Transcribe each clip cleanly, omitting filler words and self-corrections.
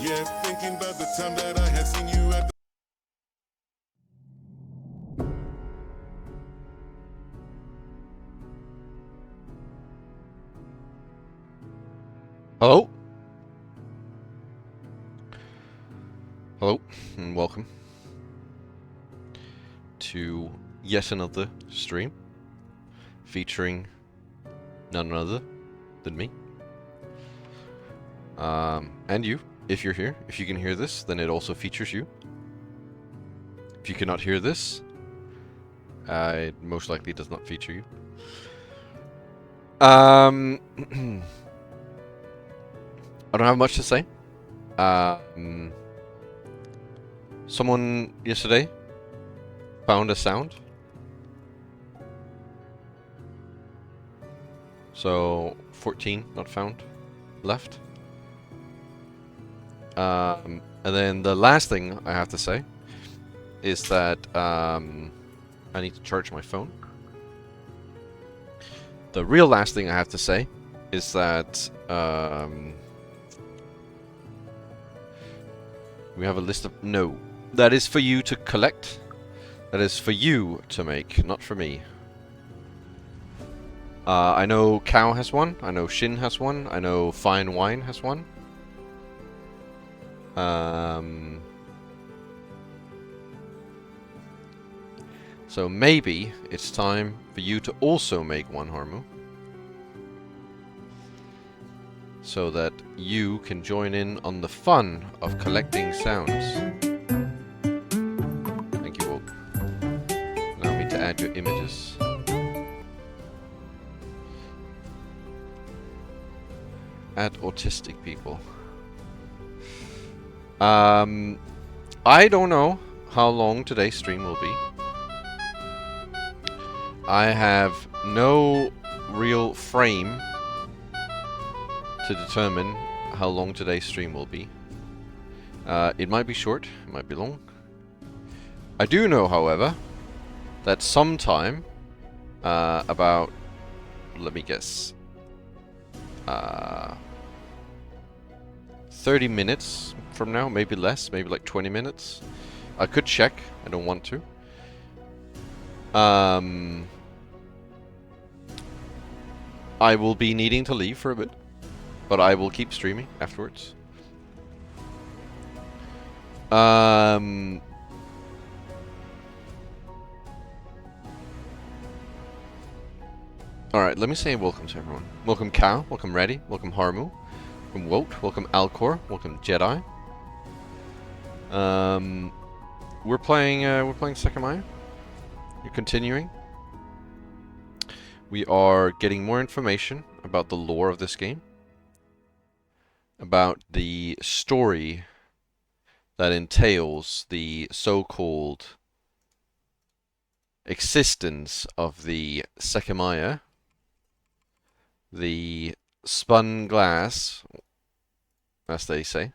Yeah, thinking about the time that I had seen you at the Hello? Hello, and welcome to yet another stream featuring none other than me. And you, if you're here. If you can hear this, then it also features you. If you cannot hear this, it most likely does not feature you. I don't have much to say. Someone yesterday found a sound. So 14 not found left. And then the last thing I have to say is that I need to charge my phone. The real last thing I have to say is that we have a list of... No. That is for you to collect. That is for you to make, not for me. I know Cow has one. I know Shin has one. I know Fine Wine has one. So maybe it's time for you to also make one, Harmu. So that you can join in on the fun of collecting sounds. Thank you, Woke. Allow me to add your images. Add autistic people. I don't know how long today's stream will be. I have no real frame to determine how long today's stream will be. It might be short, it might be long. I do know, however, that sometime about, let me guess, 30 minutes from now, maybe less, maybe like 20 minutes. I could check, I don't want to. I will be needing to leave for a bit, but I will keep streaming afterwards. Alright, let me say welcome to everyone. Welcome Cow, welcome Reddy, welcome Harmu, welcome Wote, welcome Alcor, welcome Jedi. We're playing Sekimeiya. You're continuing. We are getting more information about the lore of this game, about the story that entails the so-called existence of the Sekimeiya, the spun glass, as they say.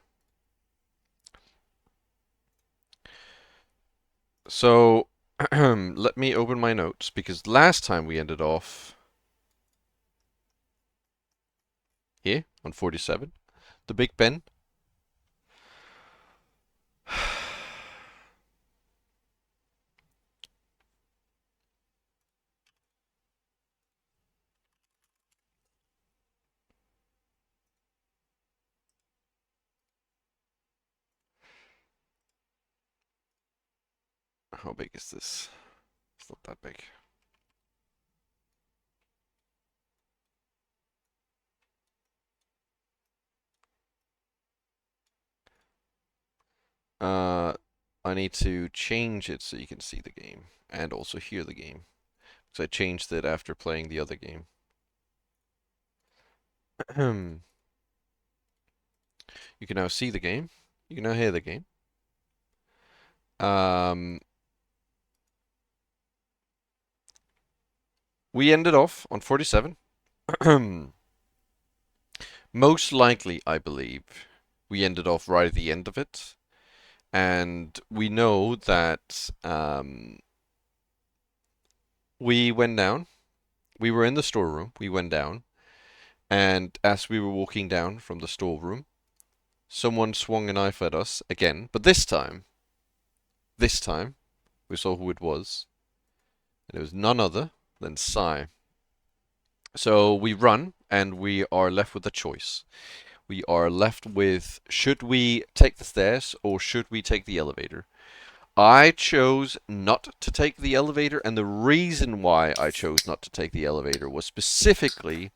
So, let me open my notes, because last time we ended off here on 47, the Big Ben. How big is this? It's not that big. I need to change it so you can see the game and also hear the game. So I changed it after playing the other game. You can now see the game. You can now hear the game. We ended off on 47. Most likely, I believe, we ended off right at the end of it. And we know that we went down. We were in the storeroom. We went down. And as we were walking down from the storeroom, someone swung a knife at us again, but this time, we saw who it was, and it was none other than Sai. So we run, and we are left with a choice. We are left with, should we take the stairs or should we take the elevator? I chose not to take the elevator, and the reason why I chose not to take the elevator was specifically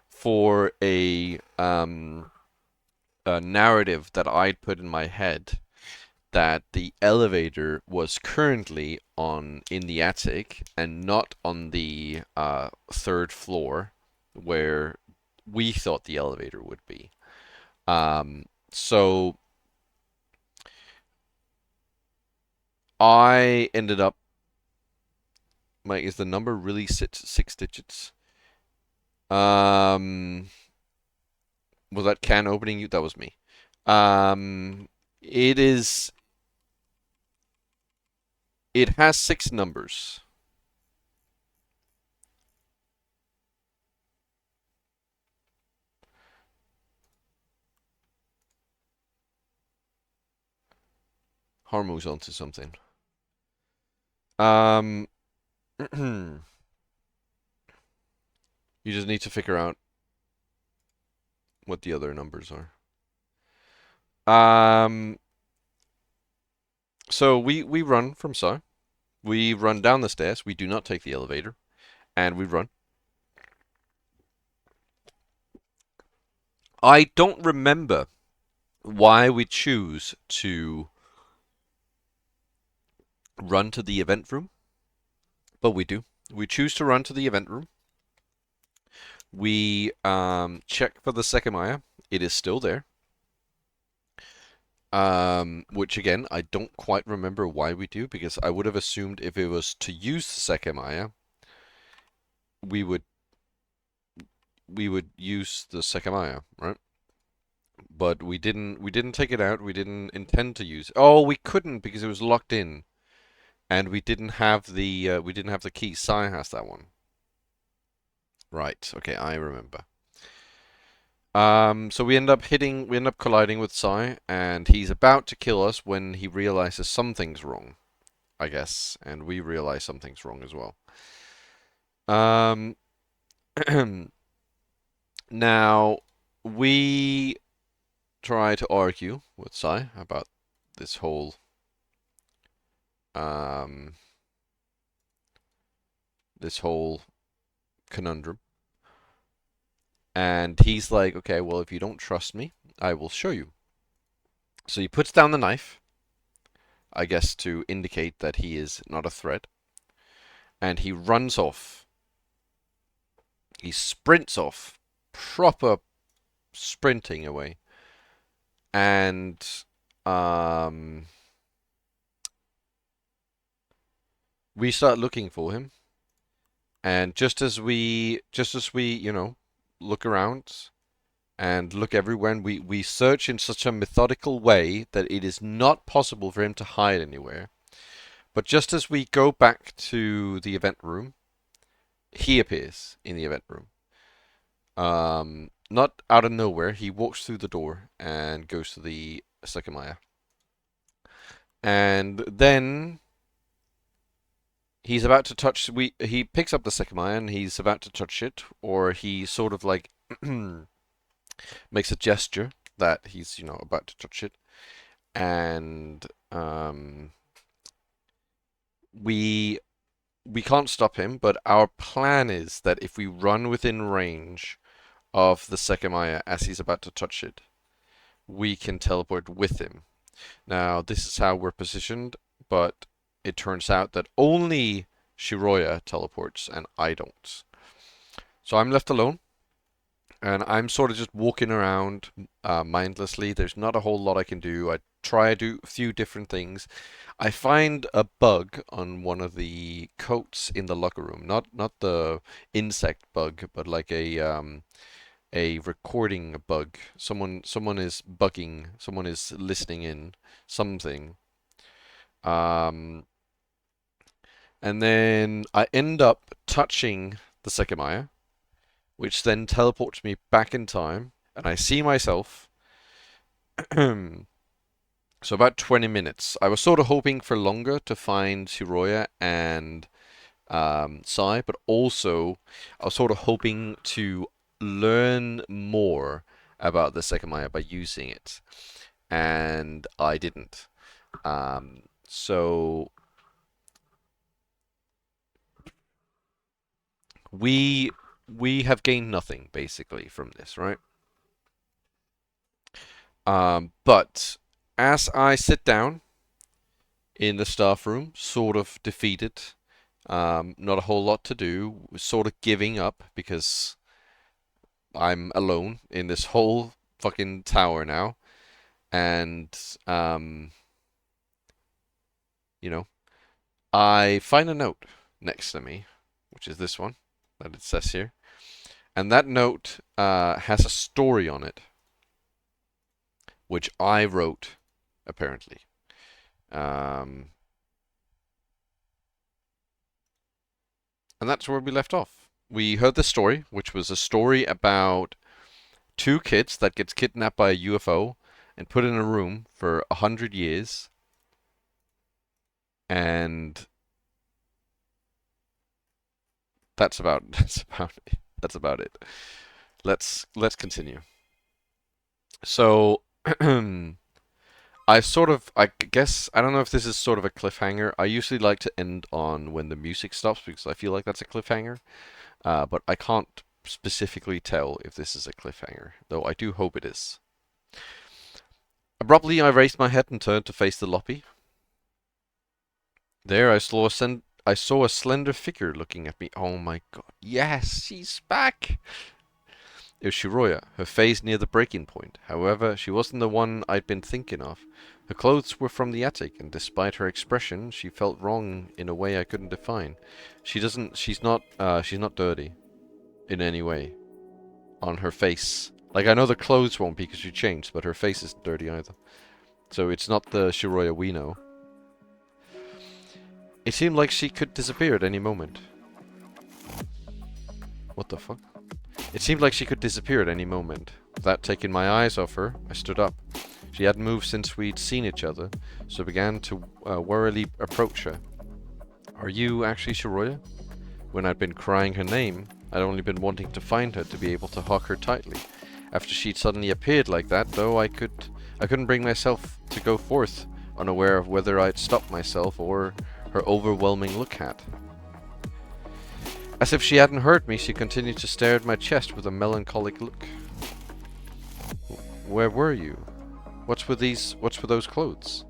for a narrative that I'd put in my head that the elevator was currently on in the attic and not on the third floor where we thought the elevator would be. So I ended up. Mike, is the number really six digits? Um, was that can opening you? That was me. It is. It has 6 numbers. Harmo's onto something. Um, you just need to figure out what the other numbers are. Um, so we run from Sai. We run down the stairs. We do not take the elevator, and we run. I don't remember why we choose to run to the event room, but we do. We choose to run to the event room. We check for the Sekimeiya. It is still there. Which again, I don't quite remember why we do, because I would have assumed if it was to use the Sekimeiya, we would use the Sekimeiya, right? But we didn't take it out. We didn't intend to use it. Oh, we couldn't because it was locked in, and we didn't have the key. Sai has that one. Right. Okay, I remember. So we end up colliding with Sai, and he's about to kill us when he realizes something's wrong, I guess, and we realize something's wrong as well. Um, now we try to argue with Sai about this whole um this whole conundrum. And he's like, okay, well, if you don't trust me, I will show you. So he puts down the knife, I guess to indicate that he is not a threat, and he runs off. He sprints off, proper sprinting away. And we start looking for him. And just as we look around and look everywhere, and we search in such a methodical way that it is not possible for him to hide anywhere. But just as we go back to the event room, he appears in the event room. Not out of nowhere, he walks through the door and goes to the Sekimeiya. And then he's about to touch. He picks up the Sekimeiya and he's about to touch it, or he sort of like makes a gesture that he's about to touch it, and we can't stop him. But our plan is that if we run within range of the Sekimeiya as he's about to touch it, we can teleport with him. Now, this is how we're positioned, but it turns out that only Shiroya teleports and I don't. So I'm left alone, and I'm sort of just walking around mindlessly. There's not a whole lot I can do. I try to do a few different things. I find a bug on one of the coats in the locker room. Not the insect bug, but like a recording bug. Someone is bugging. Someone is listening in something. Um, and then I end up touching the Sekimeiya, which then teleports me back in time, and I see myself So about 20 minutes. I was sort of hoping for longer to find Shiroya and Sai, but also I was sort of hoping to learn more about the Sekimeiya by using it, and I didn't. So we we have gained nothing basically from this, right? But as I sit down in the staff room, sort of defeated, not a whole lot to do, sort of giving up because I'm alone in this whole fucking tower now, and um, you know, I find a note next to me, which is this one that it says here, and that note has a story on it, which I wrote, apparently. Um, and that's where we left off. We heard the story, which was a story about two kids that gets kidnapped by a UFO and put in a room for 100 years, and that's about it. Let's continue. So I guess I don't know if this is sort of a cliffhanger. I usually like to end on when the music stops because I feel like that's a cliffhanger. But I can't specifically tell if this is a cliffhanger, though I do hope it is. Abruptly, I raised my head and turned to face the lobby. There, I saw a slender figure looking at me. Oh my god! Yes, she's back. It was Shiroya, her face near the breaking point. However, she wasn't the one I'd been thinking of. Her clothes were from the attic, and despite her expression, she felt wrong in a way I couldn't define. She's not dirty in any way. On her face. Like, I know the clothes won't be because she changed, but her face isn't dirty either. So it's not the Shiroya we know. It seemed like she could disappear at any moment. What the fuck? It seemed like she could disappear at any moment. Without taking my eyes off her, I stood up. She hadn't moved since we'd seen each other, so I began to warily approach her. Are you actually Shiroya? When I'd been crying her name, I'd only been wanting to find her to be able to hug her tightly. After she'd suddenly appeared like that, though, I couldn't bring myself to go forth, unaware of whether I'd stopped myself or her overwhelming look had. As if she hadn't heard me, she continued to stare at my chest with a melancholic look. Where were you? What's with those clothes?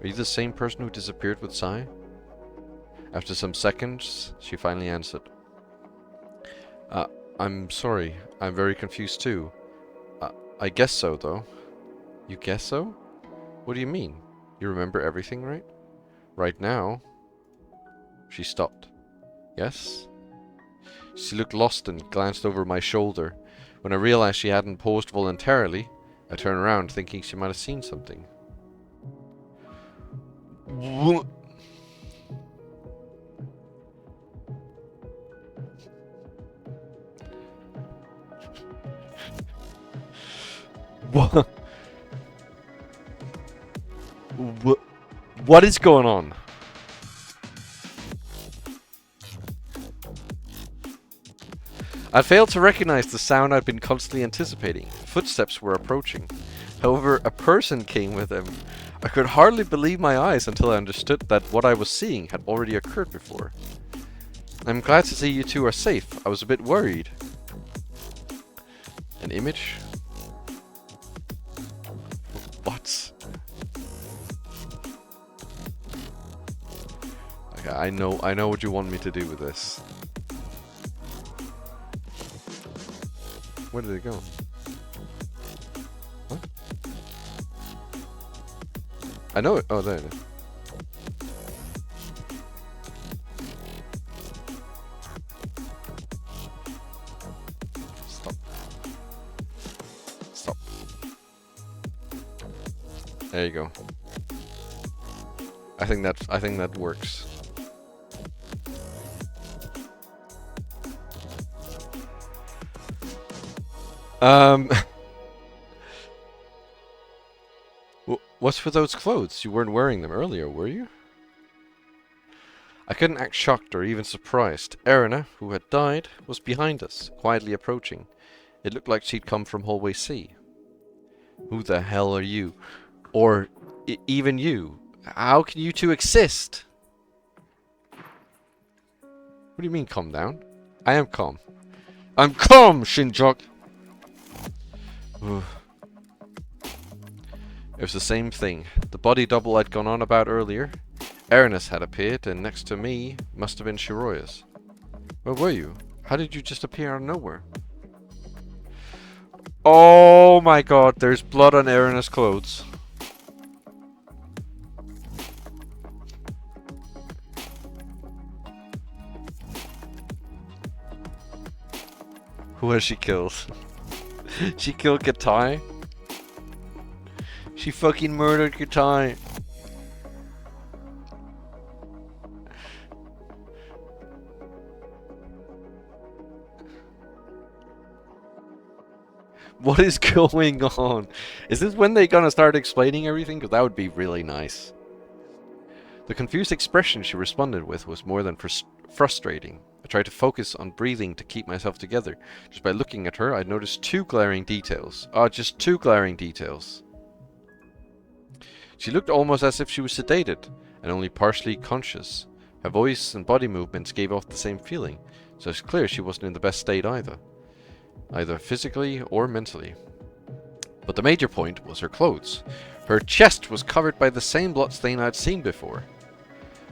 Are you the same person who disappeared with Sai? After some seconds, she finally answered. I'm sorry. I'm very confused too. I guess so, though. You guess so? What do you mean? You remember everything, right? Right now? She stopped. Yes? She looked lost and glanced over my shoulder. When I realized she hadn't posed voluntarily, I turned around thinking she might have seen something. What? What is going on? I failed to recognize the sound I'd been constantly anticipating. Footsteps were approaching. However, a person came with them. I could hardly believe my eyes until I understood that what I was seeing had already occurred before. I'm glad to see you two are safe. I was a bit worried. An image? What? Okay, I know what you want me to do with this. Where did it go? What? I know it. Oh, there it is. Stop. Stop. There you go. I think that works. What's with those clothes? You weren't wearing them earlier, were you? I couldn't act shocked or even surprised. Erina, who had died, was behind us, quietly approaching. It looked like she'd come from hallway C. Who the hell are you? Or even you? How can you two exist? What do you mean, calm down? I am calm. I'm calm, Shinjok! It was the same thing. The body double I'd gone on about earlier. Erinus had appeared, and next to me must have been Shiroya's. Where were you? How did you just appear out of nowhere? Oh my god, there's blood on Erinus' clothes. Who has she killed? She killed Katai? She fucking murdered Katai. What is going on? Is this when they're gonna start explaining everything? Because that would be really nice. The confused expression she responded with was more than frustrating. I tried to focus on breathing to keep myself together. Just by looking at her, I'd noticed two glaring details. Just two glaring details. She looked almost as if she was sedated, and only partially conscious. Her voice and body movements gave off the same feeling, so it's clear she wasn't in the best state either physically or mentally. But the major point was her clothes. Her chest was covered by the same bloodstain I'd seen before.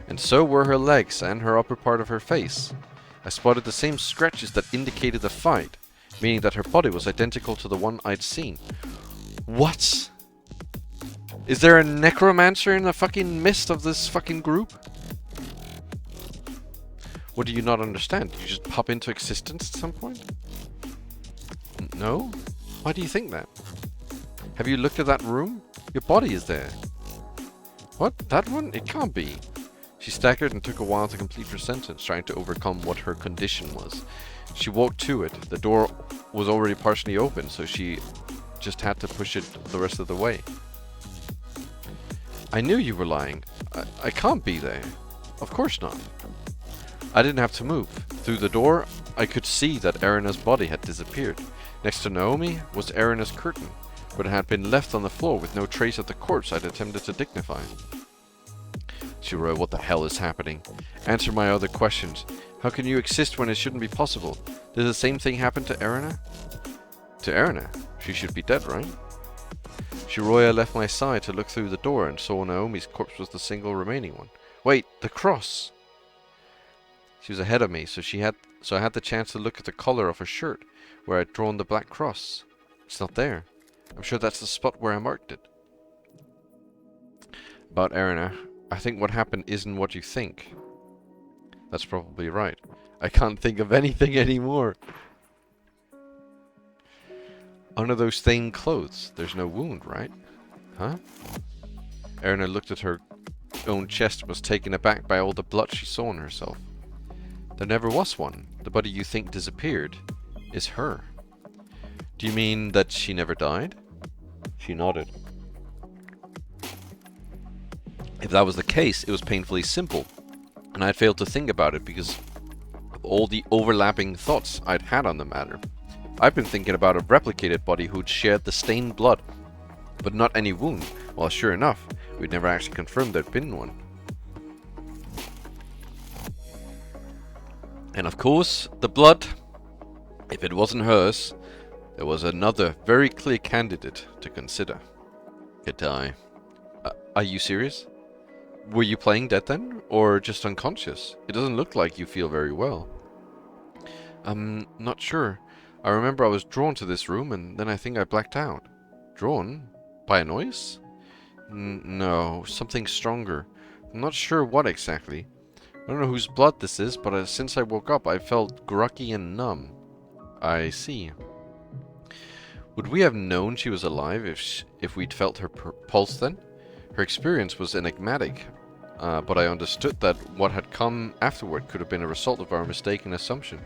And so were her legs and her upper part of her face. I spotted the same scratches that indicated the fight, meaning that her body was identical to the one I'd seen. What? Is there a necromancer in the fucking midst of this fucking group? What do you not understand? Did you just pop into existence at some point? No? Why do you think that? Have you looked at that room? Your body is there. What? That one? It can't be. She staggered and took a while to complete her sentence, trying to overcome what her condition was. She walked to it. The door was already partially open, so she just had to push it the rest of the way. I knew you were lying. I can't be there. Of course not. I didn't have to move. Through the door, I could see that Erina's body had disappeared. Next to Naomi was Erina's curtain, but it had been left on the floor with no trace of the corpse I'd attempted to dignify. Shiroya, what the hell is happening? Answer my other questions. How can you exist when it shouldn't be possible? Did the same thing happen to Erina? To Erina? She should be dead, right? Shiroya left my side to look through the door and saw Naomi's corpse was the single remaining one. Wait, the cross! She was ahead of me, so I had the chance to look at the collar of her shirt, where I'd drawn the black cross. It's not there. I'm sure that's the spot where I marked it. About Erina, I think what happened isn't what you think. That's probably right. I can't think of anything anymore. Under those stained clothes, there's no wound, right? Huh? Erina looked at her own chest and was taken aback by all the blood she saw on herself. There never was one. The body you think disappeared is her. Do you mean that she never died? She nodded. If that was the case, it was painfully simple, and I'd failed to think about it because of all the overlapping thoughts I'd had on the matter. I've been thinking about a replicated body who'd shared the stained blood, but not any wound. Well, sure enough, we'd never actually confirmed there'd been one. And of course, the blood, if it wasn't hers, there was another very clear candidate to consider. Katai. Are you serious? Were you playing dead then? Or just unconscious? It doesn't look like you feel very well. I'm not sure. I remember I was drawn to this room and then I think I blacked out. Drawn? By a noise? No, something stronger. I'm not sure what exactly. I don't know whose blood this is, but since I woke up I felt groggy and numb. I see. Would we have known she was alive if we'd felt her pulse then? Her experience was enigmatic, but I understood that what had come afterward could have been a result of our mistaken assumption.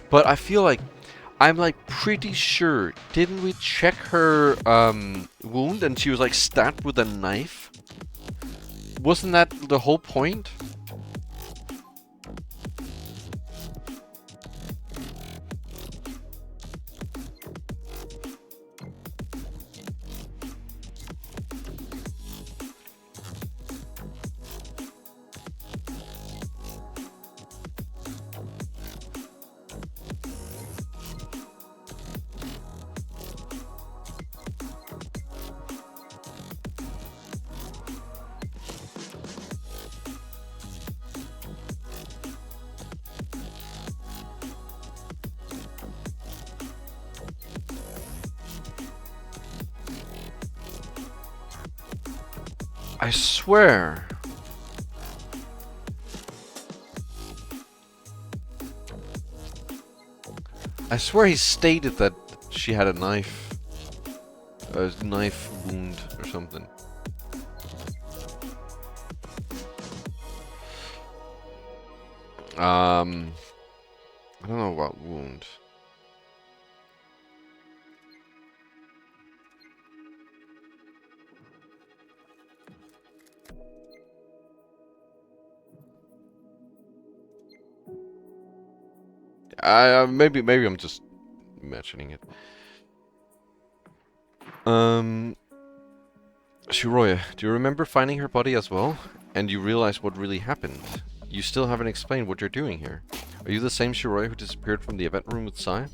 But I feel like I'm like pretty sure. Didn't we check her wound and she was like stabbed with a knife? Wasn't that the whole point? I swear. I swear he stated that she had a knife wound or something. I don't know about wound. Maybe I'm just imagining it. Shiroya, do you remember finding her body as well? And you realize what really happened? You still haven't explained what you're doing here. Are you the same Shiroya who disappeared from the event room with Sai?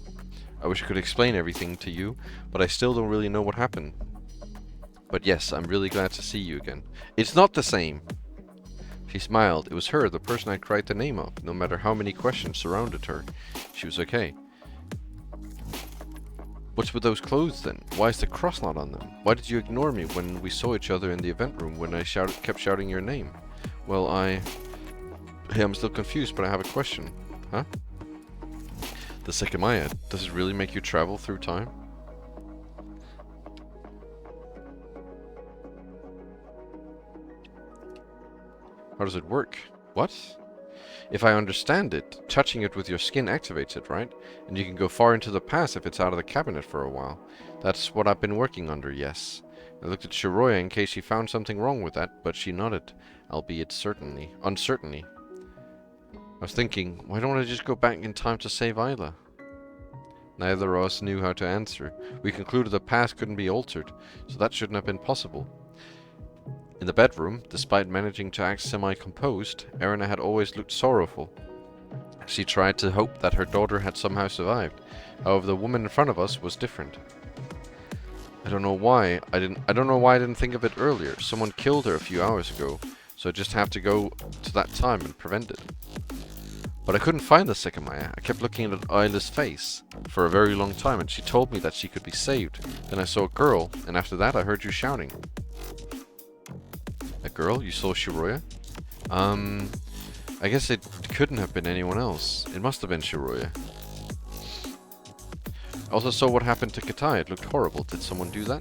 I wish I could explain everything to you, but I still don't really know what happened. But yes, I'm really glad to see you again. It's not the same! She smiled. It was her, the person I cried the name of. No matter how many questions surrounded her, she was okay. What's with those clothes then? Why is the cross not on them? Why did you ignore me when we saw each other in the event room when I kept shouting your name? Well, Hey, I'm still confused, but I have a question. Huh? The Sekimeiya, does it really make you travel through time? How does it work? What? If I understand it, touching it with your skin activates it, right? And you can go far into the past if it's out of the cabinet for a while. That's what I've been working under, yes. I looked at Shiroya in case she found something wrong with that, but she nodded, albeit uncertainly. I was thinking, why don't I just go back in time to save Isla? Neither of us knew how to answer. We concluded the past couldn't be altered, so that shouldn't have been possible. In the bedroom, despite managing to act semi-composed, Erina had always looked sorrowful. She tried to hope that her daughter had somehow survived. However, the woman in front of us was different. I don't know why I didn't think of it earlier. Someone killed her a few hours ago, so I just have to go to that time and prevent it. But I couldn't find the Sekimeiya. I kept looking at Isla's face for a very long time, and she told me that she could be saved. Then I saw a girl, and after that I heard you shouting. A girl? You saw Shiroya? I guess it couldn't have been anyone else. It must have been Shiroya. I also saw what happened to Katai. It looked horrible. Did someone do that?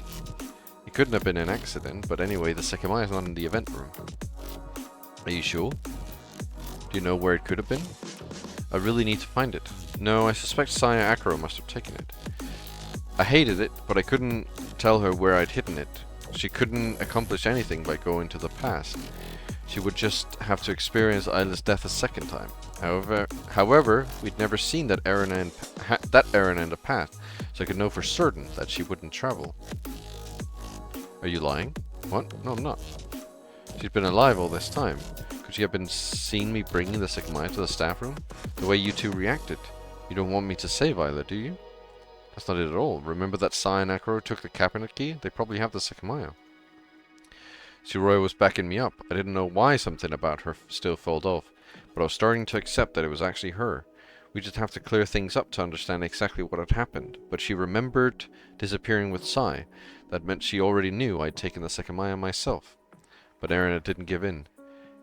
It couldn't have been an accident, but anyway, the Sekimeiya is not in the event room. Are you sure? Do you know where it could have been? I really need to find it. No, I suspect Saya Akro must have taken it. I hated it, but I couldn't tell her where I'd hidden it. She couldn't accomplish anything by going to the past. She would just have to experience Isla's death a second time. However, we'd never seen that Erina in the past, so I could know for certain that she wouldn't travel. Are you lying? What? No, I'm not. She's been alive all this time. Could she have been seen me bringing the Sekimeiya to the staff room? The way you two reacted. You don't want me to save Isla, do you? That's not it at all. Remember that Sai and Akro took the cabinet key? They probably have the Sekimeiya. Shiroya was backing me up. I didn't know why something about her still felt off, but I was starting to accept that it was actually her. We just have to clear things up to understand exactly what had happened. But she remembered disappearing with Sai. That meant she already knew I'd taken the Sekimeiya myself. But Erina didn't give in.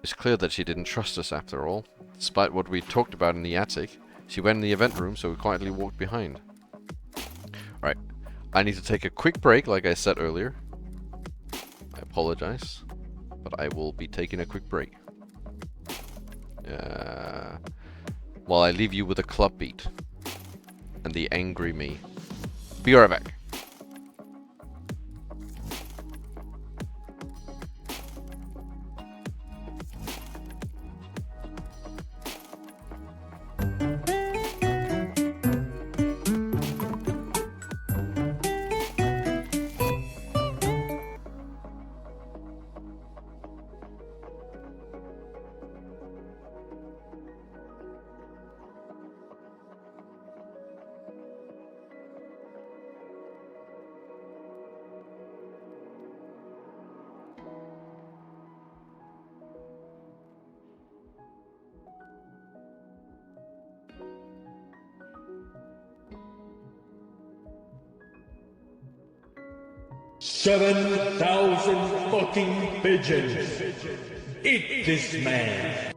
It's clear that she didn't trust us after all. Despite what we talked about in the attic, she went in the event room, so we quietly walked behind. Alright, I need to take a quick break, like I said earlier. I apologize, but I will be taking a quick break. While I leave you with a club beat. and the angry me. Be right back. $7,000 fucking pigeons. Eat this man.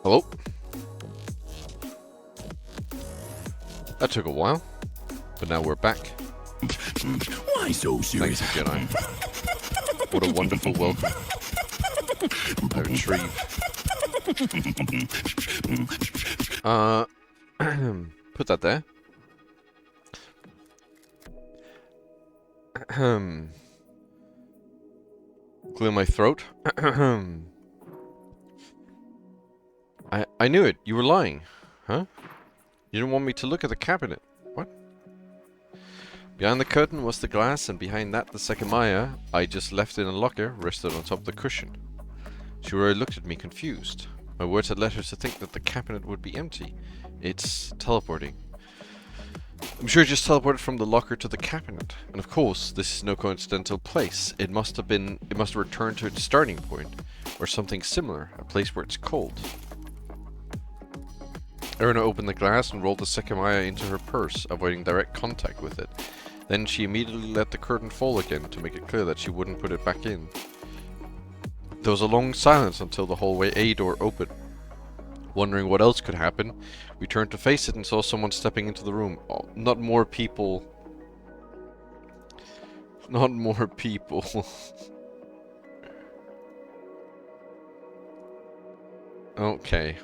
Hello? That took a while, but now we're back. Why so serious? Thanks, Jedi. What a wonderful welcome. I retrieve. Put that there. Clear my throat. I knew it. You were lying. Huh? You didn't want me to look at the cabinet. What? Behind the curtain was the glass, and behind that the Sekimeiya I just left in a locker rested on top of the cushion. Shuroi looked at me confused. My words had led her to think that the cabinet would be empty. It's teleporting. I'm sure it just teleported from the locker to the cabinet. And of course, this is no coincidental place. It must have returned to its starting point, or something similar, a place where it's cold. Erina opened the glass and rolled the Sekimeiya into her purse, avoiding direct contact with it. Then she immediately let the curtain fall again to make it clear that she wouldn't put it back in. There was a long silence until the hallway A door opened. Wondering what else could happen, we turned to face it and saw someone stepping into the room. Oh, not more people. Not more people. Okay.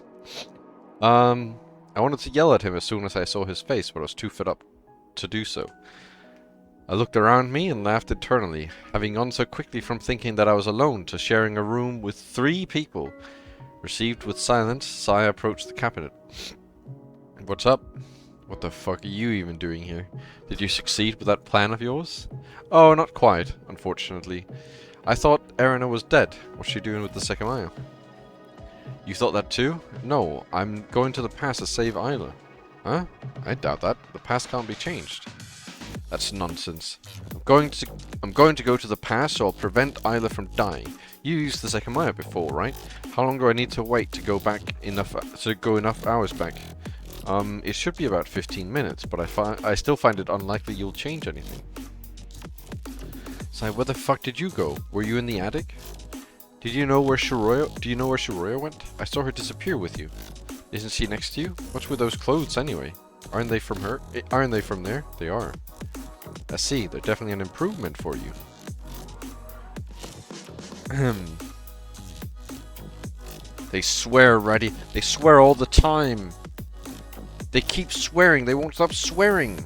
I wanted to yell at him as soon as I saw his face, but I was too fed up to do so. I looked around me and laughed internally, having gone so quickly from thinking that I was alone to sharing a room with 3 people. Received with silence, Saya approached the cabinet. What's up? What the fuck are you even doing here? Did you succeed with that plan of yours? Oh, not quite, unfortunately. I thought Erina was dead. What's she doing with the Sekimeiya? You thought that too? No, I'm going to the past to save Isla. Huh? I doubt that. The past can't be changed. That's nonsense. I'm going to go to the past so I'll prevent Isla from dying. You used the Sekimeiya before, right? How long do I need to wait to go enough hours back? It should be about 15 minutes, but I still find it unlikely you'll change anything. So where the fuck did you go? Were you in the attic? Do you know where Shuroi went? I saw her disappear with you. Isn't she next to you? What's with those clothes anyway? Aren't they from her? Aren't they from there? They are. I see, they're definitely an improvement for you. They swear, Reddy. They swear all the time. They keep swearing. They won't stop swearing.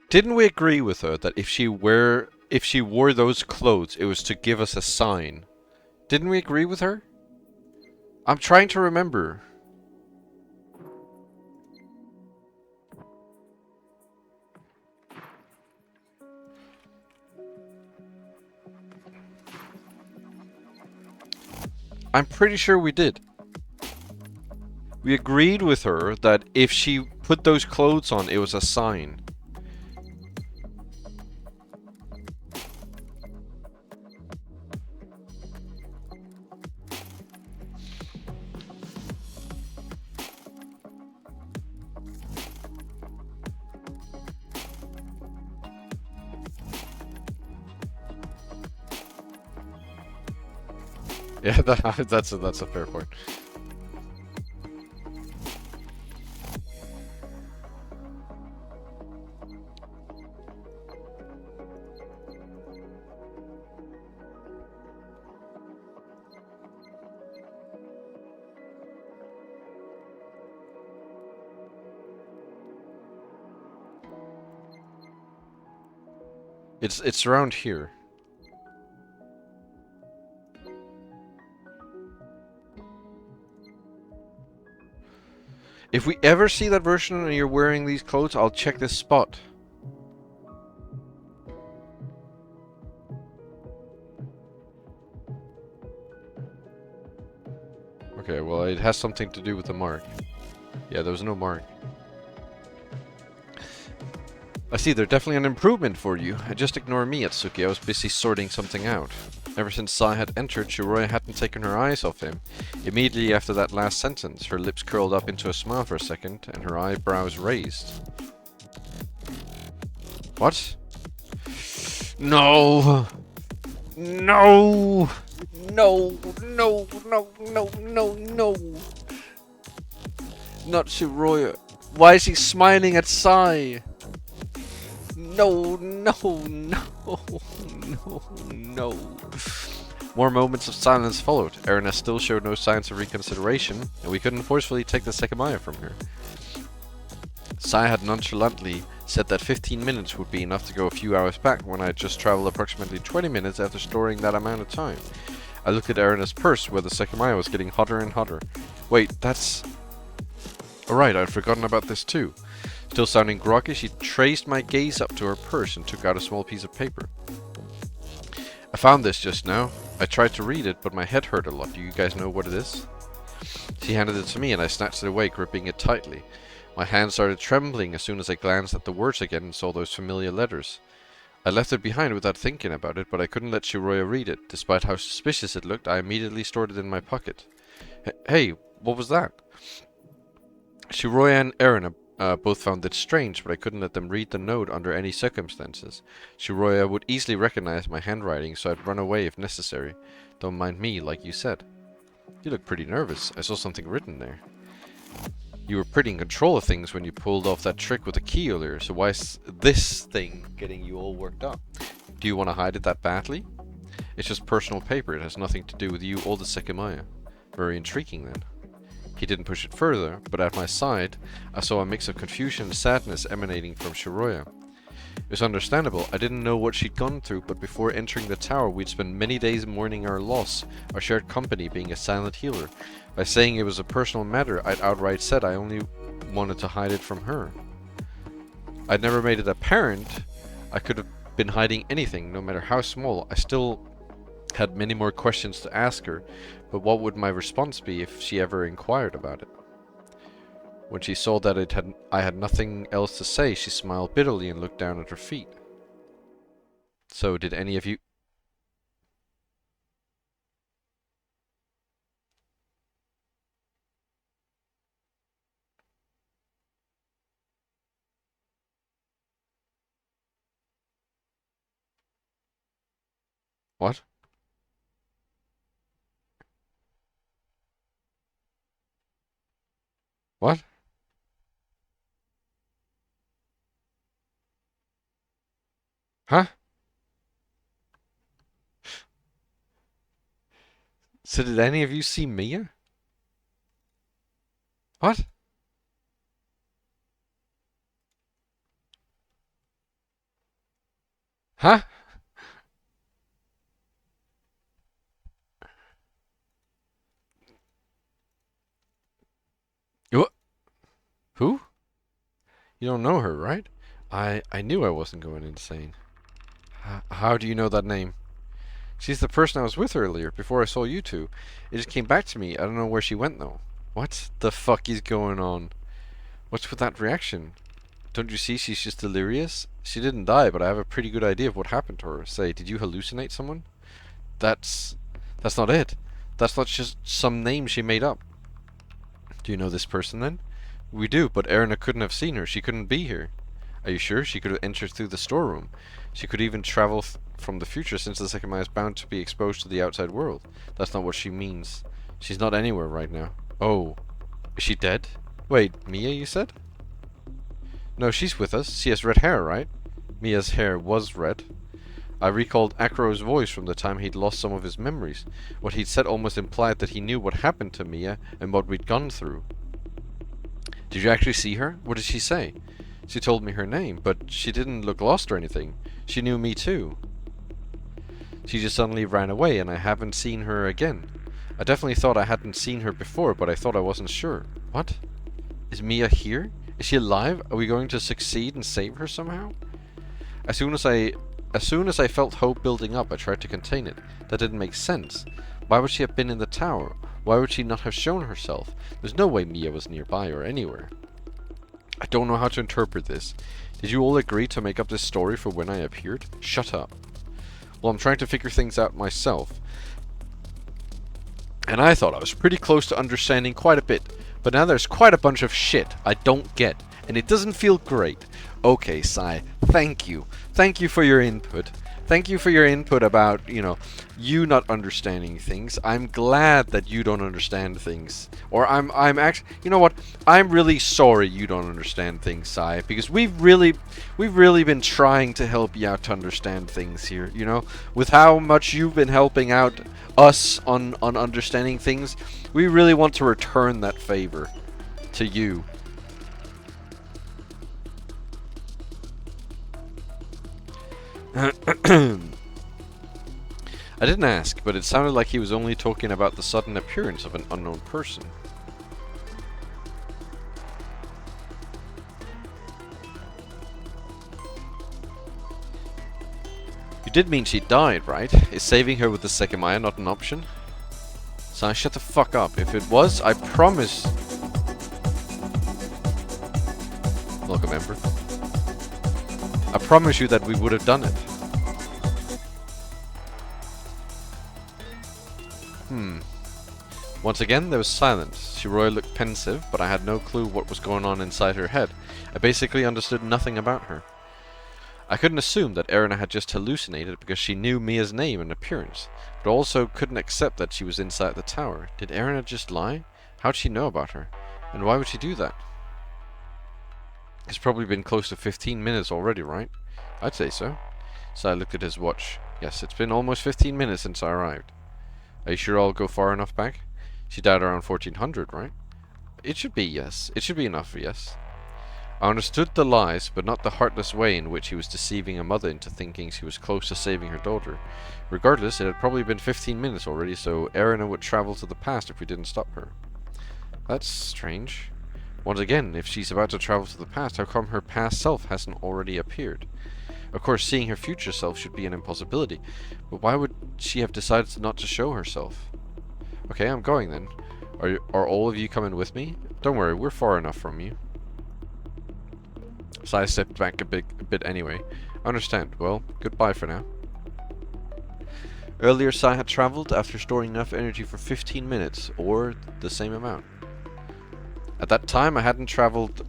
Didn't we agree with her that if she wore those clothes, it was to give us a sign? Didn't we agree with her? I'm trying to remember. I'm pretty sure we did. We agreed with her that if she put those clothes on, it was a sign. Yeah, that's a fair point. It's around here. If we ever see that version and you're wearing these clothes, I'll check this spot. Okay, well, it has something to do with the mark. Yeah, there was no mark. I see, they're definitely an improvement for you. Just ignore me, Atsuki. I was busy sorting something out. Ever since Sai had entered, Shiroya hadn't taken her eyes off him. Immediately after that last sentence, her lips curled up into a smile for a second, and her eyebrows raised. What? No! No! No! No! No! No! No! No! Not Shiroya. Why is he smiling at Sai? No, no, no, no, no. More moments of silence followed. Erina still showed no signs of reconsideration, and we couldn't forcefully take the Sekimeiya from her. Sai had nonchalantly said that 15 minutes would be enough to go a few hours back when I had just traveled approximately 20 minutes after storing that amount of time. I looked at Erina's purse where the Sekimeiya was getting hotter and hotter. Wait, that's... Alright, I'd forgotten about this too. Still sounding groggy, she traced my gaze up to her purse and took out a small piece of paper. I found this just now. I tried to read it, but my head hurt a lot. Do you guys know what it is? She handed it to me and I snatched it away, gripping it tightly. My hand started trembling as soon as I glanced at the words again and saw those familiar letters. I left it behind without thinking about it, but I couldn't let Shiroya read it. Despite how suspicious it looked, I immediately stored it in my pocket. Hey, what was that? Shiroya and Erina both found it strange, but I couldn't let them read the note under any circumstances. Shiroya would easily recognize my handwriting, so I'd run away if necessary. Don't mind me, like you said. You look pretty nervous. I saw something written there. You were pretty in control of things when you pulled off that trick with the key earlier, so why is this thing getting you all worked up? Do you want to hide it that badly? It's just personal paper. It has nothing to do with you or the Sekimeiya. Very intriguing then. He didn't push it further, but at my side, I saw a mix of confusion and sadness emanating from Shiroya. It was understandable. I didn't know what she'd gone through, but before entering the tower, we'd spent many days mourning our loss, our shared company being a silent healer. By saying it was a personal matter, I'd outright said I only wanted to hide it from her. I'd never made it apparent I could have been hiding anything, no matter how small. I still had many more questions to ask her, but what would my response be if she ever inquired about it? When she saw that I had nothing else to say, she smiled bitterly and looked down at her feet. So, did any of you... What? What? Huh? So did any of you see Mia? What? Huh? Wh- Who? You don't know her, right? I knew I wasn't going insane. How do you know that name? She's the person I was with earlier, before I saw you two. It just came back to me. I don't know where she went, though. What the fuck is going on? What's with that reaction? Don't you see she's just delirious? She didn't die, but I have a pretty good idea of what happened to her. Say, did you hallucinate someone? That's not it. That's not just some name she made up. Do you know this person, then? We do, but Erna couldn't have seen her. She couldn't be here. Are you sure? She could have entered through the storeroom. She could even travel from the future, since the Sekimeiya is bound to be exposed to the outside world. That's not what she means. She's not anywhere right now. Oh. Is she dead? Wait, Mia, you said? No, she's with us. She has red hair, right? Mia's hair was red. I recalled Akro's voice from the time he'd lost some of his memories. What he'd said almost implied that he knew what happened to Mia and what we'd gone through. Did you actually see her? What did she say? She told me her name, but she didn't look lost or anything. She knew me too. She just suddenly ran away, and I haven't seen her again. I definitely thought I hadn't seen her before, but I thought I wasn't sure. What? Is Mia here? Is she alive? Are we going to succeed and save her somehow? As soon as I felt hope building up, I tried to contain it. That didn't make sense. Why would she have been in the tower? Why would she not have shown herself? There's no way Mia was nearby or anywhere. I don't know how to interpret this. Did you all agree to make up this story for when I appeared? Shut up. Well, I'm trying to figure things out myself. And I thought I was pretty close to understanding quite a bit. But now there's quite a bunch of shit I don't get. And it doesn't feel great. Okay, Sai, thank you. Thank you for your input. Thank you for your input about, you not understanding things. I'm glad that you don't understand things. Or I'm actually, you know what? I'm really sorry you don't understand things, Sai, because we've really been trying to help you out to understand things here, with how much you've been helping out us on understanding things. We really want to return that favor to you. I didn't ask, but it sounded like he was only talking about the sudden appearance of an unknown person. You did mean she died, right? Is saving her with the Sekimeiya not an option? So shut the fuck up. If it was, I promise... Welcome, Ember. I promise you that we would have done it. Once again, there was silence. Shiroya looked pensive, but I had no clue what was going on inside her head. I basically understood nothing about her. I couldn't assume that Erina had just hallucinated because she knew Mia's name and appearance, but also couldn't accept that she was inside the tower. Did Erina just lie? How'd she know about her? And why would she do that? It's probably been close to 15 minutes already, right? I'd say so. So I looked at his watch. Yes, it's been almost 15 minutes since I arrived. Are you sure I'll go far enough back? She died around 1400, right? It should be, yes. It should be enough, yes. I understood the lies, but not the heartless way in which he was deceiving a mother into thinking she was close to saving her daughter. Regardless, it had probably been 15 minutes already, so Erina would travel to the past if we didn't stop her. That's strange. Once again, if she's about to travel to the past, how come her past self hasn't already appeared? Of course, seeing her future self should be an impossibility, but why would she have decided not to show herself? Okay, I'm going then. Are all of you coming with me? Don't worry, we're far enough from you. So I stepped back a bit anyway. I understand. Well, goodbye for now. Earlier, Sai had traveled after storing enough energy for 15 minutes, or the same amount. At that time, I hadn't traveled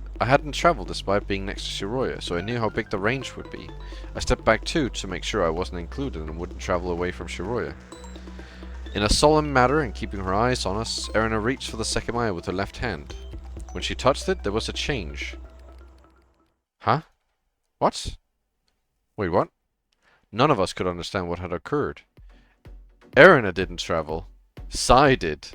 despite being next to Shiroya, so I knew how big the range would be. I stepped back too to make sure I wasn't included and wouldn't travel away from Shiroya. In a solemn manner and keeping her eyes on us, Erina reached for the Sekimeiya with her left hand. When she touched it, there was a change. Huh? What? Wait, what? None of us could understand what had occurred. Erina didn't travel. Sai did.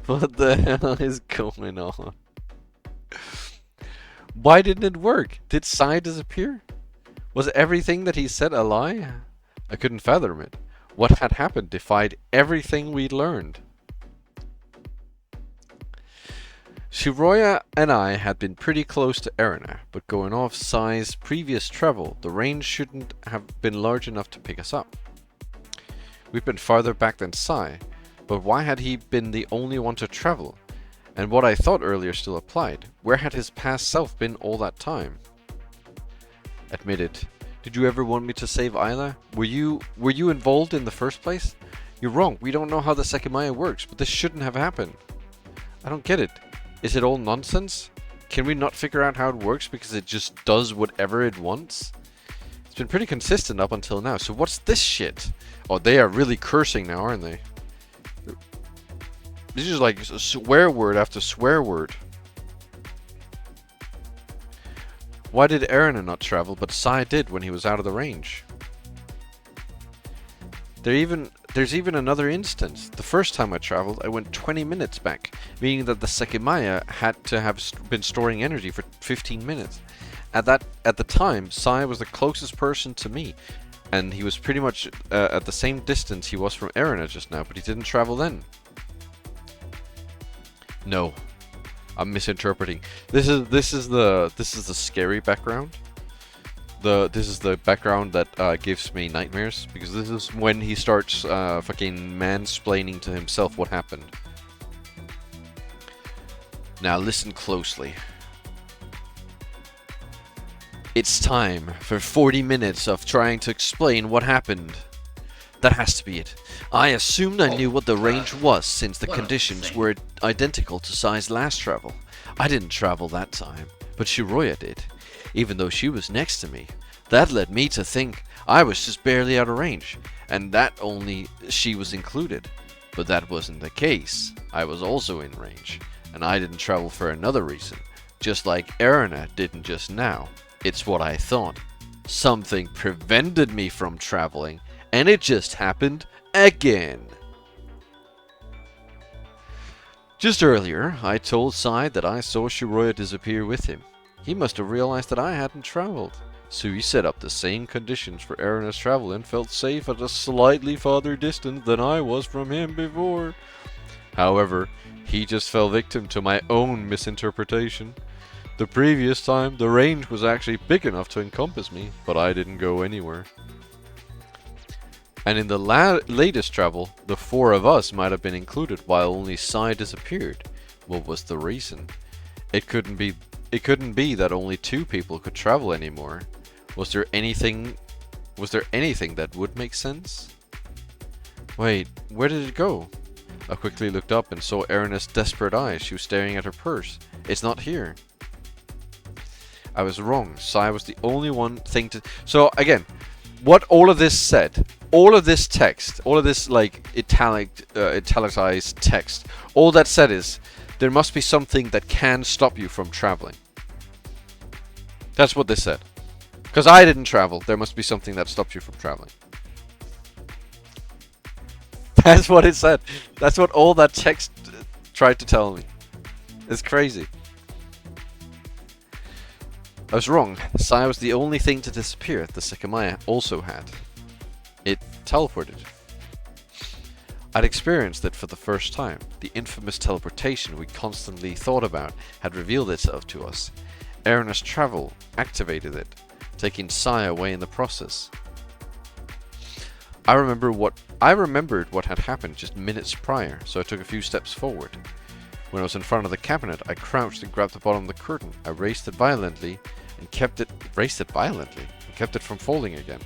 What the hell is going on? Why didn't it work? Did Sai disappear? Was everything that he said a lie? I couldn't fathom it. What had happened defied everything we'd learned. Shiroya and I had been pretty close to Erina, but going off Sai's previous travel, the range shouldn't have been large enough to pick us up. We'd been farther back than Sai, but why had he been the only one to travel? And what I thought earlier still applied. Where had his past self been all that time? Admit it. Did you ever want me to save Ayla? Were you involved in the first place? You're wrong. We don't know how the Sekimeiya works, but this shouldn't have happened. I don't get it. Is it all nonsense? Can we not figure out how it works because it just does whatever it wants? It's been pretty consistent up until now, so what's this shit? Oh, they are really cursing now, aren't they? This is like swear word after swear word. Why did Erina not travel, but Sai did when he was out of the range? There's even another instance. The first time I traveled, I went 20 minutes back, meaning that the Sekimeiya had to have been storing energy for 15 minutes. At the time, Sai was the closest person to me, and he was pretty much at the same distance he was from Erina just now, but he didn't travel then. No, I'm misinterpreting. This is the scary background. This is the background that gives me nightmares, because this is when he starts fucking mansplaining to himself what happened. Now listen closely. It's time for 40 minutes of trying to explain what happened. That has to be it. I assumed I knew what the range was since the conditions were identical to Sai's last travel. I didn't travel that time, but Shiroya did, even though she was next to me. That led me to think I was just barely out of range, and that only she was included. But that wasn't the case. I was also in range, and I didn't travel for another reason, just like Erina didn't just now. It's what I thought. Something prevented me from traveling, and it just happened again. Just earlier, I told Sai that I saw Shiroya disappear with him. He must have realized that I hadn't traveled, so he set up the same conditions for Erina's travel and felt safe at a slightly farther distance than I was from him before. However, he just fell victim to my own misinterpretation. The previous time, the range was actually big enough to encompass me, but I didn't go anywhere. And in the latest travel, the four of us might have been included while only Sai disappeared. What was the reason? It couldn't be that only two people could travel anymore. Was there anything that would make sense? Wait, where did it go? I quickly looked up and saw Erina's desperate eyes. She was staring at her purse. It's not here. I was wrong. Sai was the only one thing to... So again, what all of this said, all of this text, all of this like italicized text, all that said is there must be something that can stop you from traveling. That's what this said. Because I didn't travel, there must be something that stops you from traveling. That's what it said. That's what all that text tried to tell me. It's crazy. I was wrong. Sai was the only thing to disappear the Sekimeiya also had. It teleported. I'd experienced it for the first time. The infamous teleportation we constantly thought about had revealed itself to us. Erina's travel activated it, taking Sai away in the process. I remembered what had happened just minutes prior, so I took a few steps forward. When I was in front of the cabinet, I crouched and grabbed the bottom of the curtain. I raised it violently and kept it from falling again.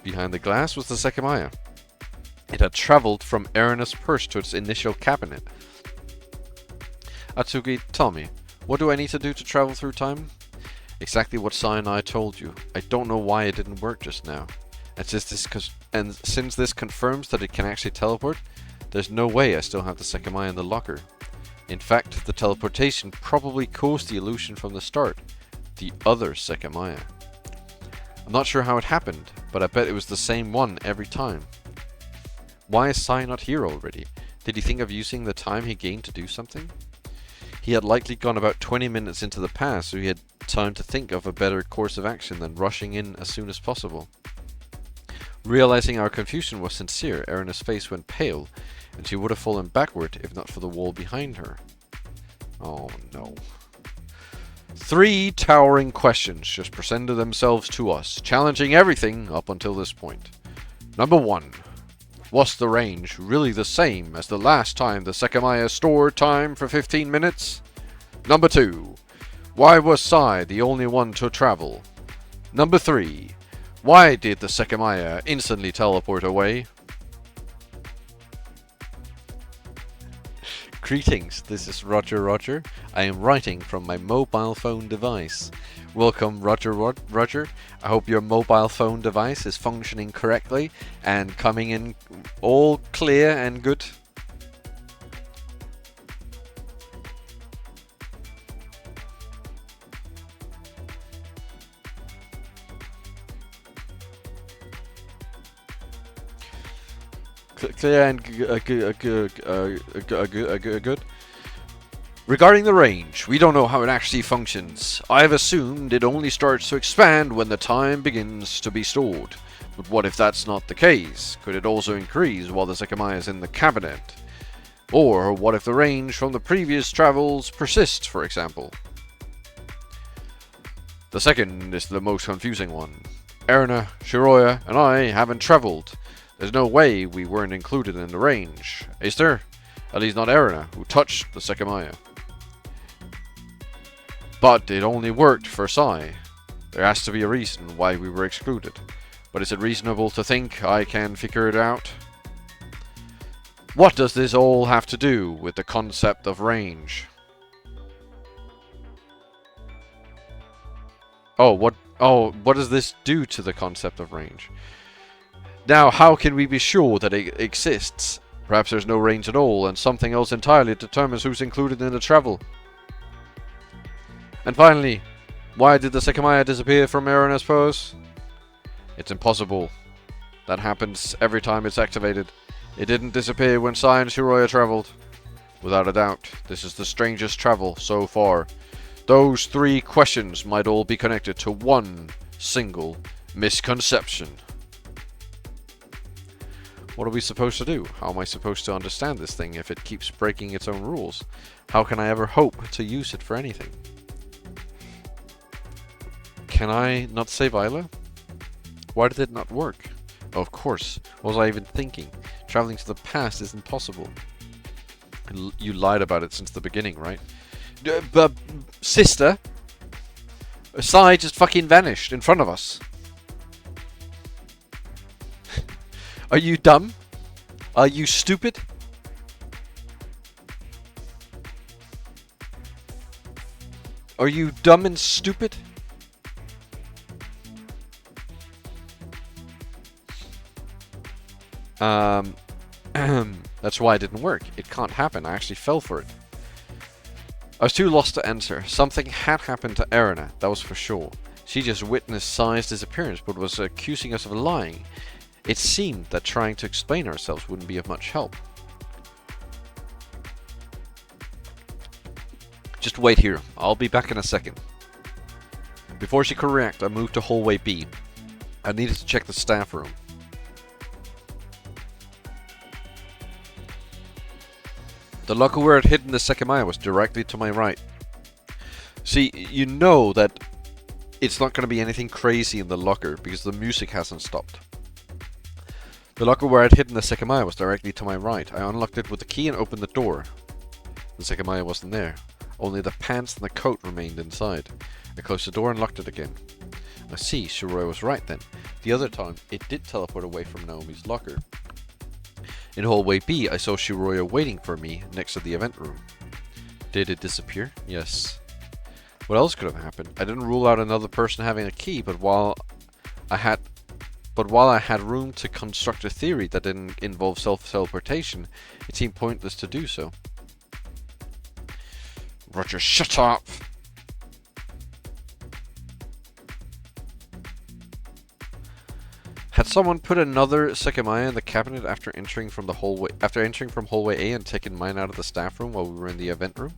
Behind the glass was the Sekimeiya. It had traveled from Erina's purse to its initial cabinet. Atsugi, tell me, what do I need to do to travel through time? Exactly what Sai and I told you. I don't know why it didn't work just now. And since this confirms that it can actually teleport, there's no way I still have the Sekimeiya in the locker. In fact, the teleportation probably caused the illusion from the start. The other Sekimeiya. I'm not sure how it happened, but I bet it was the same one every time. Why is Sai not here already? Did he think of using the time he gained to do something? He had likely gone about 20 minutes into the past, so he had time to think of a better course of action than rushing in as soon as possible. Realizing our confusion was sincere, Erina's face went pale, and she would have fallen backward if not for the wall behind her. Oh no. 3 towering questions just presented themselves to us, challenging everything up until this point. Number 1. Was the range really the same as the last time the Sekimeiya stored time for 15 minutes? Number 2. Why was Sai the only one to travel? Number 3. Why did the Sekimeiya instantly teleport away? Greetings, this is Roger. I am writing from my mobile phone device. Welcome, Roger. I hope your mobile phone device is functioning correctly and coming in all clear and good. Clear and good. Regarding the range, we don't know how it actually functions. I've assumed it only starts to expand when the time begins to be stored. But what if that's not the case? Could it also increase while the Sekimeiya is in the cabinet? Or what if the range from the previous travels persists, for example? The second is the most confusing one. Erina, Shiroya, and I haven't traveled. There's no way we weren't included in the range, is there? At least not Erina, who touched the Sekimeiya. But it only worked for Sai. There has to be a reason why we were excluded. But is it reasonable to think I can figure it out? What does this all have to do with the concept of range? What does this do to the concept of range? Now, how can we be sure that it exists? Perhaps there's no range at all, and something else entirely determines who's included in the travel. And finally, why did the Sekimeiya disappear from Erina's pose? It's impossible. That happens every time it's activated. It didn't disappear when Sai and Shiroya traveled. Without a doubt, this is the strangest travel so far. Those 3 questions might all be connected to one single misconception. What are we supposed to do? How am I supposed to understand this thing if it keeps breaking its own rules? How can I ever hope to use it for anything? Can I not save Isla? Why did it not work? Oh, of course. What was I even thinking? Traveling to the past isn't possible. You lied about it since the beginning, right? But sister, Sai just fucking vanished in front of us. Are you dumb? Are you stupid? Are you dumb and stupid? That's why it didn't work. It can't happen. I actually fell for it. I was too lost to answer. Something had happened to Erina, that was for sure. She just witnessed Sai's disappearance, but was accusing us of lying. It seemed that trying to explain ourselves wouldn't be of much help. Just wait here. I'll be back in a second. Before she could react, I moved to hallway B. I needed to check the staff room. The locker where I'd hidden the Sekimeiya was directly to my right. See, you know that it's not going to be anything crazy in the locker because the music hasn't stopped. The locker where I'd hidden the Sekimeiya was directly to my right. I unlocked it with the key and opened the door. The Sekimeiya wasn't there. Only the pants and the coat remained inside. I closed the door and locked it again. I see, Shiroya was right then. The other time, it did teleport away from Naomi's locker. In hallway B, I saw Shiroya waiting for me next to the event room. Did it disappear? Yes. What else could have happened? I didn't rule out another person having a key, but while I had room to construct a theory that didn't involve self-teleportation, it seemed pointless to do so. Roger, shut up! Had someone put another Sekimeiya in the cabinet after entering from hallway A and taken mine out of the staff room while we were in the event room?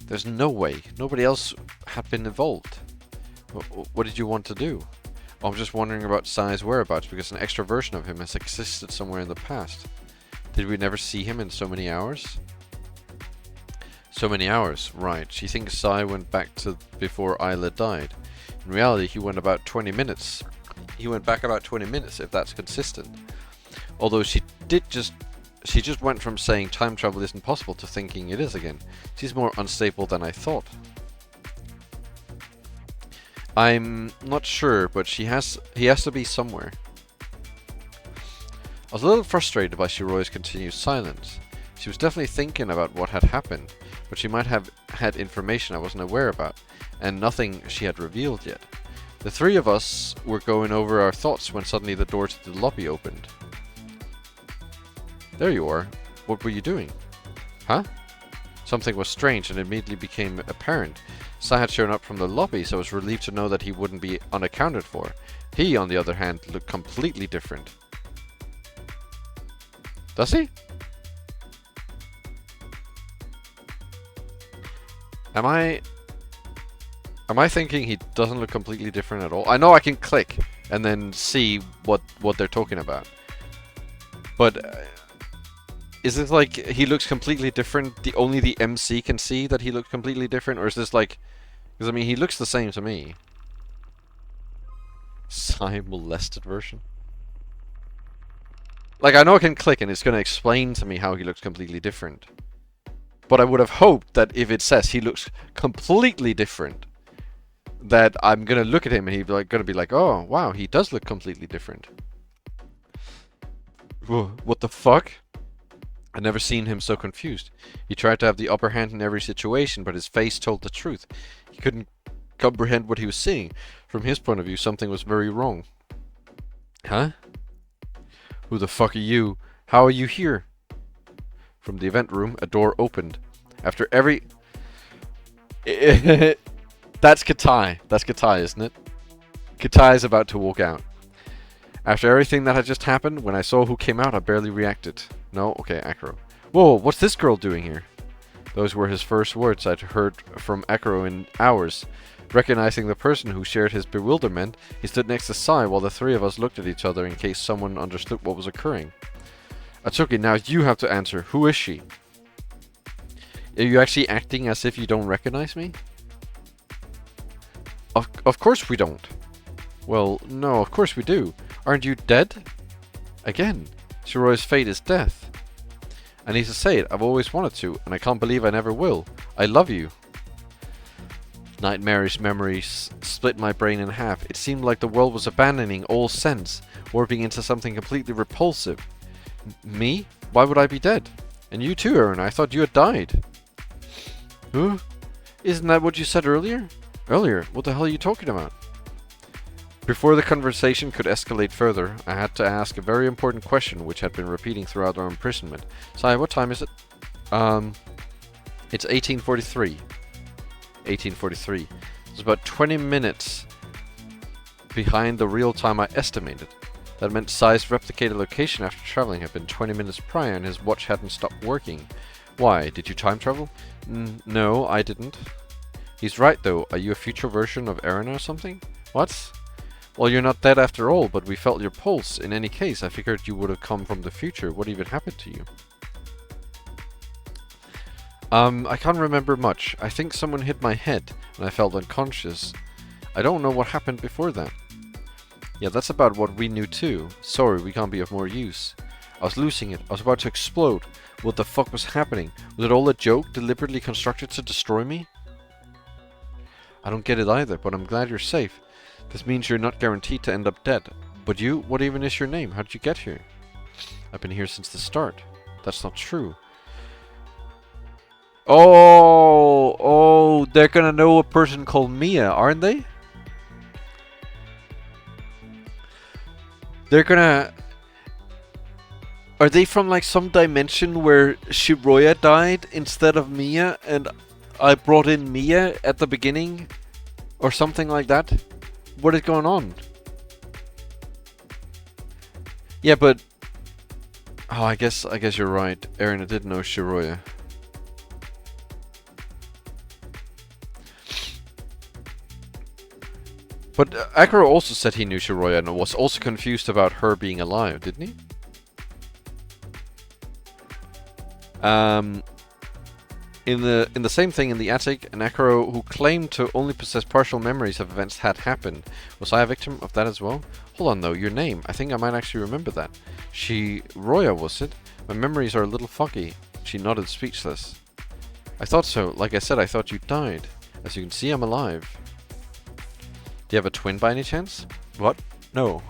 There's no way. Nobody else had been involved. What did you want to do? I'm just wondering about Sai's whereabouts because an extra version of him has existed somewhere in the past. Did we never see him in so many hours? So many hours, right. She thinks Sai went back to before Isla died. In reality, he went about 20 minutes. He went back about 20 minutes, if that's consistent. Although she just went from saying time travel isn't possible to thinking it is again. She's more unstable than I thought. I'm not sure, but he has to be somewhere. I was a little frustrated by Shiroya's continued silence. She was definitely thinking about what had happened, but she might have had information I wasn't aware about, and nothing she had revealed yet. The three of us were going over our thoughts when suddenly the door to the lobby opened. There you are. What were you doing? Huh? Something was strange and immediately became apparent. Sai had shown up from the lobby, so I was relieved to know that he wouldn't be unaccounted for. He, on the other hand, looked completely different. Does he? Am I thinking he doesn't look completely different at all? I know I can click and then see what they're talking about. But is this like he looks completely different? Only the MC can see that he looks completely different? Or is this like... Because I mean, he looks the same to me. Sai molested version? Like, I know I can click and it's going to explain to me how he looks completely different. But I would have hoped that if it says he looks completely different, that I'm going to look at him and he's like, going to be like, oh, wow, he does look completely different. Whoa, what the fuck? I'd never seen him so confused. He tried to have the upper hand in every situation, but his face told the truth. He couldn't comprehend what he was seeing. From his point of view, something was very wrong. Huh? Who the fuck are you? How are you here? From the event room, a door opened. After every... That's Katai. That's Katai, isn't it? Katai is about to walk out. After everything that had just happened, when I saw who came out, I barely reacted. No? Okay, Akro. Whoa, what's this girl doing here? Those were his first words I'd heard from Akro in hours. Recognizing the person who shared his bewilderment, he stood next to Sai while the three of us looked at each other in case someone understood what was occurring. Atsuki, now you have to answer. Who is she? Are you actually acting as if you don't recognize me? Of course we don't. Well, no, of course we do. Aren't you dead? Again, Shiroya's fate is death. I need to say it, I've always wanted to, and I can't believe I never will. I love you. Nightmarish memories split my brain in half. It seemed like the world was abandoning all sense, warping into something completely repulsive. Me? Why would I be dead? And you too, Aaron. I thought you had died. Huh? Isn't that what you said earlier? Earlier? What the hell are you talking about? Before the conversation could escalate further, I had to ask a very important question which had been repeating throughout our imprisonment. Sai, what time is it? It's 1843. 1843. It's about 20 minutes behind the real time I estimated. That meant Sai's replicated location after traveling had been 20 minutes prior and his watch hadn't stopped working. Why? Did you time travel? No, I didn't. He's right though. Are you a future version of Aaron or something? What? Well, you're not dead after all, but we felt your pulse. In any case, I figured you would have come from the future. What even happened to you? I can't remember much. I think someone hit my head and I felt unconscious. I don't know what happened before that. Yeah, that's about what we knew too. Sorry, we can't be of more use. I was losing it. I was about to explode. What the fuck was happening? Was it all a joke deliberately constructed to destroy me? I don't get it either, but I'm glad you're safe. This means you're not guaranteed to end up dead. But you? What even is your name? How did you get here? I've been here since the start. That's not true. Oh, they're gonna know a person called Mia, aren't they? They're gonna... Are they from like some dimension where Shiroya died instead of Mia and I brought in Mia at the beginning? Or something like that? What is going on? Yeah, but... Oh, I guess you're right. Aaron, I didn't know Shiroya. But Akira also said he knew Shiroya and was also confused about her being alive, didn't he? In the same thing in the attic, an Acro who claimed to only possess partial memories of events had happened. Was I a victim of that as well? Hold on though, your name. I think I might actually remember that. Roya, was it? My memories are a little foggy. She nodded, speechless. I thought so. Like I said, I thought you died. As you can see, I'm alive. Do you have a twin by any chance? What? No.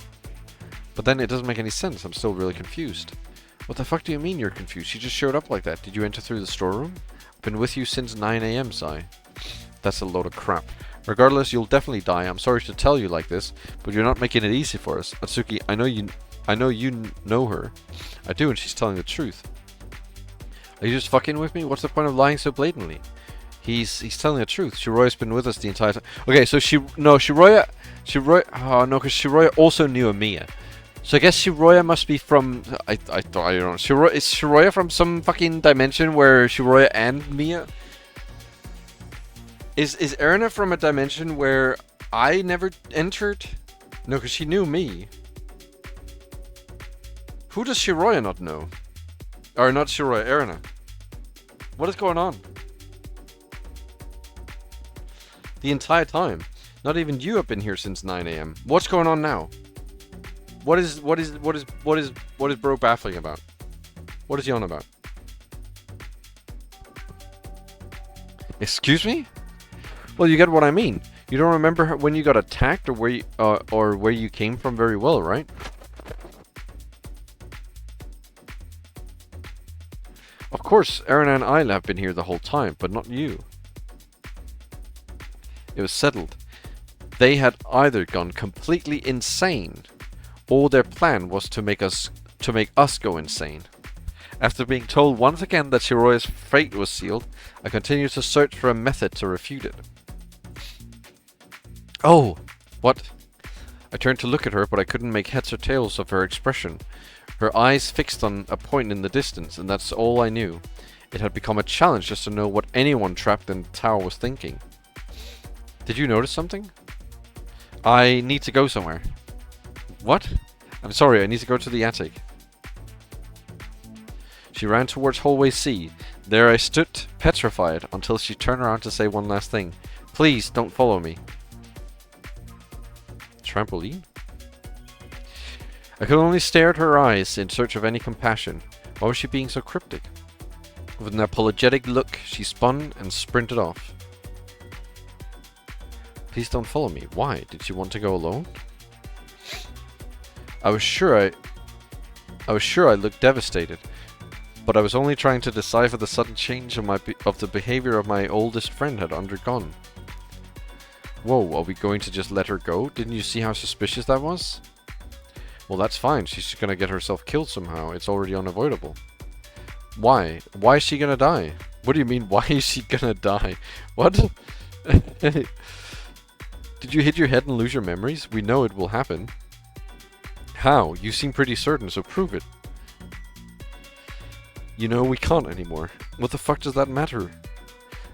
But then it doesn't make any sense. I'm still really confused. What the fuck do you mean you're confused? She just showed up like that. Did you enter through the storeroom? I've been with you since 9 AM, Sai. That's a load of crap. Regardless, you'll definitely die. I'm sorry to tell you like this, but you're not making it easy for us. Atsuki, I know you know her. I do, and she's telling the truth. Are you just fucking with me? What's the point of lying so blatantly? He's telling the truth. Shiroya's been with us the entire time. Okay, so Shiroya, oh no, because Shiroya also knew Amiya. So I guess Shiroya must be from, I don't know, is Shiroya from some fucking dimension where Shiroya and Mia? Is Erina from a dimension where I never entered? No, because she knew me. Who does Shiroya not know? Or not Shiroya, Erina. What is going on? The entire time. Not even you have been here since 9 AM. What's going on now? What is bro baffling about? What is he on about? Excuse me? Well, you get what I mean. You don't remember when you got attacked or where you came from very well, right? Of course, Erina and I have been here the whole time, but not you. It was settled. They had either gone completely insane, or their plan was to make us go insane. After being told once again that Shiroya's fate was sealed, I continued to search for a method to refute it. Oh! What? I turned to look at her, but I couldn't make heads or tails of her expression. Her eyes fixed on a point in the distance, and that's all I knew. It had become a challenge just to know what anyone trapped in the tower was thinking. Did you notice something? I need to go somewhere. What? I'm sorry, I need to go to the attic. She ran towards hallway C. There I stood, petrified, until she turned around to say one last thing. Please, don't follow me. Trampoline? I could only stare at her eyes in search of any compassion. Why was she being so cryptic? With an apologetic look, she spun and sprinted off. Please don't follow me. Why? Did she want to go alone? I was sure I looked devastated, but I was only trying to decipher the sudden change of the behavior of my oldest friend had undergone. Whoa, are we going to just let her go? Didn't you see how suspicious that was? Well, that's fine. She's gonna get herself killed somehow. It's already unavoidable. Why? Why is she gonna die? What do you mean, why is she gonna die? What? Did you hit your head and lose your memories? We know it will happen. How? You seem pretty certain, so prove it. You know, we can't anymore. What the fuck does that matter?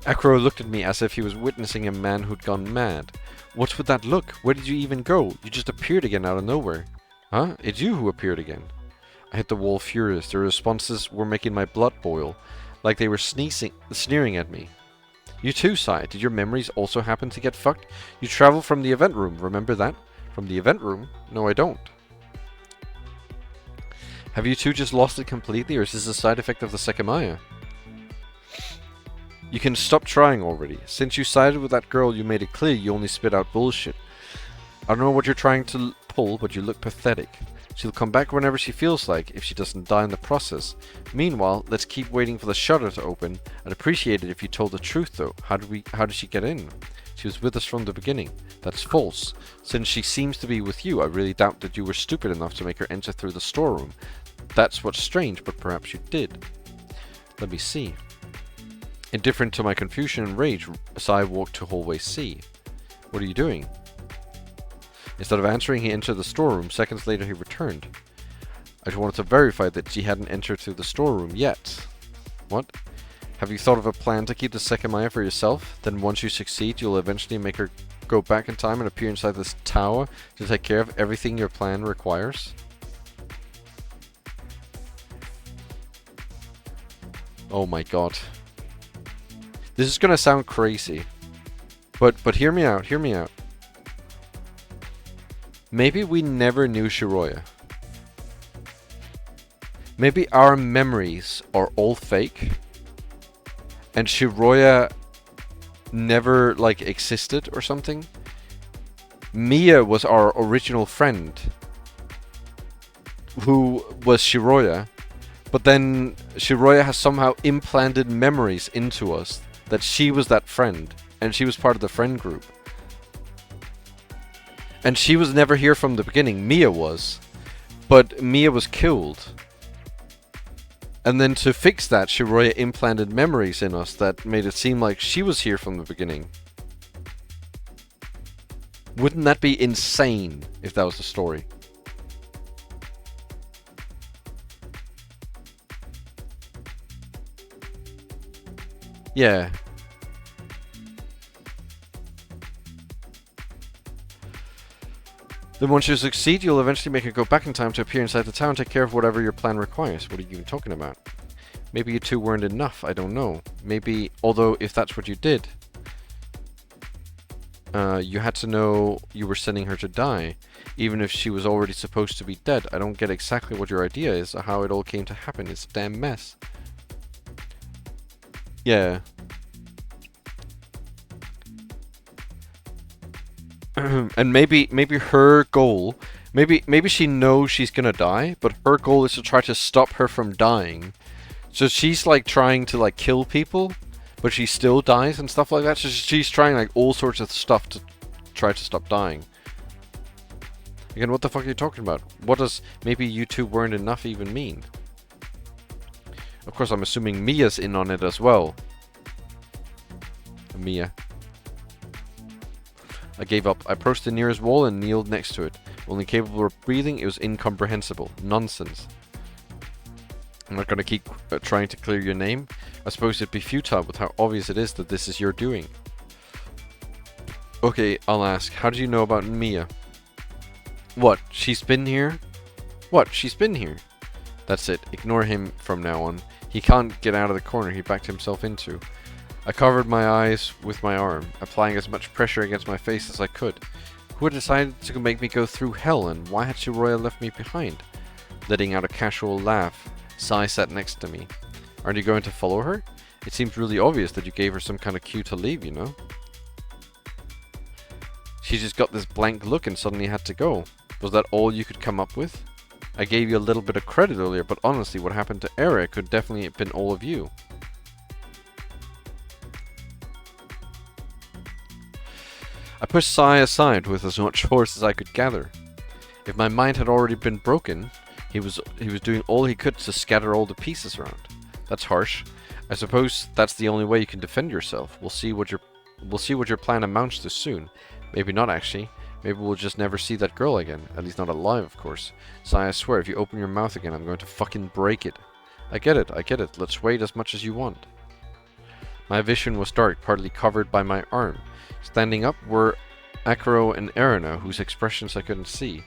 Acro looked at me as if he was witnessing a man who'd gone mad. What's with that look? Where did you even go? You just appeared again out of nowhere. Huh? It's you who appeared again. I hit the wall furious. Their responses were making my blood boil, like they were sneering at me. You too, Sai. Did your memories also happen to get fucked? You traveled from the event room, remember that? From the event room? No, I don't. Have you two just lost it completely, or is this a side effect of the Sekimeiya? You can stop trying already. Since you sided with that girl, you made it clear you only spit out bullshit. I don't know what you're trying to pull, but you look pathetic. She'll come back whenever she feels like, if she doesn't die in the process. Meanwhile, let's keep waiting for the shutter to open. I'd appreciate it if you told the truth though. How did she get in? She was with us from the beginning. That's false. Since she seems to be with you, I really doubt that you were stupid enough to make her enter through the storeroom. That's what's strange, but perhaps you did. Let me see. Indifferent to my confusion and rage, Sai walked to hallway C. What are you doing? Instead of answering, he entered the storeroom. Seconds later, he returned. I just wanted to verify that she hadn't entered through the storeroom yet. What? Have you thought of a plan to keep the Sekimeiya for yourself? Then once you succeed, you'll eventually make her go back in time and appear inside this tower to take care of everything your plan requires? Oh my god. This is gonna sound crazy. But hear me out, hear me out. Maybe we never knew Shiroya. Maybe our memories are all fake. And Shiroya never, like, existed or something. Mia was our original friend, who was Shiroya. But then Shiroya has somehow implanted memories into us that she was that friend. And she was part of the friend group. And she was never here from the beginning. Mia was. But Mia was killed. And then to fix that, Shiroya implanted memories in us that made it seem like she was here from the beginning. Wouldn't that be insane if that was the story? Yeah. Then once you succeed, you'll eventually make it go back in time to appear inside the town and take care of whatever your plan requires. What are you even talking about? Maybe you two weren't enough, I don't know. Maybe, although if that's what you did, you had to know you were sending her to die, even if she was already supposed to be dead. I don't get exactly what your idea is or how it all came to happen. It's a damn mess. Yeah. And maybe her goal, maybe she knows she's gonna die, but her goal is to try to stop her from dying. So she's like trying to like kill people, but she still dies and stuff like that. So she's trying like all sorts of stuff to try to stop dying. Again, what the fuck are you talking about? What does maybe you two weren't enough even mean? Of course, I'm assuming Mia's in on it as well. Mia. I gave up. I approached the nearest wall and kneeled next to it. Only capable of breathing, it was incomprehensible. Nonsense. I'm not gonna keep trying to clear your name. I suppose it'd be futile with how obvious it is that this is your doing. Okay, I'll ask. How do you know about Mia? What? She's been here? What? She's been here? That's it. Ignore him from now on. He can't get out of the corner he backed himself into. I covered my eyes with my arm, applying as much pressure against my face as I could. Who had decided to make me go through hell, and why had Shiroya left me behind? Letting out a casual laugh, Sai sat next to me. Aren't you going to follow her? It seems really obvious that you gave her some kind of cue to leave, you know? She just got this blank look and suddenly had to go. Was that all you could come up with? I gave you a little bit of credit earlier, but honestly, what happened to Eric could definitely have been all of you. I pushed Sai aside with as much force as I could gather. If my mind had already been broken, he was doing all he could to scatter all the pieces around. That's harsh. I suppose that's the only way you can defend yourself. We'll see what your plan amounts to soon. Maybe not actually. Maybe we'll just never see that girl again. At least not alive, of course. Sai, I swear, if you open your mouth again, I'm going to fucking break it. I get it. Let's wait as much as you want. My vision was dark, partly covered by my arm. Standing up were Akaro and Erina, whose expressions I couldn't see.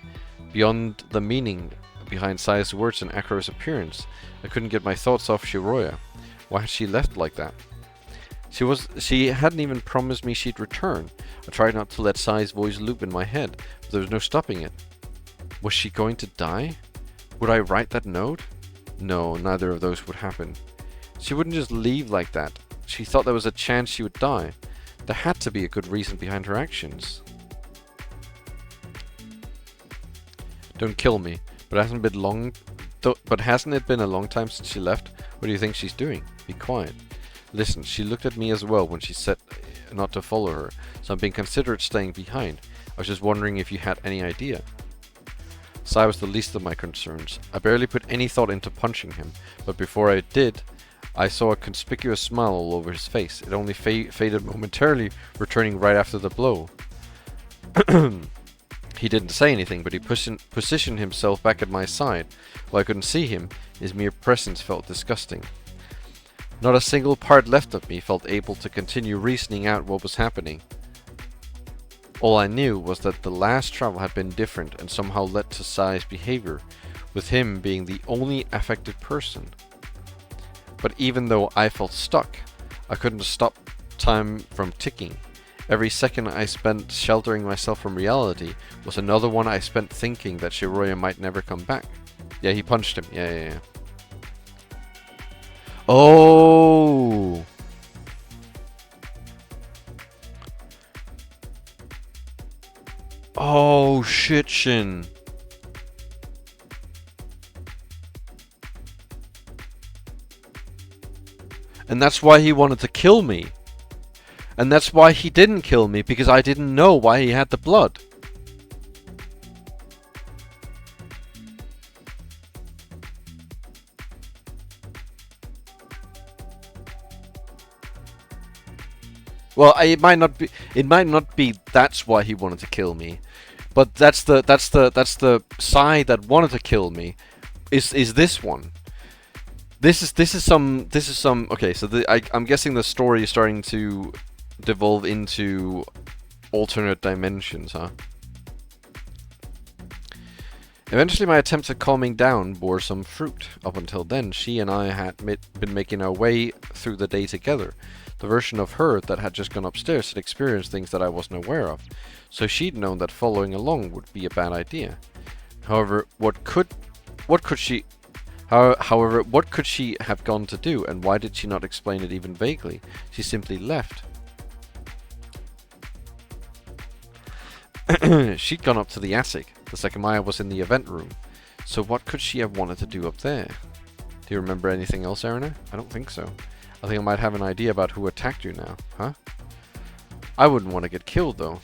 Beyond the meaning behind Sai's words and Akaro's appearance, I couldn't get my thoughts off Shiroya. Why had she left like that? She hadn't even promised me she'd return. I tried not to let Sai's voice loop in my head, but there was no stopping it. Was she going to die? Would I write that note? No, neither of those would happen. She wouldn't just leave like that. She thought there was a chance she would die. There had to be a good reason behind her actions. Don't kill me, but hasn't it been a long time since she left? What do you think she's doing? Be quiet. Listen, she looked at me as well when she said not to follow her, so I'm being considerate staying behind. I was just wondering if you had any idea. Sai was the least of my concerns. I barely put any thought into punching him, but before I did, I saw a conspicuous smile all over his face. It only faded momentarily, returning right after the blow. He didn't say anything, but he positioned himself back at my side. While I couldn't see him, his mere presence felt disgusting. Not a single part left of me felt able to continue reasoning out what was happening. All I knew was that the last travel had been different and somehow led to Sai's behavior, with him being the only affected person. But even though I felt stuck, I couldn't stop time from ticking. Every second I spent sheltering myself from reality was another one I spent thinking that Shiroya might never come back. Yeah, he punched him. Yeah. Oh! Oh, shit, Shin. And that's why he wanted to kill me. And that's why he didn't kill me, because I didn't know why he had the blood. Well, it might not be. It might not be. That's why he wanted to kill me, but that's the side that wanted to kill me. Is this one? This is some. Okay, so I'm guessing the story is starting to devolve into alternate dimensions, huh? Eventually, my attempts at calming down bore some fruit. Up until then, she and I had been making our way through the day together. The version of her that had just gone upstairs had experienced things that I wasn't aware of, so she'd known that following along would be a bad idea. However, what could she have gone to do, and why did she not explain it even vaguely? She simply left. She'd gone up to the attic. The Sekimeiya was in the event room. So what could she have wanted to do up there? Do you remember anything else, Erina? I don't think so. I think I might have an idea about who attacked you now, huh? I wouldn't want to get killed, though.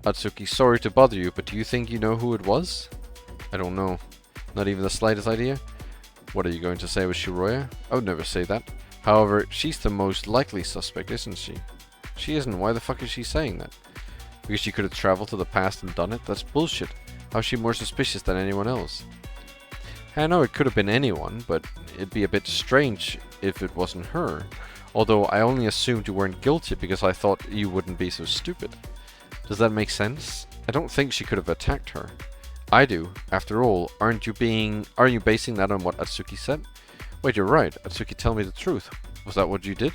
Atsuki, sorry to bother you, but do you think you know who it was? I don't know. Not even the slightest idea? What are you going to say with Shiroya? I would never say that. However, she's the most likely suspect, isn't she? She isn't. Why the fuck is she saying that? Because she could have traveled to the past and done it? That's bullshit. How's she more suspicious than anyone else? I know it could have been anyone, but it'd be a bit strange if it wasn't her. Although I only assumed you weren't guilty because I thought you wouldn't be so stupid. Does that make sense? I don't think she could have attacked her. I do. After all, are you basing that on what Atsuki said? Wait, you're right. Atsuki, tell me the truth. Was that what you did?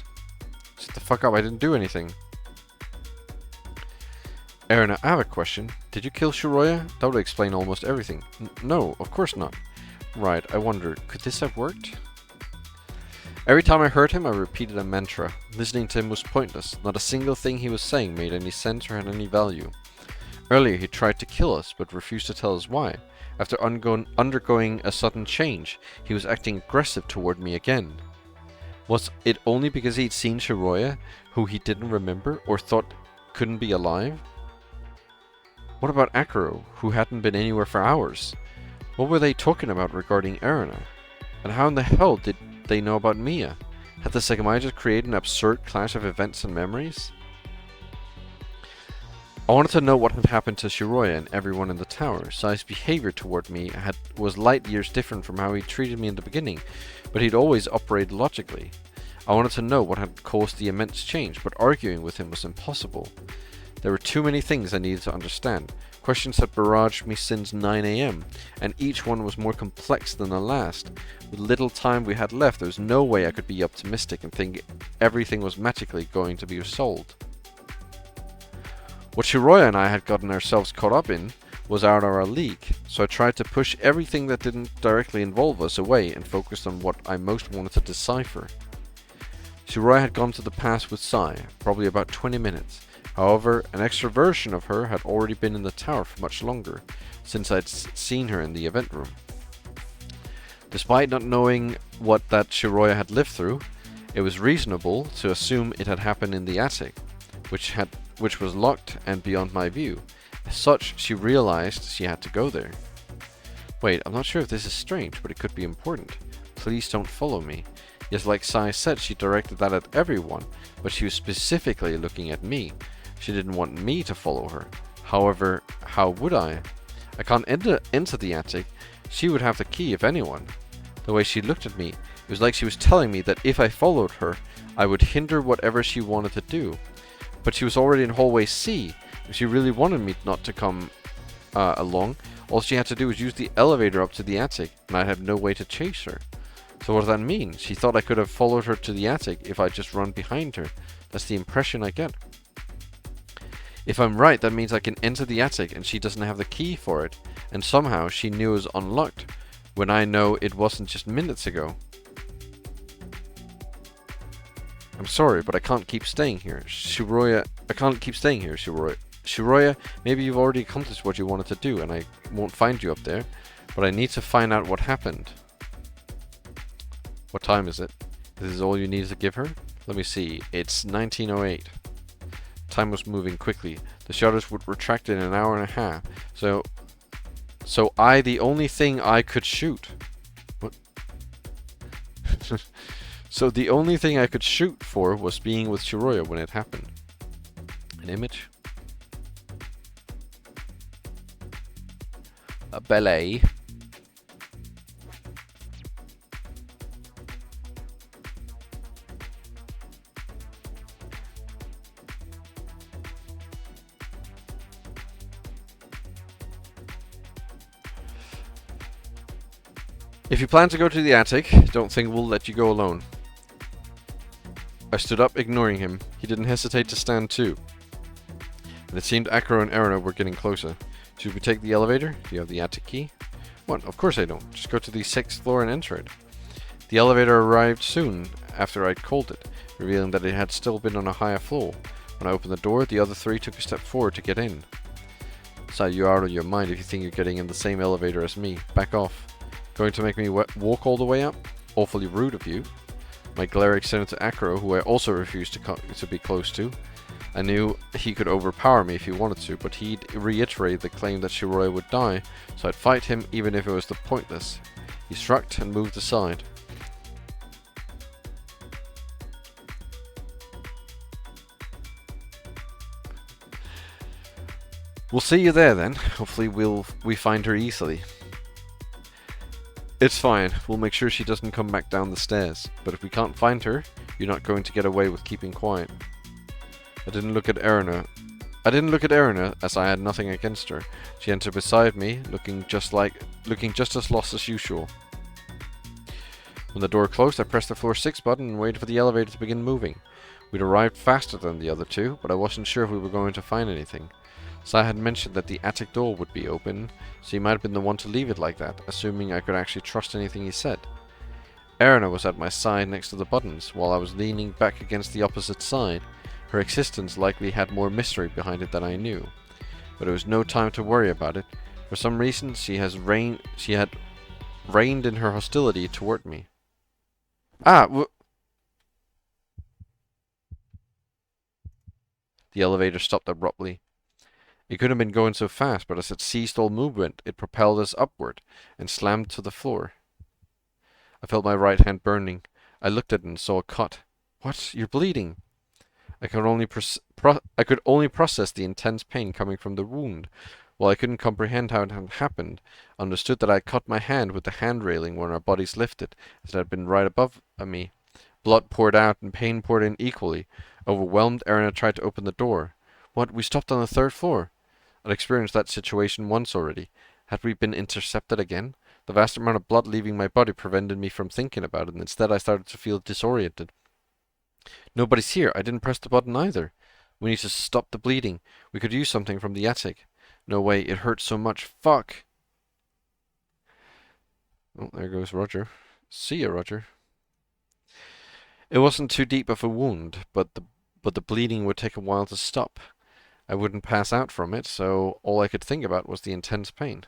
Shut the fuck up, I didn't do anything. Erina, I have a question. Did you kill Shiroya? That would explain almost everything. No, of course not. Right, I wonder, could this have worked? Every time I heard him, I repeated a mantra. Listening to him was pointless. Not a single thing he was saying made any sense or had any value. Earlier he tried to kill us, but refused to tell us why. After undergoing a sudden change, he was acting aggressive toward me again. Was it only because he'd seen Shiroya, who he didn't remember, or thought couldn't be alive? What about Akuro, who hadn't been anywhere for hours? What were they talking about regarding Erina? And how in the hell did they know about Mia? Had the Sekimeiya just created an absurd clash of events and memories? I wanted to know what had happened to Shiroya and everyone in the tower. Sai's behavior toward me was light years different from how he treated me in the beginning, but he'd always operated logically. I wanted to know what had caused the immense change, but arguing with him was impossible. There were too many things I needed to understand. Questions had barraged me since 9 AM, and each one was more complex than the last. With little time we had left, there was no way I could be optimistic and think everything was magically going to be resolved. What Shiroya and I had gotten ourselves caught up in was out of our league, so I tried to push everything that didn't directly involve us away and focused on what I most wanted to decipher. Shiroya had gone to the past with Sai, probably about 20 minutes. However, an extra version of her had already been in the tower for much longer, since I'd seen her in the event room. Despite not knowing what that Shiroya had lived through, it was reasonable to assume it had happened in the attic, which was locked and beyond my view. As such, she realized she had to go there. Wait, I'm not sure if this is strange, but it could be important. Please don't follow me. Yes, like Sai said, she directed that at everyone, but she was specifically looking at me. She didn't want me to follow her. However, how would I? I can't enter into the attic. She would have the key, if anyone. The way she looked at me, it was like she was telling me that if I followed her, I would hinder whatever she wanted to do. But she was already in hallway C. If she really wanted me not to come along, all she had to do was use the elevator up to the attic, and I'd have no way to chase her. So what does that mean? She thought I could have followed her to the attic if I just run behind her. That's the impression I get. If I'm right, that means I can enter the attic and she doesn't have the key for it. And somehow she knew it was unlocked, when I know it wasn't just minutes ago. I'm sorry, but I can't keep staying here. Shiroya, I can't keep staying here, Shiroya. Shiroya, maybe you've already accomplished what you wanted to do and I won't find you up there. But I need to find out what happened. What time is it? This is all you need to give her? Let me see. It's 1908. Time was moving quickly. The shutters would retract in an hour and a half. So the only thing I could shoot. What? So the only thing I could shoot for was being with Shiroya when it happened. An image? A ballet. If you plan to go to the attic, don't think we'll let you go alone. I stood up, ignoring him. He didn't hesitate to stand too. And it seemed Akro and Erina were getting closer. Should we take the elevator? Do you have the attic key? What? Of course I don't. Just go to the 6th floor and enter it. The elevator arrived soon after I'd called it, revealing that it had still been on a higher floor. When I opened the door, the other three took a step forward to get in. So you're out of your mind if you think you're getting in the same elevator as me. Back off. Going to make me walk all the way up? Awfully rude of you. My glare extended to Akro, who I also refused to be close to. I knew he could overpower me if he wanted to, but he'd reiterated the claim that Shiroya would die, so I'd fight him even if it was pointless. He shrugged and moved aside. We'll see you there then. Hopefully we find her easily. It's fine. We'll make sure she doesn't come back down the stairs. But if we can't find her, you're not going to get away with keeping quiet. I didn't look at Erina, as I had nothing against her. She entered beside me, looking just as lost as usual. When the door closed, I pressed the floor 6 button and waited for the elevator to begin moving. We'd arrived faster than the other two, but I wasn't sure if we were going to find anything. Sai had mentioned that the attic door would be open, so he might have been the one to leave it like that, assuming I could actually trust anything he said. Erina was at my side next to the buttons, while I was leaning back against the opposite side. Her existence likely had more mystery behind it than I knew. But it was no time to worry about it. For some reason, she had reined in her hostility toward me. The elevator stopped abruptly. It couldn't have been going so fast, but as it ceased all movement, it propelled us upward and slammed to the floor. I felt my right hand burning. I looked at it and saw a cut. What? You're bleeding. I could only process the intense pain coming from the wound. While I couldn't comprehend how it had happened, I understood that I had cut my hand with the hand railing when our bodies lifted, as it had been right above me. Blood poured out and pain poured in equally. Overwhelmed, Erina tried to open the door. What? We stopped on the 3rd floor. I'd experienced that situation once already. Had we been intercepted again? The vast amount of blood leaving my body prevented me from thinking about it, and instead I started to feel disoriented. Nobody's here. I didn't press the button either. We need to stop the bleeding. We could use something from the attic. No way. It hurts so much. Fuck. Oh, there goes Roger. See ya, Roger. It wasn't too deep of a wound, but the bleeding would take a while to stop. I wouldn't pass out from it, so all I could think about was the intense pain.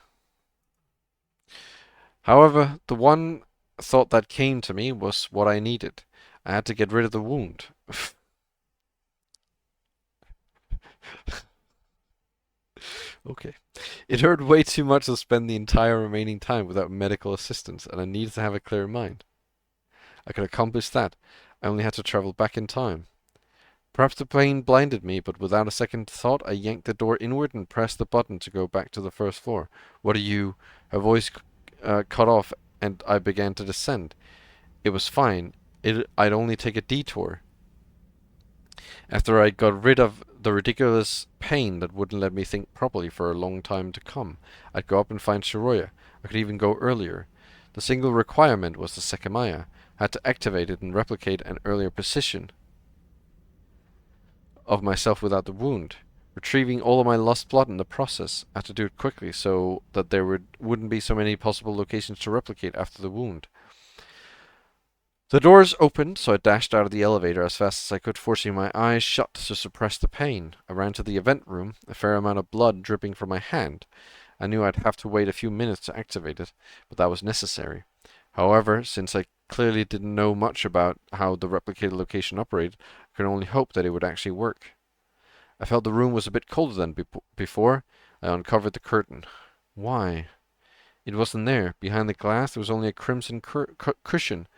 However, the one thought that came to me was what I needed. I had to get rid of the wound. Okay. It hurt way too much to spend the entire remaining time without medical assistance, and I needed to have a clear mind. I could accomplish that. I only had to travel back in time. Perhaps the pain blinded me, but without a second thought, I yanked the door inward and pressed the button to go back to the 1st floor. What are you? Her voice cut off, and I began to descend. It was fine. I'd only take a detour. After I got rid of the ridiculous pain that wouldn't let me think properly for a long time to come, I'd go up and find Shiroya. I could even go earlier. The single requirement was the Sekimeiya. I had to activate it and replicate an earlier position of myself without the wound. Retrieving all of my lost blood in the process. I had to do it quickly so that there wouldn't be so many possible locations to replicate after the wound. The doors opened, so I dashed out of the elevator as fast as I could, forcing my eyes shut to suppress the pain. I ran to the event room, a fair amount of blood dripping from my hand. I knew I'd have to wait a few minutes to activate it, but that was necessary. However, since I clearly didn't know much about how the replicated location operated, I could only hope that it would actually work. I felt the room was a bit colder than before. I uncovered the curtain. Why? It wasn't there. Behind the glass there was only a crimson cushion,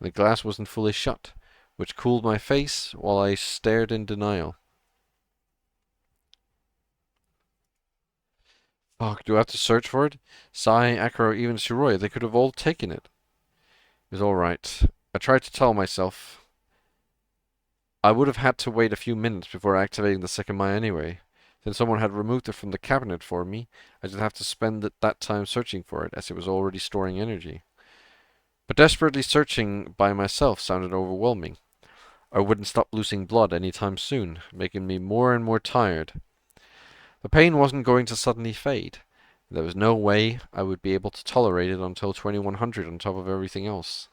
and the glass wasn't fully shut, which cooled my face while I stared in denial. Fuck, do I have to search for it? Sai, Akro, even Shiroya, they could have all taken it. It was alright. I tried to tell myself I would have had to wait a few minutes before activating the Sekimeiya anyway. Since someone had removed it from the cabinet for me, I didn't have to spend that time searching for it, as it was already storing energy. But desperately searching by myself sounded overwhelming. I wouldn't stop losing blood anytime soon, making me more and more tired. The pain wasn't going to suddenly fade. There was no way I would be able to tolerate it until 2100 on top of everything else.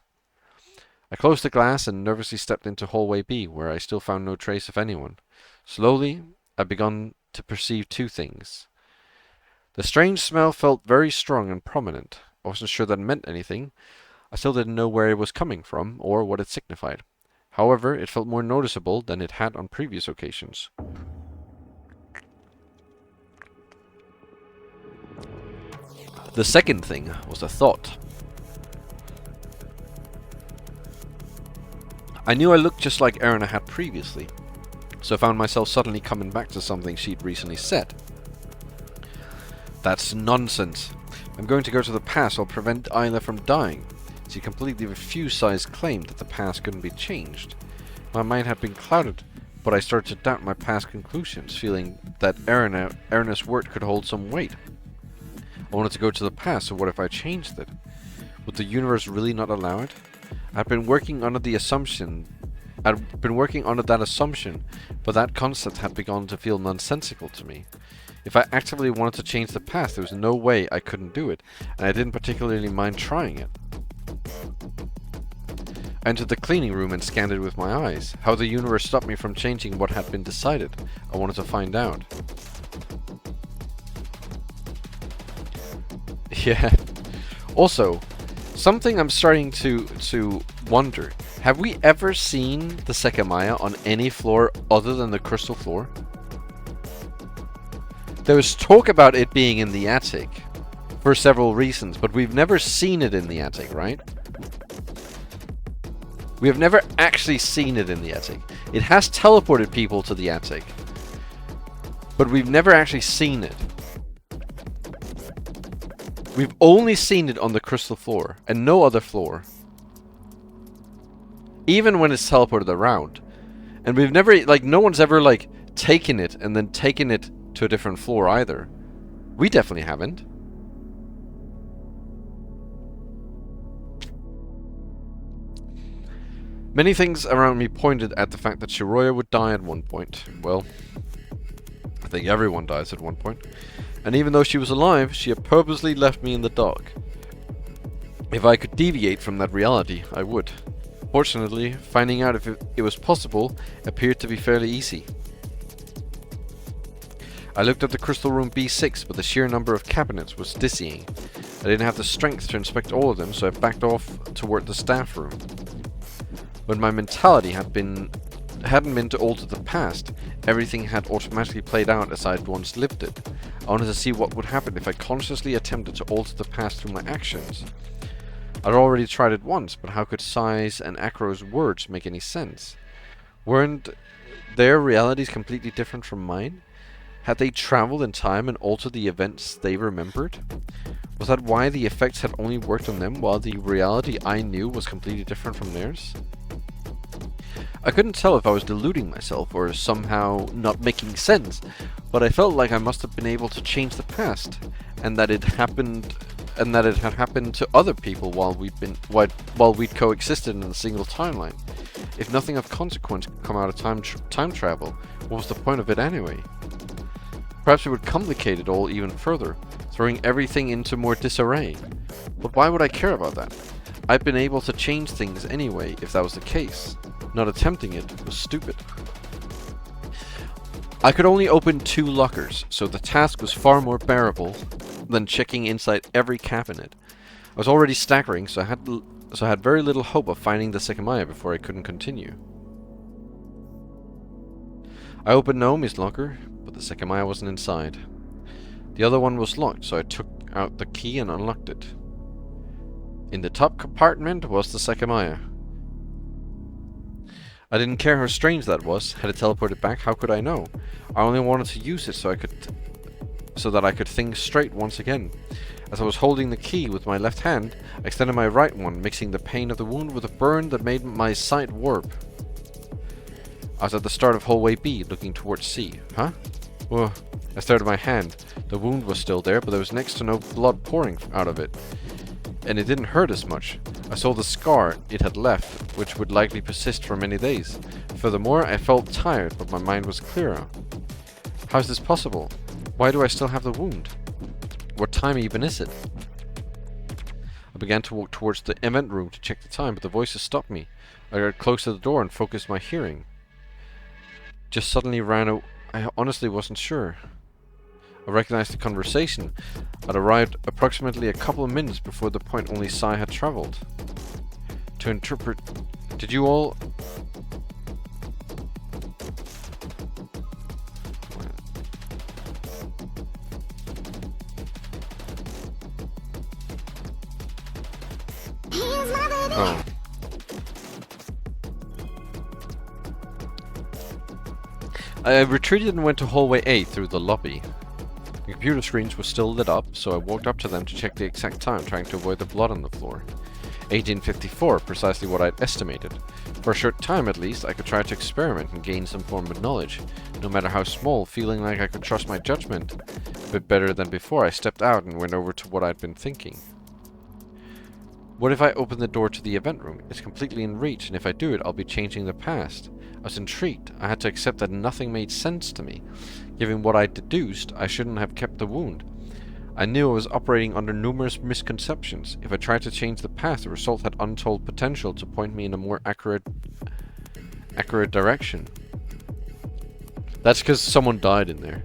I closed the glass and nervously stepped into hallway B, where I still found no trace of anyone. Slowly, I began to perceive two things. The strange smell felt very strong and prominent. I wasn't sure that it meant anything. I still didn't know where it was coming from, or what it signified. However, it felt more noticeable than it had on previous occasions. The second thing was a thought. I knew I looked just like Erina had previously, so I found myself suddenly coming back to something she'd recently said. That's nonsense. I'm going to go to the past. I'll prevent Isla from dying. She completely refused Sai's claim that the past couldn't be changed. My mind had been clouded, but I started to doubt my past conclusions, feeling that Erina's word could hold some weight. I wanted to go to the past, so what if I changed it? Would the universe really not allow it? I'd been working under that assumption, but that concept had begun to feel nonsensical to me. If I actively wanted to change the past, there was no way I couldn't do it, and I didn't particularly mind trying it. I entered the cleaning room and scanned it with my eyes. How the universe stopped me from changing what had been decided, I wanted to find out. Yeah. Also, something I'm starting to wonder. Have we ever seen the Sekimeiya on any floor other than the crystal floor? There was talk about it being in the attic for several reasons, but we've never seen it in the attic, right? We have never actually seen it in the attic. It has teleported people to the attic, but we've never actually seen it. We've only seen it on the crystal floor, and no other floor. Even when it's teleported around. And we've never, no one's ever, taken it and then taken it to a different floor either. We definitely haven't. Many things around me pointed at the fact that Shiroya would die at one point. Well, I think everyone dies at one point. And even though she was alive, she had purposely left me in the dark. If I could deviate from that reality, I would. Fortunately, finding out if it was possible appeared to be fairly easy. I looked at the crystal room B6, but the sheer number of cabinets was dizzying. I didn't have the strength to inspect all of them, so I backed off toward the staff room. When my mentality hadn't been to alter the past, everything had automatically played out as I'd once lived it. I wanted to see what would happen if I consciously attempted to alter the past through my actions. I'd already tried it once, but how could Sai's and Akro's words make any sense? Weren't their realities completely different from mine? Had they traveled in time and altered the events they remembered? Was that why the effects had only worked on them, while the reality I knew was completely different from theirs? I couldn't tell if I was deluding myself or somehow not making sense, but I felt like I must have been able to change the past, and that it happened and that it had happened to other people while we'd coexisted in a single timeline. If nothing of consequence could come out of time travel, what was the point of it anyway? Perhaps it would complicate it all even further, throwing everything into more disarray. But why would I care about that? I'd been able to change things anyway if that was the case. Not attempting it was stupid. I could only open 2 lockers, so the task was far more bearable than checking inside every cabinet. I was already staggering, so I had very little hope of finding the Sekimeiya before I couldn't continue. I opened Naomi's locker, but the Sekimeiya wasn't inside. The other one was locked, so I took out the key and unlocked it. In the top compartment was the Sekimeiya. I didn't care how strange that was. Had it teleported back? How could I know? I only wanted to use it so that I could think straight once again. As I was holding the key with my left hand, I extended my right one, mixing the pain of the wound with a burn that made my sight warp. I was at the start of hallway B, looking towards C. Huh? Well, I stared at my hand. The wound was still there, but there was next to no blood pouring out of it. And it didn't hurt as much. I saw the scar it had left, which would likely persist for many days. Furthermore, I felt tired, but my mind was clearer. How is this possible? Why do I still have the wound? What time even is it? I began to walk towards the event room to check the time, but the voices stopped me. I got close to the door and focused my hearing. Just suddenly I honestly wasn't sure. I recognized the conversation. I'd arrived approximately a couple of minutes before the point only Sai had traveled. To interpret... Did you all... Oh. I retreated and went to hallway A through the lobby. The computer screens were still lit up, so I walked up to them to check the exact time, trying to avoid the blood on the floor. 1854, precisely what I'd estimated. For a short time at least, I could try to experiment and gain some form of knowledge, no matter how small, feeling like I could trust my judgment. A bit better than before, I stepped out and went over to what I'd been thinking. What if I open the door to the event room? It's completely in reach, and if I do it, I'll be changing the past. I was intrigued. I had to accept that nothing made sense to me. Given what I deduced, I shouldn't have kept the wound. I knew I was operating under numerous misconceptions. If I tried to change the past, the result had untold potential to point me in a more accurate direction. That's because someone died in there.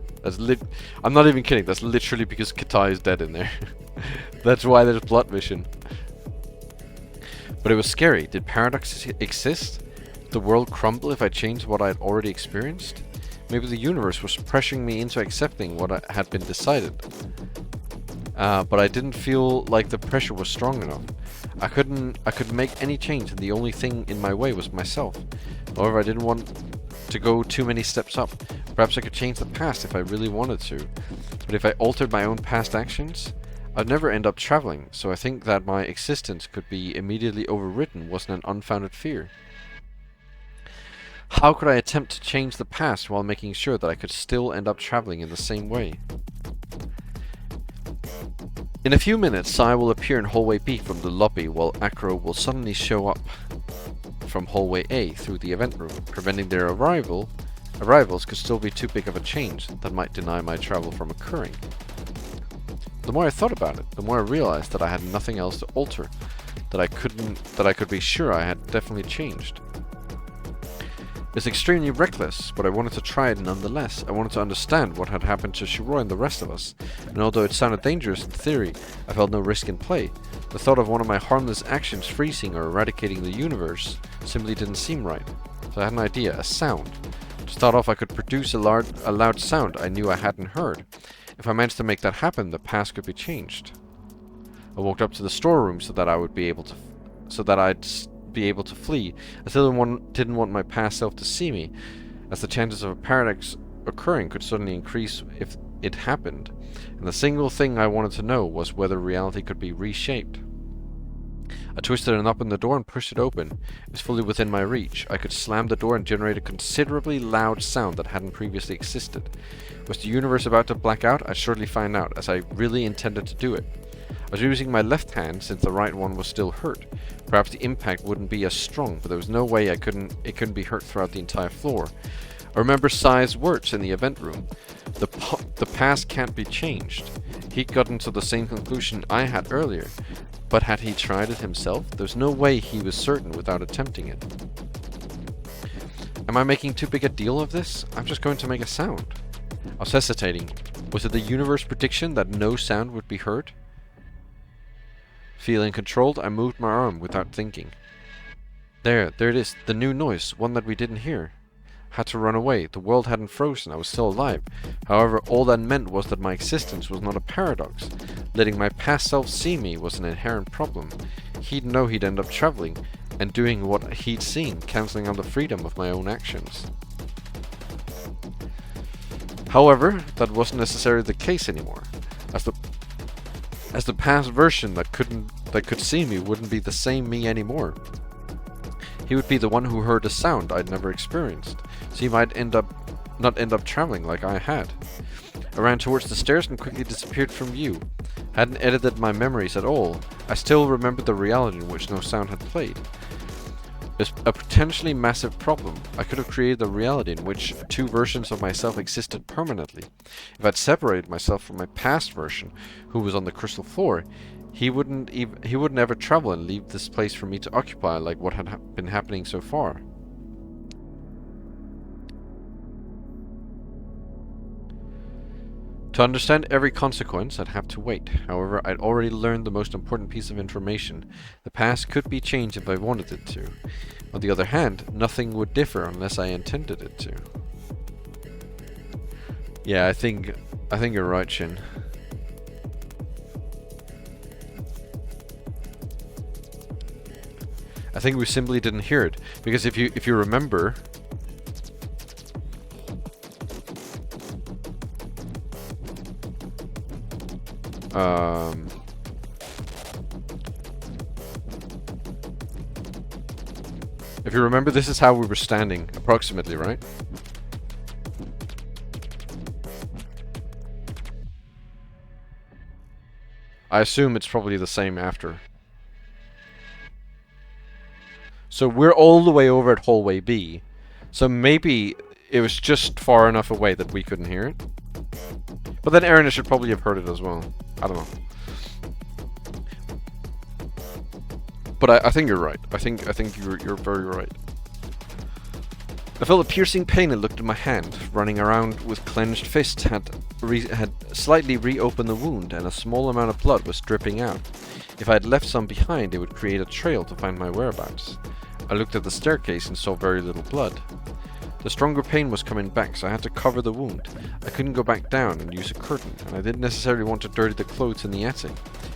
I'm not even kidding. That's literally because Kitai is dead in there. That's why there's blood vision. But it was scary. Did paradox exist? Did the world crumble if I changed what I had already experienced? Maybe the universe was pressuring me into accepting what had been decided. But I didn't feel like the pressure was strong enough. I couldn't make any change, and the only thing in my way was myself. However, I didn't want to go too many steps up. Perhaps I could change the past if I really wanted to. But if I altered my own past actions, I'd never end up traveling, so I think that my existence could be immediately overwritten wasn't an unfounded fear. How could I attempt to change the past while making sure that I could still end up traveling in the same way? In a few minutes, Sai will appear in hallway B from the lobby, while Acro will suddenly show up from hallway A through the event room. Preventing their arrivals could still be too big of a change that might deny my travel from occurring. The more I thought about it, the more I realized that I had nothing else to alter, that I could be sure I had definitely changed. It's extremely reckless, but I wanted to try it nonetheless. I wanted to understand what had happened to Shiroi and the rest of us, and although it sounded dangerous in theory, I felt no risk in play. The thought of one of my harmless actions freezing or eradicating the universe simply didn't seem right. So I had an idea, a sound. To start off, I could produce a loud sound I knew I hadn't heard. If I managed to make that happen, the past could be changed. I walked up to the storeroom so that I'd be able to flee. I still didn't want my past self to see me, as the chances of a paradox occurring could suddenly increase if it happened, and the single thing I wanted to know was whether reality could be reshaped. I twisted a knob in the door and pushed it open. It was fully within my reach. I could slam the door and generate a considerably loud sound that hadn't previously existed. Was the universe about to black out? I'd shortly find out, as I really intended to do it. I was using my left hand since the right one was still hurt. Perhaps the impact wouldn't be as strong, but there was no way it couldn't be hurt throughout the entire floor. I remember Sai's words in the event room. The past can't be changed. He'd gotten to the same conclusion I had earlier, but had he tried it himself? There's no way he was certain without attempting it. Am I making too big a deal of this? I'm just going to make a sound. I was hesitating. Was it the universe prediction that no sound would be heard? Feeling controlled, I moved my arm without thinking. There it is, the new noise, one that we didn't hear. Had to run away. The world hadn't frozen. I was still alive. However, all that meant was that my existence was not a paradox. Letting my past self see me was an inherent problem. He'd know he'd end up traveling and doing what he'd seen, cancelling out the freedom of my own actions. However, that wasn't necessarily the case anymore. As the past version that could see me wouldn't be the same me anymore. He would be the one who heard a sound I'd never experienced, so he might not end up traveling like I had. I ran towards the stairs and quickly disappeared from view. Hadn't edited my memories at all. I still remembered the reality in which no sound had played. It's a potentially massive problem. I could have created a reality in which two versions of myself existed permanently. If I'd separated myself from my past version, who was on the crystal floor, he wouldn't ever travel and leave this place for me to occupy like what had been happening so far. To understand every consequence, I'd have to wait. However, I'd already learned the most important piece of information. The past could be changed if I wanted it to. On the other hand, nothing would differ unless I intended it to. Yeah, I think you're right, Shin. I think we simply didn't hear it, because if you remember, if you remember, this is how we were standing, approximately, right? I assume it's probably the same after. So we're all the way over at hallway B. So maybe it was just far enough away that we couldn't hear it. But then Aaron should probably have heard it as well. I don't know. But I think you're right. I think you're very right. I felt a piercing pain and looked at my hand. Running around with clenched fists had slightly reopened the wound, and a small amount of blood was dripping out. If I had left some behind, it would create a trail to find my whereabouts. I looked at the staircase and saw very little blood. The stronger pain was coming back, so I had to cover the wound. I couldn't go back down and use a curtain, and I didn't necessarily want to dirty the clothes in the attic.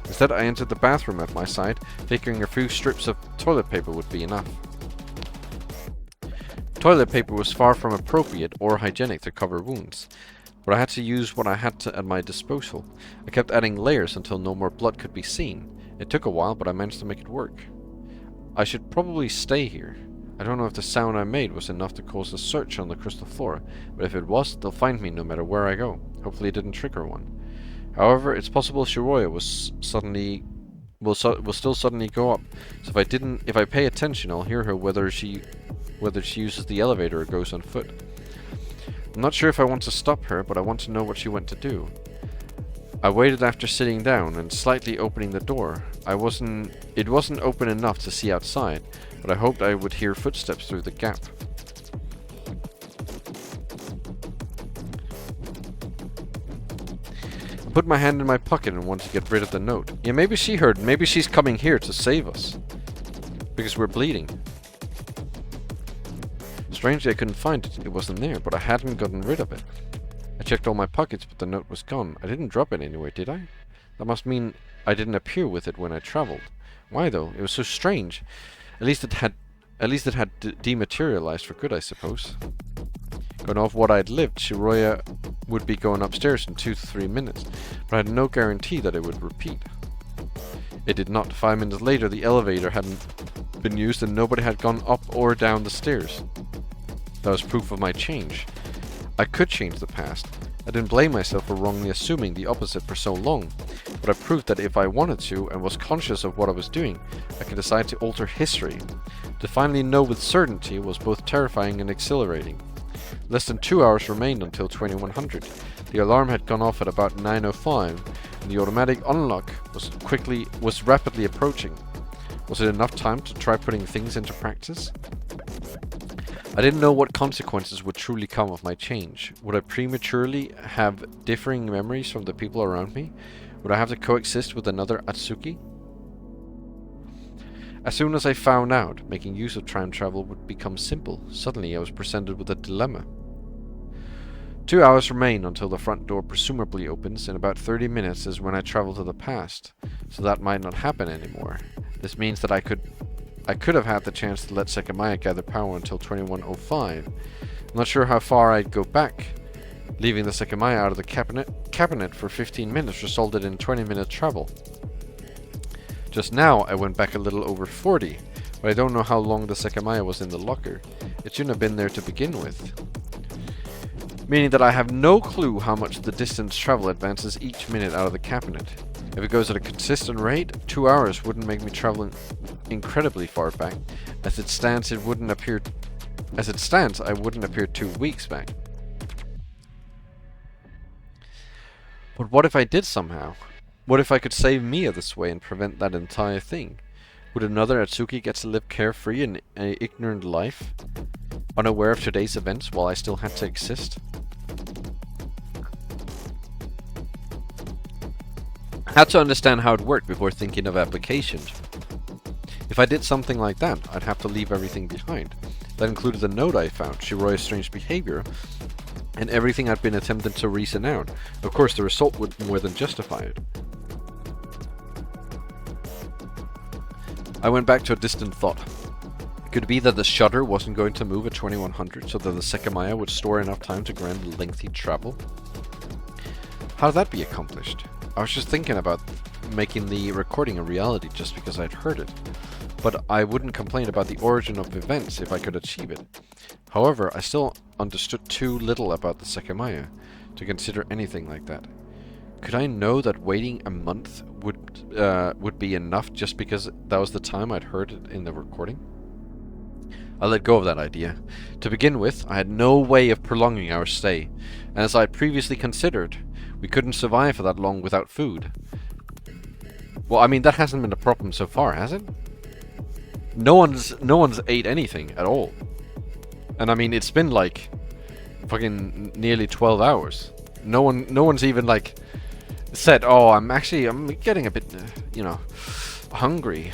Instead, I entered the bathroom at my side, figuring a few strips of toilet paper would be enough. Toilet paper was far from appropriate or hygienic to cover wounds, but I had to use what I had at my disposal. I kept adding layers until no more blood could be seen. It took a while, but I managed to make it work. I should probably stay here. I don't know if the sound I made was enough to cause a search on the crystal floor, but if it was, they'll find me no matter where I go. Hopefully it didn't trigger one. However, it's possible Shiroya will still suddenly go up. So if I pay attention, I'll hear her whether she uses the elevator or goes on foot. I'm not sure if I want to stop her, but I want to know what she went to do. I waited after sitting down and slightly opening the door. It wasn't open enough to see outside, but I hoped I would hear footsteps through the gap. I put my hand in my pocket and wanted to get rid of the note. Yeah, maybe she heard. Maybe she's coming here to save us. Because we're bleeding. Strangely, I couldn't find it. It wasn't there, but I hadn't gotten rid of it. I checked all my pockets, but the note was gone. I didn't drop it anywhere, did I? That must mean I didn't appear with it when I traveled. Why though? It was so strange. At least it had dematerialized for good, I suppose. Going off what I'd lived, Shiroya would be going upstairs in 2 to 3 minutes, but I had no guarantee that it would repeat. It did not. 5 minutes later, the elevator hadn't been used and nobody had gone up or down the stairs. That was proof of my change. I could change the past. I didn't blame myself for wrongly assuming the opposite for so long. but I proved that if I wanted to and was conscious of what I was doing, I could decide to alter history. To finally know with certainty was both terrifying and exhilarating. Less than 2 hours remained until 2100. The alarm had gone off at about 9:05, and the automatic unlock was rapidly approaching. Was it enough time to try putting things into practice? I didn't know what consequences would truly come of my change. Would I prematurely have differing memories from the people around me? Would I have to coexist with another Atsuki? As soon as I found out, making use of time travel would become simple. Suddenly I was presented with a dilemma. 2 hours remain until the front door presumably opens. In about 30 minutes is when I travel to the past, so that might not happen anymore. This means that I could have had the chance to let Sekimeiya gather power until 2105. I'm not sure how far I'd go back. Leaving the Sekimeiya out of the cabinet for 15 minutes resulted in 20-minute travel. Just now I went back a little over 40, but I don't know how long the Sekimeiya was in the locker. It shouldn't have been there to begin with. Meaning that I have no clue how much the distance travel advances each minute out of the cabinet. If it goes at a consistent rate, 2 hours wouldn't make me travel incredibly far back. As it stands, I wouldn't appear 2 weeks back. But what if I did somehow? What if I could save Mia this way and prevent that entire thing? Would another Atsuki get to live carefree and an ignorant life, unaware of today's events while I still had to exist? I had to understand how it worked before thinking of applications. If I did something like that, I'd have to leave everything behind. That included the note I found, Shiroya's strange behavior, and everything I'd been attempting to reason out. Of course, the result would more than justify it. I went back to a distant thought. Could it be that the shutter wasn't going to move at 2100 so that the Sekimeiya would store enough time to grant lengthy travel? How did that be accomplished? I was just thinking about making the recording a reality just because I'd heard it, but I wouldn't complain about the origin of events if I could achieve it. However, I still understood too little about the Sekimeiya to consider anything like that. Could I know that waiting a month would be enough just because that was the time I'd heard it in the recording? I let go of that idea. To begin with, I had no way of prolonging our stay, and as I had previously considered, we couldn't survive for that long without food. Well, I mean, that hasn't been a problem so far, has it? No one's ate anything at all. And I mean, it's been like fucking nearly 12 hours. No one's even like said, "Oh, I'm getting a bit, hungry."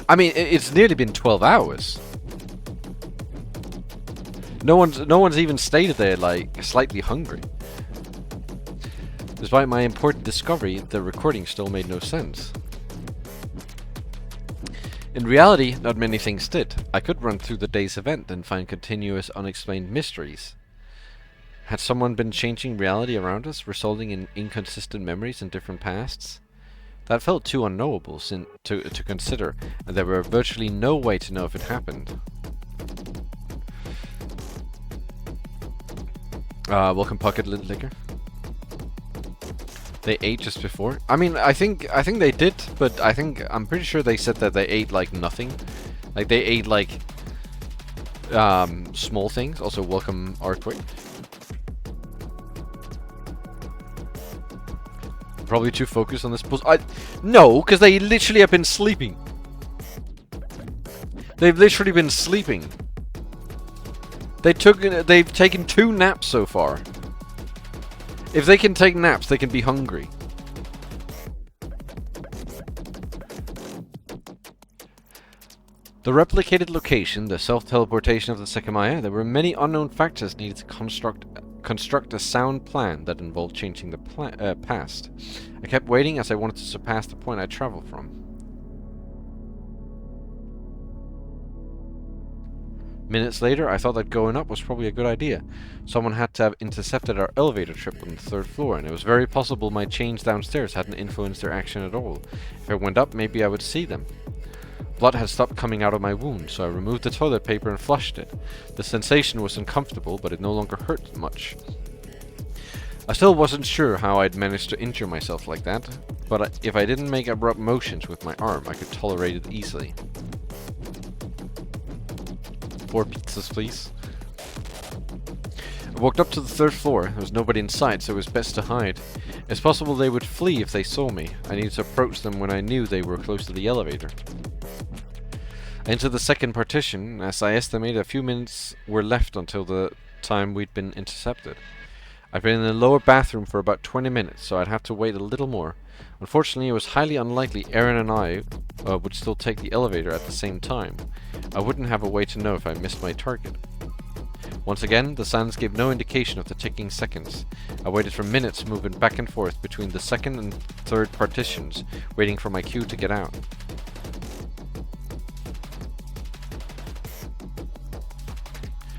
I mean, it's nearly been 12 hours. No one's even stated they're like slightly hungry. Despite my important discovery, the recording still made no sense. In reality, not many things did. I could run through the day's event and find continuous unexplained mysteries. Had someone been changing reality around us, resulting in inconsistent memories and different pasts? That felt too unknowable to consider, and there were virtually no way to know if it happened. Welcome Pocket Liquor. They ate just before. I mean, I think they did, but I'm pretty sure they said that they ate like nothing. Like they ate like small things. Also, welcome Artway. Probably too focused on this puzzle. No, because they literally have been sleeping. They've literally been sleeping. They've taken 2 naps so far. If they can take naps, they can be hungry. The replicated location, the self-teleportation of the Sekimeiya, there were many unknown factors needed to construct a sound plan that involved changing the past. I kept waiting as I wanted to surpass the point I traveled from. Minutes later, I thought that going up was probably a good idea. Someone had to have intercepted our elevator trip on the 3rd floor, and it was very possible my change downstairs hadn't influenced their action at all. If I went up, maybe I would see them. Blood had stopped coming out of my wound, so I removed the toilet paper and flushed it. The sensation was uncomfortable, but it no longer hurt much. I still wasn't sure how I'd managed to injure myself like that, but if I didn't make abrupt motions with my arm, I could tolerate it easily. 4 pizzas, please. I walked up to the 3rd floor. There was nobody in sight, so it was best to hide. It's possible they would flee if they saw me. I needed to approach them when I knew they were close to the elevator. I entered the 2nd partition, as I estimated a few minutes were left until the time we'd been intercepted. I'd been in the lower bathroom for about 20 minutes, so I'd have to wait a little more. Unfortunately, it was highly unlikely Aaron and I would still take the elevator at the same time. I wouldn't have a way to know if I missed my target. Once again, the signs gave no indication of the ticking seconds. I waited for minutes, moving back and forth between the 2nd and 3rd partitions, waiting for my cue to get out.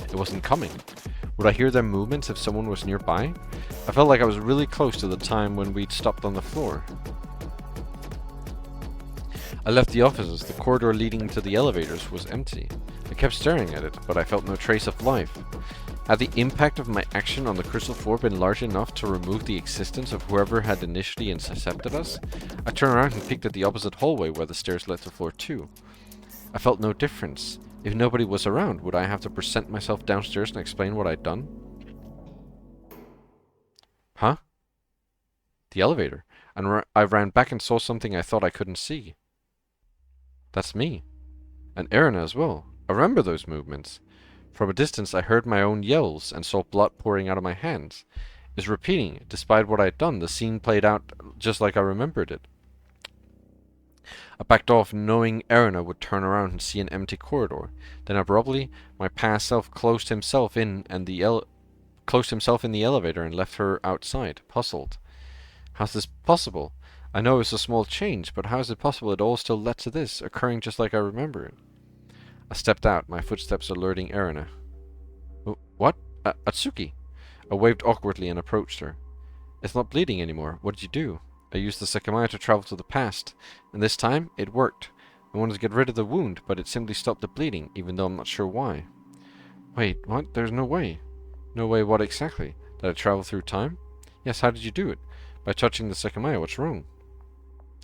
It wasn't coming. Would I hear their movements if someone was nearby? I felt like I was really close to the time when we'd stopped on the floor. I left the offices. The corridor leading to the elevators was empty. I kept staring at it, but I felt no trace of life. Had the impact of my action on the crystal floor been large enough to remove the existence of whoever had initially intercepted us? I turned around and peeked at the opposite hallway where the stairs led to floor 2. I felt no difference. If nobody was around, would I have to present myself downstairs and explain what I'd done? Huh? The elevator. And I ran back and saw something I thought I couldn't see. That's me. And Aaron as well. I remember those movements. From a distance I heard my own yells and saw blood pouring out of my hands. It was repeating. Despite what I had done, the scene played out just like I remembered it. I backed off, knowing Erina would turn around and see an empty corridor. Then abruptly, my past self closed himself in the elevator and left her outside, puzzled. How's this possible? I know it's a small change, but how is it possible it all still led to this, occurring just like I remember it? I stepped out, my footsteps alerting Erina. What? Atsuki? I waved awkwardly and approached her. It's not bleeding anymore. What did you do? I used the Sekimeiya to travel to the past, and this time, it worked. I wanted to get rid of the wound, but it simply stopped the bleeding, even though I'm not sure why. Wait, what? There's no way. No way what exactly? Did I travel through time? Yes, how did you do it? By touching the Sekimeiya. What's wrong?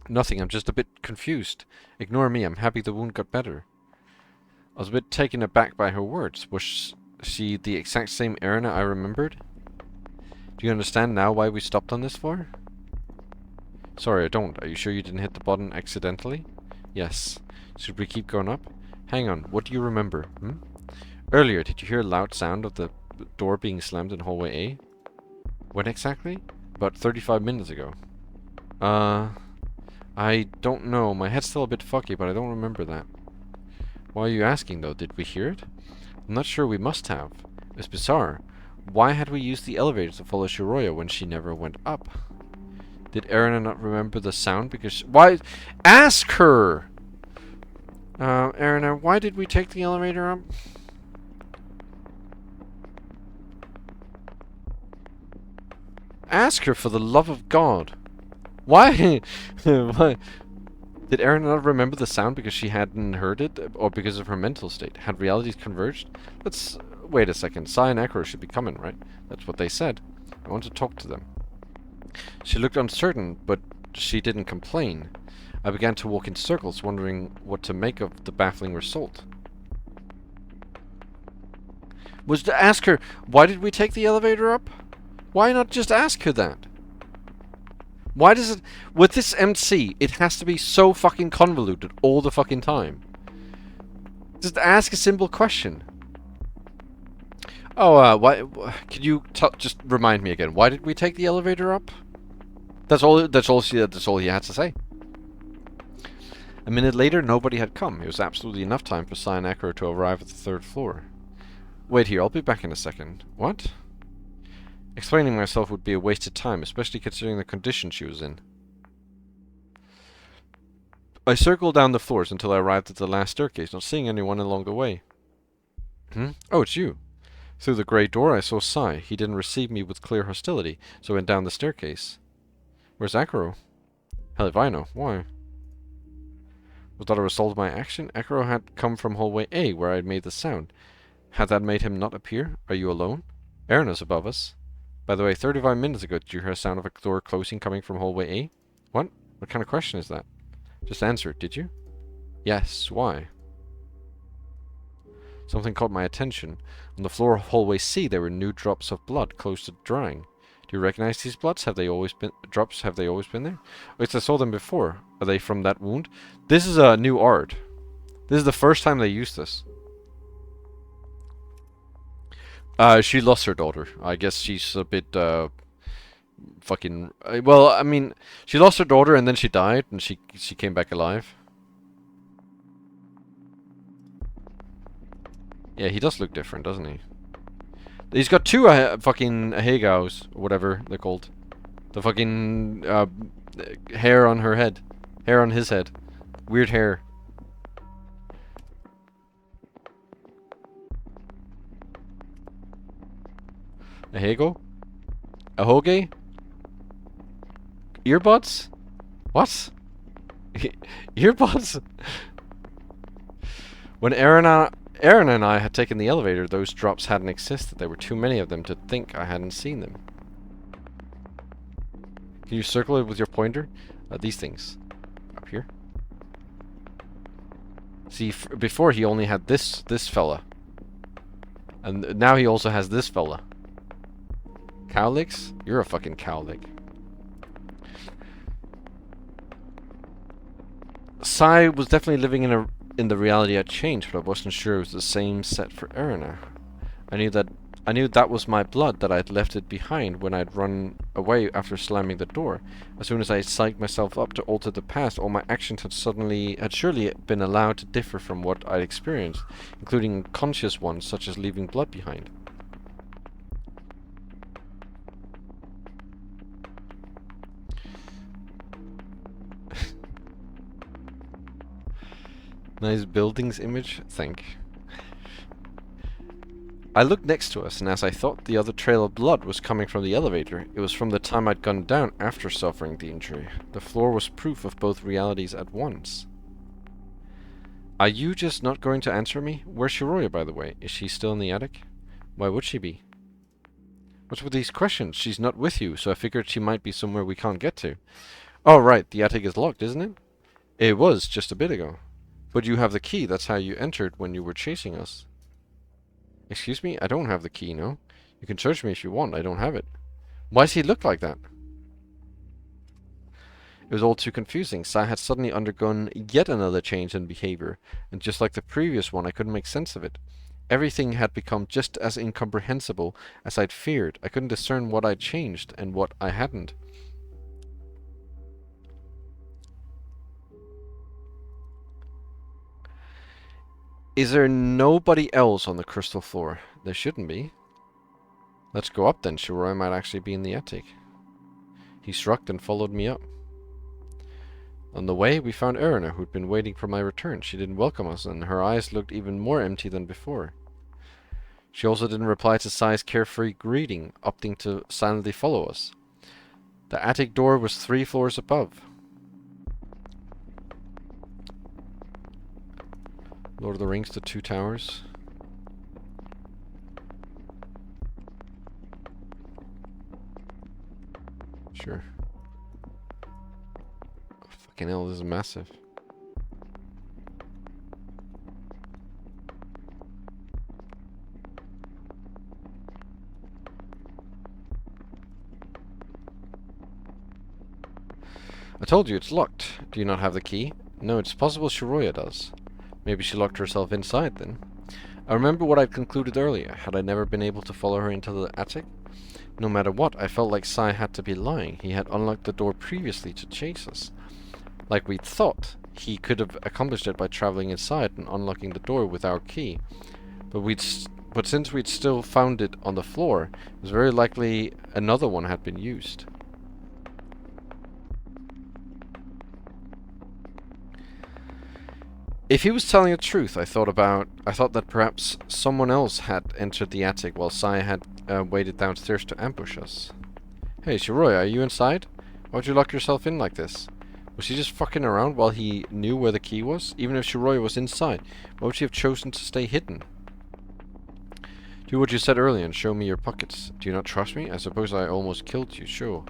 Nothing, I'm just a bit confused. Ignore me, I'm happy the wound got better. I was a bit taken aback by her words. Was she the exact same Erina I remembered? Do you understand now why we stopped on this floor? Sorry, I don't. Are you sure you didn't hit the button accidentally? Yes. Should we keep going up? Hang on, what do you remember? Earlier, did you hear a loud sound of the door being slammed in hallway A? When exactly? About 35 minutes ago. I don't know. My head's still a bit foggy, but I don't remember that. Why are you asking, though? Did we hear it? I'm not sure. We must have. It's bizarre. Why had we used the elevator to follow Shiroya when she never went up? Did Erina not remember the sound because... Why? Ask her! Erina, why did we take the elevator up? Ask her, for the love of God. Why? Why? Did Erina not remember the sound because she hadn't heard it, or because of her mental state? Had realities converged? Let's... Wait a second. Sai and Akro should be coming, right? That's what they said. I want to talk to them. She looked uncertain, but she didn't complain. I began to walk in circles, wondering what to make of the baffling result. Was to ask her, why did we take the elevator up? Why not just ask her that? Why does it... With this MC, it has to be so fucking convoluted all the fucking time. Just ask a simple question. Oh, why... Could you just remind me again? Why did we take the elevator up? That's all he had to say. A minute later, nobody had come. It was absolutely enough time for Sai and Akro to arrive at the 3rd floor. Wait here, I'll be back in a second. What? Explaining myself would be a waste of time, especially considering the condition she was in. I circled down the floors until I arrived at the last staircase, not seeing anyone along the way. Oh, it's you. Through the grey door I saw Sai. He didn't receive me with clear hostility, so I went down the staircase. Where's Akro? Hell if I know. Why? Was that a result of my action? Akro had come from hallway A, where I had made the sound. Had that made him not appear? Are you alone? Erina's above us. By the way, 35 minutes ago, did you hear a sound of a door closing coming from hallway A? What? What kind of question is that? Just answer it, did you? Yes, why? Something caught my attention. On the floor of hallway C, there were new drops of blood close to drying. Do you recognize these bloods? Have they always been drops? Have they always been there? Wait, I saw them before. Are they from that wound? This is a new art. This is the first time they used this. She lost her daughter. I guess she's a bit fucking. Well, I mean, she lost her daughter and then she died, and she came back alive. Yeah, he does look different, doesn't he? He's got two fucking Hegaos, or whatever they're called. The fucking hair on her head. Hair on his head. Weird hair. A Hego? A Hoge? Earbuds? What? Earbuds? When Aaron and I had taken the elevator, those drops hadn't existed. There were too many of them to think I hadn't seen them. Can you circle it with your pointer? These things. Up here. See, before he only had this fella. And now he also has this fella. Cowlicks? You're a fucking cowlick. Sai was definitely living in the reality I'd changed, but I wasn't sure it was the same set for Erina. I knew that was my blood, that I'd left it behind when I'd run away after slamming the door. As soon as I psyched myself up to alter the past, all my actions had surely been allowed to differ from what I'd experienced, including conscious ones such as leaving blood behind. Nice buildings image, thank. I looked next to us, and as I thought the other trail of blood was coming from the elevator, it was from the time I'd gone down after suffering the injury. The floor was proof of both realities at once. Are you just not going to answer me? Where's Shiroya, by the way? Is she still in the attic? Why would she be? What's with these questions? She's not with you, so I figured she might be somewhere we can't get to. Oh, right, the attic is locked, isn't it? It was, just a bit ago. But you have the key, that's how you entered when you were chasing us. Excuse me? I don't have the key, no? You can search me if you want, I don't have it. Why does he look like that? It was all too confusing. Sai had suddenly undergone yet another change in behavior, and just like the previous one, I couldn't make sense of it. Everything had become just as incomprehensible as I'd feared. I couldn't discern what I'd changed and what I hadn't. Is there nobody else on the crystal floor? There shouldn't be. Let's go up then. Shiroya might actually be in the attic. He shrugged and followed me up. On the way, we found Erina, who'd been waiting for my return. She didn't welcome us, and her eyes looked even more empty than before. She also didn't reply to Sai's carefree greeting, opting to silently follow us. The attic door was 3 floors above. Lord of the Rings, The Two Towers. Sure. Oh, fucking hell, this is massive. I told you it's locked. Do you not have the key? No, it's possible Shiroya does. Maybe she locked herself inside then. I remember what I'd concluded earlier. Had I never been able to follow her into the attic? No matter what, I felt like Sai had to be lying. He had unlocked the door previously to chase us. Like we'd thought. He could have accomplished it by traveling inside and unlocking the door with our key. But since we'd still found it on the floor, it was very likely another one had been used. If he was telling the truth, I thought that perhaps someone else had entered the attic while Sai had waited downstairs to ambush us. Hey, Shiroya, are you inside? Why'd you lock yourself in like this? Was he just fucking around while he knew where the key was? Even if Shiroya was inside, why would she have chosen to stay hidden? Do what you said earlier and show me your pockets. Do you not trust me? I suppose I almost killed you, sure.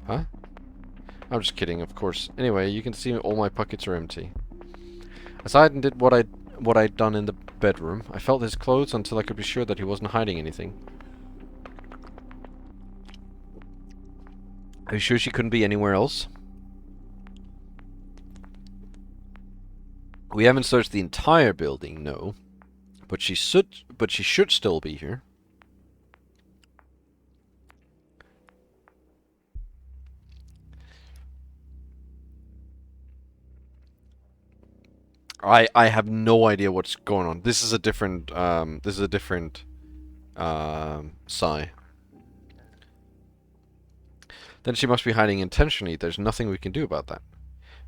Huh? I'm just kidding, of course. Anyway, you can see all my pockets are empty. I sighed and did what I'd done in the bedroom. I felt his clothes until I could be sure that he wasn't hiding anything. Are you sure she couldn't be anywhere else? We haven't searched the entire building, no. But she should still be here. I have no idea what's going on. This is a different sigh. Then she must be hiding intentionally. There's nothing we can do about that.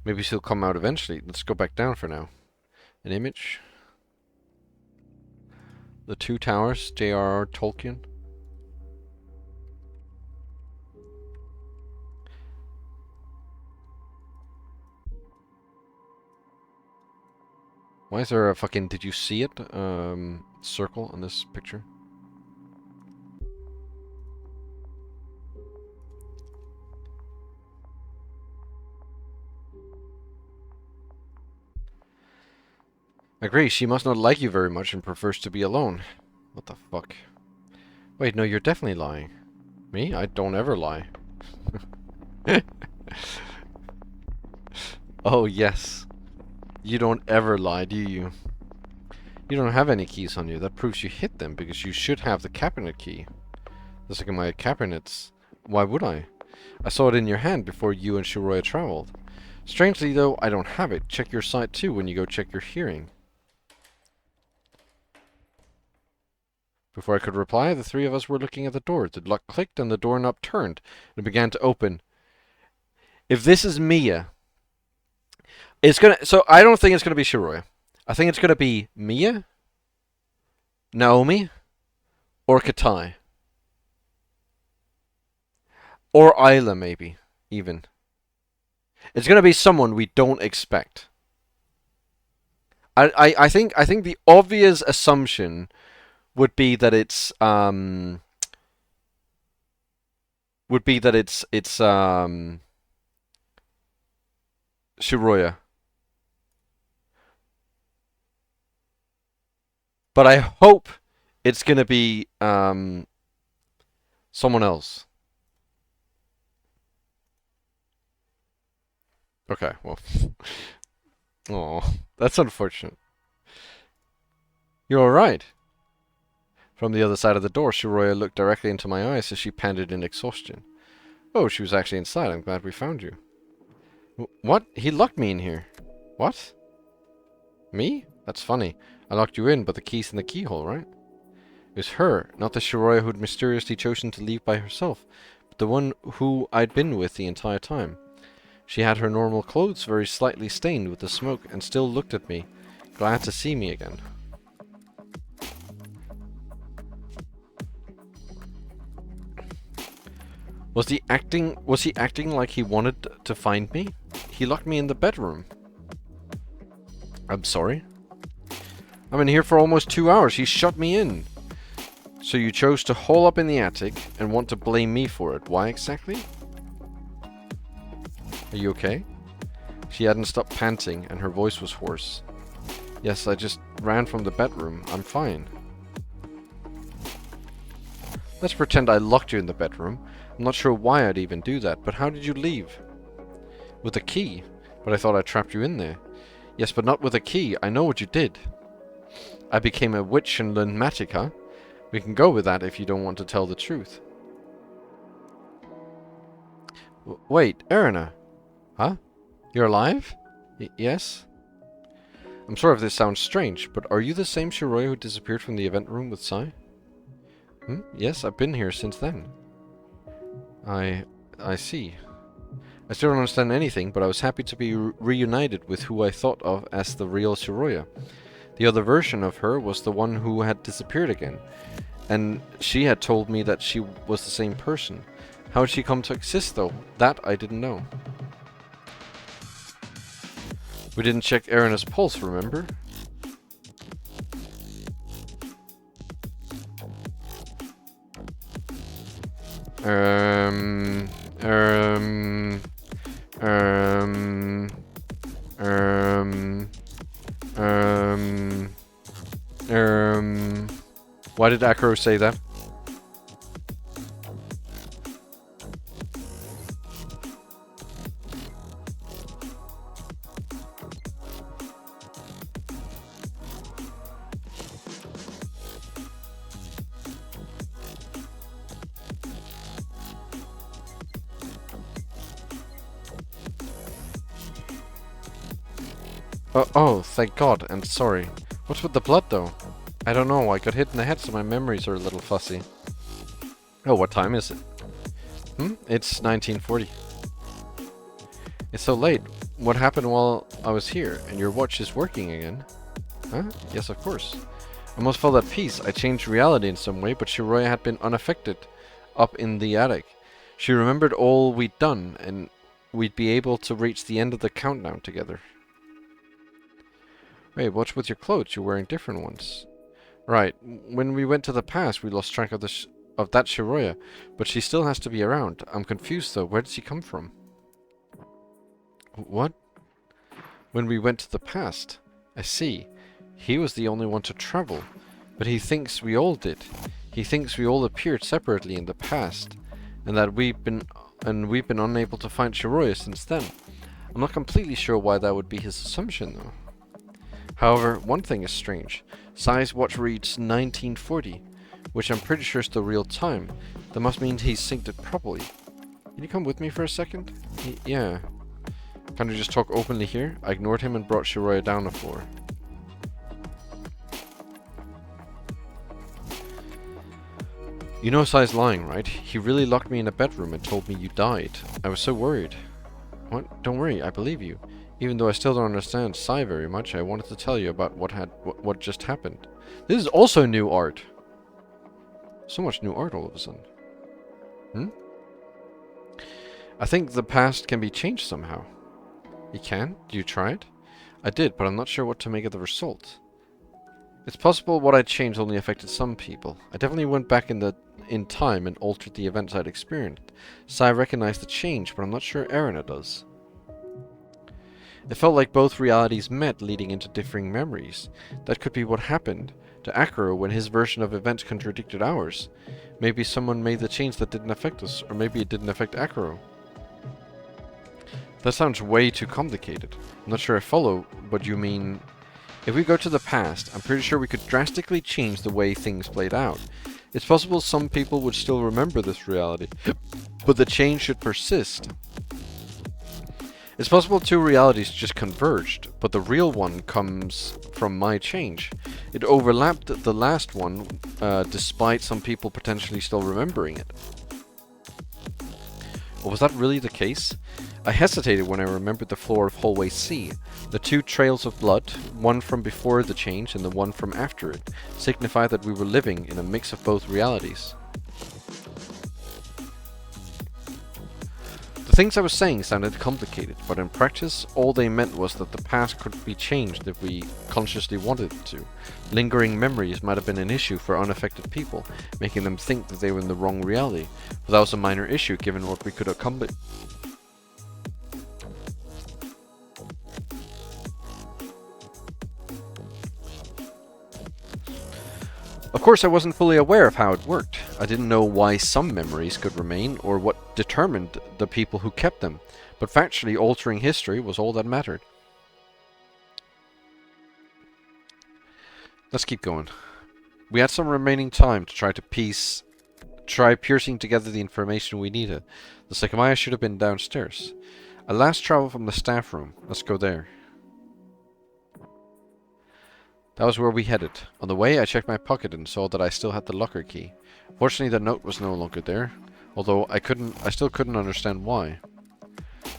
Maybe she'll come out eventually. Let's go back down for now. An image. The Two Towers, J.R.R. Tolkien. Why is there a fucking, did you see it, circle on this picture? Agree, she must not like you very much and prefers to be alone. What the fuck? Wait, no, you're definitely lying. Me? I don't ever lie. Oh, yes. You don't ever lie, do you? You don't have any keys on you. That proves you hid them, because you should have the cabinet key. The Sekimeiya cabinets. Why would I? I saw it in your hand before you and Shiroya traveled. Strangely, though, I don't have it. Check your sight, too, when you go check your hearing. Before I could reply, the three of us were looking at the door. The lock clicked and the doorknob turned, and it began to open. If this is Mia, it's gonna... So, I don't think it's gonna be Shiroya. I think it's gonna be Mia, Naomi, or Katai. Or Isla, maybe, even. It's gonna be someone we don't expect. I think the obvious assumption would be that it's Shiroya. But I hope it's gonna be someone else. Okay, well. Oh, that's unfortunate. You're alright. From the other side of the door, Shiroya looked directly into my eyes as she panted in exhaustion. Oh, she was actually inside. I'm glad we found you. What? He locked me in here. What? Me? That's funny. I locked you in, but the key's in the keyhole, right? It was her, not the Shiroya who'd mysteriously chosen to leave by herself, but the one who I'd been with the entire time. She had her normal clothes very slightly stained with the smoke and still looked at me, glad to see me again. Was he acting like he wanted to find me? He locked me in the bedroom. I'm sorry? I'm in here for almost 2 hours. He shut me in. So you chose to hole up in the attic and want to blame me for it. Why exactly? Are you okay? She hadn't stopped panting and her voice was hoarse. Yes, I just ran from the bedroom. I'm fine. Let's pretend I locked you in the bedroom. I'm not sure why I'd even do that, but how did you leave? With a key. But I thought I trapped you in there. Yes, but not with a key. I know what you did. I became a witch and learned magic, huh? We can go with that if you don't want to tell the truth. Wait, Erina. Huh? You're alive? Yes? I'm sorry if this sounds strange, but are you the same Shiroya who disappeared from the event room with Sai? Yes, I've been here since then. I see. I still don't understand anything, but I was happy to be reunited with who I thought of as the real Shiroya. The other version of her was the one who had disappeared again, and she had told me that she was the same person. How did she come to exist, though? That I didn't know. We didn't check Erina's pulse, remember? Um, um, um, um, Why did Acro say that? Oh, thank God, and sorry. What's with the blood, though? I don't know, I got hit in the head, so my memories are a little fussy. Oh, what time is it? It's 1940. It's so late. What happened while I was here? And your watch is working again? Huh? Yes, of course. I almost felt at peace. I changed reality in some way, but Shiroya had been unaffected up in the attic. She remembered all we'd done, and we'd be able to reach the end of the countdown together. Wait, what's with your clothes? You're wearing different ones. Right. When we went to the past, we lost track of that Shiroya, but she still has to be around. I'm confused, though. Where did she come from? What? When we went to the past? I see. He was the only one to travel, but he thinks we all did. He thinks we all appeared separately in the past, and that we've been unable to find Shiroya since then. I'm not completely sure why that would be his assumption, though. However, one thing is strange. Sai's watch reads 1940, which I'm pretty sure is the real time. That must mean he's synced it properly. Can you come with me for a second? Yeah. Can't we just talk openly here? I ignored him and brought Shiroya down the floor. You know Sai's lying, right? He really locked me in a bedroom and told me you died. I was so worried. What? Don't worry, I believe you. Even though I still don't understand Sai very much, I wanted to tell you about what just happened. This is also new art. So much new art all of a sudden. I think the past can be changed somehow. You can? Do you try it? I did, but I'm not sure what to make of the result. It's possible what I changed only affected some people. I definitely went back in time and altered the events I'd experienced. Sai recognized the change, but I'm not sure Erina does. It felt like both realities met, leading into differing memories. That could be what happened to Akuro when his version of events contradicted ours. Maybe someone made the change that didn't affect us, or maybe it didn't affect Akuro. That sounds way too complicated. I'm not sure I follow what you mean. If we go to the past, I'm pretty sure we could drastically change the way things played out. It's possible some people would still remember this reality, but the change should persist. It's possible two realities just converged, but the real one comes from my change. It overlapped the last one, despite some people potentially still remembering it. Or was that really the case? I hesitated when I remembered the floor of hallway C. The two trails of blood, one from before the change and the one from after it, signified that we were living in a mix of both realities. The things I was saying sounded complicated, but in practice, all they meant was that the past could be changed if we consciously wanted it to. Lingering memories might have been an issue for unaffected people, making them think that they were in the wrong reality, but that was a minor issue given what we could accomplish. Of course, I wasn't fully aware of how it worked. I didn't know why some memories could remain, or what determined the people who kept them, but factually altering history was all that mattered. Let's keep going. We had some remaining time to try piercing together the information we needed. The Sekimeiya should have been downstairs. A last travel from the staff room. Let's go there. That was where we headed. On the way, I checked my pocket and saw that I still had the locker key. Fortunately, the note was no longer there, although I still couldn't understand why.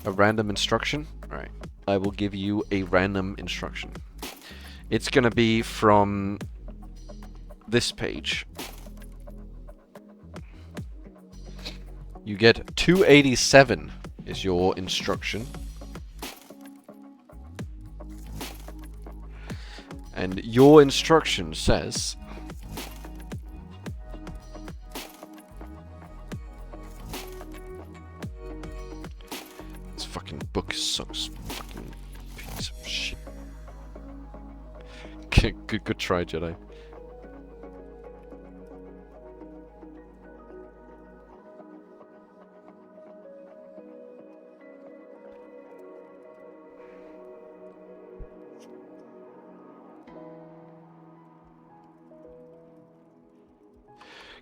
A random instruction? Alright, I will give you a random instruction. It's gonna be from this page. You get 287 is your instruction. And your instruction says fucking book is so fucking piece of shit. Good try, Jedi.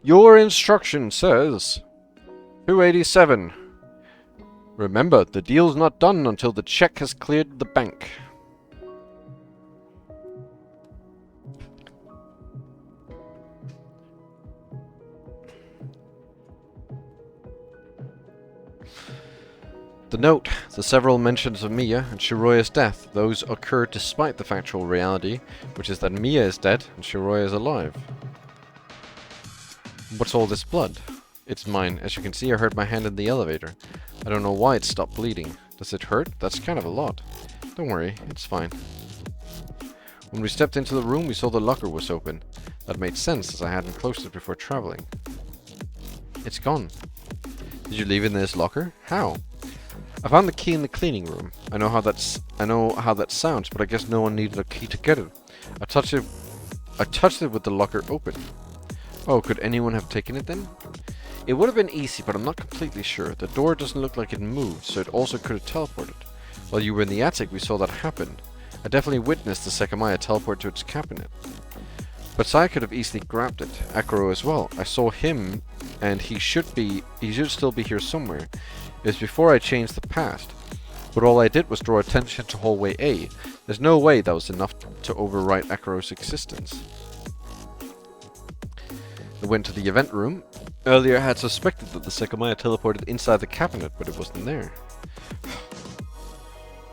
Your instruction says 287. Remember, the deal's not done until the check has cleared the bank. The note, the several mentions of Mia and Shiroya's death, those occur despite the factual reality, which is that Mia is dead and Shiroya is alive. What's all this blood? It's mine. As you can see, I hurt my hand in the elevator. I don't know why it stopped bleeding. Does it hurt? That's kind of a lot. Don't worry, it's fine. When we stepped into the room, we saw the locker was open. That made sense, as I hadn't closed it before traveling. It's gone. Did you leave it in this locker? How? I found the key in the cleaning room. I know how that sounds, but I guess no one needed a key to get it. I touched it with the locker open. Oh, could anyone have taken it then? It would have been easy, but I'm not completely sure. The door doesn't look like it moved, so it also could have teleported. While you were in the attic, we saw that happen. I definitely witnessed the Sekimeiya teleport to its cabinet. But Sai could have easily grabbed it. Akuro as well. I saw him, and he should still be here somewhere. It was before I changed the past. But all I did was draw attention to hallway A. There's no way that was enough to overwrite Akuro's existence. I went to the event room. Earlier I had suspected that the Sekimeiya teleported inside the cabinet, but it wasn't there.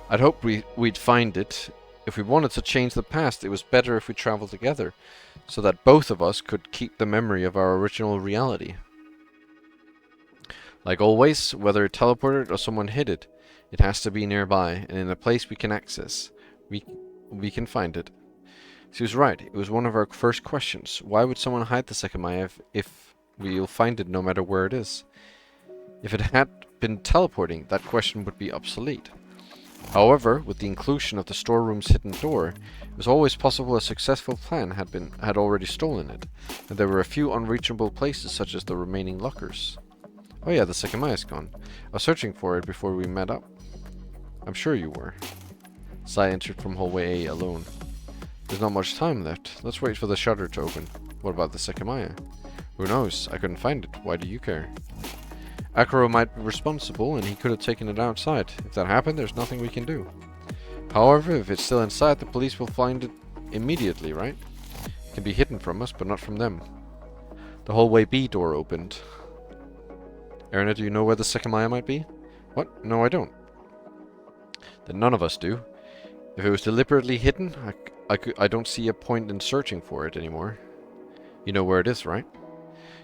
I'd hoped we'd find it. If we wanted to change the past, it was better if we traveled together, so that both of us could keep the memory of our original reality. Like always, whether it teleported or someone hid it, it has to be nearby, and in a place we can access. We can find it. She was right. It was one of our first questions. Why would someone hide the Sekimeiya if we'll find it no matter where it is? If it had been teleporting, that question would be obsolete. However, with the inclusion of the storeroom's hidden door, it was always possible a successful plan had already stolen it, and there were a few unreachable places such as the remaining lockers. Oh yeah, the Sekimeiya's gone. I was searching for it before we met up. I'm sure you were. Sai entered from hallway A alone. There's not much time left. Let's wait for the shutter to open. What about the Sekimeiya? Who knows? I couldn't find it. Why do you care? Akuro might be responsible, and he could have taken it outside. If that happened, there's nothing we can do. However, if it's still inside, the police will find it immediately, right? It can be hidden from us, but not from them. The hallway B door opened. Erna, do you know where the Sekimeiya might be? What? No, I don't. Then none of us do. If it was deliberately hidden, I don't see a point in searching for it anymore. You know where it is, right?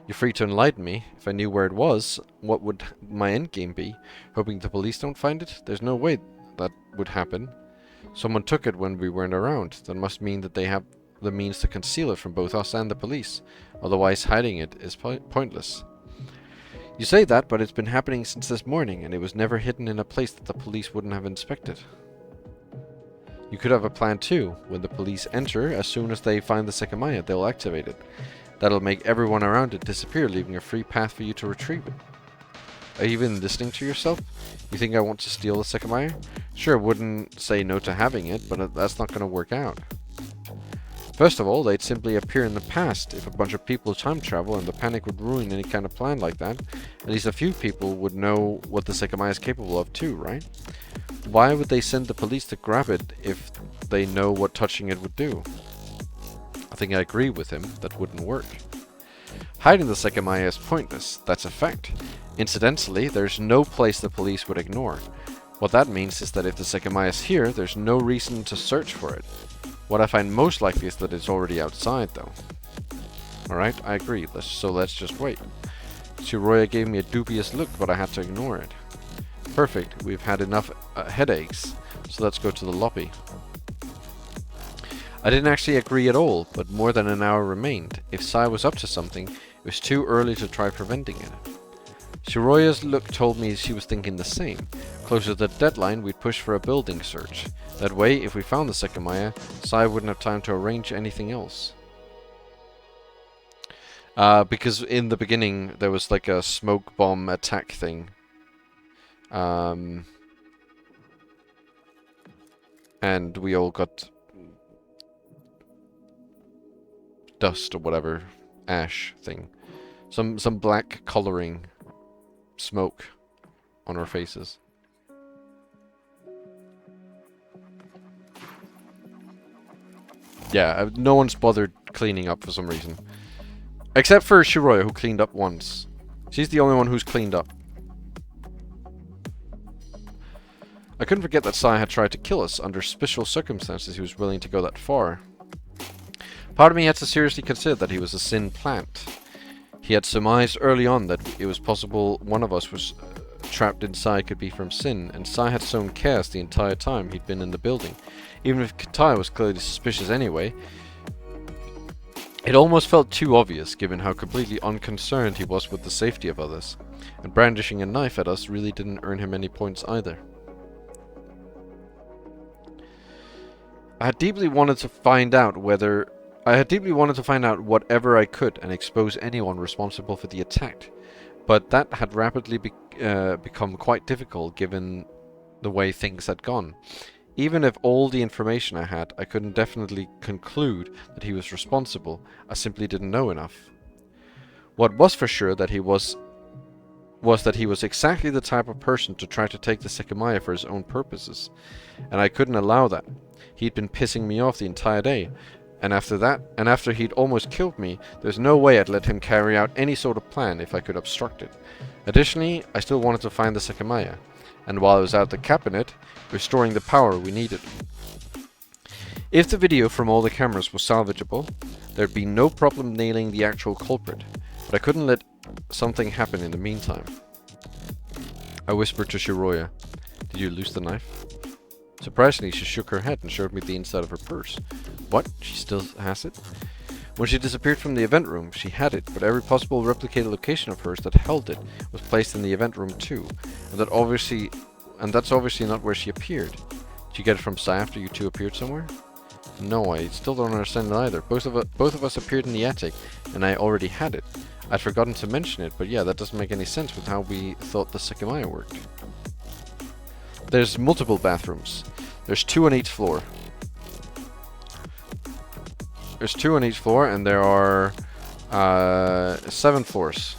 You're free to enlighten me. If I knew where it was, what would my endgame be? Hoping the police don't find it? There's no way that would happen. Someone took it when we weren't around. That must mean that they have the means to conceal it from both us and the police. Otherwise, hiding it is pointless. You say that, but it's been happening since this morning, and it was never hidden in a place that the police wouldn't have inspected. You could have a plan too. When the police enter, as soon as they find the Sekimeiya, they'll activate it. That'll make everyone around it disappear, leaving a free path for you to retrieve it. Are you even listening to yourself? You think I want to steal the Sekimeiya? Sure, wouldn't say no to having it, but that's not going to work out. First of all, they'd simply appear in the past. If a bunch of people time travel and the panic would ruin any kind of plan like that, at least a few people would know what the Sekimeiya is capable of too, right? Why would they send the police to grab it if they know what touching it would do? I think I agree with him. That wouldn't work. Hiding the Sekimeiya is pointless. That's a fact. Incidentally, there's no place the police would ignore. What that means is that if the Sekimeiya is here, there's no reason to search for it. What I find most likely is that it's already outside, though. Alright, I agree. So let's just wait. Shiroya gave me a dubious look, but I had to ignore it. Perfect. We've had enough headaches, so let's go to the lobby. I didn't actually agree at all, but more than an hour remained. If Sai was up to something, it was too early to try preventing it. Shiroya's look told me she was thinking the same. Closer to the deadline, we'd push for a building search. That way, if we found the Sekimeiya, Sai wouldn't have time to arrange anything else. Because in the beginning, there was like a smoke bomb attack thing. And we all got dust or whatever, ash thing. Some black coloring smoke on our faces. Yeah, no one's bothered cleaning up for some reason. Except for Shiroya, who cleaned up once. She's the only one who's cleaned up. I couldn't forget that Sai had tried to kill us. Under special circumstances, he was willing to go that far. Part of me had to seriously consider that he was a Sin plant. He had surmised early on that it was possible one of us was trapped inside could be from Sin, and Sai had sown chaos the entire time he'd been in the building. Even if Katai was clearly suspicious anyway, it almost felt too obvious given how completely unconcerned he was with the safety of others, and brandishing a knife at us really didn't earn him any points either. I had deeply wanted to find out whatever I could and expose anyone responsible for the attack, but that had rapidly become quite difficult given the way things had gone. Even if all the information I had, I couldn't definitely conclude that he was responsible. I simply didn't know enough. What was for sure that he was that he was exactly the type of person to try to take the Sekimeiya for his own purposes, and I couldn't allow that. He'd been pissing me off the entire day, and after he'd almost killed me, there's no way I'd let him carry out any sort of plan if I could obstruct it. Additionally, I still wanted to find the Sekimeiya, and while I was out the cabinet, restoring the power we needed. If the video from all the cameras was salvageable, there'd be no problem nailing the actual culprit, but I couldn't let something happen in the meantime. I whispered to Shiroya, "Did you lose the knife?" Surprisingly, she shook her head and showed me the inside of her purse. What? She still has it? When she disappeared from the event room, she had it, but every possible replicated location of hers that held it was placed in the event room too, and that's obviously not where she appeared. Did you get it from Sai after you two appeared somewhere? No, I still don't understand it either. Both of us appeared in the attic, and I already had it. I'd forgotten to mention it, but yeah, that doesn't make any sense with how we thought the Sekimeiya worked. There's multiple bathrooms. There's 2 on each floor. There's 2 on each floor, and there are 7 floors.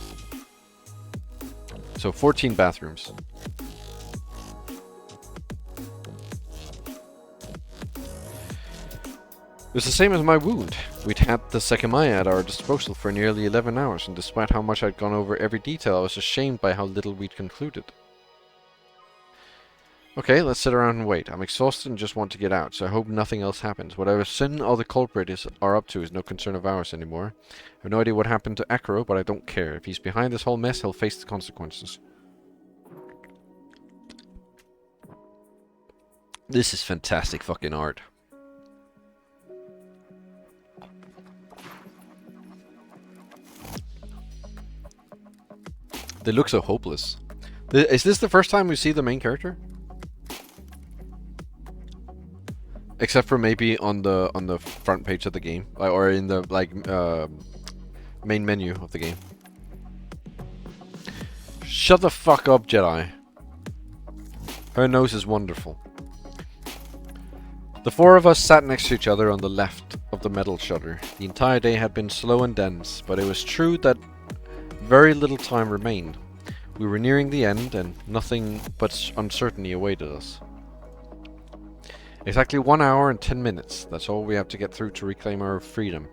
So 14 bathrooms. It was the same as my wound. We'd had the Sekimeiya at our disposal for nearly 11 hours, and despite how much I'd gone over every detail, I was ashamed by how little we'd concluded. Okay, let's sit around and wait. I'm exhausted and just want to get out, so I hope nothing else happens. Whatever Sin or the culprit are up to is no concern of ours anymore. I have no idea what happened to Akuro, but I don't care. If he's behind this whole mess, he'll face the consequences. This is fantastic fucking art. They look so hopeless. Is this the first time we see the main character? Except for maybe on the front page of the game, or in the main menu of the game. Shut the fuck up, Jedi. Her nose is wonderful. The 4 of us sat next to each other on the left of the metal shutter. The entire day had been slow and dense, but it was true that very little time remained. We were nearing the end, and nothing but uncertainty awaited us. Exactly 1 hour and 10 minutes. That's all we have to get through to reclaim our freedom.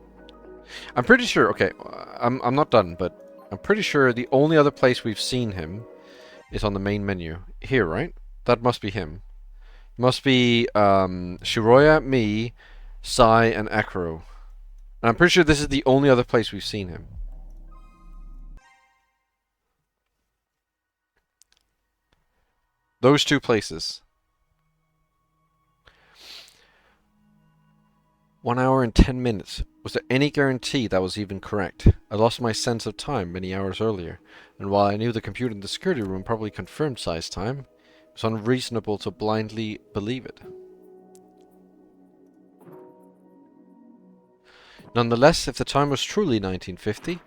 I'm pretty sure, okay, I'm not done, but I'm pretty sure the only other place we've seen him is on the main menu. Here, right? That must be him. Must be Shiroya, me, Sai, and Akuro. And I'm pretty sure this is the only other place we've seen him. Those 2 places. 1 hour and 10 minutes. Was there any guarantee that was even correct? I lost my sense of time many hours earlier, and while I knew the computer in the security room probably confirmed size time, it was unreasonable to blindly believe it. Nonetheless, if the time was truly 1950,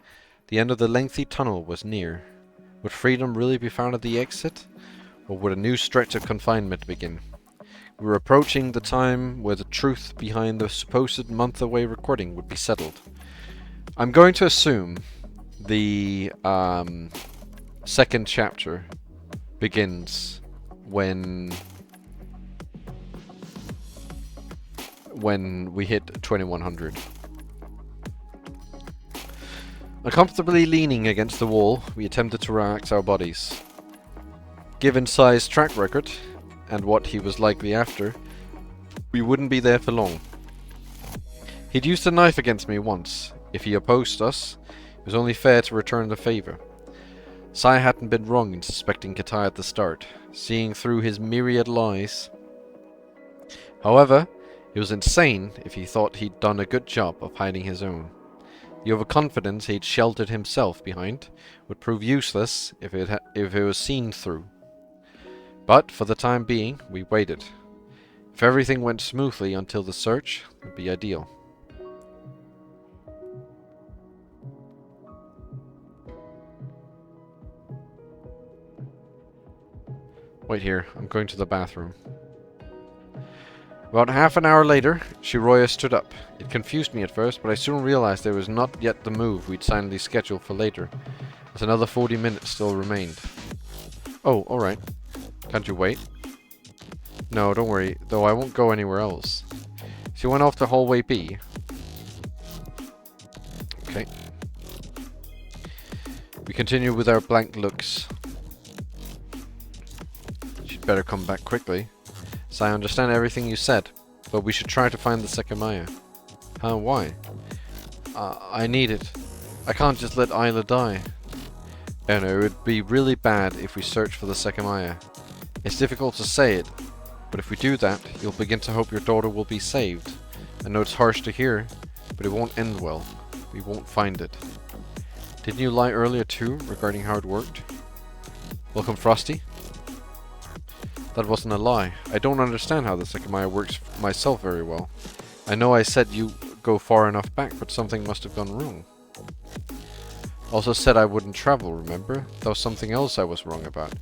the end of the lengthy tunnel was near. Would freedom really be found at the exit, or would a new stretch of confinement begin? We were approaching the time where the truth behind the supposed month-away recording would be settled. I'm going to assume the second chapter begins when we hit 2100. Uncomfortably leaning against the wall, we attempted to relax our bodies. Given Sai's track record, and what he was likely after, we wouldn't be there for long. He'd used a knife against me once. If he opposed us, it was only fair to return the favor. Sai hadn't been wrong in suspecting Katai at the start, seeing through his myriad lies. However, he was insane if he thought he'd done a good job of hiding his own. The overconfidence he'd sheltered himself behind would prove useless if it was seen through. But for the time being, we waited. If everything went smoothly until the search, it would be ideal. Wait here, I'm going to the bathroom. About half an hour later, Shiroya stood up. It confused me at first, but I soon realized there was not yet the move we'd silently scheduled for later, as another 40 minutes still remained. Oh, alright. Can't you wait? No, don't worry, though I won't go anywhere else. She went off to hallway B. Okay. We continue with our blank looks. She'd better come back quickly. So I understand everything you said, but we should try to find the Sekimeiya. Huh, why? I need it. I can't just let Isla die. Oh no, it would be really bad if we search for the Sekimeiya. It's difficult to say it, but if we do that, you'll begin to hope your daughter will be saved. I know it's harsh to hear, but it won't end well. We won't find it. Didn't you lie earlier too, regarding how it worked? Welcome, Frosty. That wasn't a lie. I don't understand how the Sekimeiya works myself very well. I know I said you go far enough back, but something must have gone wrong. Also said I wouldn't travel, remember? That was something else I was wrong about.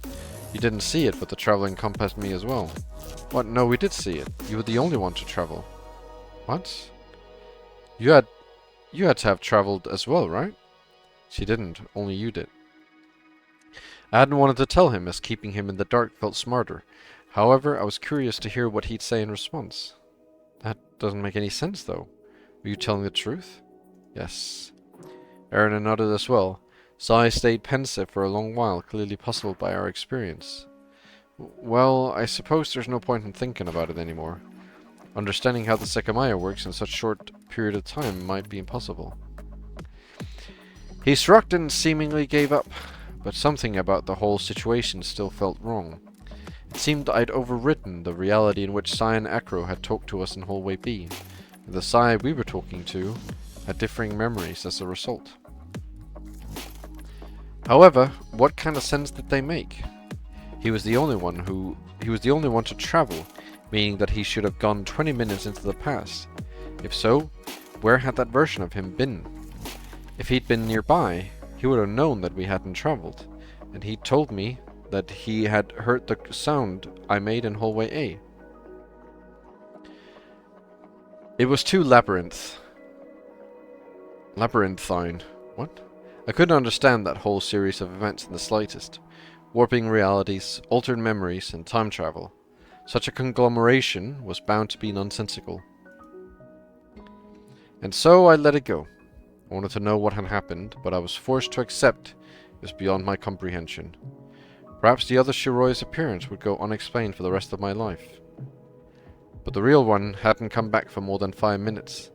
You didn't see it, but the travel encompassed me as well. What? No, we did see it. You were the only one to travel. What? You had to have traveled as well, right? She didn't. Only you did. I hadn't wanted to tell him, as keeping him in the dark felt smarter. However, I was curious to hear what he'd say in response. That doesn't make any sense, though. Were you telling the truth? Yes. Erina nodded as well. Sai stayed pensive for a long while, clearly puzzled by our experience. Well, I suppose there's no point in thinking about it anymore. Understanding how the Sekimeiya works in such a short period of time might be impossible. He shrugged and seemingly gave up, but something about the whole situation still felt wrong. It seemed I'd overridden the reality in which Sai and Acro had talked to us in hallway B, and the Sai we were talking to had differing memories as a result. However, what kind of sense did they make? He was the only one to travel, meaning that he should have gone 20 minutes into the past. If so, where had that version of him been? If he'd been nearby, he would have known that we hadn't traveled, and he told me that he had heard the sound I made in hallway A. It was too labyrinthine. What? I couldn't understand that whole series of events in the slightest. Warping realities, altered memories, and time travel. Such a conglomeration was bound to be nonsensical. And so I let it go. I wanted to know what had happened, but I was forced to accept it was beyond my comprehension. Perhaps the other Shiroya's appearance would go unexplained for the rest of my life. But the real one hadn't come back for more than 5 minutes.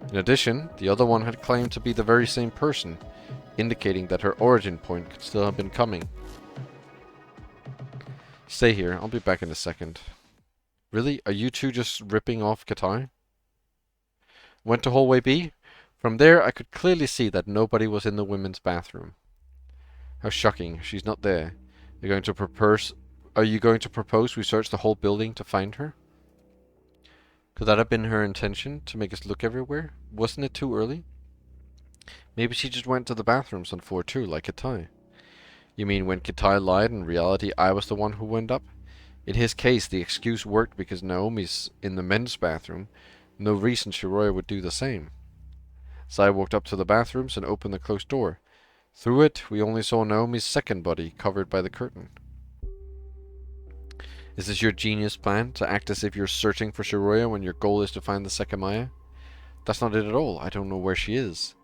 In addition, the other one had claimed to be the very same person, indicating that her origin point could still have been coming. Stay here, I'll be back in a second. Really? Are you two just ripping off Katai? Went to hallway B. From there, I could clearly see that nobody was in the women's bathroom. How shocking. She's not there. Are you going to propose we search the whole building to find her? Could that have been her intention, to make us look everywhere? Wasn't it too early? Maybe she just went to the bathrooms on floor 2, like Kitai. You mean when Kitai lied, in reality I was the one who went up? In his case, the excuse worked because Naomi's in the men's bathroom. No reason Shiroya would do the same. Sai walked up to the bathrooms and opened the closed door. Through it, we only saw Naomi's second body, covered by the curtain. Is this your genius plan, to act as if you're searching for Shiroya when your goal is to find the Sekimeiya? That's not it at all. I don't know where she is.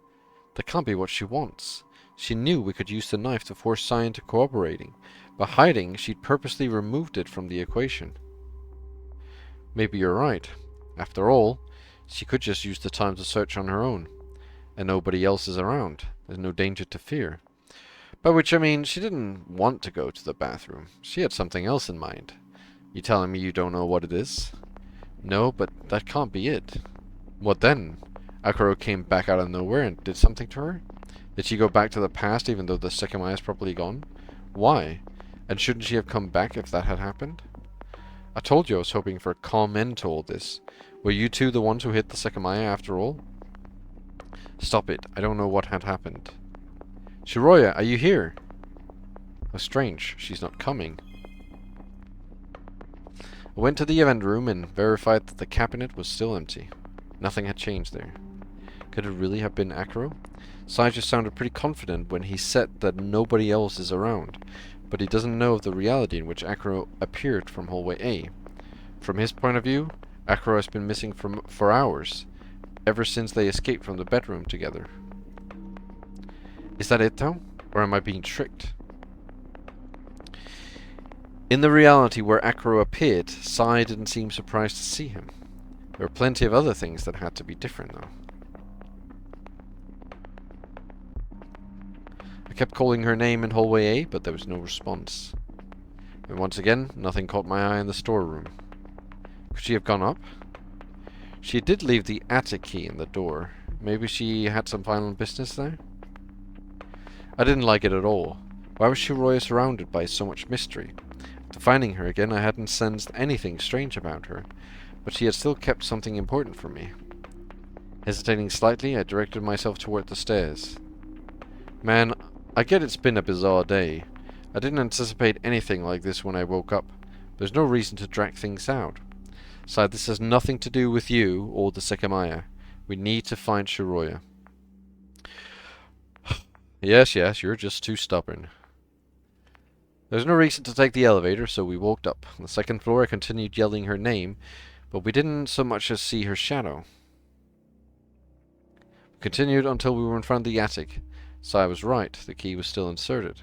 That can't be what she wants. She knew we could use the knife to force Sai into cooperating. By hiding, she'd purposely removed it from the equation. Maybe you're right. After all, she could just use the time to search on her own. And nobody else is around. There's no danger to fear. By which I mean, she didn't want to go to the bathroom. She had something else in mind. You telling me you don't know what it is? No, but that can't be it. What then? Akuro came back out of nowhere and did something to her? Did she go back to the past even though the Sekimeiya is probably gone? Why? And shouldn't she have come back if that had happened? I told you I was hoping for a calm end to all this. Were you two the ones who hit the Sekimeiya after all? Stop it. I don't know what had happened. Shiroya, are you here? How strange. She's not coming. I went to the event room and verified that the cabinet was still empty. Nothing had changed there. Could it really have been Akuro? Sai just sounded pretty confident when he said that nobody else is around, but he doesn't know of the reality in which Akuro appeared from hallway A. From his point of view, Akuro has been missing for hours, ever since they escaped from the bedroom together. Is that it though? Or am I being tricked? In the reality where Akuro appeared, Sai didn't seem surprised to see him. There were plenty of other things that had to be different though. I kept calling her name in hallway A, but there was no response. And once again, nothing caught my eye in the storeroom. Could she have gone up? She did leave the attic key in the door. Maybe she had some final business there? I didn't like it at all. Why was Shiroya surrounded by so much mystery? After finding her again, I hadn't sensed anything strange about her, but she had still kept something important from me. Hesitating slightly, I directed myself toward the stairs. Man, I get it's been a bizarre day. I didn't anticipate anything like this when I woke up. There's no reason to drag things out. Besides, this has nothing to do with you or the Sekimeiya. We need to find Shiroya. Yes, you're just too stubborn. There's no reason to take the elevator, so we walked up. On the second floor, I continued yelling her name, but we didn't so much as see her shadow. We continued until we were in front of the attic. So I was right, the key was still inserted.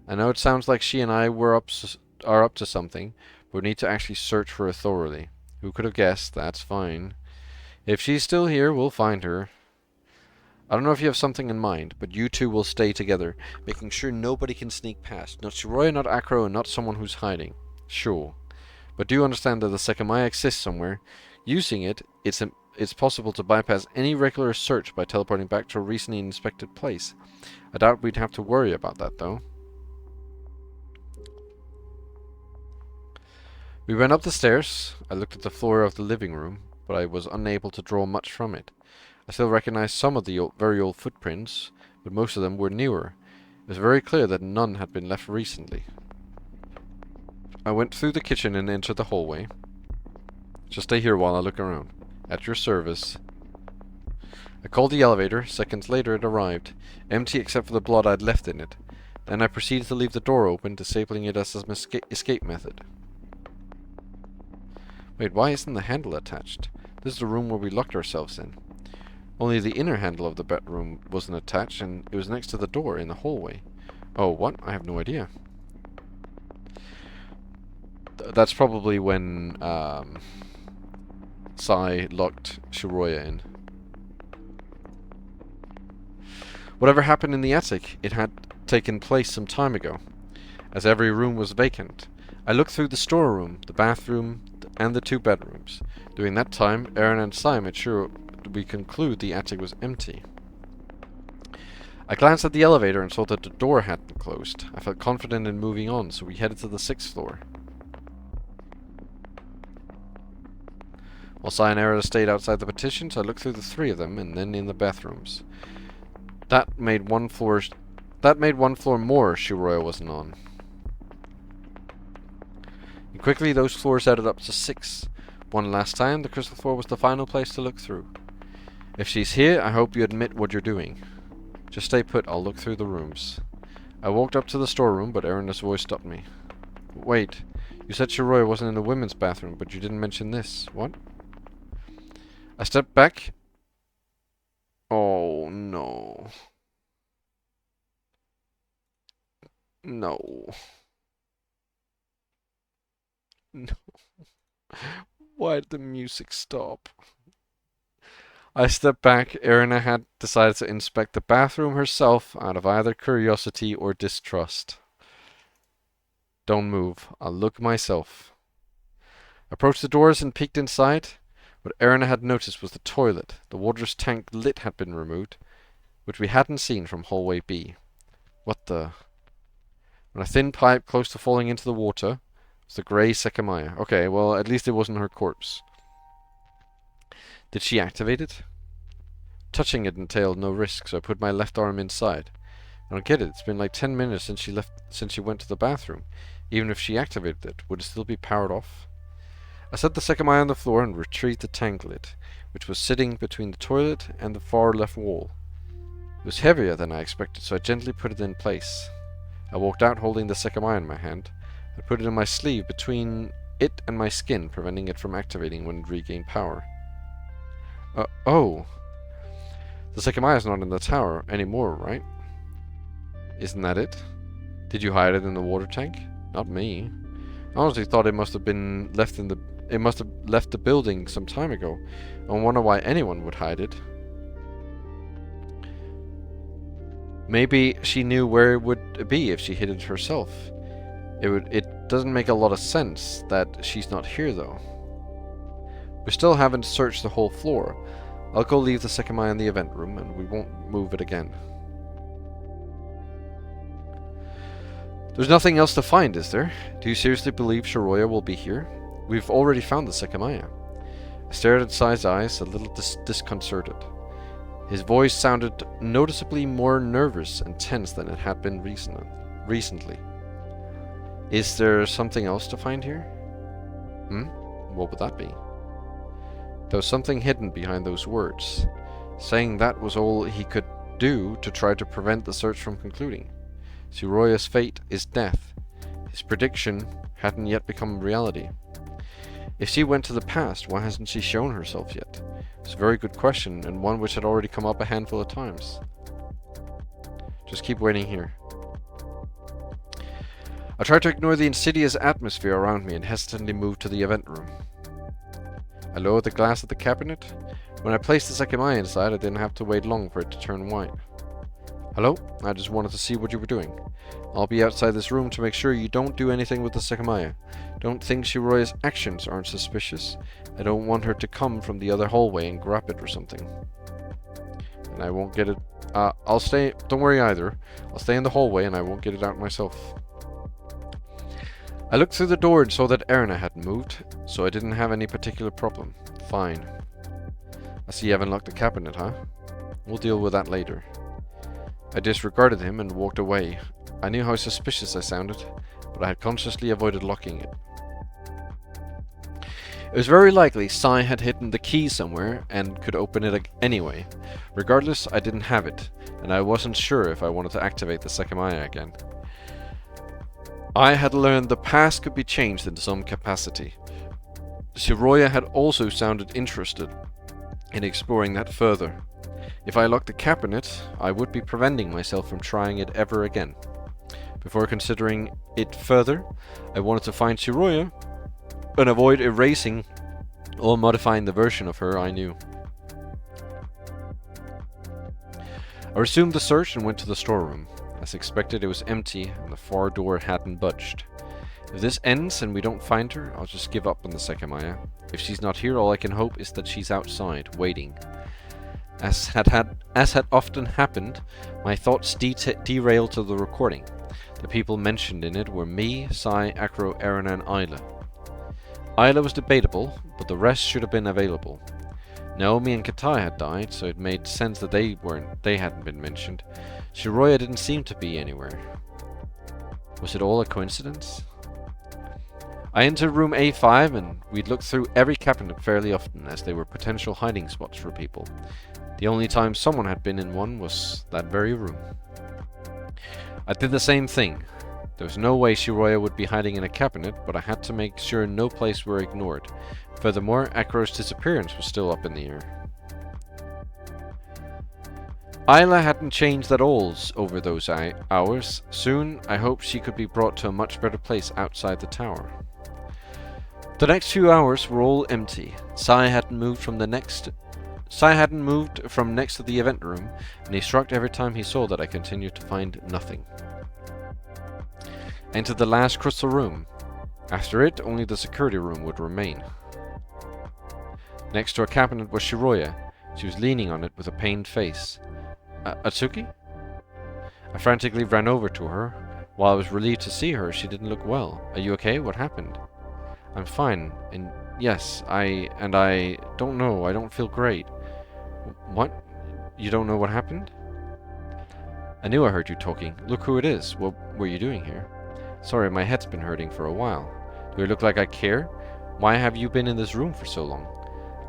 I know it sounds like she and I are up to something, but we need to actually search for her thoroughly. Who could have guessed? That's fine. If she's still here, we'll find her. I don't know if you have something in mind, but you two will stay together, making sure nobody can sneak past. Not Shiroya, not Akuro, and not someone who's hiding. Sure. But do understand that the Sekimeiya exists somewhere. Using it, it's possible to bypass any regular search by teleporting back to a recently inspected place. I doubt we'd have to worry about that, though. We went up the stairs. I looked at the floor of the living room, but I was unable to draw much from it. I still recognized some of the very old footprints, but most of them were newer. It was very clear that none had been left recently. I went through the kitchen and entered the hallway. Just stay here while I look around. At your service. I called the elevator. Seconds later it arrived, empty except for the blood I'd left in it. Then I proceeded to leave the door open, disabling it as an escape method. Wait, why isn't the handle attached? This is the room where we locked ourselves in. Only the inner handle of the bedroom wasn't attached, and it was next to the door in the hallway. Oh, what? I have no idea. That's probably when Sai locked Shiroya in. Whatever happened in the attic, it had taken place some time ago, as every room was vacant. I looked through the storeroom, the bathroom, and the two bedrooms. During that time, Aaron and Sai made sure we conclude the attic was empty. I glanced at the elevator and saw that the door hadn't closed. I felt confident in moving on, so we headed to the 6th floor. While Sai and Era stayed outside the partitions, I looked through the 3 of them and then in the bathrooms. That made one floor more Shiroya wasn't on. And quickly those floors added up to 6. One last time, the crystal floor was the final place to look through. If she's here, I hope you admit what you're doing. Just stay put, I'll look through the rooms. I walked up to the storeroom, but Erina's voice stopped me. Wait, you said Shiroya wasn't in the women's bathroom, but you didn't mention this. What? I stepped back. Oh, no. No. No. Why did the music stop? I stepped back. Erina had decided to inspect the bathroom herself out of either curiosity or distrust. Don't move. I'll look myself. I approached the doors and peeked inside. What Erina had noticed was the toilet. The water's tank lid had been removed, which we hadn't seen from hallway B. What the... When a thin pipe close to falling into the water was the grey Sekimeiya. Okay, well, at least it wasn't her corpse. Did she activate it? Touching it entailed no risk, so I put my left arm inside. I don't get it. It's been like 10 minutes since she went to the bathroom. Even if she activated it, would it still be powered off? I set the Sekimeiya on the floor and retrieved the tank lid, which was sitting between the toilet and the far left wall. It was heavier than I expected, so I gently put it in place. I walked out holding the Sekimeiya in my hand. I put it in my sleeve between it and my skin, preventing it from activating when it regained power. Oh! The Sekimeiya's not in the tower anymore, right? Isn't that it? Did you hide it in the water tank? Not me. I honestly thought it must have been left in the... It must have left the building some time ago. I wonder why anyone would hide it. Maybe she knew where it would be if she hid it herself. It doesn't make a lot of sense that she's not here though. We still haven't searched the whole floor. I'll go leave the Sekimeiya in the event room and we won't move it again. There's nothing else to find, is there? Do you seriously believe Shiroya will be here? We've already found the Sekimeiya. I stared at Sai's eyes, a little disconcerted. His voice sounded noticeably more nervous and tense than it had been recently. Is there something else to find here? What would that be? There was something hidden behind those words, saying that was all he could do to try to prevent the search from concluding. Shiroya's fate is death. His prediction hadn't yet become reality. If she went to the past, why hasn't she shown herself yet? It's a very good question, and one which had already come up a handful of times. Just keep waiting here. I tried to ignore the insidious atmosphere around me and hesitantly moved to the event room. I lowered the glass of the cabinet. When I placed the Sekimeiya inside, I didn't have to wait long for it to turn white. Hello? I just wanted to see what you were doing. I'll be outside this room to make sure you don't do anything with the Sekimeiya. Don't think Shiroya's actions aren't suspicious. I don't want her to come from the other hallway and grab it or something. And I won't get it... I'll stay... Don't worry either. I'll stay in the hallway and I won't get it out myself. I looked through the door and saw that Erina hadn't moved, so I didn't have any particular problem. Fine. I see you haven't locked the cabinet, huh? We'll deal with that later. I disregarded him and walked away. I knew how suspicious I sounded, but I had consciously avoided locking it. It was very likely Sai had hidden the key somewhere and could open it anyway. Regardless, I didn't have it, and I wasn't sure if I wanted to activate the Sekimeiya again. I had learned the past could be changed in some capacity. Shiroya had also sounded interested in exploring that further. If I locked the cabinet, I would be preventing myself from trying it ever again. Before considering it further, I wanted to find Shiroya and avoid erasing or modifying the version of her I knew. I resumed the search and went to the storeroom. As expected, it was empty and the far door hadn't budged. If this ends and we don't find her, I'll just give up on the Sekimeiya. If she's not here, all I can hope is that she's outside, waiting. As had often happened, my thoughts derailed to the recording. The people mentioned in it were me, Sai, Acro, Aaron, and Isla. Isla was debatable, but the rest should have been available. Naomi and Katai had died, so it made sense that they hadn't been mentioned. Shiroya didn't seem to be anywhere. Was it all a coincidence? I entered room A5 and we'd looked through every cabinet fairly often, as they were potential hiding spots for people. The only time someone had been in one was that very room. I did the same thing. There was no way Shiroya would be hiding in a cabinet, but I had to make sure no place were ignored. Furthermore, Akro's disappearance was still up in the air. Isla hadn't changed at all over those hours. Soon, I hoped she could be brought to a much better place outside the tower. The next few hours were all empty. Sai hadn't moved from next to the event room, and he shrugged every time he saw that I continued to find nothing. I entered the last crystal room. After it, only the security room would remain. Next to a cabinet was Shiroya. She was leaning on it with a pained face. Atsuki? I frantically ran over to her. While I was relieved to see her, she didn't look well. Are you okay? What happened? I'm fine, and yes, I don't know, I don't feel great. What? You don't know what happened? I knew I heard you talking. Look who it is. What were you doing here? Sorry, my head's been hurting for a while. Do I look like I care? Why have you been in this room for so long?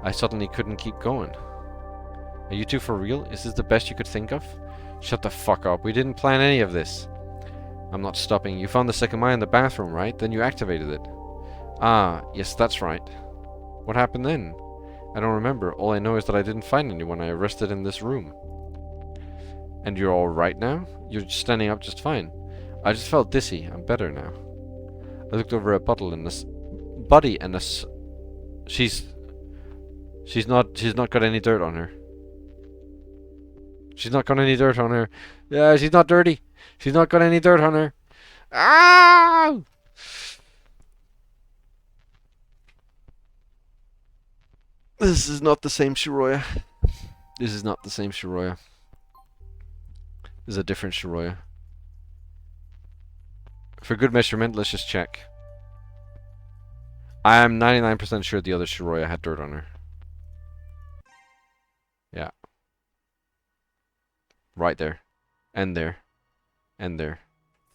I suddenly couldn't keep going. Are you two for real? Is this the best you could think of? Shut the fuck up. We didn't plan any of this. I'm not stopping. You found the Sekimeiya in the bathroom, right? Then you activated it. Ah, yes, that's right. What happened then? I don't remember. All I know is that I didn't find anyone I arrested in this room. And you're all right now? You're standing up just fine. I just felt dizzy. I'm better now. I looked over a bottle and buddy and she's not got any dirt on her. She's not got any dirt on her. Yeah, she's not dirty. She's not got any dirt on her. Ah! This is not the same Shiroya. This is not the same Shiroya. This is a different Shiroya. For good measurement, let's just check. I am 99% sure the other Shiroya had dirt on her. Yeah. Right there. And there. And there.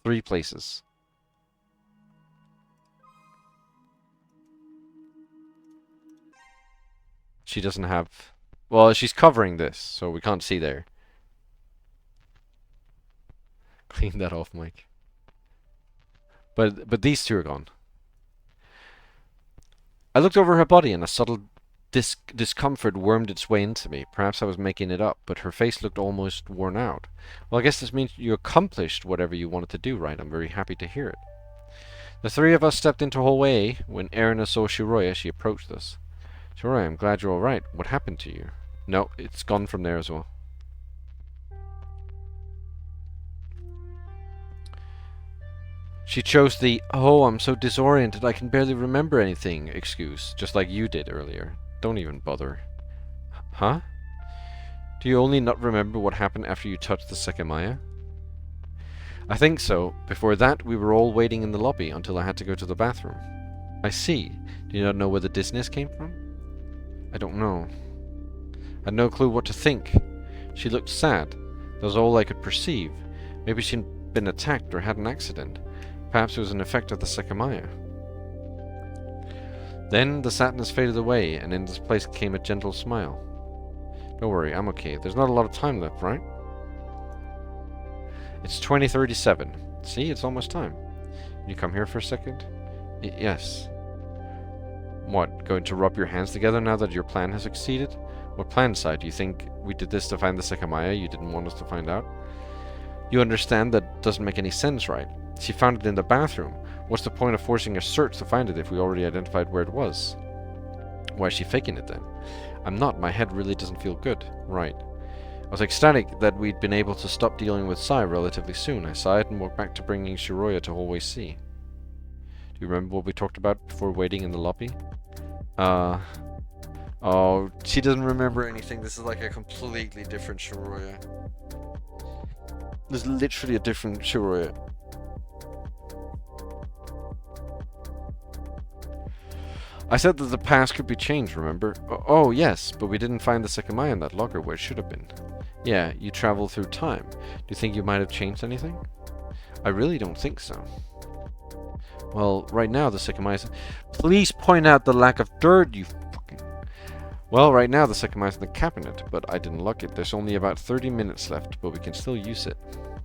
3 places. She doesn't have... Well, she's covering this, so we can't see there. Clean that off, Mike. But these two are gone. I looked over her body and a subtle discomfort wormed its way into me. Perhaps I was making it up, but her face looked almost worn out. Well, I guess this means you accomplished whatever you wanted to do, right? I'm very happy to hear it. The 3 of us stepped into hallway A. When Erina saw Shiroya, she approached us. Shiroya, I'm glad you're alright. What happened to you? No, it's gone from there as well. She chose the, oh, I'm so disoriented I can barely remember anything excuse, just like you did earlier. Don't even bother. Huh? Do you only not remember what happened after you touched the Sekimeiya? I think so. Before that, we were all waiting in the lobby until I had to go to the bathroom. I see. Do you not know where the dizziness came from? I don't know. I had no clue what to think. She looked sad. That was all I could perceive. Maybe she'd been attacked or had an accident. Perhaps it was an effect of the Sekimeiya. Then the sadness faded away, and in this place came a gentle smile. Don't worry, I'm okay. There's not a lot of time left, right? It's 2037. See, it's almost time. Can you come here for a second? Yes. What, going to rub your hands together now that your plan has succeeded? What plan, Sai? Do you think we did this to find the Sekimeiya you didn't want us to find out? You understand that doesn't make any sense, right? She found it in the bathroom. What's the point of forcing a search to find it if we already identified where it was? Why is she faking it then? I'm not. My head really doesn't feel good. Right. I was ecstatic that we'd been able to stop dealing with Sai relatively soon. I sighed and walked back to bringing Shiroya to hallway C. Do you remember what we talked about before waiting in the lobby? Oh Oh, she doesn't remember anything. This is like a completely different Shiroya. This is literally a different Shiroya. I said that the past could be changed, remember? Oh, yes, but we didn't find the Sekimeiya in that locker where it should have been. Yeah, you traveled through time. Do you think you might have changed anything? I really don't think so. Well, right now the Sekimeiya... Please point out the lack of dirt, you fucking... Well, right now the Sekimeiya's in the cabinet, but I didn't lock it. There's only about 30 minutes left, but we can still use it.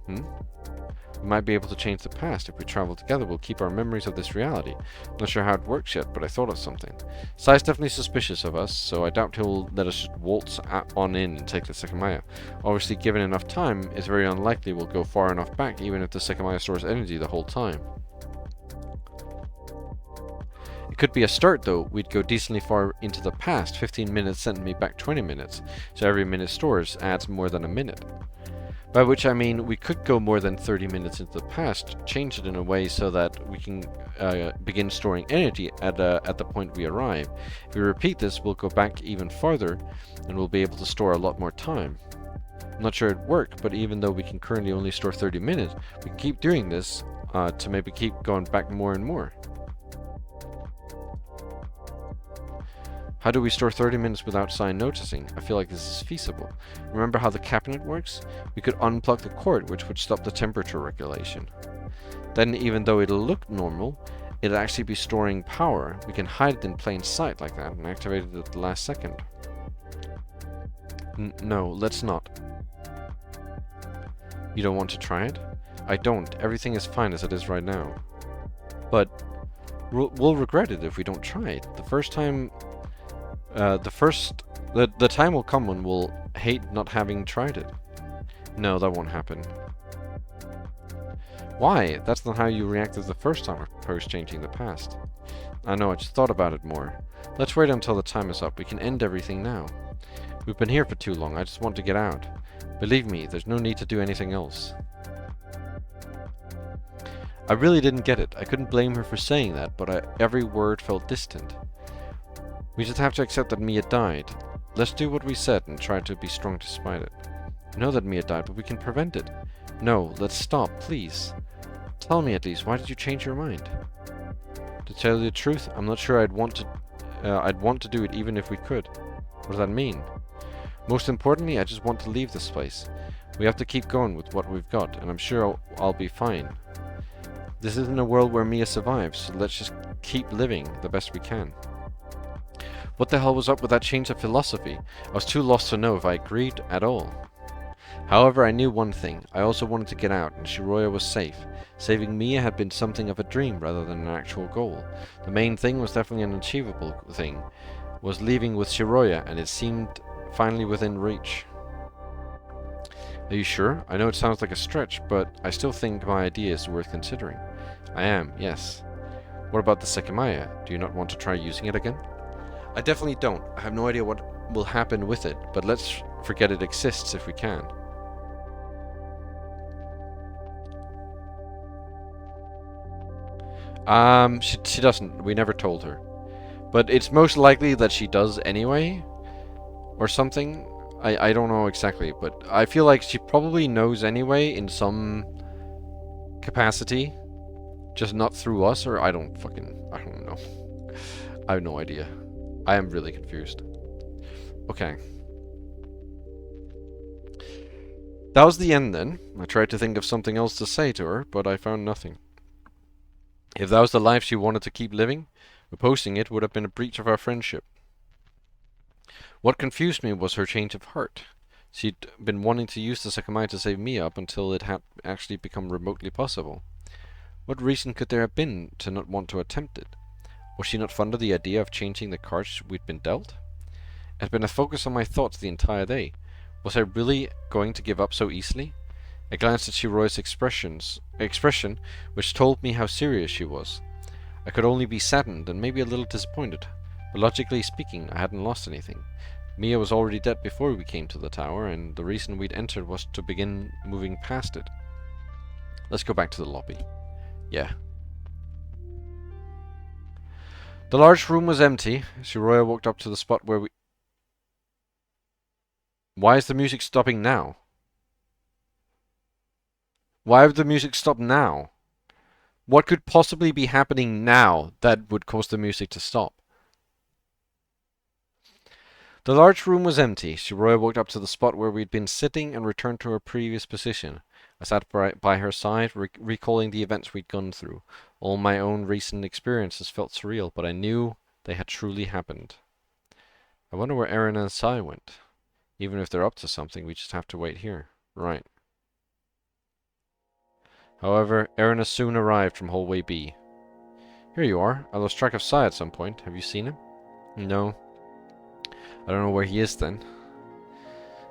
We might be able to change the past. If we travel together, we'll keep our memories of this reality. Not sure how it works yet, but I thought of something. Sai's definitely suspicious of us, so I doubt he'll let us just waltz on in and take the Sekimeiya. Obviously, given enough time, it's very unlikely we'll go far enough back, even if the Sekimeiya stores energy the whole time. It could be a start, though. We'd go decently far into the past. 15 minutes sent me back 20 minutes, so every minute stores adds more than a minute. By which I mean we could go more than 30 minutes into the past, change it in a way so that we can begin storing energy at the point we arrive. If we repeat this, we'll go back even farther and we'll be able to store a lot more time. I'm not sure it'd work, but even though we can currently only store 30 minutes, we can keep doing this to maybe keep going back more and more. How do we store 30 minutes without Sai noticing? I feel like this is feasible. Remember how the cabinet works? We could unplug the cord, which would stop the temperature regulation. Then, even though it'll look normal, it'll actually be storing power. We can hide it in plain sight like that and activate it at the last second. No, let's not. You don't want to try it? I don't. Everything is fine as it is right now. But we'll regret it if we don't try it. The time will come when we'll hate not having tried it. No, that won't happen. Why? That's not how you reacted the first time I proposed changing the past. I know, I just thought about it more. Let's wait until the time is up. We can end everything now. We've been here for too long. I just want to get out. Believe me, there's no need to do anything else. I really didn't get it. I couldn't blame her for saying that, but every word felt distant. We just have to accept that Mia died. Let's do what we said and try to be strong despite it. I know that Mia died, but we can prevent it. No, let's stop, please. Tell me at least, why did you change your mind? To tell you the truth, I'm not sure I'd want to do it even if we could. What does that mean? Most importantly, I just want to leave this place. We have to keep going with what we've got, and I'm sure I'll be fine. This isn't a world where Mia survives, so let's just keep living the best we can. What the hell was up with that change of philosophy? I was too lost to know if I agreed at all. However, I knew one thing. I also wanted to get out, and Shiroya was safe. Saving Mia had been something of a dream rather than an actual goal. The main thing was definitely an achievable thing. Was leaving with Shiroya, and it seemed finally within reach. Are you sure? I know it sounds like a stretch, but I still think my idea is worth considering. I am, yes. What about the Sekimeiya? Do you not want to try using it again? I definitely don't. I have no idea what will happen with it, but let's forget it exists if we can. She doesn't. We never told her. But it's most likely that she does anyway, or something. I don't know exactly, but I feel like she probably knows anyway in some capacity, just not through us, or I don't know. I have no idea. I am really confused. Okay. That was the end then. I tried to think of something else to say to her, but I found nothing. If that was the life she wanted to keep living, opposing it would have been a breach of our friendship. What confused me was her change of heart. She'd been wanting to use the Sekimeiya to save Mia up until it had actually become remotely possible. What reason could there have been to not want to attempt it? Was she not fond of the idea of changing the cards we'd been dealt? It had been a focus of my thoughts the entire day. Was I really going to give up so easily? I glanced at Shiroya's expression, which told me how serious she was. I could only be saddened and maybe a little disappointed, but logically speaking, I hadn't lost anything. Mia was already dead before we came to the tower, and the reason we'd entered was to begin moving past it. Let's go back to the lobby. Yeah. The large room was empty. Shiroya walked up to the spot where Why is the music stopping now? Why would the music stop now? What could possibly be happening now that would cause the music to stop? The large room was empty. Shiroya walked up to the spot where we'd been sitting and returned to her previous position. I sat by her side, recalling the events we'd gone through. All my own recent experiences felt surreal, but I knew they had truly happened. I wonder where Aaron and Sai went. Even if they're up to something, we just have to wait here. Right. However, Aaron soon arrived from hallway B. Here you are. I lost track of Sai at some point. Have you seen him? No. I don't know where he is then.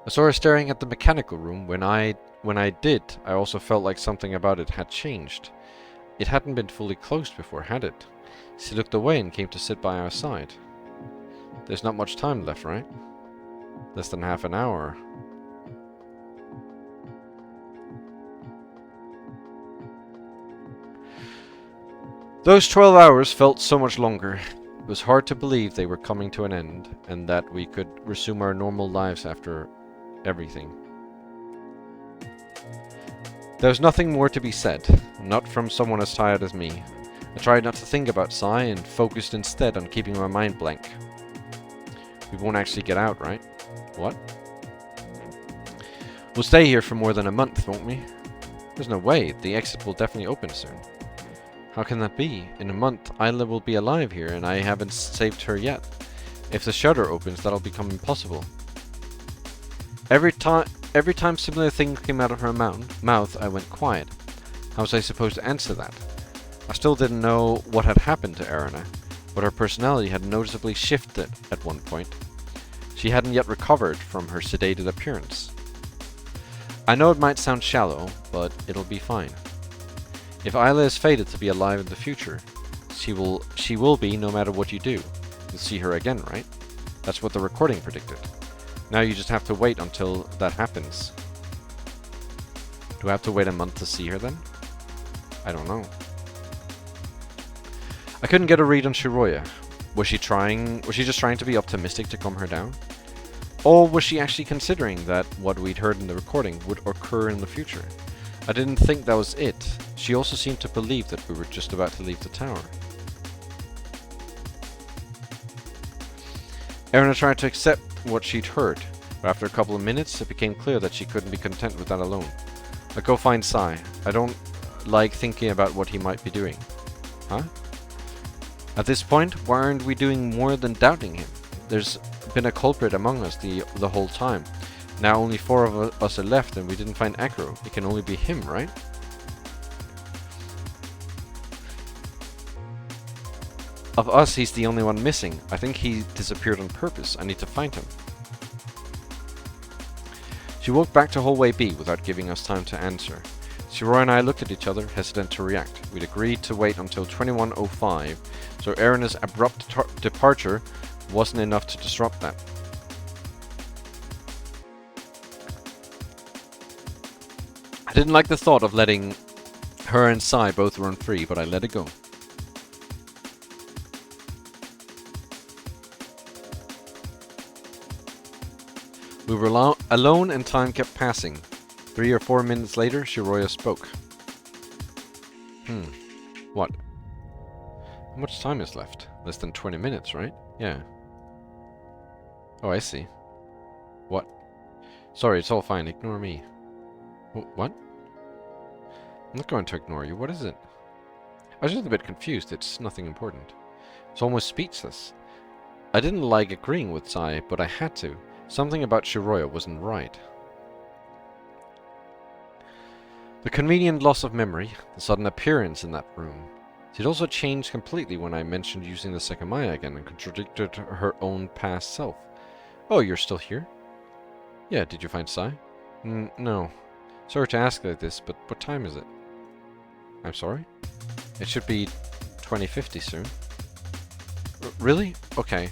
I saw her staring at the mechanical room. When I did, I also felt like something about it had changed. It hadn't been fully closed before, had it? She looked away and came to sit by our side. There's not much time left, right? Less than half an hour. Those 12 hours felt so much longer. It was hard to believe they were coming to an end, and that we could resume our normal lives after everything. There was nothing more to be said, not from someone as tired as me. I tried not to think about Sai and focused instead on keeping my mind blank. We won't actually get out, right? What? We'll stay here for more than a month, won't we? There's no way. The exit will definitely open soon. How can that be? In a month, Isla will be alive here, and I haven't saved her yet. If the shutter opens, that'll become impossible. Every time similar things came out of her mouth, I went quiet. How was I supposed to answer that? I still didn't know what had happened to Erina, but her personality had noticeably shifted at one point. She hadn't yet recovered from her sedated appearance. I know it might sound shallow, but it'll be fine. If Isla is fated to be alive in the future, she will be no matter what you do. You'll see her again, right? That's what the recording predicted. Now you just have to wait until that happens. Do I have to wait a month to see her then? I don't know. I couldn't get a read on Shiroya. Was she just trying to be optimistic to calm her down? Or was she actually considering that what we'd heard in the recording would occur in the future? I didn't think that was it. She also seemed to believe that we were just about to leave the tower. Erina tried to accept what she'd heard, but after a couple of minutes it became clear that she couldn't be content with that alone. I'll go find Sai. I don't like thinking about what he might be doing. Huh? At this point, why aren't we doing more than doubting him? There's been a culprit among us the whole time. Now only 4 of us are left and we didn't find Acro. It can only be him, right? Of us, he's the only one missing. I think he disappeared on purpose. I need to find him. She walked back to hallway B without giving us time to answer. Shiroya and I looked at each other, hesitant to react. We'd agreed to wait until 21:05, so Erina's abrupt departure wasn't enough to disrupt that. I didn't like the thought of letting her and Sai both run free, but I let it go. We were alone and time kept passing. 3 or 4 minutes later, Shiroya spoke. What? How much time is left? Less than 20 minutes, right? Yeah. Oh, I see. What? Sorry, it's all fine. Ignore me. What? I'm not going to ignore you. What is it? I was just a bit confused. It's nothing important. It's almost speechless. I didn't like agreeing with Sai, but I had to. Something about Shiroya wasn't right. The convenient loss of memory, the sudden appearance in that room. She'd also changed completely when I mentioned using the Sekimeiya again and contradicted her own past self. Oh, you're still here? Yeah, did you find Sai? No. Sorry to ask like this, but what time is it? I'm sorry? It should be 2050 soon. Really? Okay.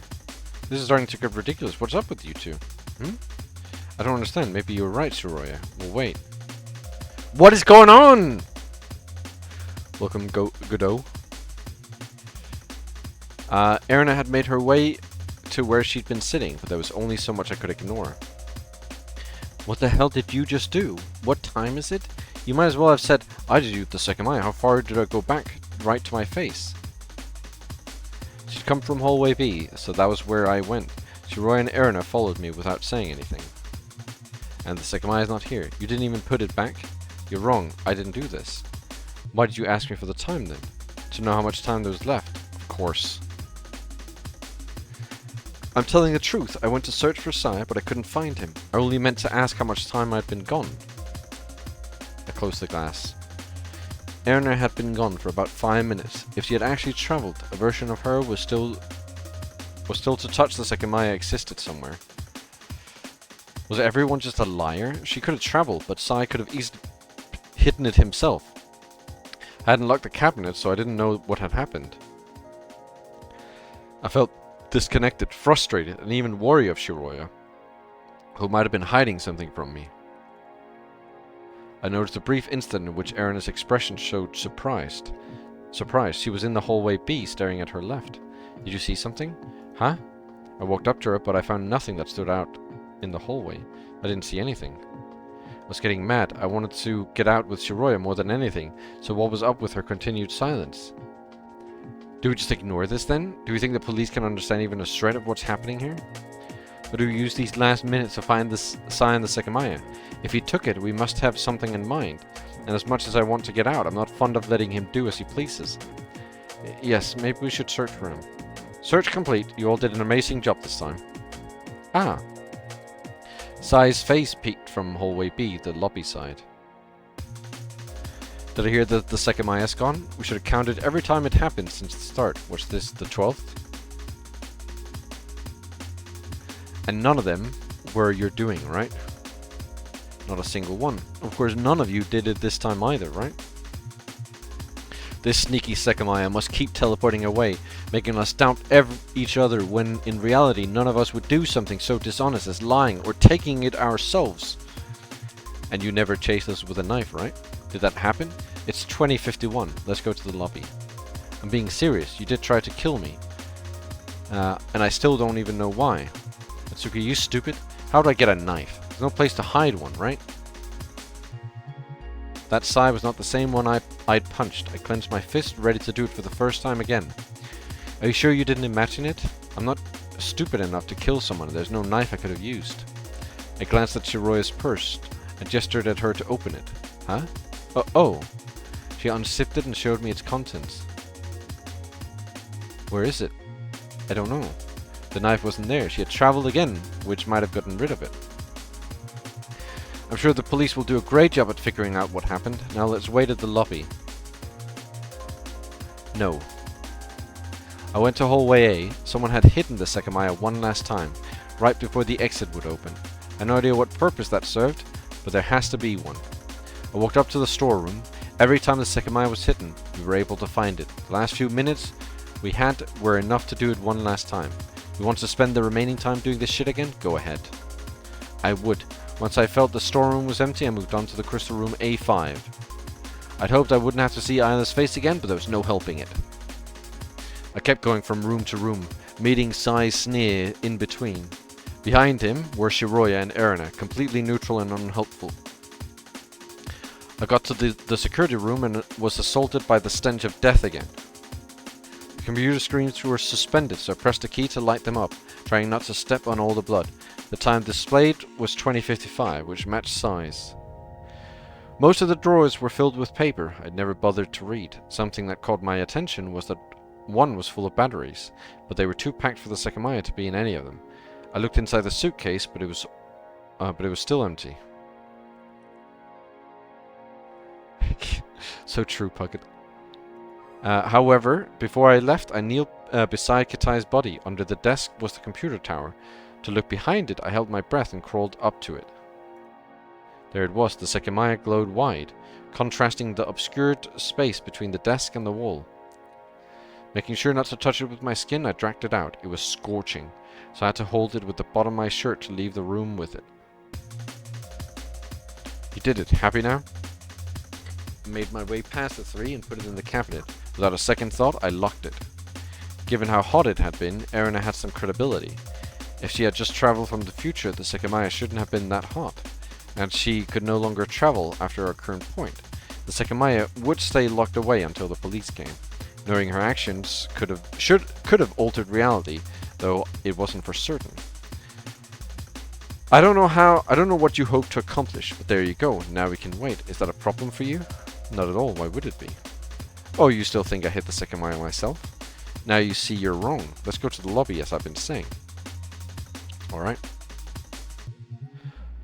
This is starting to get ridiculous. What's up with you two? I don't understand. Maybe you were right, Shiroya. We'll wait. What is going on? Welcome, Godot. Erina had made her way to where she'd been sitting, but there was only so much I could ignore. What the hell did you just do? What time is it? You might as well have said, I just used the Sekimeiya. How far did I go back? Right to my face. She'd come from hallway B, so that was where I went. Shiroya and Erina followed me without saying anything. And the Sekimeiya is not here. You didn't even put it back? You're wrong. I didn't do this. Why did you ask me for the time then? To know how much time there was left. Of course. I'm telling the truth. I went to search for Sai, but I couldn't find him. I only meant to ask how much time I'd been gone. I closed the glass. Erina had been gone for about 5 minutes. If she had actually travelled, a version of her was still to touch the Sekimeiya existed somewhere. Was everyone just a liar? She could have travelled, but Sai could have easily hidden it himself. I hadn't locked the cabinet, so I didn't know what had happened. I felt disconnected, frustrated, and even wary of Shiroya, who might have been hiding something from me. I noticed a brief instant in which Erina's expression showed surprised. She was in the hallway B, staring at her left. Did you see something? Huh? I walked up to her, but I found nothing that stood out in the hallway. I didn't see anything. I was getting mad. I wanted to get out with Shiroya more than anything, so what was up with her continued silence? Do we just ignore this then? Do we think the police can understand even a shred of what's happening here? Or do we use these last minutes to find this sign the Sekimeiya? If he took it, we must have something in mind. And as much as I want to get out, I'm not fond of letting him do as he pleases. Yes, maybe we should search for him. Search complete. You all did an amazing job this time. Ah. Sai's face peeked from hallway B, the lobby side. Did I hear that the Sekimeiya's gone? We should have counted every time it happened since the start. Was this the 12th? And none of them were your doing, right? Not a single one. Of course, none of you did it this time either, right? This sneaky Sekimeiya must keep teleporting away, making us doubt each other when in reality none of us would do something so dishonest as lying or taking it ourselves. And you never chased us with a knife, right? Did that happen? It's 2051. Let's go to the lobby. I'm being serious. You did try to kill me. And I still don't even know why. Atsuki, you stupid? How would I get a knife? There's no place to hide one, right? That Sai was not the same one I'd punched. I clenched my fist, ready to do it for the first time again. Are you sure you didn't imagine it? I'm not stupid enough to kill someone. There's no knife I could have used. I glanced at Shiroya's purse and gestured at her to open it. Huh? Oh. She unzipped it and showed me its contents. Where is it? I don't know. The knife wasn't there. She had traveled again, which might have gotten rid of it. I'm sure the police will do a great job at figuring out what happened. Now let's wait at the lobby. No. I went to hallway A. Someone had hidden the Sekimeiya one last time, right before the exit would open. I have no idea what purpose that served, but there has to be one. I walked up to the storeroom. Every time the Sekimeiya was hidden, we were able to find it. The last few minutes we had were enough to do it one last time. You want to spend the remaining time doing this shit again? Go ahead. I would. Once I felt the storeroom was empty, I moved on to the crystal room A5. I'd hoped I wouldn't have to see Isla's face again, but there was no helping it. I kept going from room to room, meeting Sai's sneer in between. Behind him were Shiroya and Erina, completely neutral and unhelpful. I got to the security room and was assaulted by the stench of death again. The computer screens were suspended, so I pressed a key to light them up, trying not to step on all the blood. The time displayed was 2055, which matched Sai's. Most of the drawers were filled with paper I'd never bothered to read. Something that caught my attention was that one was full of batteries, but they were too packed for the Sekimeiya to be in any of them. I looked inside the suitcase, but it was still empty. So true, Puckett. However, before I left, I kneeled beside Kitai's body. Under the desk was the computer tower. To look behind it, I held my breath and crawled up to it. There it was. The Sekimeiya glowed wide, contrasting the obscured space between the desk and the wall. Making sure not to touch it with my skin, I dragged it out. It was scorching, so I had to hold it with the bottom of my shirt to leave the room with it. You did it. Happy now? I made my way past the three and put it in the cabinet. Without a second thought, I locked it. Given how hot it had been, Erina had some credibility. If she had just traveled from the future, the Sekimeiya shouldn't have been that hot. and she could no longer travel after our current point. The Sekimeiya would stay locked away until the police came. Knowing her actions could have altered reality, though it wasn't for certain. I don't know what you hope to accomplish, but there you go. Now we can wait. Is that a problem for you? Not at all. Why would it be? Oh, you still think I hit the Sekimeiya myself? Now you see you're wrong. Let's go to the lobby, as I've been saying. Alright.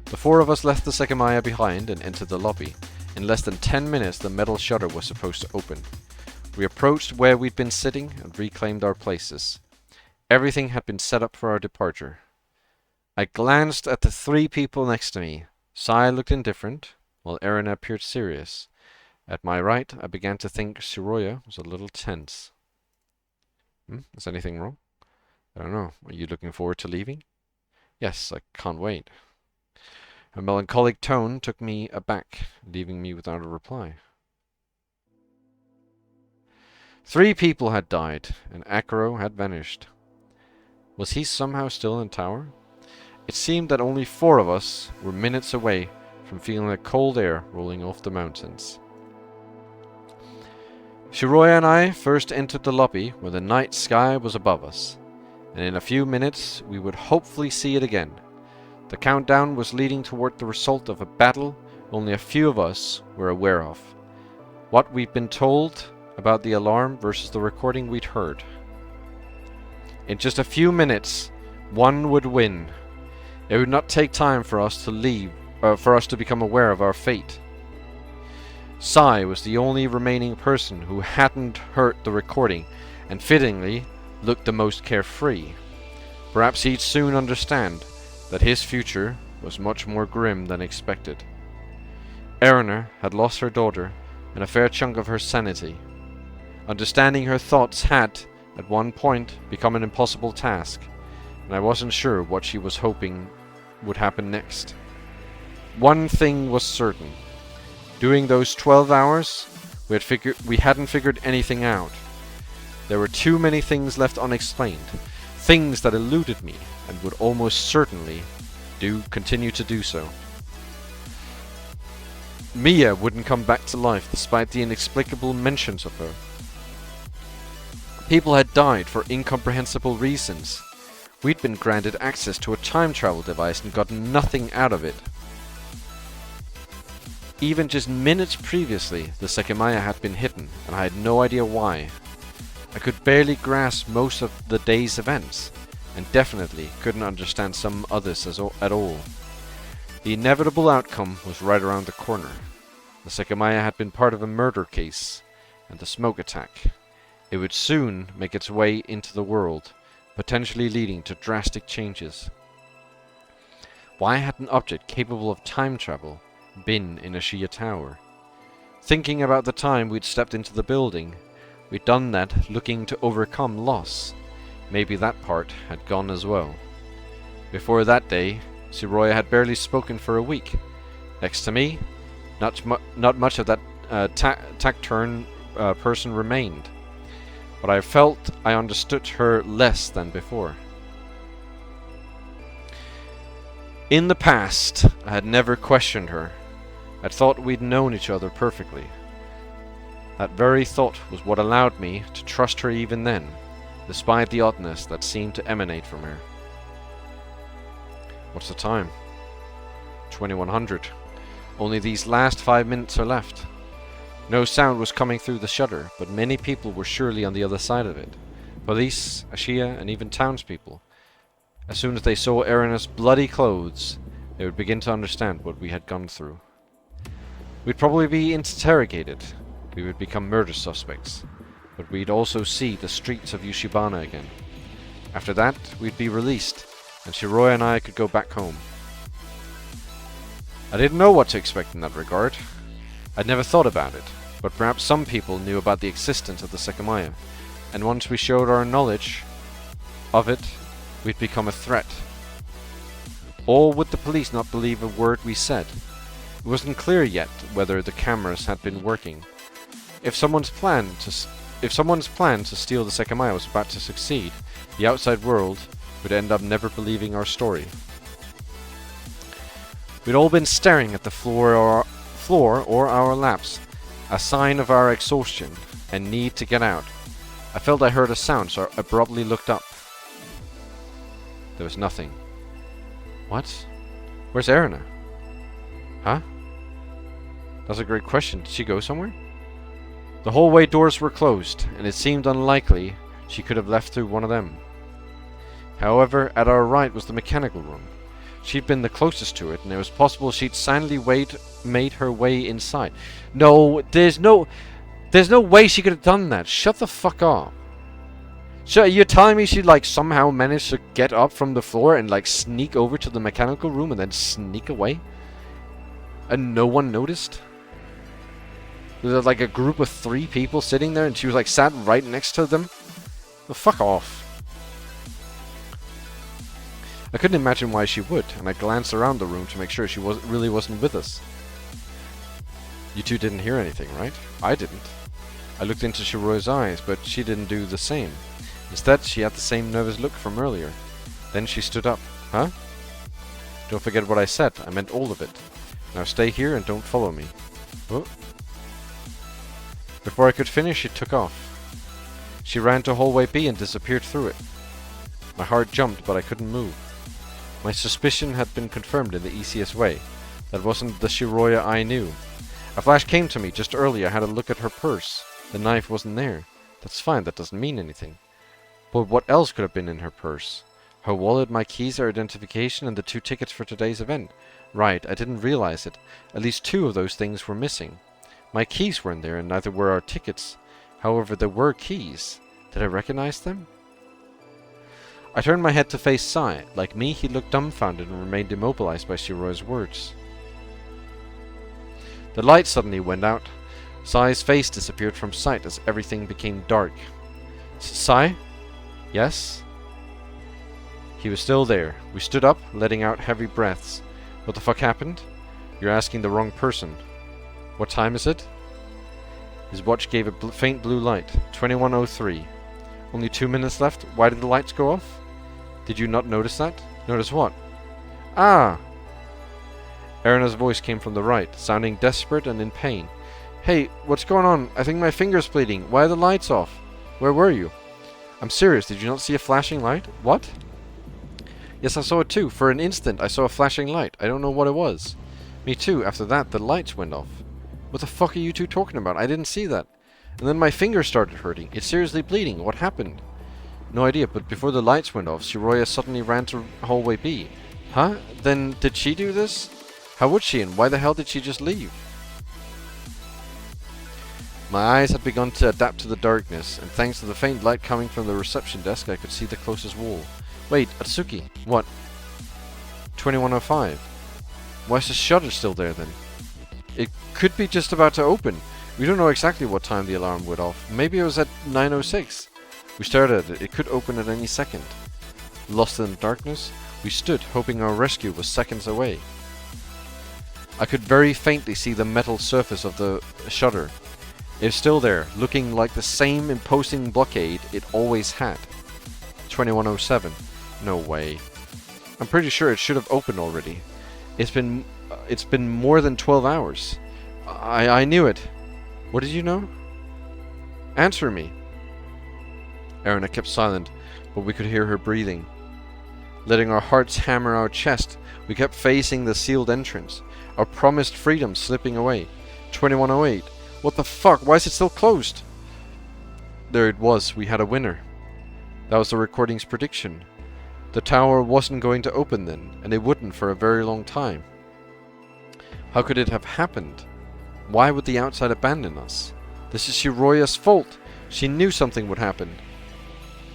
The four of us left the Sekimeiya behind and entered the lobby. In less than 10 minutes, the metal shutter was supposed to open. We approached where we'd been sitting and reclaimed our places. Everything had been set up for our departure. I glanced at the three people next to me. Sai looked indifferent, while Erina appeared serious. At my right, I began to think Shiroya was a little tense. Is anything wrong? I don't know. Are you looking forward to leaving? Yes, I can't wait. Her melancholic tone took me aback, leaving me without a reply. 3 people had died, and Akaro had vanished. Was he somehow still in tower? It seemed that only 4 of us were minutes away from feeling the cold air rolling off the mountains. Shiroya and I first entered the lobby where the night sky was above us, and in a few minutes we would hopefully see it again. The countdown was leading toward the result of a battle only a few of us were aware of. What we'd been told about the alarm versus the recording we'd heard. In just a few minutes, one would win. It would not take time for us to leave, for us to become aware of our fate. Sai was the only remaining person who hadn't heard the recording, and fittingly looked the most carefree. Perhaps he'd soon understand that his future was much more grim than expected. Erina had lost her daughter and a fair chunk of her sanity. Understanding her thoughts had, at one point, become an impossible task, and I wasn't sure what she was hoping would happen next. One thing was certain. During those 12 hours, we hadn't figured anything out. There were too many things left unexplained, things that eluded me and would almost certainly continue to do so. Mia wouldn't come back to life despite the inexplicable mentions of her. People had died for incomprehensible reasons. We'd been granted access to a time travel device and gotten nothing out of it. Even just minutes previously, the Sekimeiya had been hidden, and I had no idea why. I could barely grasp most of the day's events, and definitely couldn't understand some others at all. The inevitable outcome was right around the corner. The Sekimeiya had been part of a murder case, and the smoke attack. It would soon make its way into the world, potentially leading to drastic changes. Why had an object capable of time travel been in Ashiya Tower? Thinking about the time we'd stepped into the building, we'd done that looking to overcome loss. Maybe that part had gone as well. Before that day, Shiroya had barely spoken for a week. Next to me, not much of that taciturn person remained. But I felt I understood her less than before. In the past, I had never questioned her. I thought we'd known each other perfectly. That very thought was what allowed me to trust her even then, despite the oddness that seemed to emanate from her. What's the time? 2100. Only these last 5 minutes are left. No sound was coming through the shutter, but many people were surely on the other side of it. Police, Ashiya, and even townspeople. As soon as they saw Erina's bloody clothes, they would begin to understand what we had gone through. We'd probably be interrogated. We would become murder suspects. But we'd also see the streets of Yushibana again. After that, we'd be released, and Shiroya and I could go back home. I didn't know what to expect in that regard. I'd never thought about it, but perhaps some people knew about the existence of the Sekimeiya, and once we showed our knowledge of it, we'd become a threat. Or would the police not believe a word we said? It wasn't clear yet whether the cameras had been working. If someone's plan to steal the Sekimeiya was about to succeed, the outside world would end up never believing our story. We'd all been staring at the floor or our laps, a sign of our exhaustion and need to get out. I felt I heard a sound, so I abruptly looked up. There was nothing. What? Where's Erina? Huh? That's a great question. Did she go somewhere? The hallway doors were closed, and it seemed unlikely she could have left through one of them. However, at our right was the mechanical room. She'd been the closest to it, and it was possible she'd silently made her way inside. No, there's no way she could have done that. Shut the fuck up. So you're telling me she like somehow managed to get up from the floor and like sneak over to the mechanical room and then sneak away? And no one noticed? There was like a group of 3 people sitting there and she was like sat right next to them? Well, fuck off. I couldn't imagine why she would, and I glanced around the room to make sure she really wasn't with us. You two didn't hear anything, right? I didn't. I looked into Shiroya's eyes, but she didn't do the same. Instead, she had the same nervous look from earlier. Then she stood up. Huh? Don't forget what I said. I meant all of it. Now stay here and don't follow me. Oh. Before I could finish, she took off. She ran to hallway B and disappeared through it. My heart jumped, but I couldn't move. My suspicion had been confirmed in the easiest way. That wasn't the Shiroya I knew. A flash came to me just earlier. I had a look at her purse. The knife wasn't there. That's fine, that doesn't mean anything. But what else could have been in her purse? Her wallet, my keys, her identification, and the 2 tickets for today's event. Right, I didn't realize it. At least 2 of those things were missing. My keys weren't there, and neither were our tickets. However, there were keys. Did I recognize them? I turned my head to face Sai. Like me, he looked dumbfounded and remained immobilized by Shiroya's words. The light suddenly went out. Sai's face disappeared from sight as everything became dark. Sai? Yes? He was still there. We stood up, letting out heavy breaths. What the fuck happened? You're asking the wrong person. What time is it? His watch gave a faint blue light. 21:03. Only 2 minutes left? Why did the lights go off? Did you not notice that? Notice what? Ah! Erina's voice came from the right, sounding desperate and in pain. Hey, what's going on? I think my finger's bleeding. Why are the lights off? Where were you? I'm serious. Did you not see a flashing light? What? Yes, I saw it too. For an instant, I saw a flashing light. I don't know what it was. Me too. After that, the lights went off. What the fuck are you two talking about? I didn't see that. And then my finger started hurting. It's seriously bleeding. What happened? No idea, but before the lights went off, Shiroya suddenly ran to hallway B. Huh? Then did she do this? How would she, and why the hell did she just leave? My eyes had begun to adapt to the darkness, and thanks to the faint light coming from the reception desk, I could see the closest wall. Wait, Atsuki. What? 21:05. Why is the shutter still there then? It could be just about to open. We don't know exactly what time the alarm went off. Maybe it was at 9:06. We stared at it. It could open at any second. Lost in the darkness, we stood, hoping our rescue was seconds away. I could very faintly see the metal surface of the shutter. It's still there, looking like the same imposing blockade it always had. 21:07. No way. I'm pretty sure it should have opened already. It's been more than 12 hours. I knew it. What did you know? Answer me. Erina kept silent, but we could hear her breathing. Letting our hearts hammer our chest, we kept facing the sealed entrance. Our promised freedom slipping away. 21:08. What the fuck? Why is it still closed? There it was. We had a winner. That was the recording's prediction. The tower wasn't going to open then, and it wouldn't for a very long time. How could it have happened? Why would the outside abandon us? This is Shiroya's fault. She knew something would happen.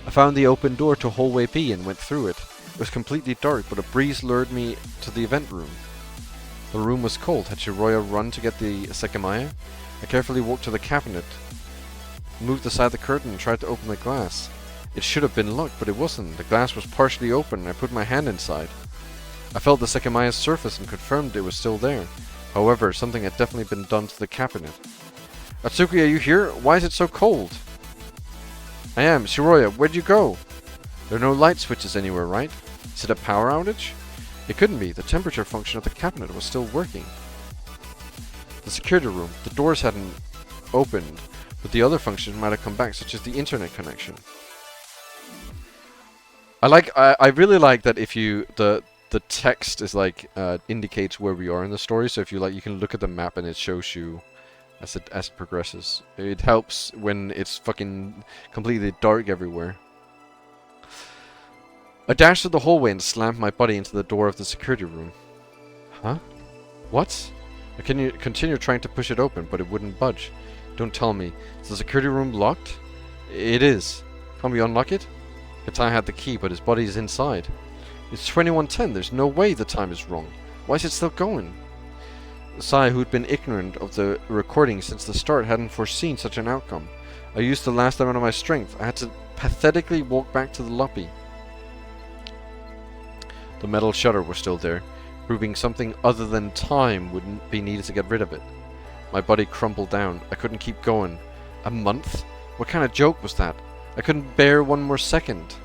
I found the open door to hallway B and went through it. It was completely dark, but a breeze lured me to the event room. The room was cold. Had Shiroya run to get the Sekimeiya? I carefully walked to the cabinet, moved aside the curtain and tried to open the glass. It should have been locked, but it wasn't. The glass was partially open and I put my hand inside. I felt the Sekimeiya's surface and confirmed it was still there. However, something had definitely been done to the cabinet. Atsuki, are you here? Why is it so cold? I am. Shiroya, where'd you go? There are no light switches anywhere, right? Is it a power outage? It couldn't be. The temperature function of the cabinet was still working. The security room. The doors hadn't opened, but the other functions might have come back, such as the internet connection. I really like that if you the text is like indicates where we are in the story. So if you like, you can look at the map and it shows you as it progresses. It helps when it's fucking completely dark everywhere. I dashed through the hallway and slammed my body into the door of the security room. Huh? What? I continued trying to push it open, but it wouldn't budge. Don't tell me. Is the security room locked? It is. Can we unlock it? Katai had the key, but his body is inside. It's 21:10. There's no way the time is wrong. Why is it still going? Sai, who'd been ignorant of the recording since the start, hadn't foreseen such an outcome. I used the last amount of my strength. I had to pathetically walk back to the lobby. The metal shutter was still there, proving something other than time wouldn't be needed to get rid of it. My body crumpled down. I couldn't keep going. A month? What kind of joke was that? I couldn't bear one more second.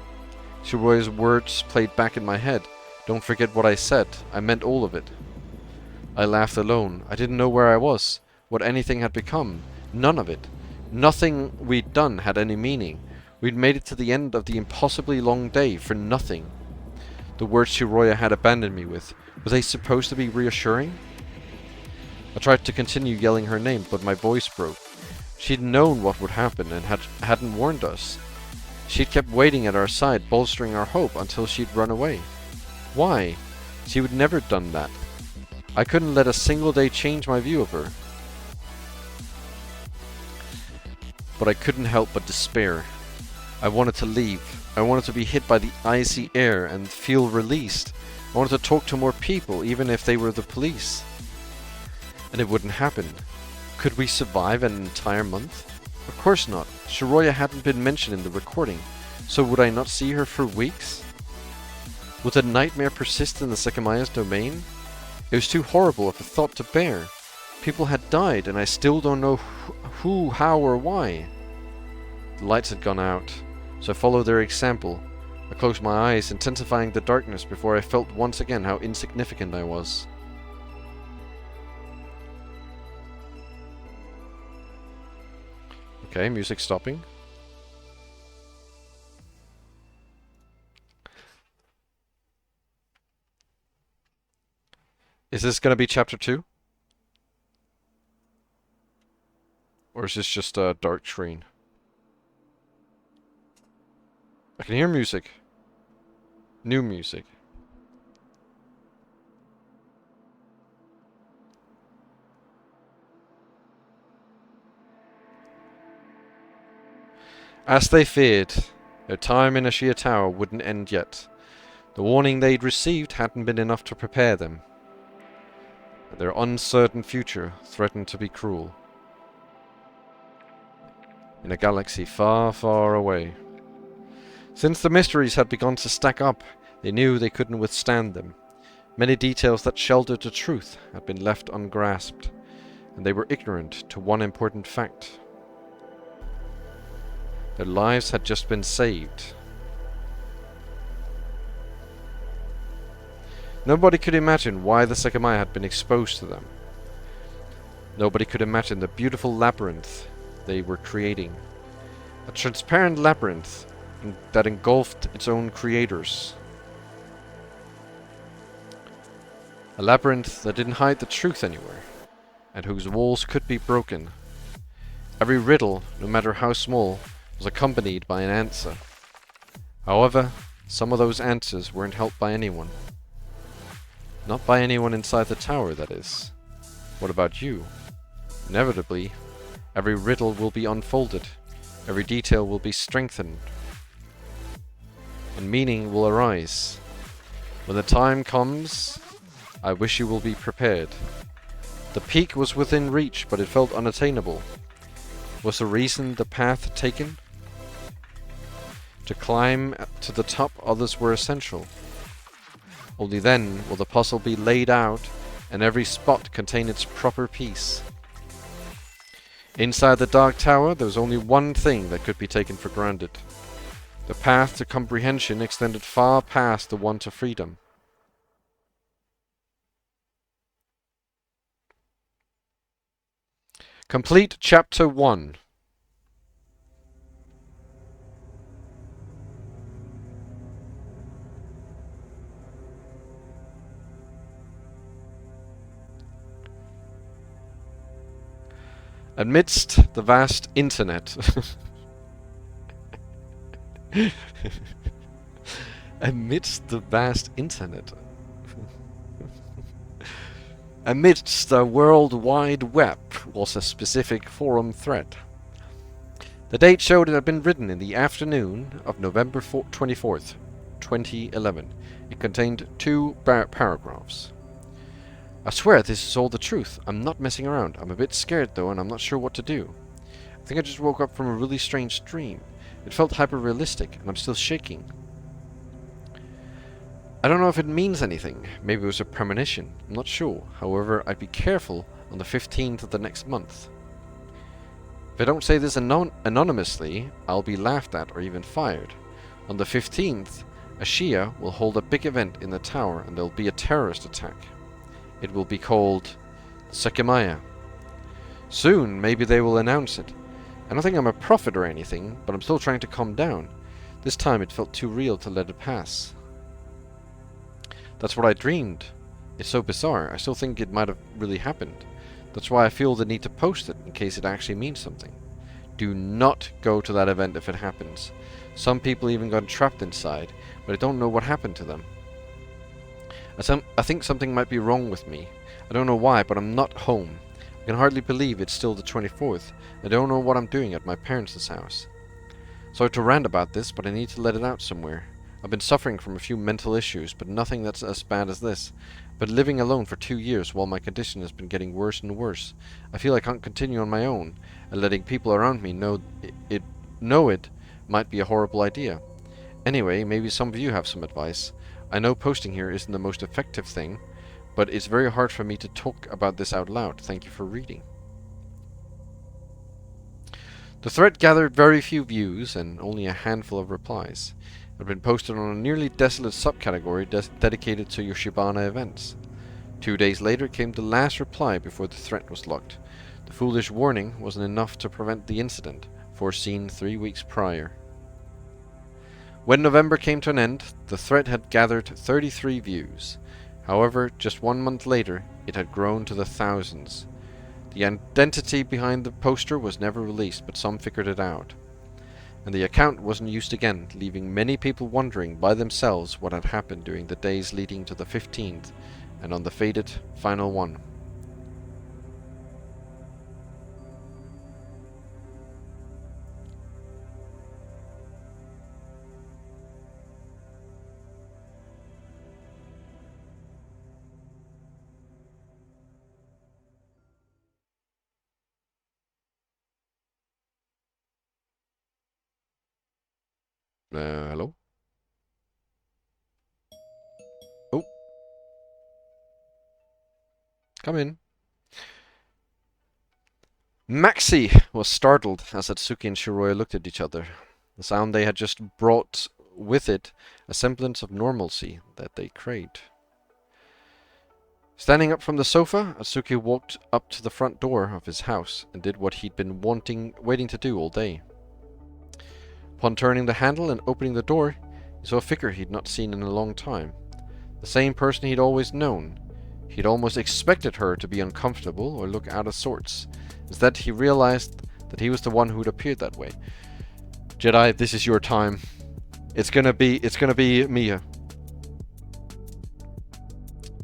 Shiroya's words played back in my head. Don't forget what I said. I meant all of it. I laughed alone. I didn't know where I was, what anything had become. None of it. Nothing we'd done had any meaning. We'd made it to the end of the impossibly long day for nothing. The words Shiroya had abandoned me with, were they supposed to be reassuring? I tried to continue yelling her name, but my voice broke. She'd known what would happen and hadn't warned us. She'd kept waiting at our side, bolstering our hope until she'd run away. Why? She would never done that. I couldn't let a single day change my view of her. But I couldn't help but despair. I wanted to leave. I wanted to be hit by the icy air and feel released. I wanted to talk to more people, even if they were the police. And it wouldn't happen. Could we survive an entire month? Of course not. Shiroya hadn't been mentioned in the recording, so would I not see her for weeks? Would the nightmare persist in the Sekimeiya's domain? It was too horrible of a thought to bear. People had died, and I still don't know who, how, or why. The lights had gone out, so I followed their example. I closed my eyes, intensifying the darkness before I felt once again how insignificant I was. Okay, music stopping. Is this going to be chapter 2? Or is this just a dark screen? I can hear music. New music. As they feared, their time in Ashia Tower wouldn't end yet. The warning they'd received hadn't been enough to prepare them. Their uncertain future threatened to be cruel. In a galaxy far, far away. Since the mysteries had begun to stack up, they knew they couldn't withstand them. Many details that sheltered the truth had been left ungrasped, and they were ignorant to one important fact. Their lives had just been saved. Nobody could imagine why the Sekimeiya had been exposed to them. Nobody could imagine the beautiful labyrinth they were creating. A transparent labyrinth that engulfed its own creators. A labyrinth that didn't hide the truth anywhere, and whose walls could be broken. Every riddle, no matter how small, was accompanied by an answer. However, some of those answers weren't helped by anyone. Not by anyone inside the tower, that is. What about you? Inevitably, every riddle will be unfolded, every detail will be strengthened, and meaning will arise. When the time comes, I wish you will be prepared. The peak was within reach, but it felt unattainable. Was the reason the path taken? To climb to the top, others were essential. Only then will the puzzle be laid out and every spot contain its proper piece. Inside the Dark Tower, there was only one thing that could be taken for granted. The path to comprehension extended far past the one to freedom. Complete Chapter 1. Amidst the vast internet. Amidst the vast internet. Amidst the World Wide Web was a specific forum thread. The date showed it had been written in the afternoon of November 24th, 2011. It contained 2 paragraphs. I swear this is all the truth. I'm not messing around. I'm a bit scared though, and I'm not sure what to do. I think I just woke up from a really strange dream. It felt hyper-realistic, and I'm still shaking. I don't know if it means anything. Maybe it was a premonition. I'm not sure. However, I'd be careful on the 15th of the next month. If I don't say this anonymously, I'll be laughed at or even fired. On the 15th, a Shia will hold a big event in the tower, and there'll be a terrorist attack. It will be called Sekimeiya. Soon, maybe they will announce it. I don't think I'm a prophet or anything, but I'm still trying to calm down. This time it felt too real to let it pass. That's what I dreamed. It's so bizarre. I still think it might have really happened. That's why I feel the need to post it, in case it actually means something. Do not go to that event if it happens. Some people even got trapped inside, but I don't know what happened to them. I think something might be wrong with me. I don't know why, but I'm not home. I can hardly believe it's still the 24th. I don't know what I'm doing at my parents' house. Sorry to rant about this, but I need to let it out somewhere. I've been suffering from a few mental issues, but nothing that's as bad as this. But living alone for 2 years while my condition has been getting worse and worse. I feel I can't continue on my own, and letting people around me know it might be a horrible idea. Anyway, maybe some of you have some advice. I know posting here isn't the most effective thing, but it's very hard for me to talk about this out loud. Thank you for reading. The thread gathered very few views and only a handful of replies. It had been posted on a nearly desolate subcategory dedicated to Yoshibana events. 2 days later came the last reply before the thread was locked. The foolish warning wasn't enough to prevent the incident, foreseen 3 weeks prior. When November came to an end, the thread had gathered 33 views. However, just 1 month later, it had grown to the thousands. The identity behind the poster was never released, but some figured it out. And the account wasn't used again, leaving many people wondering by themselves what had happened during the days leading to the 15th, and on the fated final one. Hello? Oh. Come in. Maxie was startled as Atsuki and Shiroya looked at each other. The sound they had just brought with it a semblance of normalcy that they craved. Standing up from the sofa, Atsuki walked up to the front door of his house and did what he'd been waiting to do all day. Upon turning the handle and opening the door, he saw a figure he'd not seen in a long time. The same person he'd always known. He'd almost expected her to be uncomfortable or look out of sorts. Instead, he realized that he was the one who'd appeared that way. Jedi, this is your time. It's gonna be Mia.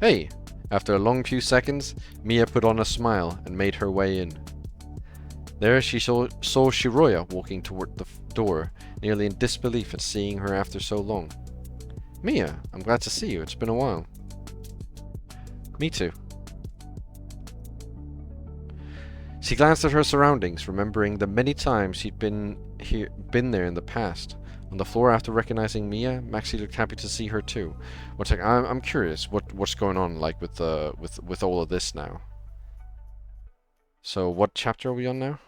Hey! After a long few seconds, Mia put on a smile and made her way in. There she saw Shiroya walking toward the door, nearly in disbelief at seeing her after so long. Mia, I'm glad to see you. It's been a while. Me too. She glanced at her surroundings, remembering the many times she'd been there in the past. On the floor, after recognizing Mia, Maxie looked happy to see her too. I'm curious what's going on like with all of this now. So what chapter are we on now?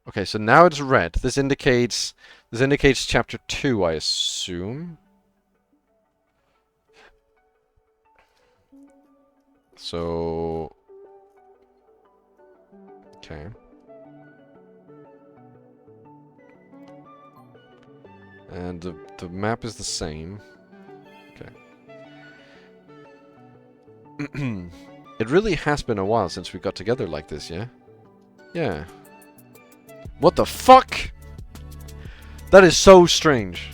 Okay, so now it's red. This indicates chapter 2, I assume. So okay. And the map is the same. Okay. It really has been a while since we got together like this, yeah? Yeah. What the fuck? That is so strange.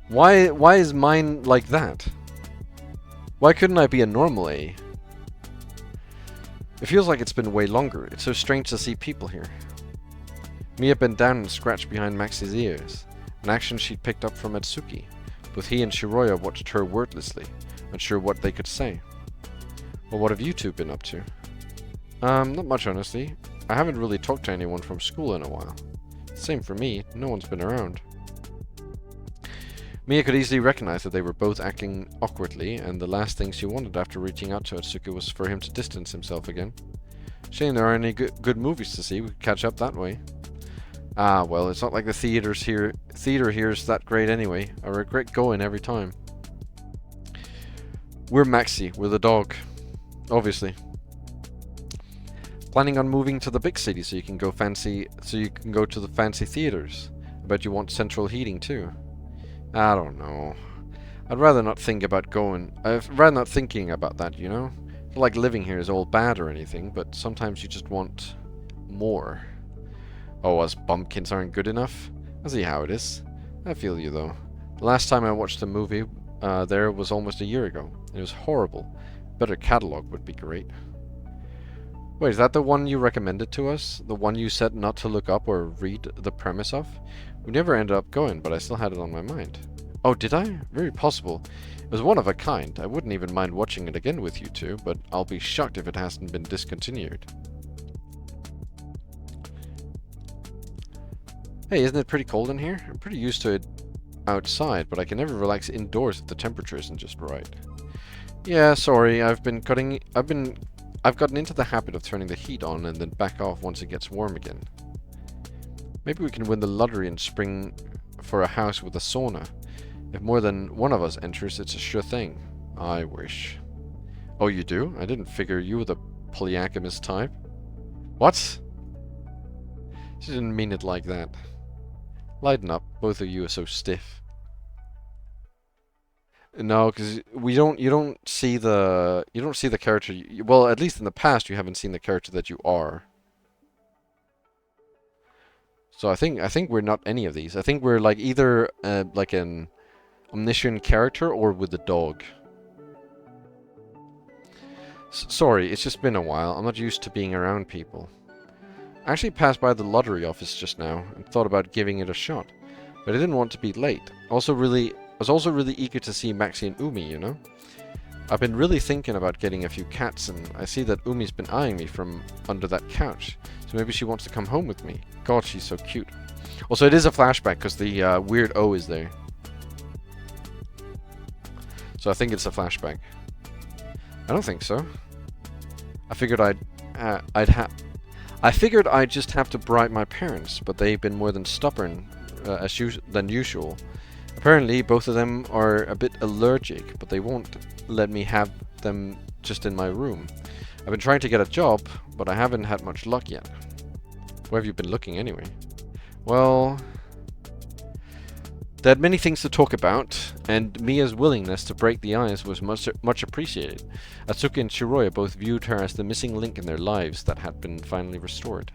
Why is mine like that? Why couldn't I be a normal A? It feels like it's been way longer. It's so strange to see people here. Mia bent down and scratched behind Maxi's ears, an action she'd picked up from Atsuki. Both he and Shiroya watched her wordlessly, unsure what they could say. Well, what have you two been up to? Not much, honestly. I haven't really talked to anyone from school in a while. Same for me, no one's been around. Mia could easily recognize that they were both acting awkwardly, and the last thing she wanted after reaching out to Atsuki was for him to distance himself again. Shame there aren't any good movies to see, we could catch up that way. Ah, well, it's not like the theater here is that great anyway. I regret going every time. We're Maxi, we're the dog. Obviously. Planning on moving to the big city so you can go to the fancy theaters. I bet you want central heating too. I don't know. I'd rather not think about going. I'd rather not thinking about that, you know? Not like living here is all bad or anything, but sometimes you just want more. Oh, us bumpkins aren't good enough? I see how it is. I feel you though. The last time I watched a movie there was almost a year ago. It was horrible. Better catalog would be great. Wait, is that the one you recommended to us? The one you said not to look up or read the premise of? We never ended up going, but I still had it on my mind. Oh, did I? Very possible. It was one of a kind. I wouldn't even mind watching it again with you two, but I'll be shocked if it hasn't been discontinued. Hey, isn't it pretty cold in here? I'm pretty used to it outside, but I can never relax indoors if the temperature isn't just right. Yeah, sorry, I've gotten into the habit of turning the heat on and then back off once it gets warm again. Maybe we can win the lottery in spring for a house with a sauna. If more than one of us enters, it's a sure thing. I wish. Oh, you do? I didn't figure you were the polygamous type. What? She didn't mean it like that. Lighten up, both of you are so stiff. No, because you don't see the character. Well, at least in the past, you haven't seen the character that you are. So I think we're not any of these. I think we're like either like an omniscient character or with the dog. Sorry, it's just been a while. I'm not used to being around people. I actually passed by the lottery office just now and thought about giving it a shot, but I didn't want to be late. I was also really eager to see Maxi and Umi, you know? I've been really thinking about getting a few cats, and I see that Umi's been eyeing me from under that couch, so maybe she wants to come home with me. God, she's so cute. Also, it is a flashback because the weird O is there. So I think it's a flashback. I don't think so. I figured I'd just have to bribe my parents, but they've been more than stubborn than usual. Apparently, both of them are a bit allergic, but they won't let me have them just in my room. I've been trying to get a job, but I haven't had much luck yet. Where have you been looking anyway? Well, they had many things to talk about, and Mia's willingness to break the ice was much appreciated. Atsuki and Shiroya both viewed her as the missing link in their lives that had been finally restored.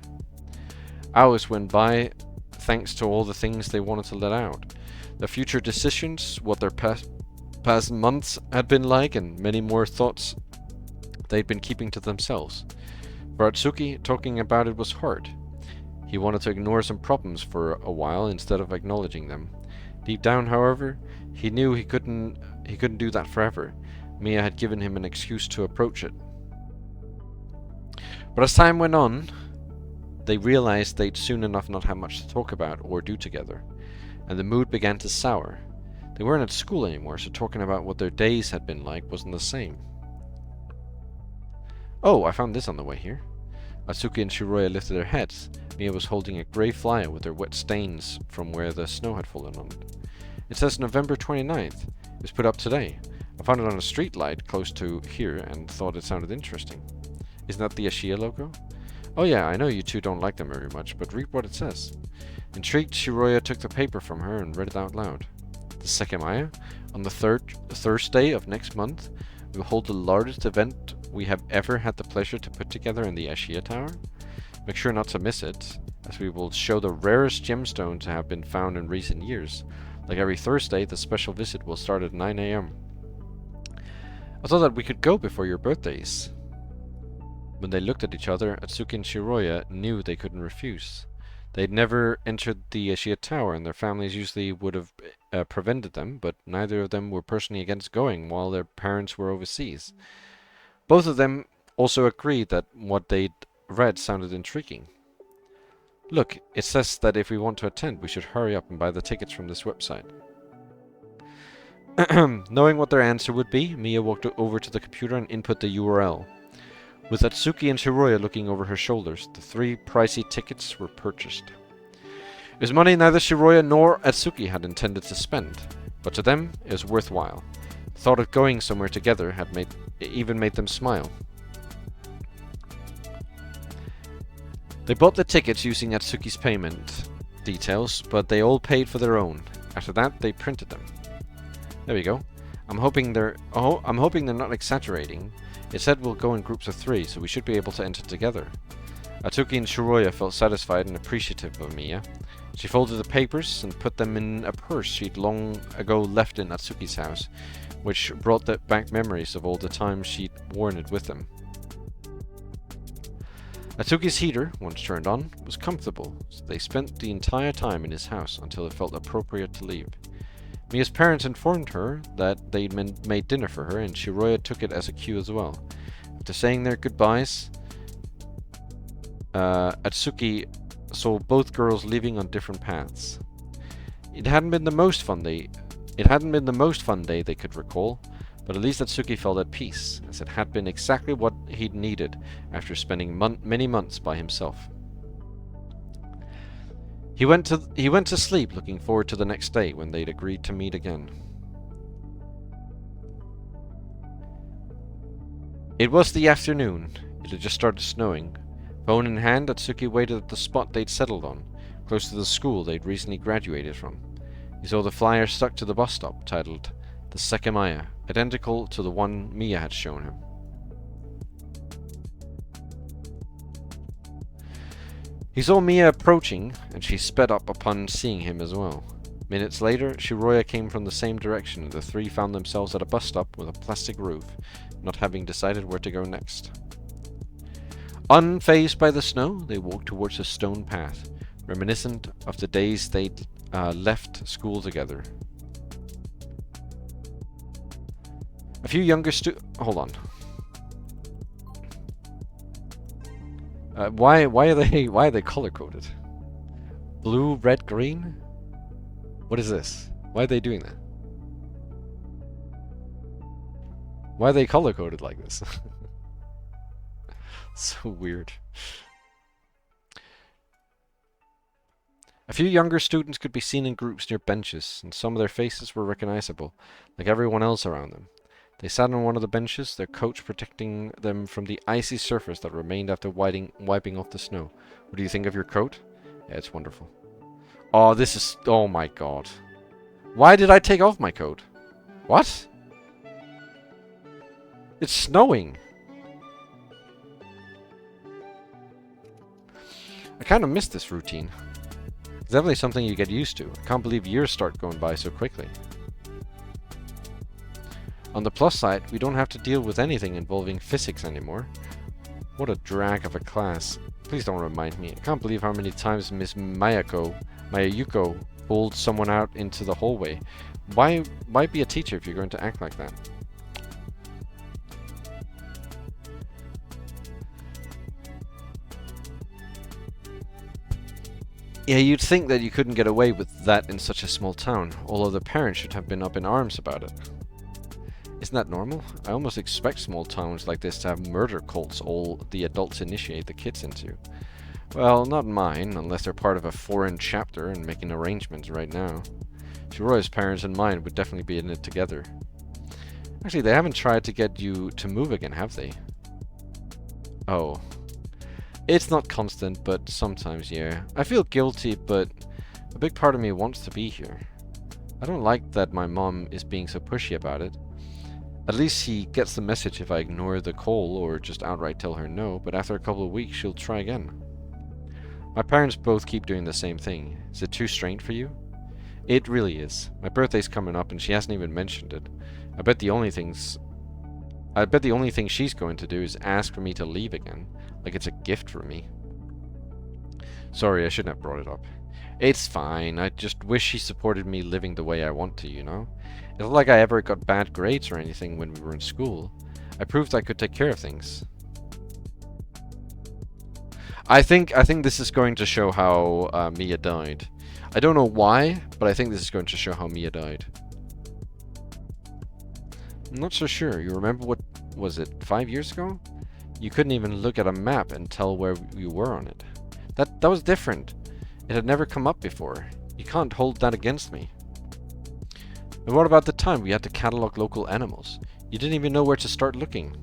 Hours went by thanks to all the things they wanted to let out. Their future decisions, what their past months had been like, and many more thoughts they'd been keeping to themselves. For Atsuki, talking about it was hard. He wanted to ignore some problems for a while instead of acknowledging them. Deep down, however, he knew he couldn't do that forever. Mia had given him an excuse to approach it. But as time went on, they realized they'd soon enough not have much to talk about or do together, and the mood began to sour. They weren't at school anymore, so talking about what their days had been like wasn't the same. Oh, I found this on the way here. Atsuki and Shiroya lifted their heads. Mia was holding a grey flyer with their wet stains from where the snow had fallen on it. It says November 29th. It was put up today. I found it on a street light close to here and thought it sounded interesting. Isn't that the Ashia logo? Oh yeah, I know you two don't like them very much, but read what it says. Intrigued, Shiroya took the paper from her and read it out loud. The Sekimeiya, on the Thursday of next month, will hold the largest event we have ever had the pleasure to put together in the Ashiya Tower. Make sure not to miss it, as we will show the rarest gemstones to have been found in recent years. Like every Thursday, the special visit will start at 9 AM. I thought that we could go before your birthdays. When they looked at each other, Atsuki and Shiroya knew they couldn't refuse. They'd never entered the Ashiya Tower, and their families usually would have prevented them, but neither of them were personally against going while their parents were overseas. Both of them also agreed that what they'd read sounded intriguing. Look, it says that if we want to attend, we should hurry up and buy the tickets from this website. Knowing what their answer would be, Mia walked over to the computer and input the URL. With Atsuki and Shiroya looking over her shoulders, the 3 pricey tickets were purchased. It was money neither Shiroya nor Atsuki had intended to spend, but to them it was worthwhile. The thought of going somewhere together had even made them smile. They bought the tickets using Atsuki's payment details, but they all paid for their own. After that, they printed them. There we go. I'm hoping they're not exaggerating. It said we'll go in groups of 3, so we should be able to enter together. Atsuki and Shiroya felt satisfied and appreciative of Mia. She folded the papers and put them in a purse she'd long ago left in Atsuki's house, which brought back memories of all the times she'd worn it with them. Atsuki's heater, once turned on, was comfortable, so they spent the entire time in his house until it felt appropriate to leave. Mia's parents informed her that they'd made dinner for her, and Shiroya took it as a cue as well. After saying their goodbyes, Atsuki saw both girls leaving on different paths. It hadn't been the most fun day they could recall, but at least Atsuki felt at peace, as it had been exactly what he'd needed after spending many months by himself. He went to sleep looking forward to the next day when they'd agreed to meet again. It was the afternoon. It had just started snowing. Phone in hand, Atsuki waited at the spot they'd settled on, close to the school they'd recently graduated from. He saw the flyer stuck to the bus stop, titled The Sekimeiya, identical to the one Mia had shown him. He saw Mia approaching, and she sped up upon seeing him as well. Minutes later, Shiroya came from the same direction, and the 3 found themselves at a bus stop with a plastic roof, not having decided where to go next. Unfazed by the snow, they walked towards a stone path, reminiscent of the days they'd left school together. A few younger hold on. Why are they color coded? Blue, red, green? What is this? Why are they doing that? Why are they color coded like this? So weird. A few younger students could be seen in groups near benches, and some of their faces were recognizable, like everyone else around them. They sat on one of the benches, their coach protecting them from the icy surface that remained after wiping off the snow. What do you think of your coat? Yeah, it's wonderful. Oh, this is... Oh my god. Why did I take off my coat? What? It's snowing. I kind of missed this routine. It's definitely something you get used to. I can't believe years start going by so quickly. On the plus side, we don't have to deal with anything involving physics anymore. What a drag of a class. Please don't remind me. I can't believe how many times Miss Mayuko pulled someone out into the hallway. Why be a teacher if you're going to act like that? Yeah, you'd think that you couldn't get away with that in such a small town, although the parents should have been up in arms about it. Isn't that normal? I almost expect small towns like this to have murder cults all the adults initiate the kids into. Well, not mine, unless they're part of a foreign chapter and making arrangements right now. Shiroya's parents and mine would definitely be in it together. Actually, they haven't tried to get you to move again, have they? Oh. It's not constant, but sometimes, yeah. I feel guilty, but a big part of me wants to be here. I don't like that my mom is being so pushy about it. At least she gets the message if I ignore the call or just outright tell her no, but after a couple of weeks she'll try again. My parents both keep doing the same thing. Is it too strange for you? It really is. My birthday's coming up and she hasn't even mentioned it. I bet the only thing she's going to do is ask for me to leave again, like it's a gift for me. Sorry, I shouldn't have brought it up. It's fine, I just wish she supported me living the way I want to, you know? It's not like I ever got bad grades or anything when we were in school. I proved I could take care of things. I think this is going to show how Mia died. I don't know why, but I think this is going to show how Mia died. I'm not so sure. You remember what was it, 5 years ago? You couldn't even look at a map and tell where you were on it. That was different. It had never come up before. You can't hold that against me. And what about the time we had to catalog local animals? You didn't even know where to start looking.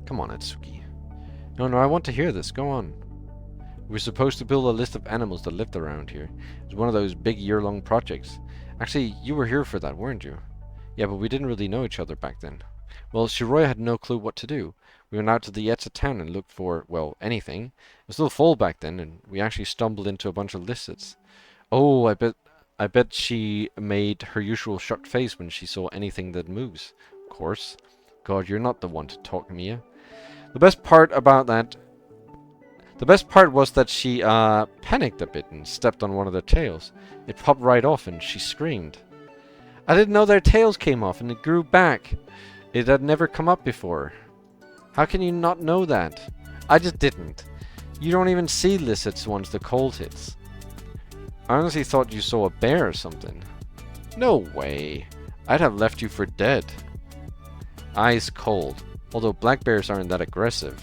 Come on, Atsuki. No, I want to hear this. Go on. We were supposed to build a list of animals that lived around here. It was one of those big year-long projects. Actually, you were here for that, weren't you? Yeah, but we didn't really know each other back then. Well, Shiroya had no clue what to do. We went out to the edge of town and looked for, well, anything. It was still fall back then, and we actually stumbled into a bunch of lizards. Oh, I bet she made her usual shocked face when she saw anything that moves. Of course. God, you're not the one to talk, Mia. The best part was that she panicked a bit and stepped on one of their tails. It popped right off and she screamed. I didn't know their tails came off and it grew back. It had never come up before. How can you not know that? I just didn't. You don't even see lizards once the cold hits. I honestly thought you saw a bear or something. No way. I'd have left you for dead. Ice cold. Although black bears aren't that aggressive.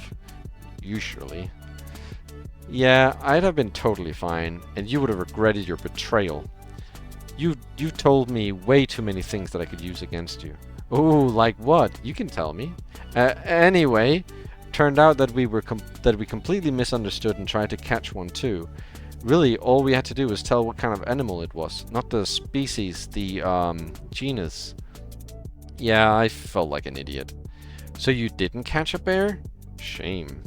Usually. Yeah, I'd have been totally fine, and you would have regretted your betrayal. You told me way too many things that I could use against you. Ooh, like what? You can tell me. Anyway, turned out that we completely misunderstood and tried to catch one too. Really, all we had to do was tell what kind of animal it was, not the species, the genus. Yeah, I felt like an idiot. So you didn't catch a bear? Shame.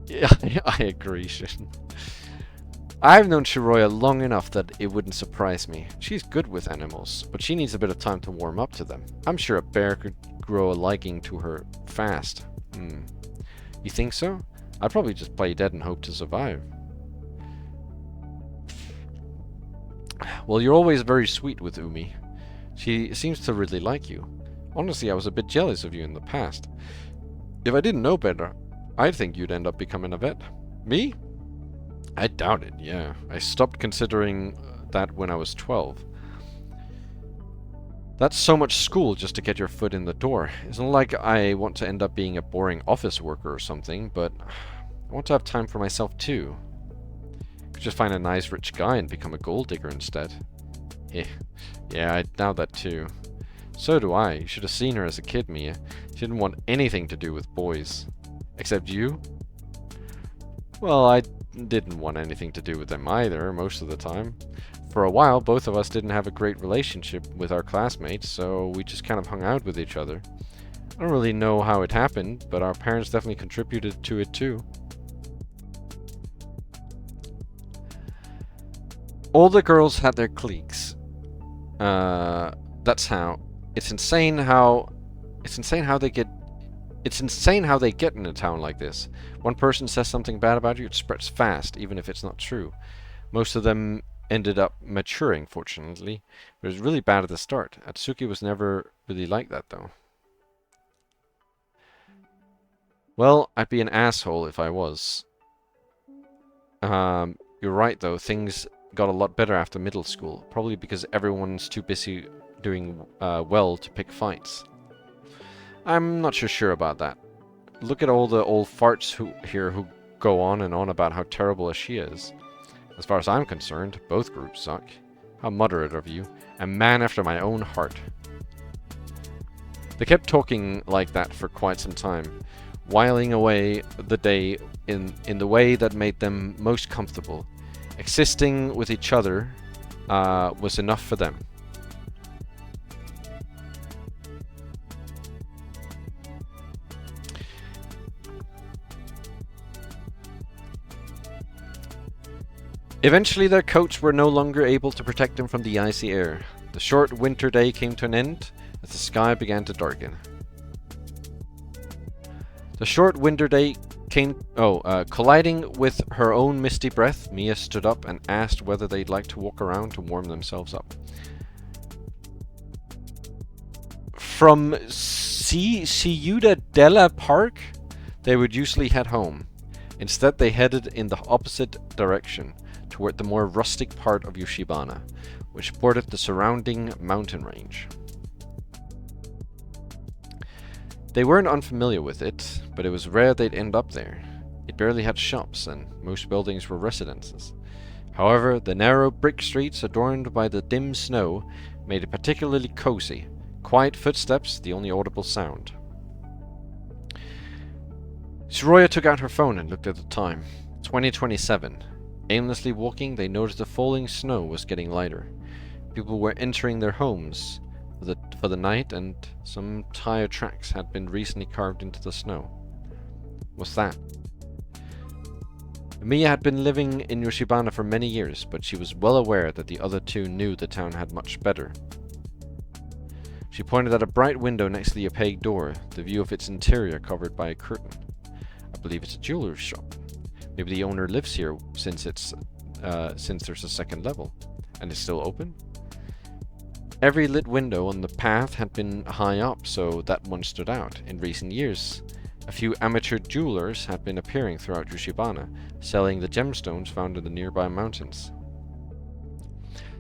Yeah, I agree, Shin. I've known Shiroya long enough that it wouldn't surprise me. She's good with animals, but she needs a bit of time to warm up to them. I'm sure a bear could grow a liking to her fast. You think so? I'd probably just play dead and hope to survive. Well, you're always very sweet with Umi. She seems to really like you. Honestly, I was a bit jealous of you in the past. If I didn't know better, I'd think you'd end up becoming a vet. Me? I doubt it, yeah. I stopped considering that when I was 12. That's so much school just to get your foot in the door. It's not like I want to end up being a boring office worker or something, but I want to have time for myself too. Could just find a nice rich guy and become a gold digger instead. Yeah, I doubt that too. So do I. You should have seen her as a kid, Mia. She didn't want anything to do with boys. Except you? Well, I didn't want anything to do with them either, most of the time. For a while, both of us didn't have a great relationship with our classmates, so we just kind of hung out with each other. I don't really know how it happened, but our parents definitely contributed to it too. All the girls had their cliques. That's how. It's insane how they get in a town like this. One person says something bad about you, it spreads fast, even if it's not true. Most of them ended up maturing, fortunately. But it was really bad at the start. Atsuki was never really like that, though. Well, I'd be an asshole if I was. You're right, though. Things got a lot better after middle school. Probably because everyone's too busy doing well to pick fights. I'm not so sure about that. Look at all the old farts who go on and on about how terrible she is. As far as I'm concerned, both groups suck. How moderate of you. A man after my own heart. They kept talking like that for quite some time. whiling away the day in the way that made them most comfortable. Existing with each other was enough for them. Eventually their coats were no longer able to protect them from the icy air. The short winter day came to an end as the sky began to darken. The short winter day came... colliding with her own misty breath, Mia stood up and asked whether they'd like to walk around to warm themselves up. From Ciudadela Park, they would usually head home. Instead, they headed in the opposite direction, toward the more rustic part of Yoshibana, which bordered the surrounding mountain range. They weren't unfamiliar with it, but it was rare they'd end up there. It barely had shops, and most buildings were residences. However, the narrow brick streets adorned by the dim snow made it particularly cozy. Quiet footsteps, the only audible sound. Shiroya took out her phone and looked at the time. 20:27. Aimlessly walking, they noticed the falling snow was getting lighter. People were entering their homes for the night, and some tire tracks had been recently carved into the snow. What's that? Mia had been living in Yoshibana for many years, but she was well aware that the other two knew the town had much better. She pointed at a bright window next to the opaque door, the view of its interior covered by a curtain. I believe it's a jeweler's shop. Maybe the owner lives here since there's a second level. And it's still open? Every lit window on the path had been high up, so that one stood out. In recent years, a few amateur jewelers had been appearing throughout Yoshibana, selling the gemstones found in the nearby mountains.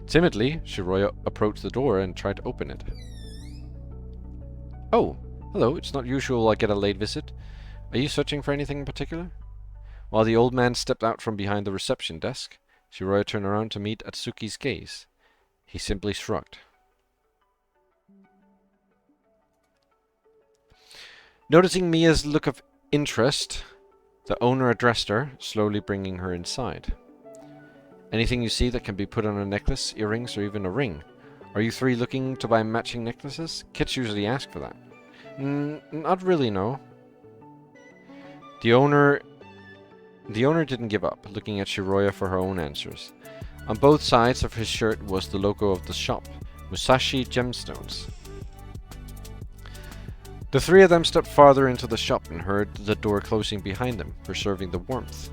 Timidly, Shiroya approached the door and tried to open it. Oh, hello, it's not usual I get a late visit. Are you searching for anything in particular? While the old man stepped out from behind the reception desk, Shiroya turned around to meet Atsuki's gaze. He simply shrugged. Noticing Mia's look of interest, the owner addressed her, slowly bringing her inside. Anything you see that can be put on a necklace, earrings, or even a ring? Are you three looking to buy matching necklaces? Kids usually ask for that. Not really, no. The owner didn't give up, looking at Shiroya for her own answers. On both sides of his shirt was the logo of the shop, Musashi Gemstones. The three of them stepped farther into the shop and heard the door closing behind them, preserving the warmth.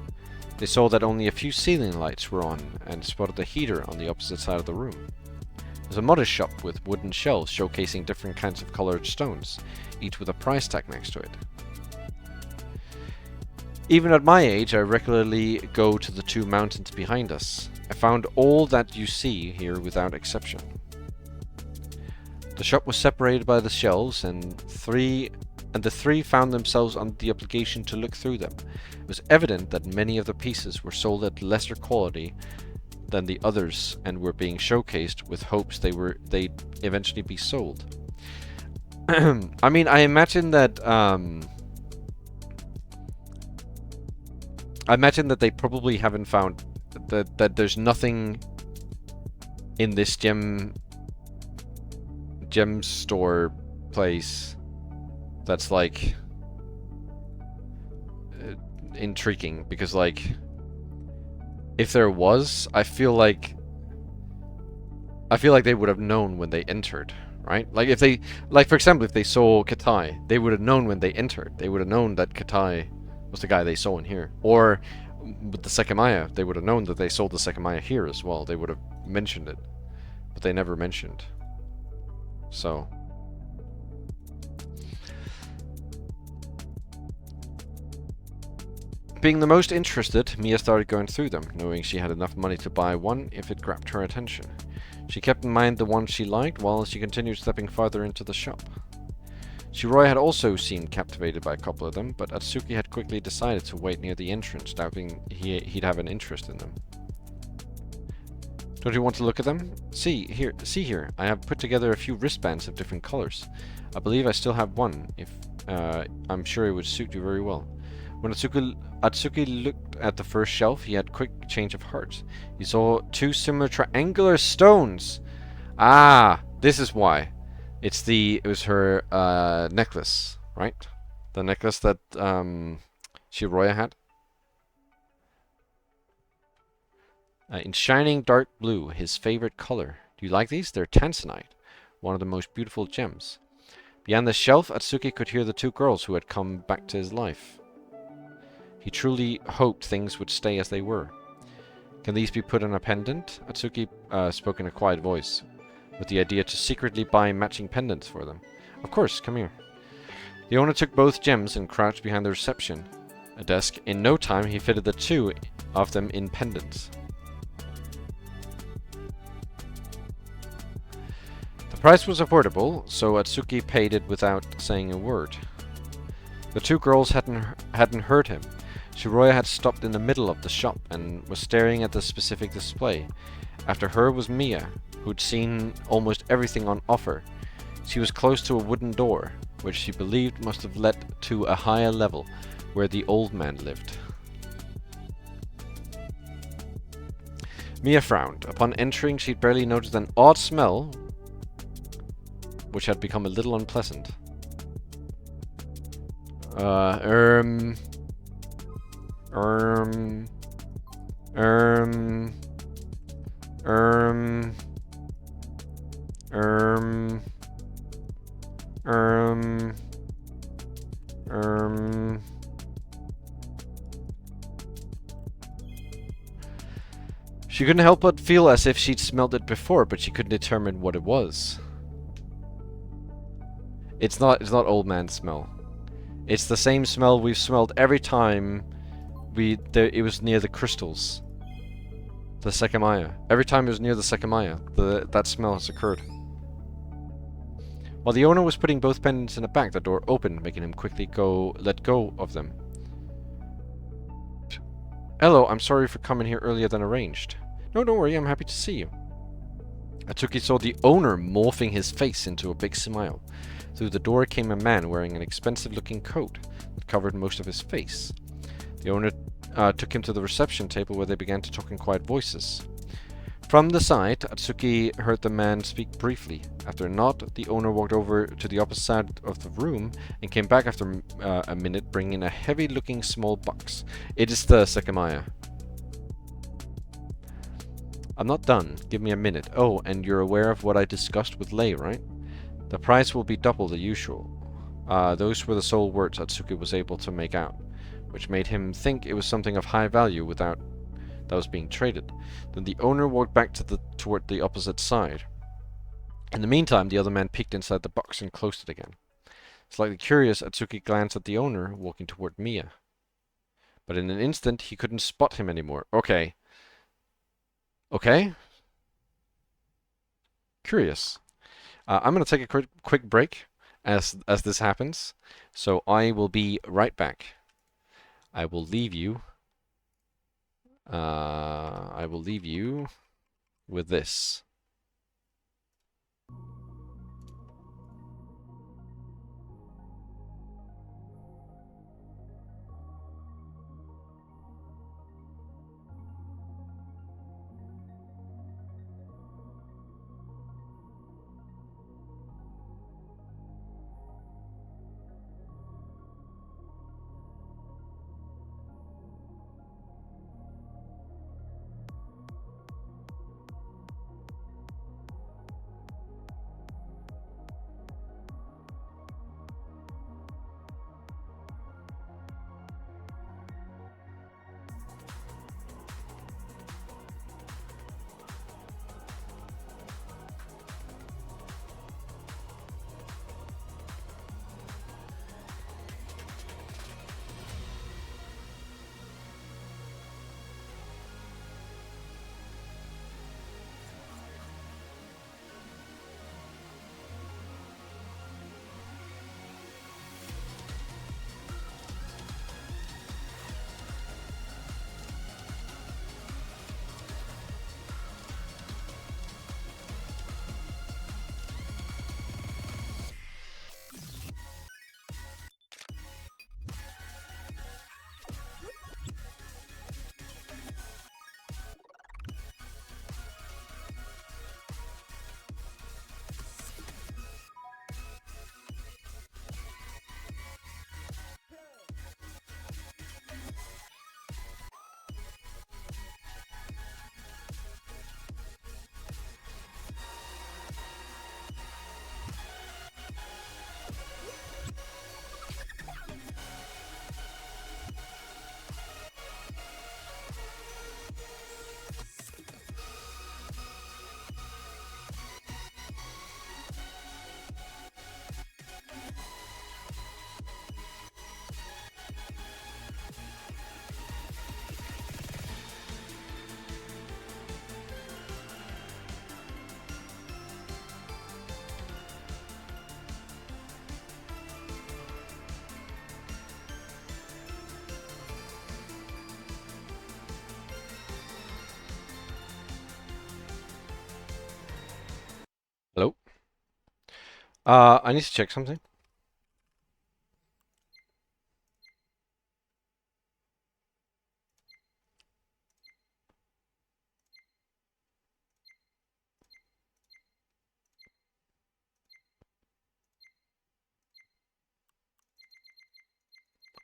They saw that only a few ceiling lights were on and spotted a heater on the opposite side of the room. It was a modest shop with wooden shelves showcasing different kinds of colored stones, each with a price tag next to it. Even at my age, I regularly go to the two mountains behind us. I found all that you see here without exception. The shop was separated by the shelves, and the three found themselves under the obligation to look through them. It was evident that many of the pieces were sold at lesser quality than the others and were being showcased with hopes they'd eventually be sold. I mean, I imagine that they probably haven't found that there's nothing in this gem store place that's like intriguing, because like if there was, I feel like they would have known when they entered, right? Like if they, like for example, if they saw Katai, they would have known when they entered. They would have known that Katai was the guy they saw in here. Or with the Sekimeiya, they would have known that they sold the Sekimeiya here as well. They would have mentioned it, but they never mentioned. So being the most interested, Mia started going through them, knowing she had enough money to buy one if it grabbed her attention. She kept in mind the one she liked while she continued stepping farther into the shop. Shiroya had also seemed captivated by a couple of them, but Atsuki had quickly decided to wait near the entrance, doubting he'd have an interest in them. Don't you want to look at them? See here, I have put together a few wristbands of different colors. I believe I still have one, if I'm sure it would suit you very well. When Atsuki looked at the first shelf, he had a quick change of heart. He saw two similar triangular stones. Ah, this is why. It was her necklace, right? The necklace that Shiroya had. In shining dark blue, his favorite color. Do you like these? They're tanzanite, one of the most beautiful gems. Beyond the shelf, Atsuki could hear the two girls who had come back to his life. He truly hoped things would stay as they were. Can these be put on a pendant? Atsuki spoke in a quiet voice, with the idea to secretly buy matching pendants for them. Of course, come here. The owner took both gems and crouched behind the reception desk. In no time, he fitted the two of them in pendants. The price was affordable, so Atsuki paid it without saying a word. The two girls hadn't heard him. Shiroya had stopped in the middle of the shop and was staring at the specific display. After her was Mia, who'd seen almost everything on offer. She was close to a wooden door, which she believed must have led to a higher level, where the old man lived. Mia frowned. Upon entering, she'd barely noticed an odd smell, which had become a little unpleasant. She couldn't help but feel as if she'd smelled it before, but she couldn't determine what it was. It's not old man smell. It's the same smell we've smelled every time it was near the crystals. The Sekimeiya. Every time it was near the Sekimeiya, that smell has occurred. While the owner was putting both pendants in a bag, the door opened, making him quickly let go of them. Hello, I'm sorry for coming here earlier than arranged. No, don't worry, I'm happy to see you. Atsuki saw the owner morphing his face into a big smile. Through the door came a man wearing an expensive-looking coat that covered most of his face. The owner took him to the reception table where they began to talk in quiet voices. From the side, Atsuki heard the man speak briefly. After a nod, the owner walked over to the opposite side of the room and came back after a minute, bringing a heavy-looking small box. It is the Sekimeiya. I'm not done. Give me a minute. Oh, and you're aware of what I discussed with Lei, right? The price will be double the usual. Those were the sole words Atsuki was able to make out, which made him think it was something of high value that was being traded. Then the owner walked back toward the opposite side. In the meantime, the other man peeked inside the box and closed it again. Slightly curious, Atsuki glanced at the owner, walking toward Mia. But in an instant, he couldn't spot him anymore. Okay. Okay? Curious. I'm going to take a quick break as this happens. So I will be right back. I will leave you with this. I need to check something.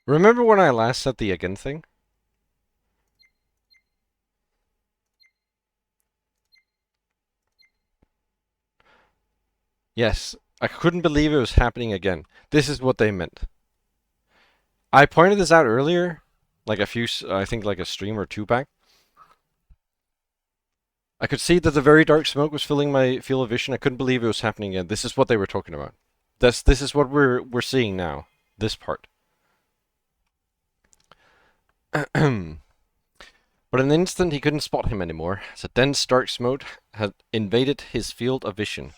Remember when I last said the again thing? Yes, I couldn't believe it was happening again. This is what they meant. I pointed this out earlier, like I think like a stream or two back. I could see that the very dark smoke was filling my field of vision. I couldn't believe it was happening again. This is what they were talking about. This is what we're seeing now. This part. But in an instant he couldn't spot him anymore, as a dense dark smoke had invaded his field of vision.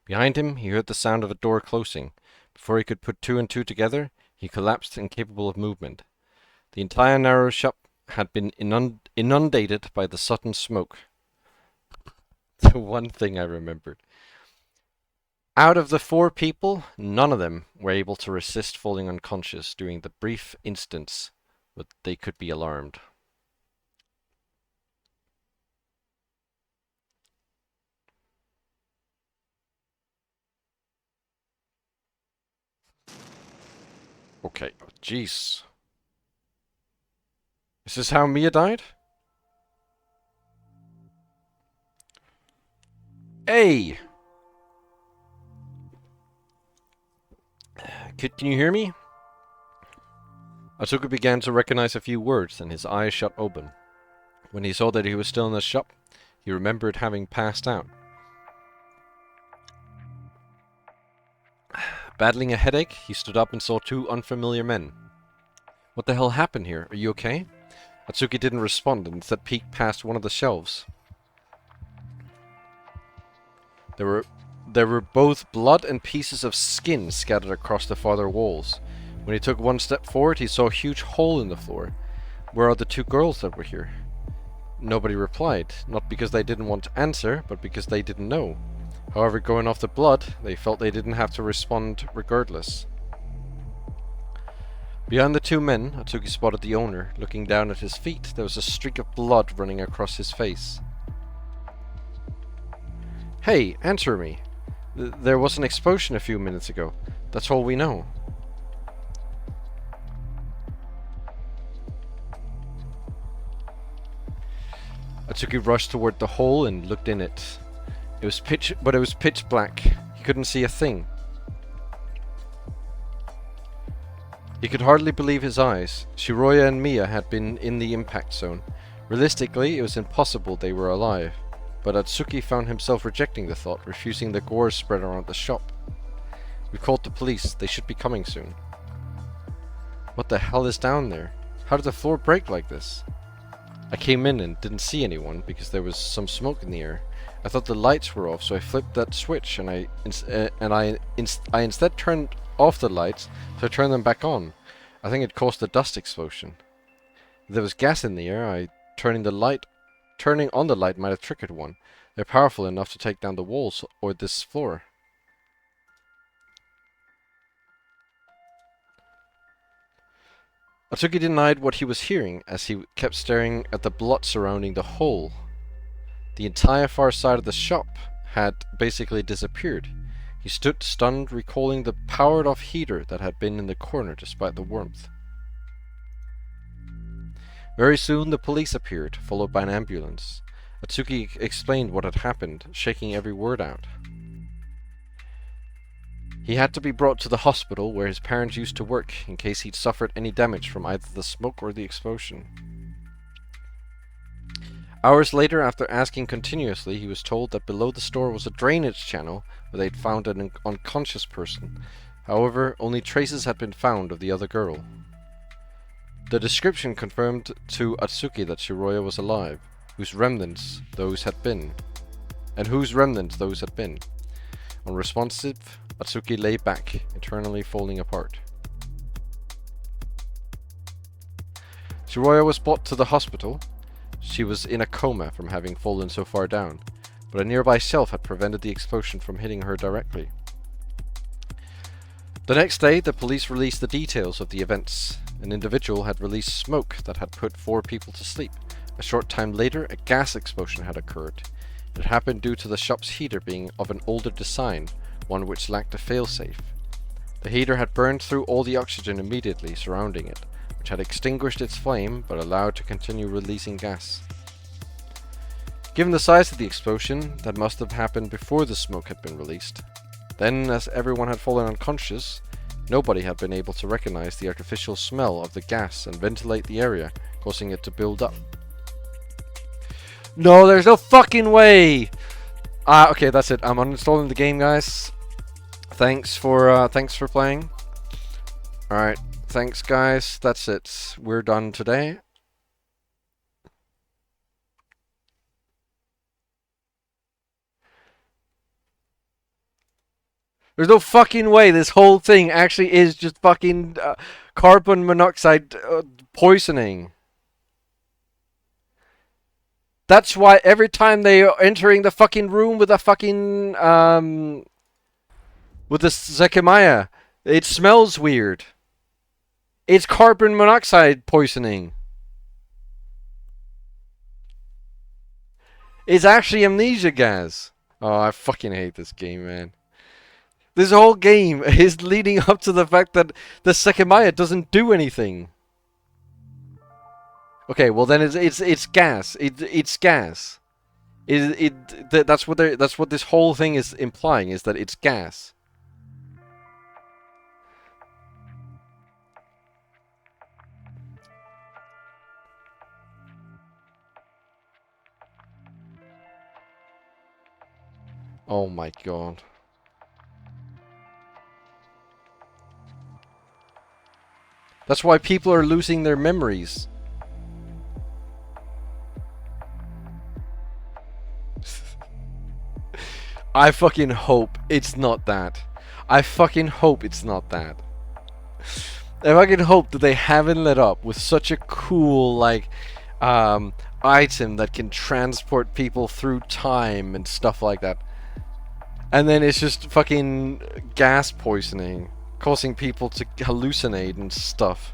Behind him he heard the sound of a door closing. Before he could put two and two together, he collapsed, incapable of movement. The entire narrow shop had been inundated by the sudden smoke. The one thing I remembered. Out of the 4 people, none of them were able to resist falling unconscious during the brief instants that they could be alarmed. Okay, oh, jeez. Is this how Mia died? Hey! Can you hear me? Asuka began to recognize a few words, and his eyes shut open. When he saw that he was still in the shop, he remembered having passed out. Battling a headache, he stood up and saw 2 unfamiliar men. What the hell happened here? Are you okay? Atsuki didn't respond and instead peeked past one of the shelves. There were both blood and pieces of skin scattered across the farther walls. When he took one step forward, he saw a huge hole in the floor. Where are the 2 girls that were here? Nobody replied, not because they didn't want to answer, but because they didn't know. However, going off the blood, they felt they didn't have to respond regardless. Behind the 2 men, Atsuki spotted the owner. Looking down at his feet, there was a streak of blood running across his face. Hey, answer me. There was an explosion a few minutes ago. That's all we know. Atsuki rushed toward the hole and looked in it. It was pitch black. He couldn't see a thing. He could hardly believe his eyes. Shiroya and Mia had been in the impact zone. Realistically, it was impossible they were alive. But Atsuki found himself rejecting the thought, refusing the gore spread around the shop. We called the police. They should be coming soon. What the hell is down there? How did the floor break like this? I came in and didn't see anyone because there was some smoke in the air. I thought the lights were off, so I flipped that switch and I instead turned off the lights, so I turned them back on. I think it caused a dust explosion. If there was gas in the air, turning on the light might have triggered one. They're powerful enough to take down the walls or this floor. Atsuki denied what he was hearing as he kept staring at the blood surrounding the hole. The entire far side of the shop had basically disappeared. He stood stunned, recalling the powered-off heater that had been in the corner despite the warmth. Very soon the police appeared, followed by an ambulance. Atsuki explained what had happened, shaking every word out. He had to be brought to the hospital where his parents used to work in case he'd suffered any damage from either the smoke or the explosion. Hours later, after asking continuously, he was told that below the store was a drainage channel where they'd found an unconscious person. However, only traces had been found of the other girl. The description confirmed to Atsuki that Shiroya was alive, whose remnants those had been. Unresponsive, Atsuki lay back, eternally falling apart. Shiroya was brought to the hospital. She was in a coma from having fallen so far down. but a nearby shelf had prevented the explosion from hitting her directly. The next day, the police released the details of the events. An individual had released smoke that had put 4 people to sleep. A short time later, a gas explosion had occurred. It happened due to the shop's heater being of an older design, one which lacked a failsafe. The heater had burned through all the oxygen immediately surrounding it, which had extinguished its flame but allowed to continue releasing gas. Given the size of the explosion, that must have happened before the smoke had been released. Then, as everyone had fallen unconscious, nobody had been able to recognize the artificial smell of the gas and ventilate the area, causing it to build up. No, there's no fucking way! Okay, that's it. I'm uninstalling the game, guys. Thanks for playing. Alright, thanks guys. That's it. We're done today. There's no fucking way this whole thing actually is just fucking carbon monoxide poisoning. That's why every time they are entering the fucking room with a fucking with the Sekimeiya, it smells weird. It's carbon monoxide poisoning. It's actually amnesia gas. Oh, I fucking hate this game, man. This whole game is leading up to the fact that the Sekimeiya doesn't do anything. Okay, well then it's gas. It's gas. That's what this whole thing is implying, is that it's gas. Oh my god. That's why people are losing their memories. I fucking hope it's not that. I fucking hope it's not that. I fucking hope that they haven't let up with such a cool, like, item that can transport people through time and stuff like that. And then it's just fucking gas poisoning, causing people to hallucinate and stuff.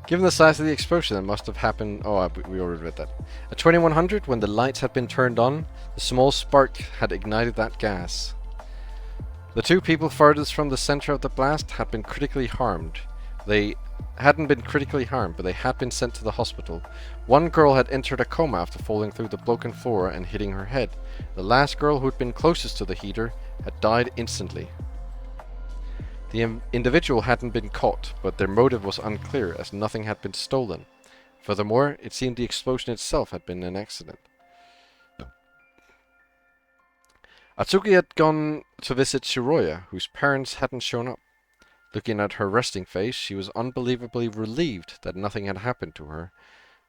Given the size of the explosion that must have happened... Oh, we already read that. At 2100, when the lights had been turned on, the small spark had ignited that gas. The 2 people farthest from the center of the blast had been critically harmed. They hadn't been critically harmed, but they had been sent to the hospital. One girl had entered a coma after falling through the broken floor and hitting her head. The last girl, who had been closest to the heater, had died instantly. The individual hadn't been caught, but their motive was unclear, as nothing had been stolen. Furthermore, it seemed the explosion itself had been an accident. Atsuki had gone to visit Shiroya, whose parents hadn't shown up. Looking at her resting face, she was unbelievably relieved that nothing had happened to her,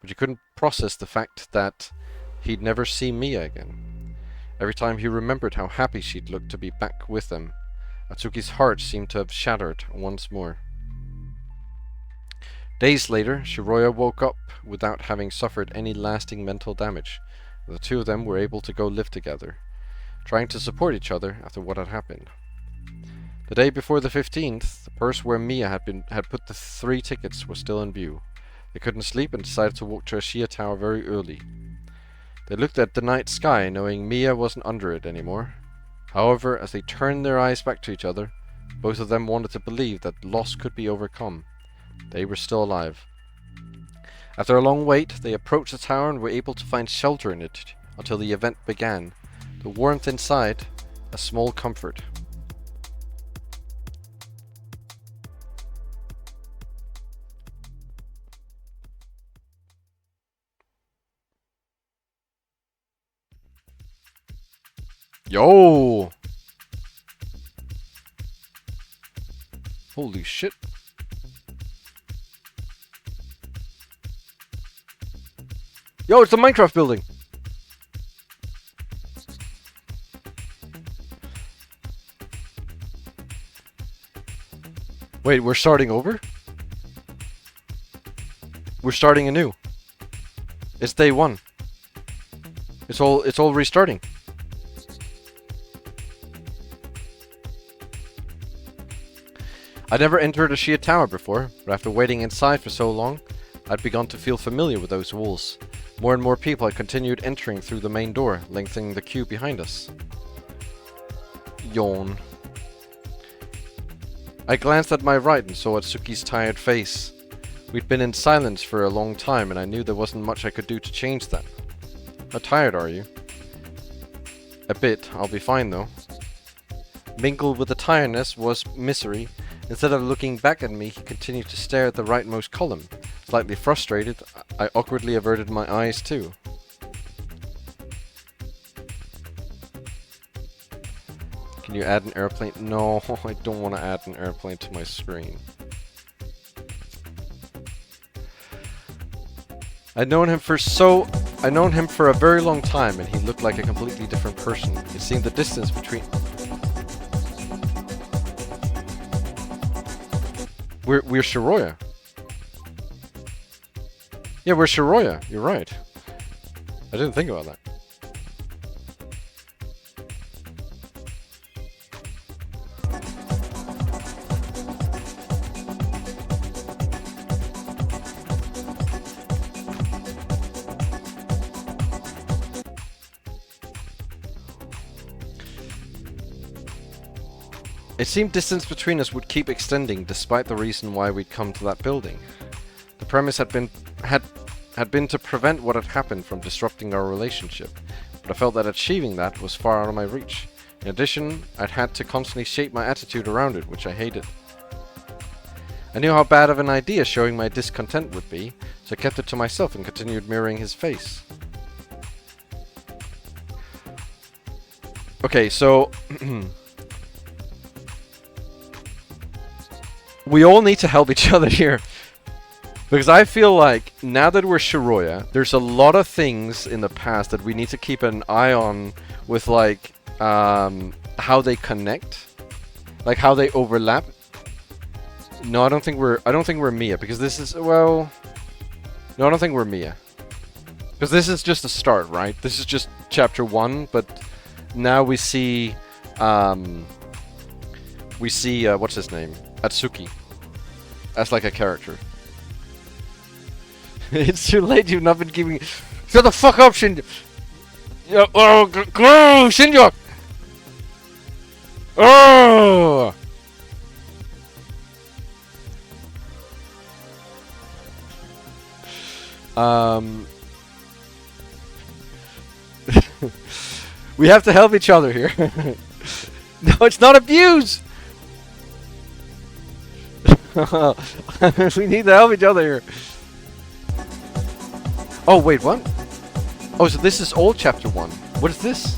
but she couldn't process the fact that he'd never see Mia again. Every time he remembered how happy she'd looked to be back with them, Atsuki's heart seemed to have shattered once more. Days later, Shiroya woke up without having suffered any lasting mental damage. The 2 of them were able to go live together, trying to support each other after what had happened. The day before the 15th, the purse where Mia had put the 3 tickets was still in view. They couldn't sleep and decided to walk to Ashia Tower very early. They looked at the night sky, knowing Mia wasn't under it anymore. However, as they turned their eyes back to each other, both of them wanted to believe that loss could be overcome. They were still alive. After a long wait, they approached the tower and were able to find shelter in it until the event began. The warmth inside, a small comfort. Yo! Holy shit. Yo, it's the Minecraft building! Wait, we're starting over? We're starting anew. It's day 1. It's all restarting. I'd never entered a sheer tower before, but after waiting inside for so long, I'd begun to feel familiar with those walls. More and more people had continued entering through the main door, lengthening the queue behind us. Yawn. I glanced at my right and saw Atsuki's tired face. We'd been in silence for a long time, and I knew there wasn't much I could do to change that. How tired are you? A bit. I'll be fine, though. Mingled with the tiredness was misery. Instead of looking back at me, he continued to stare at the rightmost column. Slightly frustrated, I awkwardly averted my eyes, too. Can you add an airplane? No, I don't want to add an airplane to my screen. I'd known him for a very long time, and he looked like a completely different person. It seemed the distance between... We're Shiroya. Yeah, we're Shiroya. You're right. I didn't think about that. It seemed distance between us would keep extending, despite the reason why we'd come to that building. The premise had been to prevent what had happened from disrupting our relationship, but I felt that achieving that was far out of my reach. In addition, I'd had to constantly shape my attitude around it, which I hated. I knew how bad of an idea showing my discontent would be, so I kept it to myself and continued mirroring his face. Okay, so... we all need to help each other here. Because I feel like, now that we're Shiroya, there's a lot of things in the past that we need to keep an eye on with, like, how they connect. Like, how they overlap. No, I don't think we're Mia, because this is, well... No, I don't think we're Mia. Because this is just the start, right? This is just chapter 1, but now we see, what's his name? Atsuki. As like a character. It's too late, you've not been keeping... Shut the fuck up, Shinjo! Oh, go, Shinjo! Oh! We have to help each other here. No, it's not abuse! We need to help each other here. Oh, wait, what? Oh, so this is old chapter 1. What is this?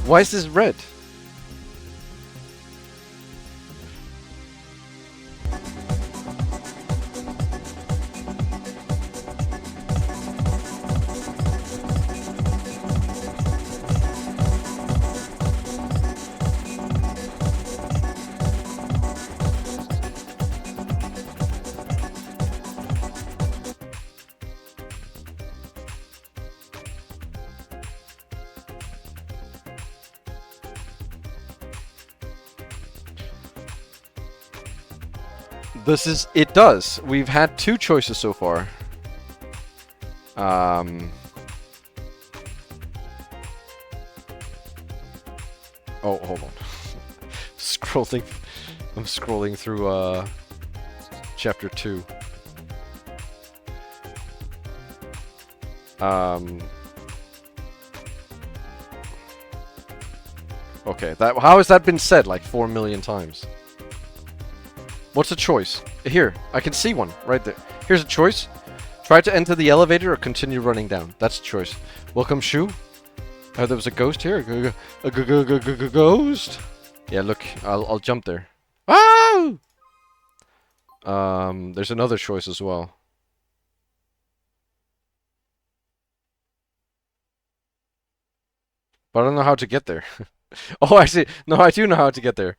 Why is this red? It does. We've had 2 choices so far. Oh, hold on. I'm scrolling through, chapter 2. Okay, how has that been said like 4 million times? What's the choice? Here, I can see one right there. Here's a choice. Try to enter the elevator or continue running down. That's a choice. Welcome, Shu. Oh, there was a ghost here. A ghost. Yeah, look, I'll jump there. Ah! There's another choice as well. But I don't know how to get there. Oh, actually, no, I do know how to get there.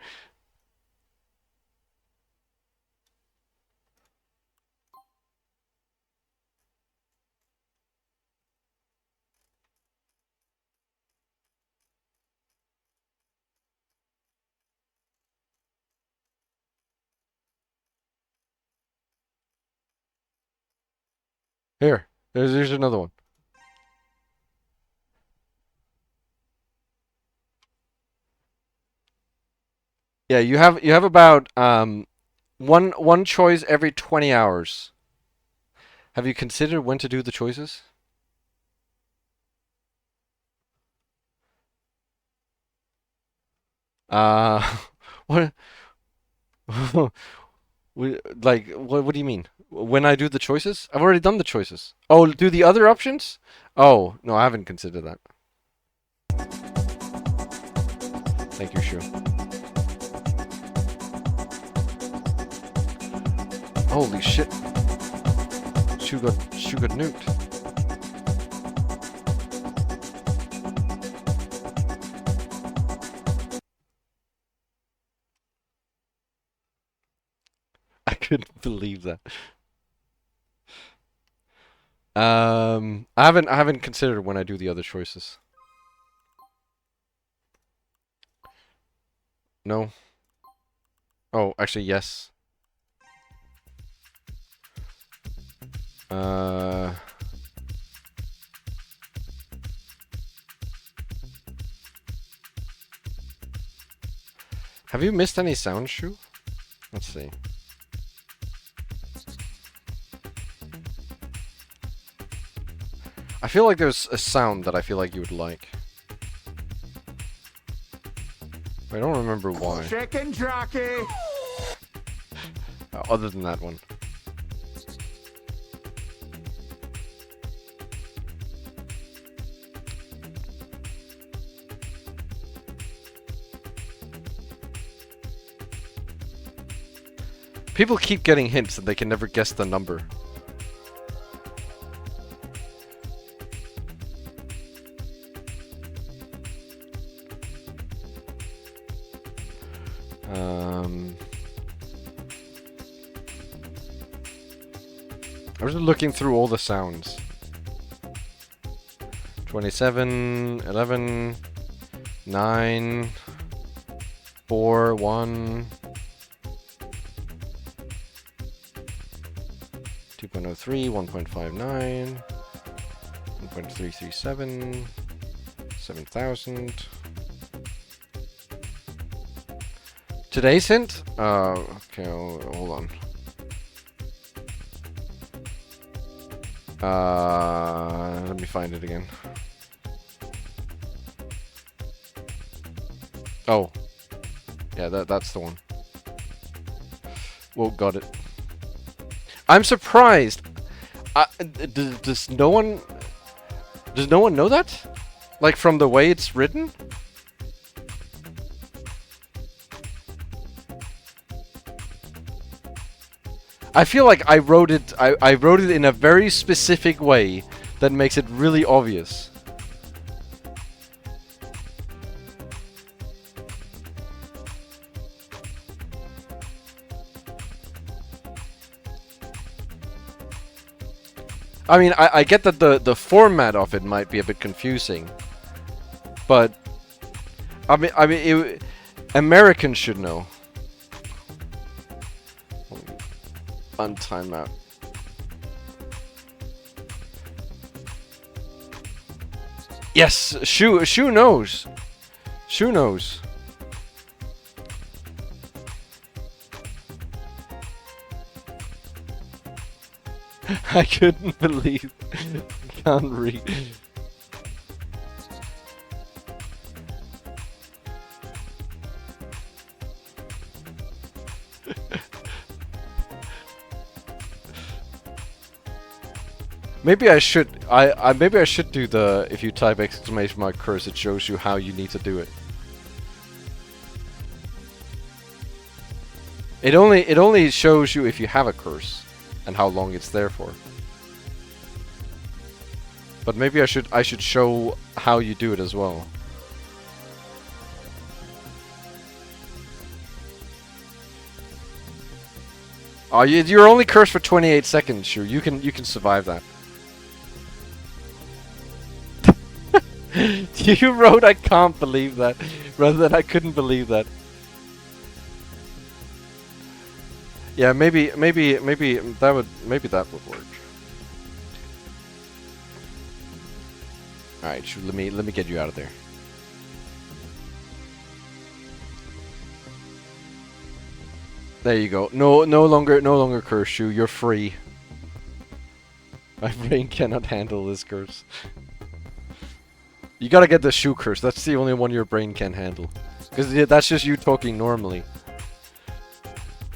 Here, there's another one. Yeah, you have about one choice every 20 hours. Have you considered when to do the choices? Uh, what? Like, what do you mean? When I do the choices? I've already done the choices. Oh, do the other options? Oh, no, I haven't considered that. Thank you, Shu. Holy shit. Shu got nuked. I couldn't believe that. I haven't considered when I do the other choices. No. Oh, actually, yes. Uh. Have you missed any sound, Shu? Let's see. I feel like there's a sound that I feel like you would like. I don't remember why. Chicken jockey. Other than that one. People keep getting hints and they can never guess the number. I was looking through all the sounds. 27, 11, 9, 4, 1, 2.03, 1.59, 1.337, 7,000. Today's hint? Okay, hold on. Let me find it again. Oh. Yeah, that's the one. Well, got it. I'm surprised. Does no one know that? Like from the way it's written? I feel like I wrote it in a very specific way that makes it really obvious. I mean, I get that the format of it might be a bit confusing, but Americans should know. On timeout. Yes, Shu knows. Shu knows. I couldn't believe. Can't read. Maybe I should. Maybe I should do the. If you type exclamation mark curse, it shows you how you need to do it. It only shows you if you have a curse and how long it's there for. But maybe I should show how you do it as well. Oh, you're only cursed for 28 seconds, Shu. You can survive that. You wrote, "I can't believe that," rather than "I couldn't believe that." Yeah, maybe that would work. All right, Shu, let me get you out of there. There you go. No longer curse, Shu. You're free. My brain cannot handle this curse. You gotta get the Shu curse. That's the only one your brain can handle. Because that's just you talking normally.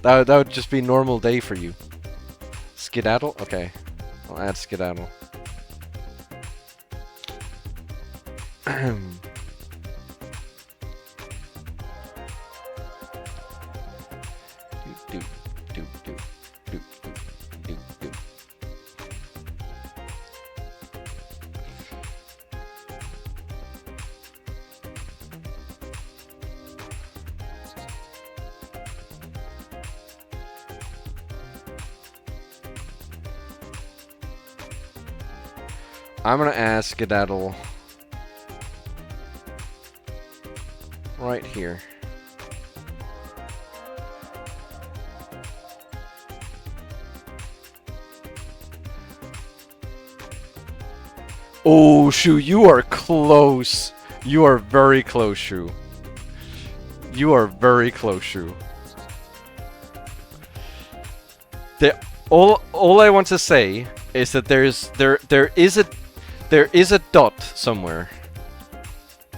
That would just be normal day for you. Skedaddle? Okay. I'll add skedaddle. I'm gonna ask Skedaddle right here. Oh, Shu, you are close. You are very close, Shu. You are very close, Shu. All I want to say is that there is a dot somewhere,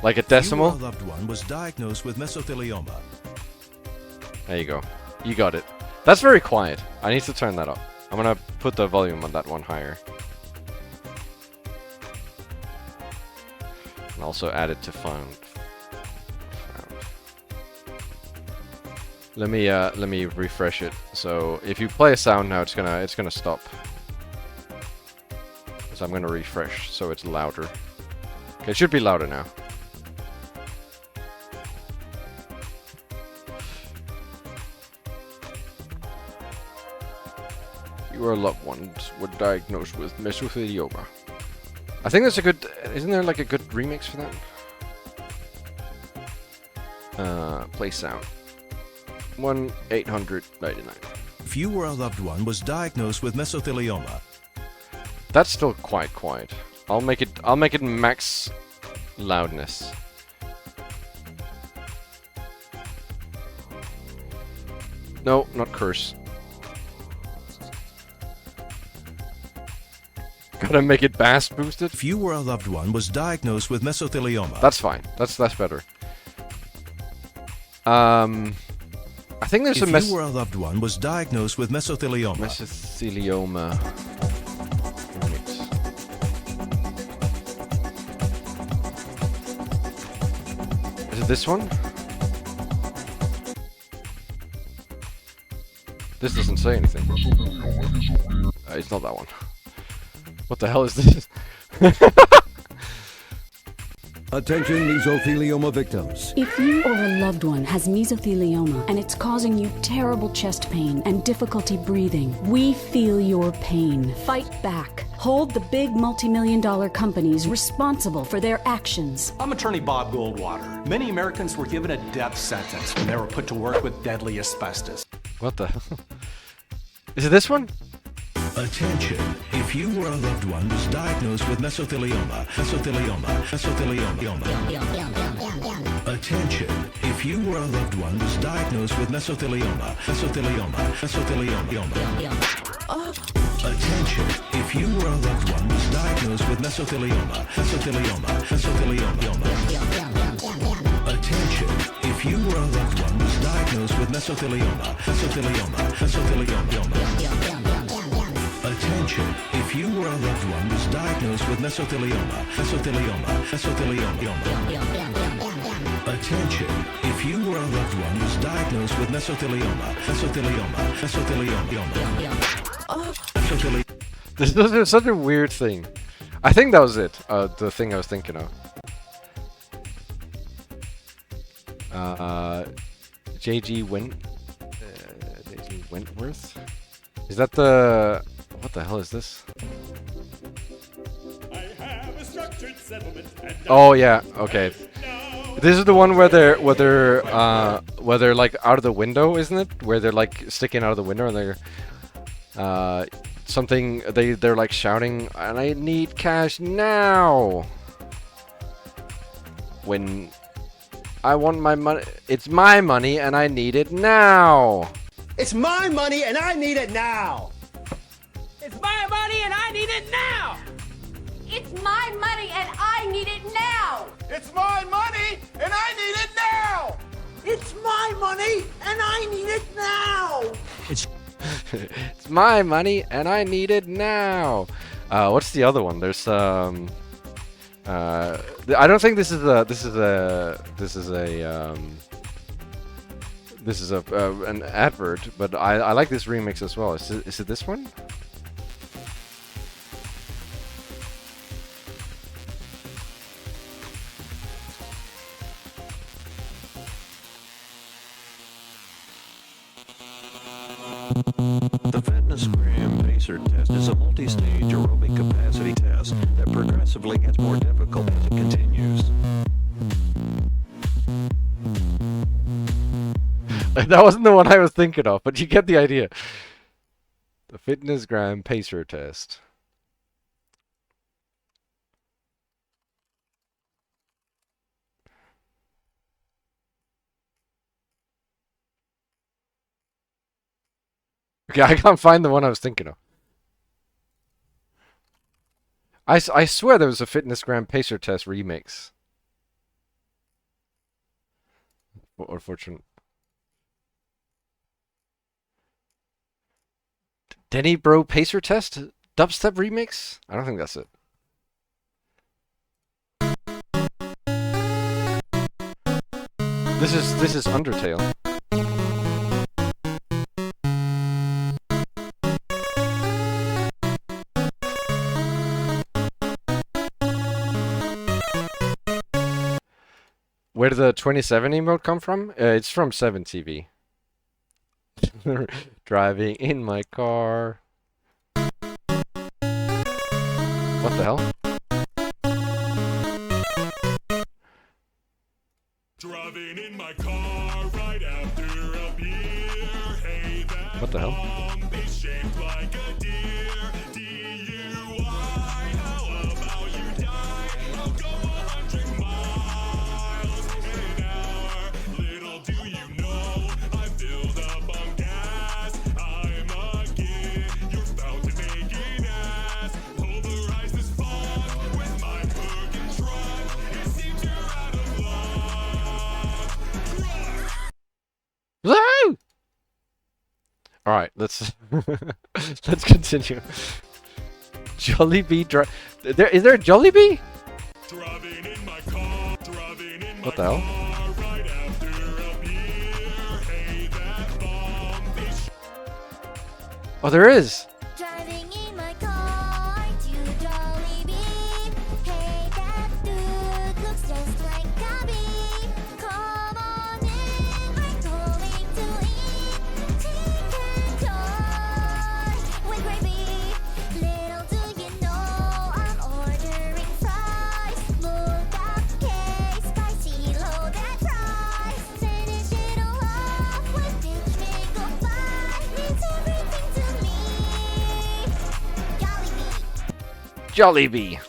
like a decimal. Your loved one was diagnosed with mesothelioma. There you go. You got it. That's very quiet. I need to turn that up. I'm gonna put the volume on that one higher. And also add it to found. Let me refresh it. So if you play a sound now, it's gonna stop. So I'm gonna refresh so it's louder. Okay, it should be louder now. Your loved ones were diagnosed with mesothelioma. I think that's a good... Isn't there like a good remix for that? Play sound. 1-800-99. If you or a loved one was diagnosed with mesothelioma. That's still quite quiet. I'll make it max loudness. No, not curse. Gotta make it bass boosted. If you or a loved one was diagnosed with mesothelioma. That's fine. That's better. I think there's if you or a loved one was diagnosed with mesothelioma. Mesothelioma. Is it this one? This doesn't say anything. It's not that one. What the hell is this? Attention mesothelioma victims. If you or a loved one has mesothelioma and it's causing you terrible chest pain and difficulty breathing, we feel your pain. Fight back. Hold the big multi-million-dollar companies responsible for their actions. I'm attorney Bob Goldwater. Many Americans were given a death sentence when they were put to work with deadly asbestos. What the hell? Is it this one? Attention, if you or a loved one was diagnosed with mesothelioma. Attention, if you or a loved one was diagnosed with mesothelioma. Attention, if you or a loved one was diagnosed with mesothelioma. Attention, if you or a loved one was diagnosed with mesothelioma. Attention, if you or a loved one was diagnosed with mesothelioma. Attention, if you or a loved one was diagnosed with mesothelioma. This is such a weird thing. I think that was it. The thing I was thinking of. JG Wentworth. Is that the... What the hell is this? I have a structured settlement and Oh yeah, okay. This is the one where they're like out of the window, isn't it? Where they're like sticking out of the window and they're they're like shouting, and I need cash now. When I want my money, it's my money and I need it now. It's my money and I need it now. It's my money and I need it now! It's my money and I need it now! It's my money and I need it now. It's my money and I need it now! It's my money and I need it now. What's the other one? There's I don't think this is an advert, but I like this remix as well. Is it this one? The Fitness Gram Pacer test is a multi-stage aerobic capacity test that progressively gets more difficult as it continues. That wasn't the one I was thinking of, but you get the idea. The Fitness Gram Pacer test. Okay, I can't find the one I was thinking of. I swear there was a Fitness Gram Pacer test remix. Unfortunate. Denny Bro Pacer test? Dubstep remix? I don't think that's it. This is Undertale. Where did the 27 emote come from? It's from 7TV. Driving in my car. What the hell? Driving in my car right after a beer. Hey, that What the hell? bomb is shaped like a deer. DUI, how about you die? I'll go 100 miles an hour. Little do you know, I filled up on gas. I'm a kid, you're about to make an ass. Pulverize this fog with my cooking truck. It seems you're out of luck. Woo! All right, let's let's continue. Jollibee is there a Jollibee? Driving in my car, driving in my What the hell? car right after a beer. Hey, that bomb is Oh, there is. Driving in my car to Jollibee. Hey, that dude looks just like a bee. Come on in, we're going to eat chicken joy with gravy. Little do you know, I'm ordering fries. Look up cake, spicy loaded fries. Finish it all off with this pickle pie. Means everything to me. Jollibee.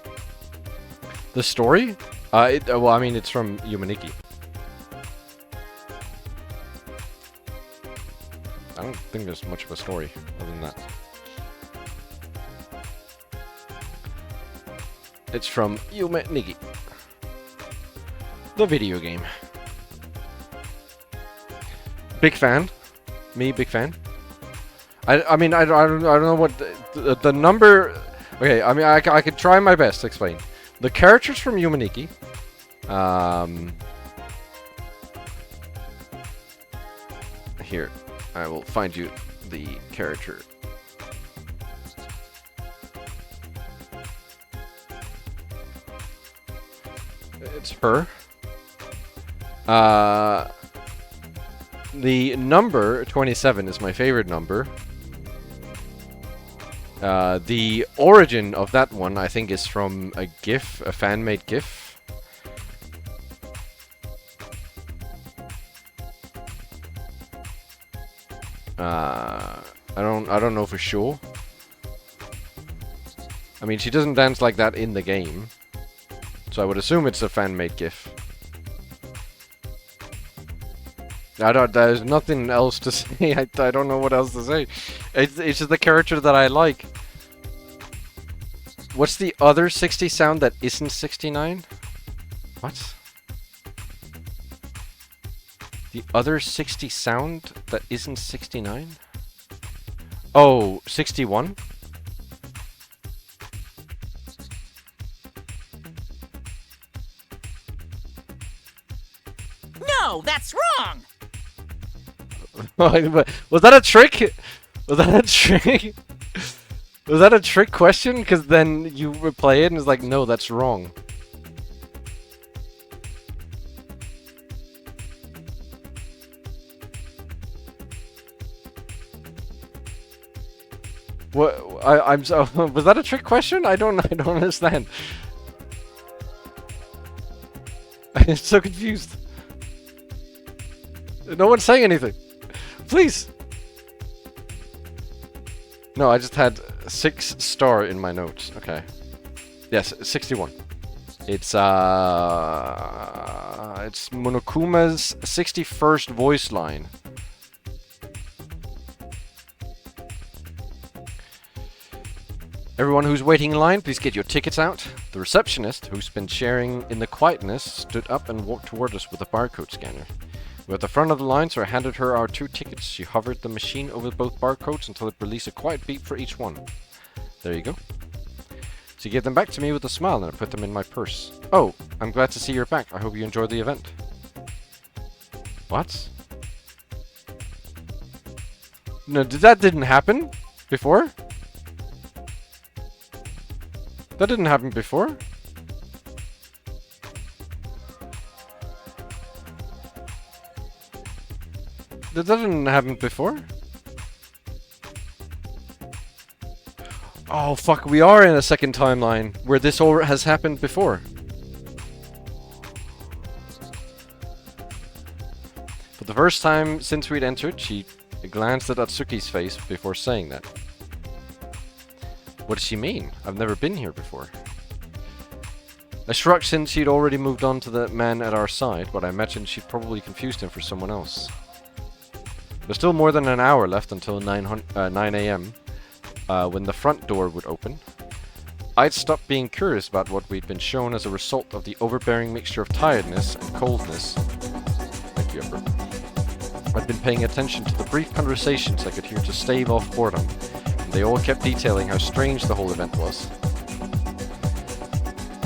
The story? Well, I mean, it's from Yumaniki. I don't think there's much of a story other than that. It's from Yumaniki. The video game. Big fan. Me, big fan. I mean, I don't know what the number... Okay, I mean, I could try my best to explain. The characters from Yumaniki... Here, I will find you the character. It's her. The number 27 is my favorite number. The origin of that one, I think, is from a GIF, a fan-made GIF. I don't know for sure. I mean, she doesn't dance like that in the game, so I would assume it's a fan-made GIF. There's nothing else to say. I don't know what else to say. It's just the character that I like. What's the other 60 sound that isn't 69? What? The other 60 sound that isn't 69? Oh, 61? No, that's wrong! Was that a trick? Was that a trick? Was that a trick question? Because then you replay it and it's like, no, that's wrong. What? I'm so. Was that a trick question? I don't understand. I'm so confused. No one's saying anything. Please. No, I just had 6 star in my notes. Okay. Yes, 61. It's Monokuma's 61st voice line. Everyone who's waiting in line, please get your tickets out. The receptionist, who's been sharing in the quietness, stood up and walked toward us with a barcode scanner. We're at the front of the line, so I handed her our 2 tickets. She hovered the machine over both barcodes until it released a quiet beep for each one. There you go. She gave them back to me with a smile and I put them in my purse. Oh, I'm glad to see you're back. I hope you enjoyed the event. What? No, that didn't happen before? That didn't happen before? That didn't happen before? Oh fuck, we are in a second timeline where this all has happened before. For the first time since we'd entered, she glanced at Atsuki's face before saying that. What does she mean? I've never been here before. I shrugged since she'd already moved on to the man at our side, but I imagined she'd probably confused him for someone else. There's still more than an hour left until 9 AM, when the front door would open. I'd stopped being curious about what we'd been shown as a result of the overbearing mixture of tiredness and coldness. Thank you, Ember. I'd been paying attention to the brief conversations I could hear to stave off boredom. They all kept detailing how strange the whole event was.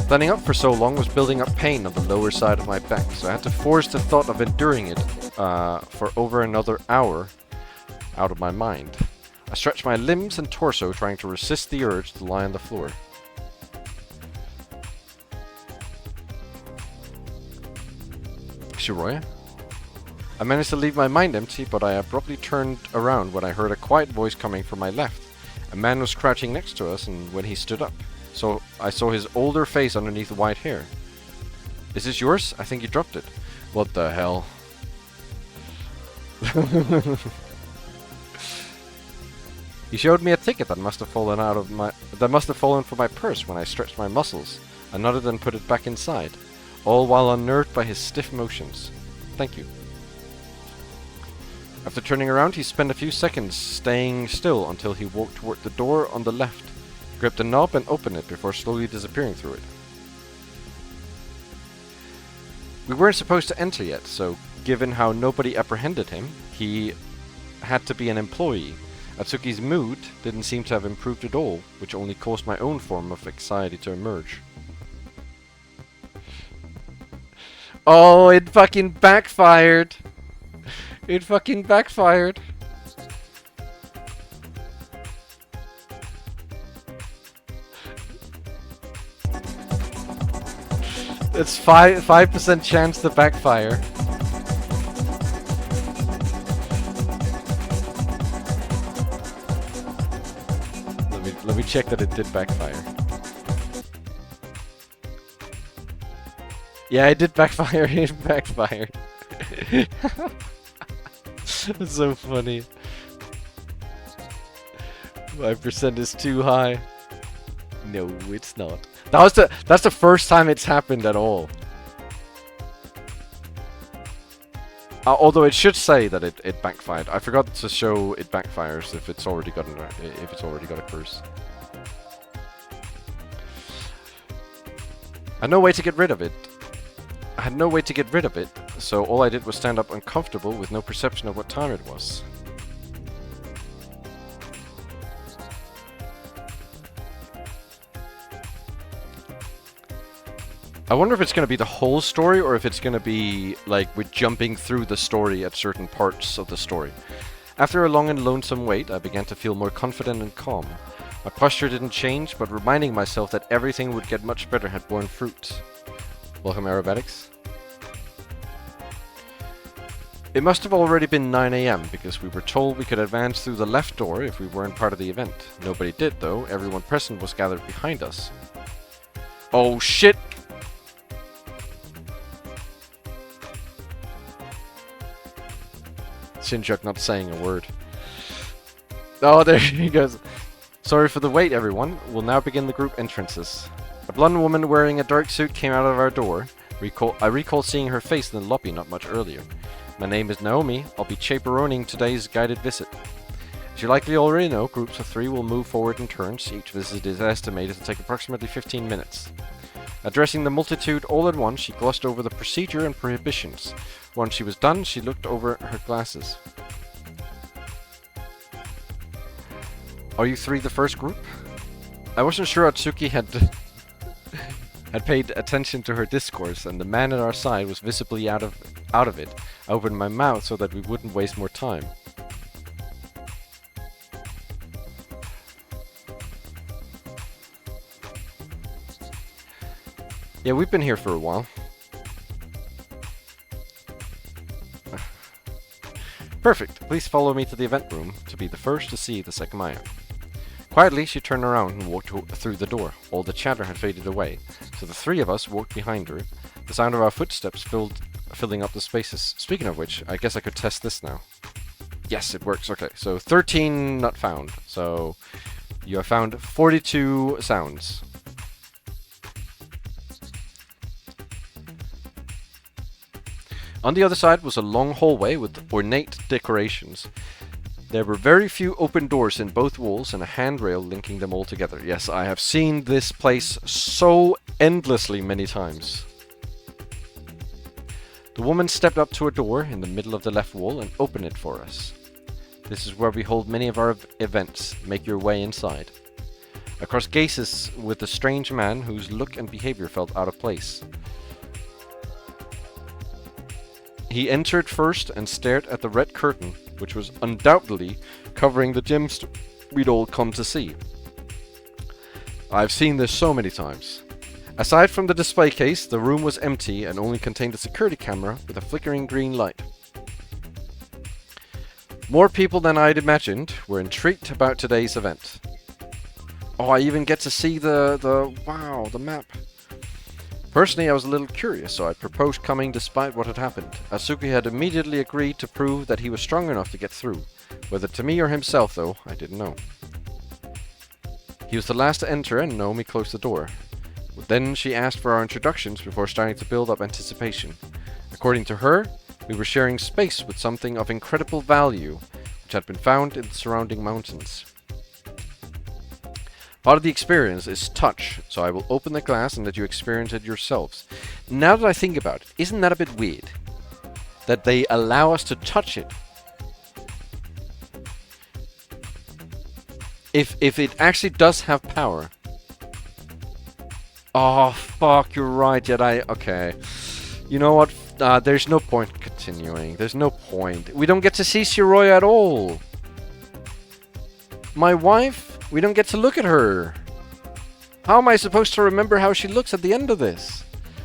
Standing up for so long was building up pain on the lower side of my back, so I had to force the thought of enduring it for over another hour out of my mind. I stretched my limbs and torso, trying to resist the urge to lie on the floor. Shiroya? I managed to leave my mind empty, but I abruptly turned around when I heard a quiet voice coming from my left. A man was crouching next to us, and when he stood up, so I saw his older face underneath the white hair. Is this yours? I think you dropped it. What the hell? He showed me a ticket that must have fallen from my purse when I stretched my muscles. I nodded and put it back inside, all while unnerved by his stiff motions. Thank you. After turning around, he spent a few seconds staying still until he walked toward the door on the left, gripped the knob and opened it before slowly disappearing through it. We weren't supposed to enter yet, so given how nobody apprehended him, he had to be an employee. Atsuki's mood didn't seem to have improved at all, which only caused my own form of anxiety to emerge. Oh, it fucking backfired! It fucking backfired! It's 5% chance to backfire. check that it did backfire. Yeah, it did backfire. It backfired. That's so funny. 5% is too high. No, it's not. That's the first time it's happened at all. Although it should say that it backfired. I forgot to show it backfires if it's already got a curse. I had no way to get rid of it. So all I did was stand up uncomfortable with no perception of what time it was. I wonder if it's going to be the whole story, or if it's going to be, like, we're jumping through the story at certain parts of the story. After a long and lonesome wait, I began to feel more confident and calm. My posture didn't change, but reminding myself that everything would get much better had borne fruit. Welcome, aerobatics. It must have already been 9 AM, because we were told we could advance through the left door if we weren't part of the event. Nobody did, though. Everyone present was gathered behind us. Oh, shit! Shinjuk not saying a word. Oh, there he goes. Sorry for the wait, everyone. We'll now begin the group entrances. A blonde woman wearing a dark suit came out of our door. I recall seeing her face in the lobby not much earlier. My name is Naomi. I'll be chaperoning today's guided visit. As you likely already know, groups of 3 will move forward in turns. Each visit is estimated to take approximately 15 minutes. Addressing the multitude all at once, she glossed over the procedure and prohibitions. Once she was done, she looked over her glasses. Are you 3 the first group? I wasn't sure Atsuki had paid attention to her discourse, and the man at our side was visibly out of it. I opened my mouth so that we wouldn't waste more time. Yeah, we've been here for a while. Perfect. Please follow me to the event room to be the first to see the Sekimeiya. Quietly, she turned around and walked through the door. All the chatter had faded away, so the 3 of us walked behind her, the sound of our footsteps filling up the spaces. Speaking of which, I guess I could test this now. Yes, it works. Okay, so 13 not found. So you have found 42 sounds. On the other side was a long hallway with ornate decorations. There were very few open doors in both walls and a handrail linking them all together. Yes, I have seen this place so endlessly many times. The woman stepped up to a door in the middle of the left wall and opened it for us. This is where we hold many of our events. Make your way inside. Across gazes with a strange man whose look and behavior felt out of place. He entered first and stared at the red curtain, which was undoubtedly covering the gems we'd all come to see. I've seen this so many times. Aside from the display case, the room was empty and only contained a security camera with a flickering green light. More people than I'd imagined were intrigued about today's event. Oh, I even get to see the map. Personally, I was a little curious, so I proposed coming despite what had happened. Atsuki had immediately agreed to prove that he was strong enough to get through. Whether to me or himself, though, I didn't know. He was the last to enter, and Naomi closed the door. Then she asked for our introductions before starting to build up anticipation. According to her, we were sharing space with something of incredible value, which had been found in the surrounding mountains. Part of the experience is touch, so I will open the glass and let you experience it yourselves. Now that I think about it, isn't that a bit weird? That they allow us to touch it. If it actually does have power. Oh, fuck, you're right, yet okay. You know what? There's no point continuing. There's no point. We don't get to see Shiroya at all. My wife? We don't get to look at her. How am I supposed to remember how she looks at the end of this?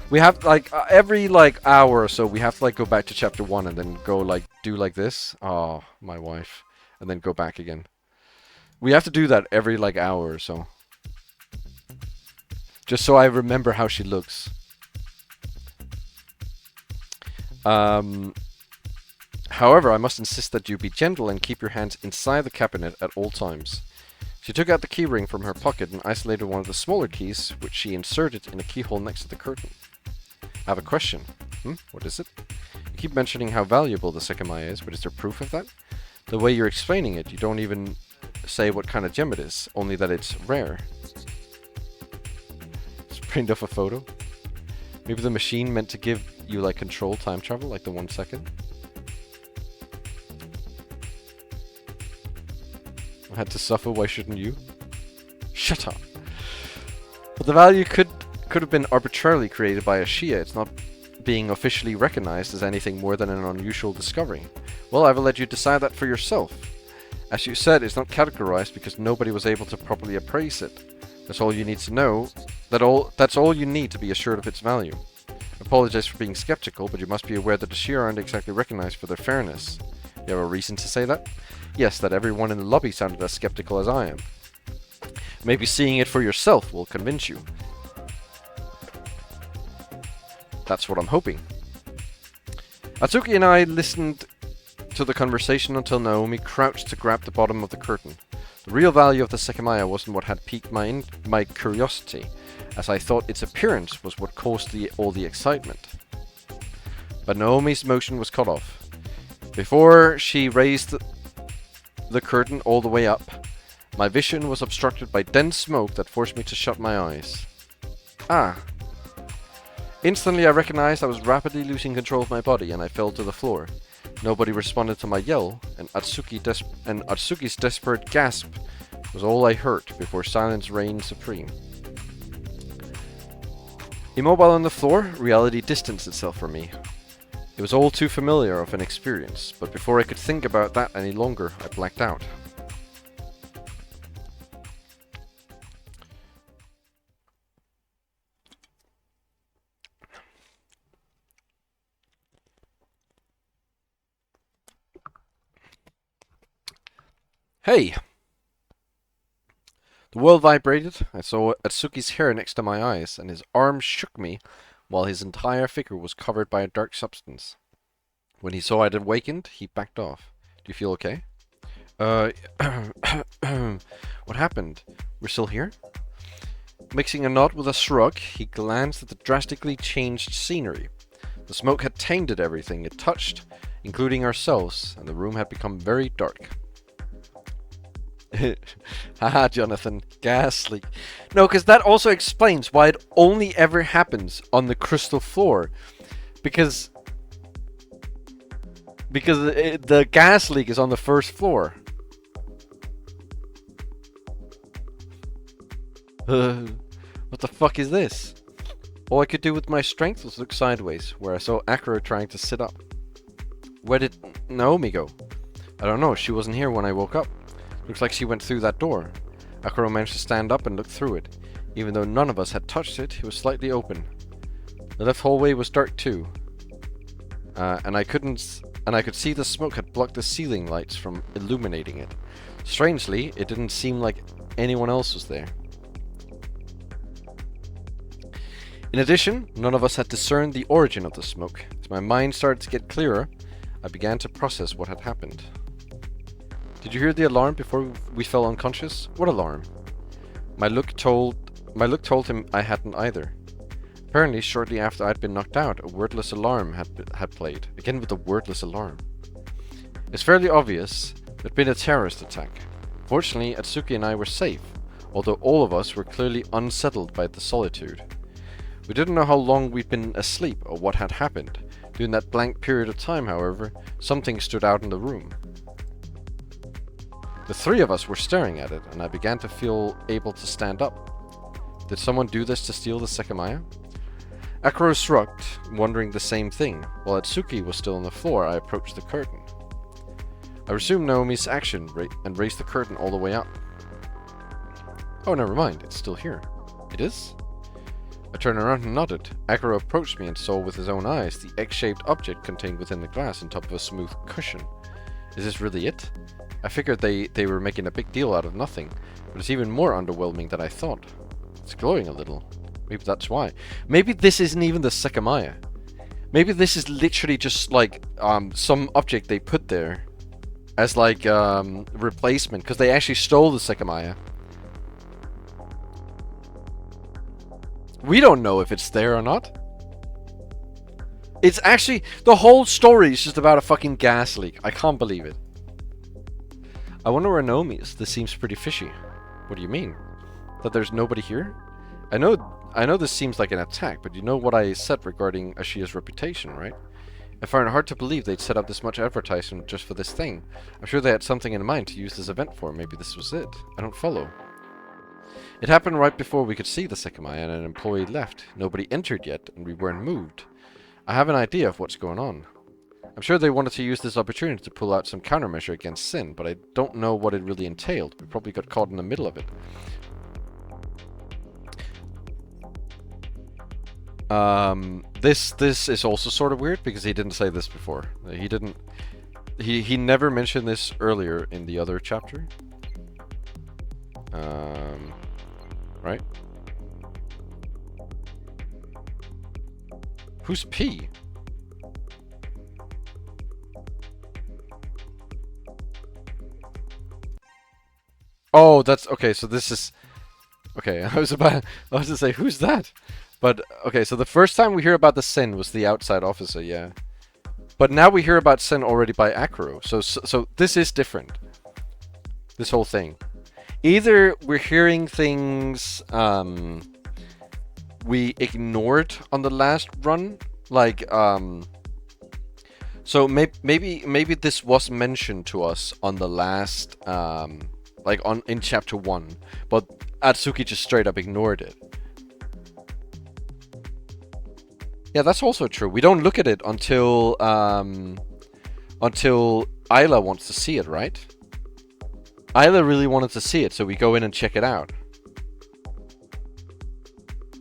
We have, every, hour or so, we have to, go back to chapter 1 and then go, do like this. Oh, my wife. And then go back again. We have to do that every, hour or so. Just so I remember how she looks. However, I must insist that you be gentle and keep your hands inside the cabinet at all times. She took out the keyring from her pocket and isolated one of the smaller keys, which she inserted in a keyhole next to the curtain. I have a question. What is it? You keep mentioning how valuable the Sekimeiya is, but is there proof of that? The way you're explaining it, you don't even say what kind of gem it is, only that it's rare. It's printed off a photo. Maybe the machine meant to give you like control time travel, like the 1 second. I had to suffer, why shouldn't you? Shut up. But the value could have been arbitrarily created by a Shia. It's not being officially recognized as anything more than an unusual discovery. Well, I will let you decide that for yourself. As you said, it's not categorized because nobody was able to properly appraise it. That's all you need to know. That's all you need to be assured of its value. I apologize for being skeptical, but you must be aware that the Shia aren't exactly recognized for their fairness. You have a reason to say that? Yes, that everyone in the lobby sounded as skeptical as I am. Maybe seeing it for yourself will convince you. That's what I'm hoping. Atsuki and I listened to the conversation until Naomi crouched to grab the bottom of the curtain. The real value of the Sekimeiya wasn't what had piqued my curiosity, as I thought its appearance was what caused all the excitement. But Naomi's motion was cut off. Before she raised the curtain all the way up, my vision was obstructed by dense smoke that forced me to shut my eyes. Ah. Instantly I recognized I was rapidly losing control of my body and I fell to the floor. Nobody responded to my yell, and Atsuki's desperate gasp was all I heard before silence reigned supreme. Immobile on the floor, reality distanced itself from me. It was all too familiar of an experience, but before I could think about that any longer, I blacked out. Hey! The world vibrated. I saw Atsuki's hair next to my eyes, and his arms shook me while his entire figure was covered by a dark substance. When he saw I'd awakened, he backed off. Do you feel okay? What happened? We're still here? Mixing a nod with a shrug, he glanced at the drastically changed scenery. The smoke had tainted everything it touched, including ourselves, and the room had become very dark. Haha, Jonathan. Gas leak. No, because that also explains why it only ever happens on the crystal floor. Because the gas leak is on the first floor. What the fuck is this? All I could do with my strength was look sideways, where I saw Akira trying to sit up. Where did Naomi go? I don't know, she wasn't here when I woke up. Looks like she went through that door. Akira managed to stand up and look through it. Even though none of us had touched it, it was slightly open. The left hallway was dark too. And I could see the smoke had blocked the ceiling lights from illuminating it. Strangely, it didn't seem like anyone else was there. In addition, none of us had discerned the origin of the smoke. As my mind started to get clearer, I began to process what had happened. Did you hear the alarm before we fell unconscious? What alarm? My look told him I hadn't either. Apparently, shortly after I'd been knocked out, a wordless alarm had played. Again with the wordless alarm. It's fairly obvious there'd been a terrorist attack. Fortunately, Atsuki and I were safe, although all of us were clearly unsettled by the solitude. We didn't know how long we'd been asleep or what had happened. During that blank period of time, however, something stood out in the room. The three of us were staring at it, and I began to feel able to stand up. Did someone do this to steal the Sekimeiya? Akira shrugged, wondering the same thing. While Atsuki was still on the floor, I approached the curtain. I resumed Naomi's action and raised the curtain all the way up. Oh, never mind, it's still here. It is? I turned around and nodded. Akira approached me and saw with his own eyes the egg-shaped object contained within the glass on top of a smooth cushion. Is this really it? I figured they were making a big deal out of nothing, but it's even more underwhelming than I thought. It's glowing a little. Maybe that's why. Maybe this isn't even the Sekimeiya. Maybe this is literally just like some object they put there as like replacement, because they actually stole the Sekimeiya. We don't know if it's there or not. It's actually, the whole story is just about a fucking gas leak. I can't believe it. I wonder where Naomi is. This seems pretty fishy. What do you mean? That there's nobody here? I know this seems like an attack, but you know what I said regarding Ashiya's reputation, right? I find it hard to believe they'd set up this much advertisement just for this thing. I'm sure they had something in mind to use this event for. Maybe this was it. I don't follow. It happened right before we could see the Sekimeiya, and an employee left. Nobody entered yet, and we weren't moved. I have an idea of what's going on. I'm sure they wanted to use this opportunity to pull out some countermeasure against Sin, but I don't know what it really entailed. We probably got caught in the middle of it. This is also sort of weird because he didn't say this before. He never mentioned this earlier in the other chapter. Right? Who's P? Oh, that's okay. So this is okay. I was to say, who's that? But okay. So the first time we hear about the Sin was the outside officer, yeah. But now we hear about Sin already by Acro. So this is different. This whole thing. Either we're hearing things we ignored on the last run, like so maybe this was mentioned to us on the last like in chapter 1, but Atsuki just straight up ignored it. Yeah, that's also true. We don't look at it until Ayla wants to see it, right? Ayla really wanted to see it, so we go in and check it out.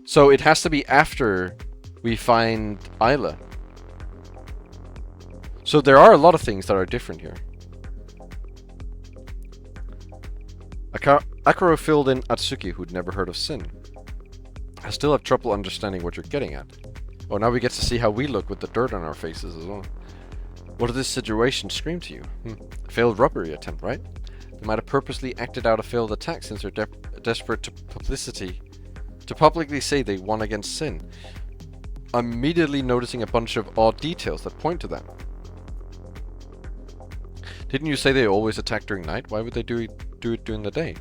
So it has to be after we find Ayla. So there are a lot of things that are different here. Akaro filled in Atsuki, who'd never heard of Sin. I still have trouble understanding what you're getting at. Oh, now we get to see how we look with the dirt on our faces as well. What did this situation scream to you? A failed robbery attempt, right? They might have purposely acted out a failed attack since they're desperate to publicly say they won against Sin. I'm immediately noticing a bunch of odd details that point to that. Didn't you say they always attack during night? Why would they do it during the day?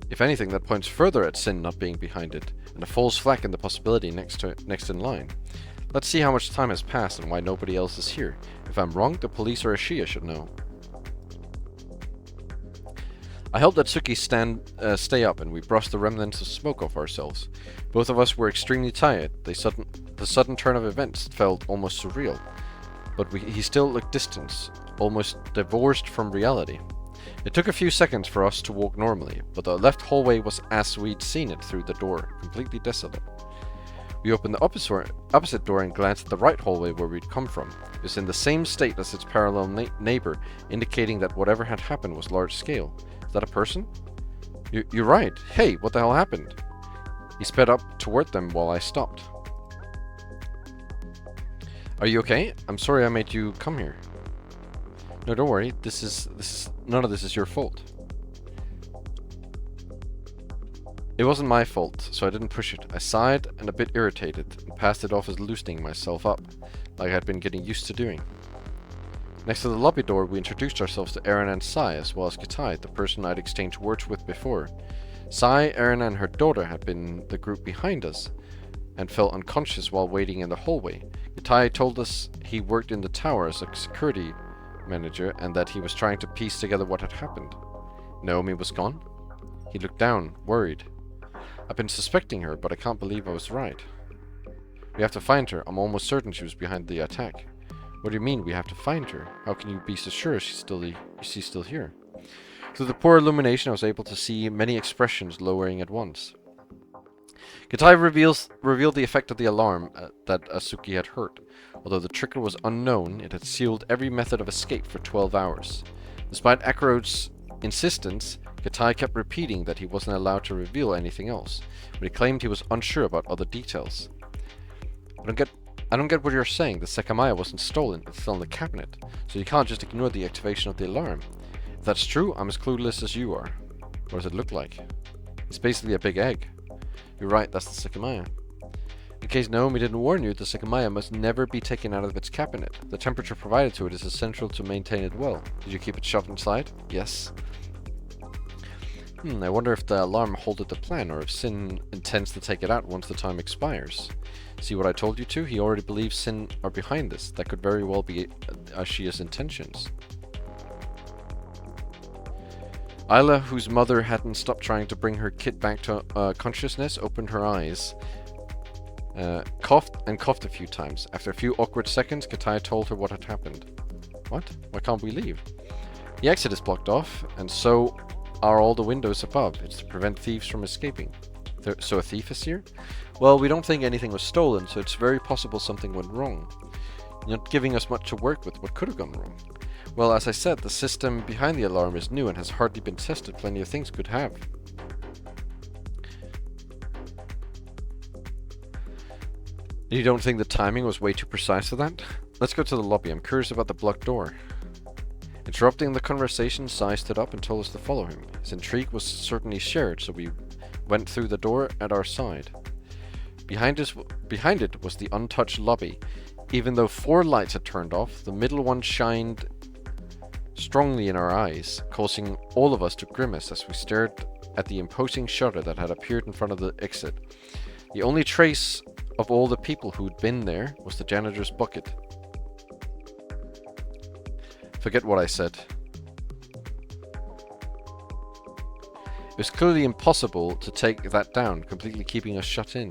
If anything, that points further at Sin not being behind it, and a false flag in the possibility next in line. Let's see how much time has passed and why nobody else is here. If I'm wrong, the police or Ashiya should know. I helped Atsuki stay up, and we brushed the remnants of smoke off ourselves. Both of us were extremely tired. The sudden turn of events felt almost surreal. But he still looked distant, almost divorced from reality. It took a few seconds for us to walk normally, but the left hallway was as we'd seen it through the door, completely desolate. We opened the opposite door and glanced at the right hallway where we'd come from. It was in the same state as its parallel neighbor, indicating that whatever had happened was large scale. Is that a person? You're right. Hey, what the hell happened? He sped up toward them while I stopped. Are you okay? I'm sorry I made you come here. No, don't worry. None of this is your fault. It wasn't my fault, so I didn't push it. I sighed and a bit irritated, and passed it off as loosening myself up, like I'd been getting used to doing. Next to the lobby door, we introduced ourselves to Eren and Sai, as well as Kitai, the person I'd exchanged words with before. Sai, Eren, and her daughter had been the group behind us, and felt unconscious while waiting in the hallway. Kitai told us he worked in the tower as a security manager, and that he was trying to piece together what had happened. Naomi was gone? He looked down, worried. I've been suspecting her, but I can't believe I was right. We have to find her. I'm almost certain she was behind the attack. What do you mean, we have to find her? How can you be so sure she's still here? Through the poor illumination, I was able to see many expressions lowering at once. Kitai revealed the effect of the alarm that Atsuki had heard. Although the trigger was unknown, it had sealed every method of escape for 12 hours. Despite Akaro's insistence, Kitai kept repeating that he wasn't allowed to reveal anything else, but he claimed he was unsure about other details. I don't get what you're saying. The Sekimeiya wasn't stolen, it's still in the cabinet, so you can't just ignore the activation of the alarm. If that's true, I'm as clueless as you are. What does it look like? It's basically a big egg. You're right, that's the Sekimeiya. In case Naomi didn't warn you, the Sekimeiya must never be taken out of its cabinet. The temperature provided to it is essential to maintain it well. Did you keep it shut inside? Yes. I wonder if the alarm halted the plan, or if Sin intends to take it out once the time expires. See what I told you to? He already believes Sin are behind this. That could very well be Ashia's intentions. Isla, whose mother hadn't stopped trying to bring her kid back to consciousness, opened her eyes, coughed a few times. After a few awkward seconds, Kitai told her what had happened. What? Why can't we leave? The exit is blocked off, and so are all the windows above. It's to prevent thieves from escaping. So a thief is here? Well, we don't think anything was stolen, so it's very possible something went wrong. You're not giving us much to work with. What could have gone wrong? Well, as I said, the system behind the alarm is new and has hardly been tested. Plenty of things could have. You don't think the timing was way too precise for that? Let's go to the lobby. I'm curious about the blocked door. Interrupting the conversation, Sai stood up and told us to follow him. His intrigue was certainly shared, so we went through the door at our side. Behind it was the untouched lobby. Even though 4 lights had turned off, the middle one shined strongly in our eyes, causing all of us to grimace as we stared at the imposing shutter that had appeared in front of the exit. The only trace of all the people who'd been there was the janitor's bucket. Forget what I said. It was clearly impossible to take that down, completely keeping us shut in.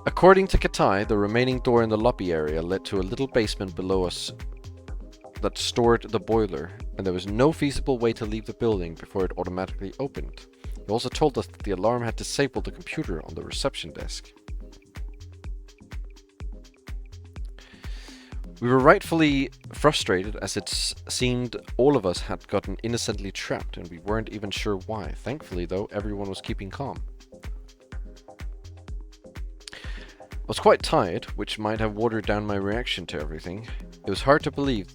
According to Kitai, the remaining door in the lobby area led to a little basement below us that stored the boiler, and there was no feasible way to leave the building before it automatically opened. He also told us that the alarm had disabled the computer on the reception desk. We were rightfully frustrated, as it seemed all of us had gotten innocently trapped and we weren't even sure why. Thankfully, though, everyone was keeping calm. I was quite tired, which might have watered down my reaction to everything. It was hard to believe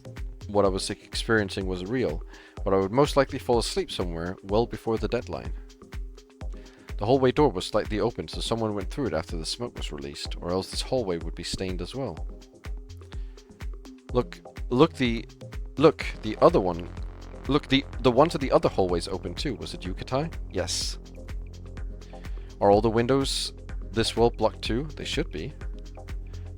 what I was experiencing was real, but I would most likely fall asleep somewhere well before the deadline. The hallway door was slightly open, so someone went through it after the smoke was released, or else this hallway would be stained as well. The one to the other hallway's open too. Was it you, Kitai? Yes. Are all the windows this well blocked too? They should be.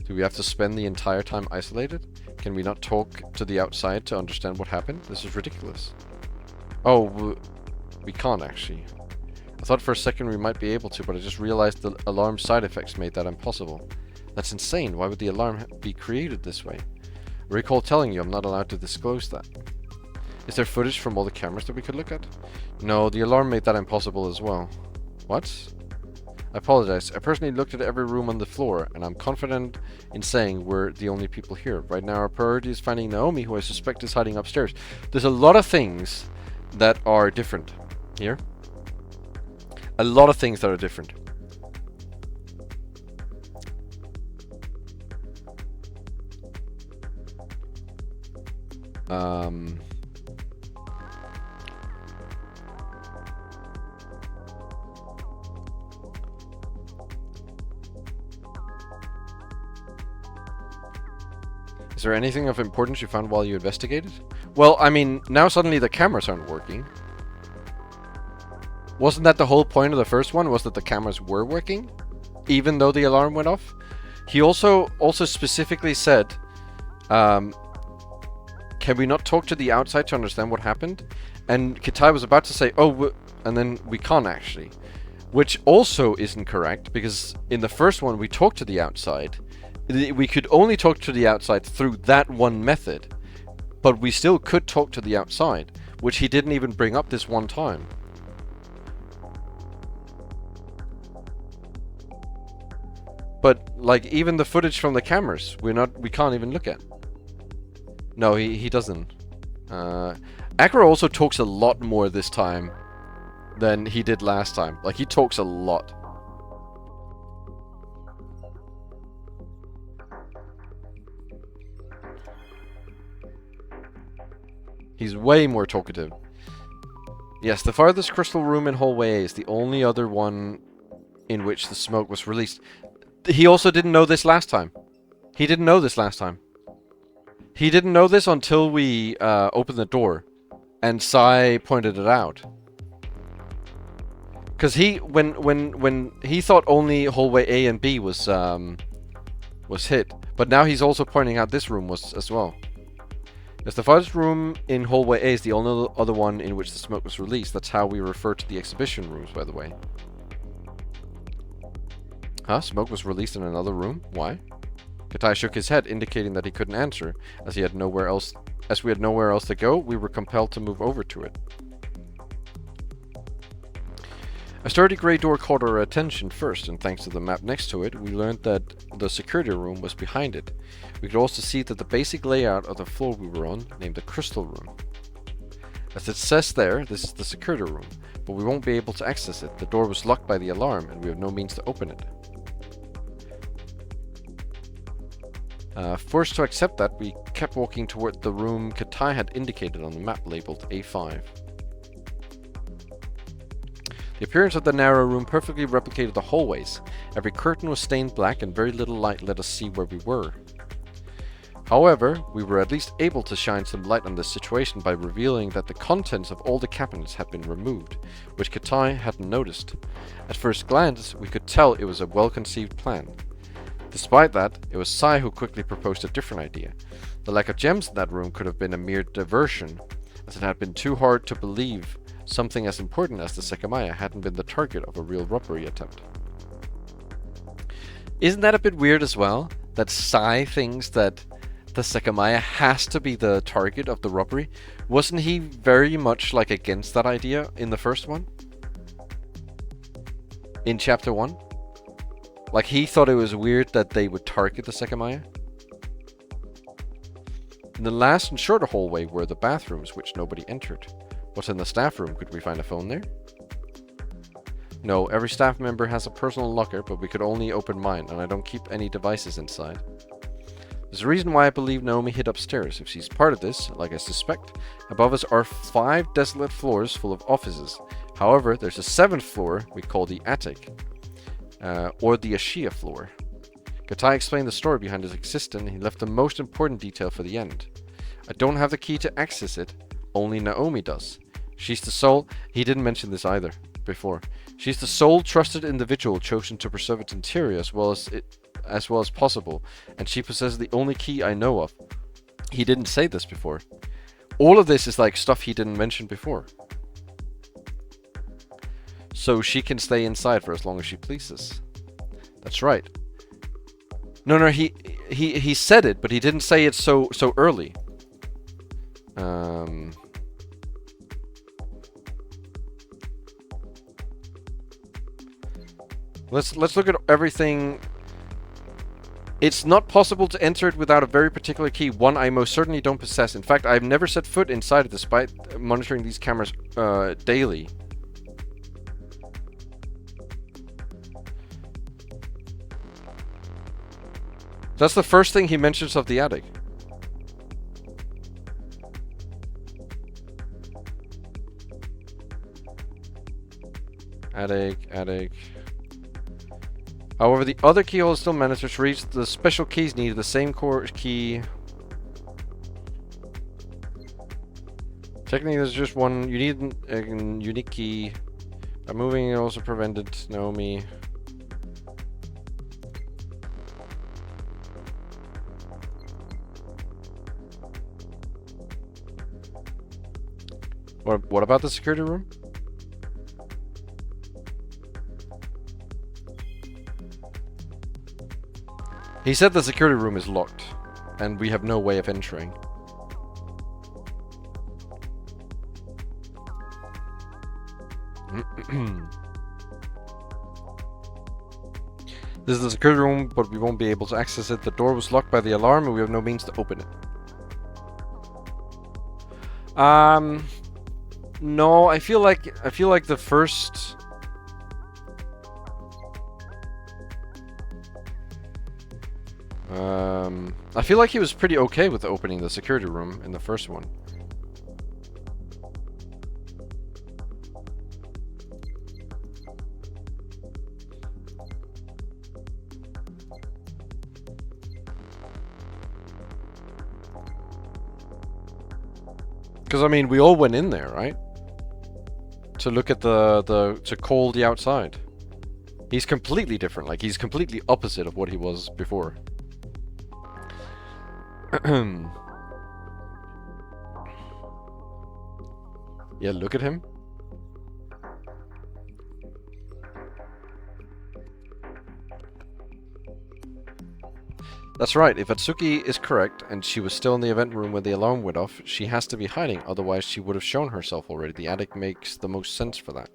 Do we have to spend the entire time isolated? Can we not talk to the outside to understand what happened? This is ridiculous. Oh, we can't actually. I thought for a second we might be able to, but I just realized the alarm side effects made that impossible. That's insane. Why would the alarm be created this way? I recall telling you I'm not allowed to disclose that. Is there footage from all the cameras that we could look at? No, the alarm made that impossible as well. What? I apologize. I personally looked at every room on the floor, and I'm confident in saying we're the only people here. Right now our priority is finding Naomi, who I suspect is hiding upstairs. There's a lot of things that are different here. A lot of things that are different. Is there anything of importance you found while you investigated? Well, I mean, now suddenly the cameras aren't working. Wasn't that the whole point of the first one? Was that the cameras were working? Even though the alarm went off? He also specifically said, can we not talk to the outside to understand what happened? And Kitai was about to say, and then we can't actually. Which also isn't correct, because in the first one we talked to the outside. We could only talk to the outside through that one method. But we still could talk to the outside, which he didn't even bring up this one time. But like even the footage from the cameras, we can't even look at. No, he doesn't. Akira also talks a lot more this time than he did last time. Like, he talks a lot. He's way more talkative. Yes, the farthest crystal room in hallway A is the only other one in which the smoke was released. He also didn't know this last time. He didn't know this last time. He didn't know this until we opened the door, and Sai pointed it out. Because when he thought only hallway A and B was hit, but now he's also pointing out this room was as well. Yes, the farthest room in hallway A is the only other one in which the smoke was released. That's how we refer to the exhibition rooms, by the way. Huh? Smoke was released in another room? Why? Katai shook his head, indicating that he couldn't answer. As we had nowhere else to go, we were compelled to move over to it. A sturdy grey door caught our attention first, and thanks to the map next to it, we learned that the security room was behind it. We could also see that the basic layout of the floor we were on, named the Crystal Room. As it says there, this is the security room, but we won't be able to access it. The door was locked by the alarm, and we have no means to open it. Forced to accept that, we kept walking toward the room Katai had indicated on the map labeled A5. The appearance of the narrow room perfectly replicated the hallways. Every curtain was stained black and very little light let us see where we were. However, we were at least able to shine some light on this situation by revealing that the contents of all the cabinets had been removed, which Katai hadn't noticed. At first glance, we could tell it was a well-conceived plan. Despite that, it was Sai who quickly proposed a different idea. The lack of gems in that room could have been a mere diversion, as it had been too hard to believe something as important as the Sekimeiya hadn't been the target of a real robbery attempt. Isn't that a bit weird as well? That Sai thinks that the Sekimeiya has to be the target of the robbery? Wasn't he very much like against that idea in the first one? In chapter 1? Like, he thought it was weird that they would target the Sekimeiya? In the last and shorter hallway were the bathrooms, which nobody entered. What's in the staff room? Could we find a phone there? No, every staff member has a personal locker, but we could only open mine, and I don't keep any devices inside. There's a reason why I believe Naomi hid upstairs. If she's part of this, like I suspect, above us are 5 desolate floors full of offices. However, there's a 7th floor we call the attic, or the Ashia floor. Katai explained the story behind his existence, and he left the most important detail for the end. I don't have the key to access it, only Naomi does. She's the sole... He didn't mention this either before. She's the sole trusted individual chosen to preserve its interior as well as possible, and she possesses the only key I know of. He didn't say this before. All of this is like stuff he didn't mention before. So she can stay inside for as long as she pleases. That's right. No, he said it, but he didn't say it so early. Let's look at everything. It's not possible to enter it without a very particular key, one I most certainly don't possess. In fact, I've never set foot inside it despite monitoring these cameras daily. That's the first thing he mentions of the attic. Attic. However, the other keyhole still managed to reach the special keys needed. The same core key. Technically, there's just one. You need a unique key. By moving, it also prevented Naomi. What about the security room? He said the security room is locked, and we have no way of entering. This is the security room, but we won't be able to access it. The door was locked by the alarm, and we have no means to open it. No, I feel like the first. I feel like he was pretty okay with opening the security room in the first one. Because I mean, we all went in there, right? To look at to call the outside. He's completely different. Like, he's completely opposite of what he was before. Yeah, look at him. That's right, if Atsuki is correct, and she was still in the event room when the alarm went off, she has to be hiding, otherwise she would have shown herself already. The attic makes the most sense for that.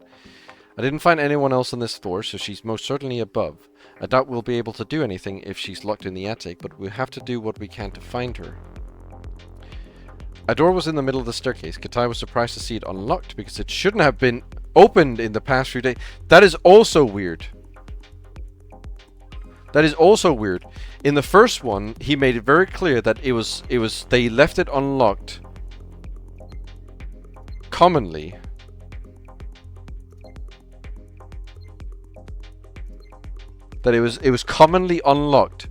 I didn't find anyone else on this floor, so she's most certainly above. I doubt we'll be able to do anything if she's locked in the attic, but we'll have to do what we can to find her. A door was in the middle of the staircase. Katai was surprised to see it unlocked, because it shouldn't have been opened in the past few days. That is also weird. That is also weird. In the first one, he made it very clear that they left it unlocked commonly. That it was commonly unlocked.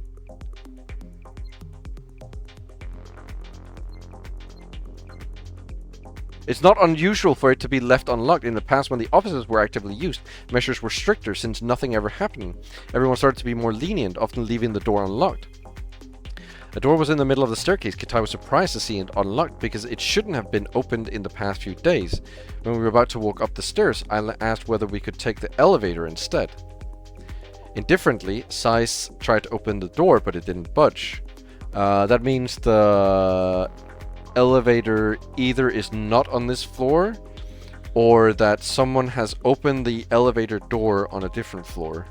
It's not unusual for it to be left unlocked. In the past, when the offices were actively used, measures were stricter since nothing ever happened. Everyone started to be more lenient, often leaving the door unlocked. A door was in the middle of the staircase. Katai was surprised to see it unlocked because it shouldn't have been opened in the past few days. When we were about to walk up the stairs, I asked whether we could take the elevator instead. Indifferently, Sais tried to open the door, but it didn't budge. That means the elevator either is not on this floor, or that someone has opened the elevator door on a different floor.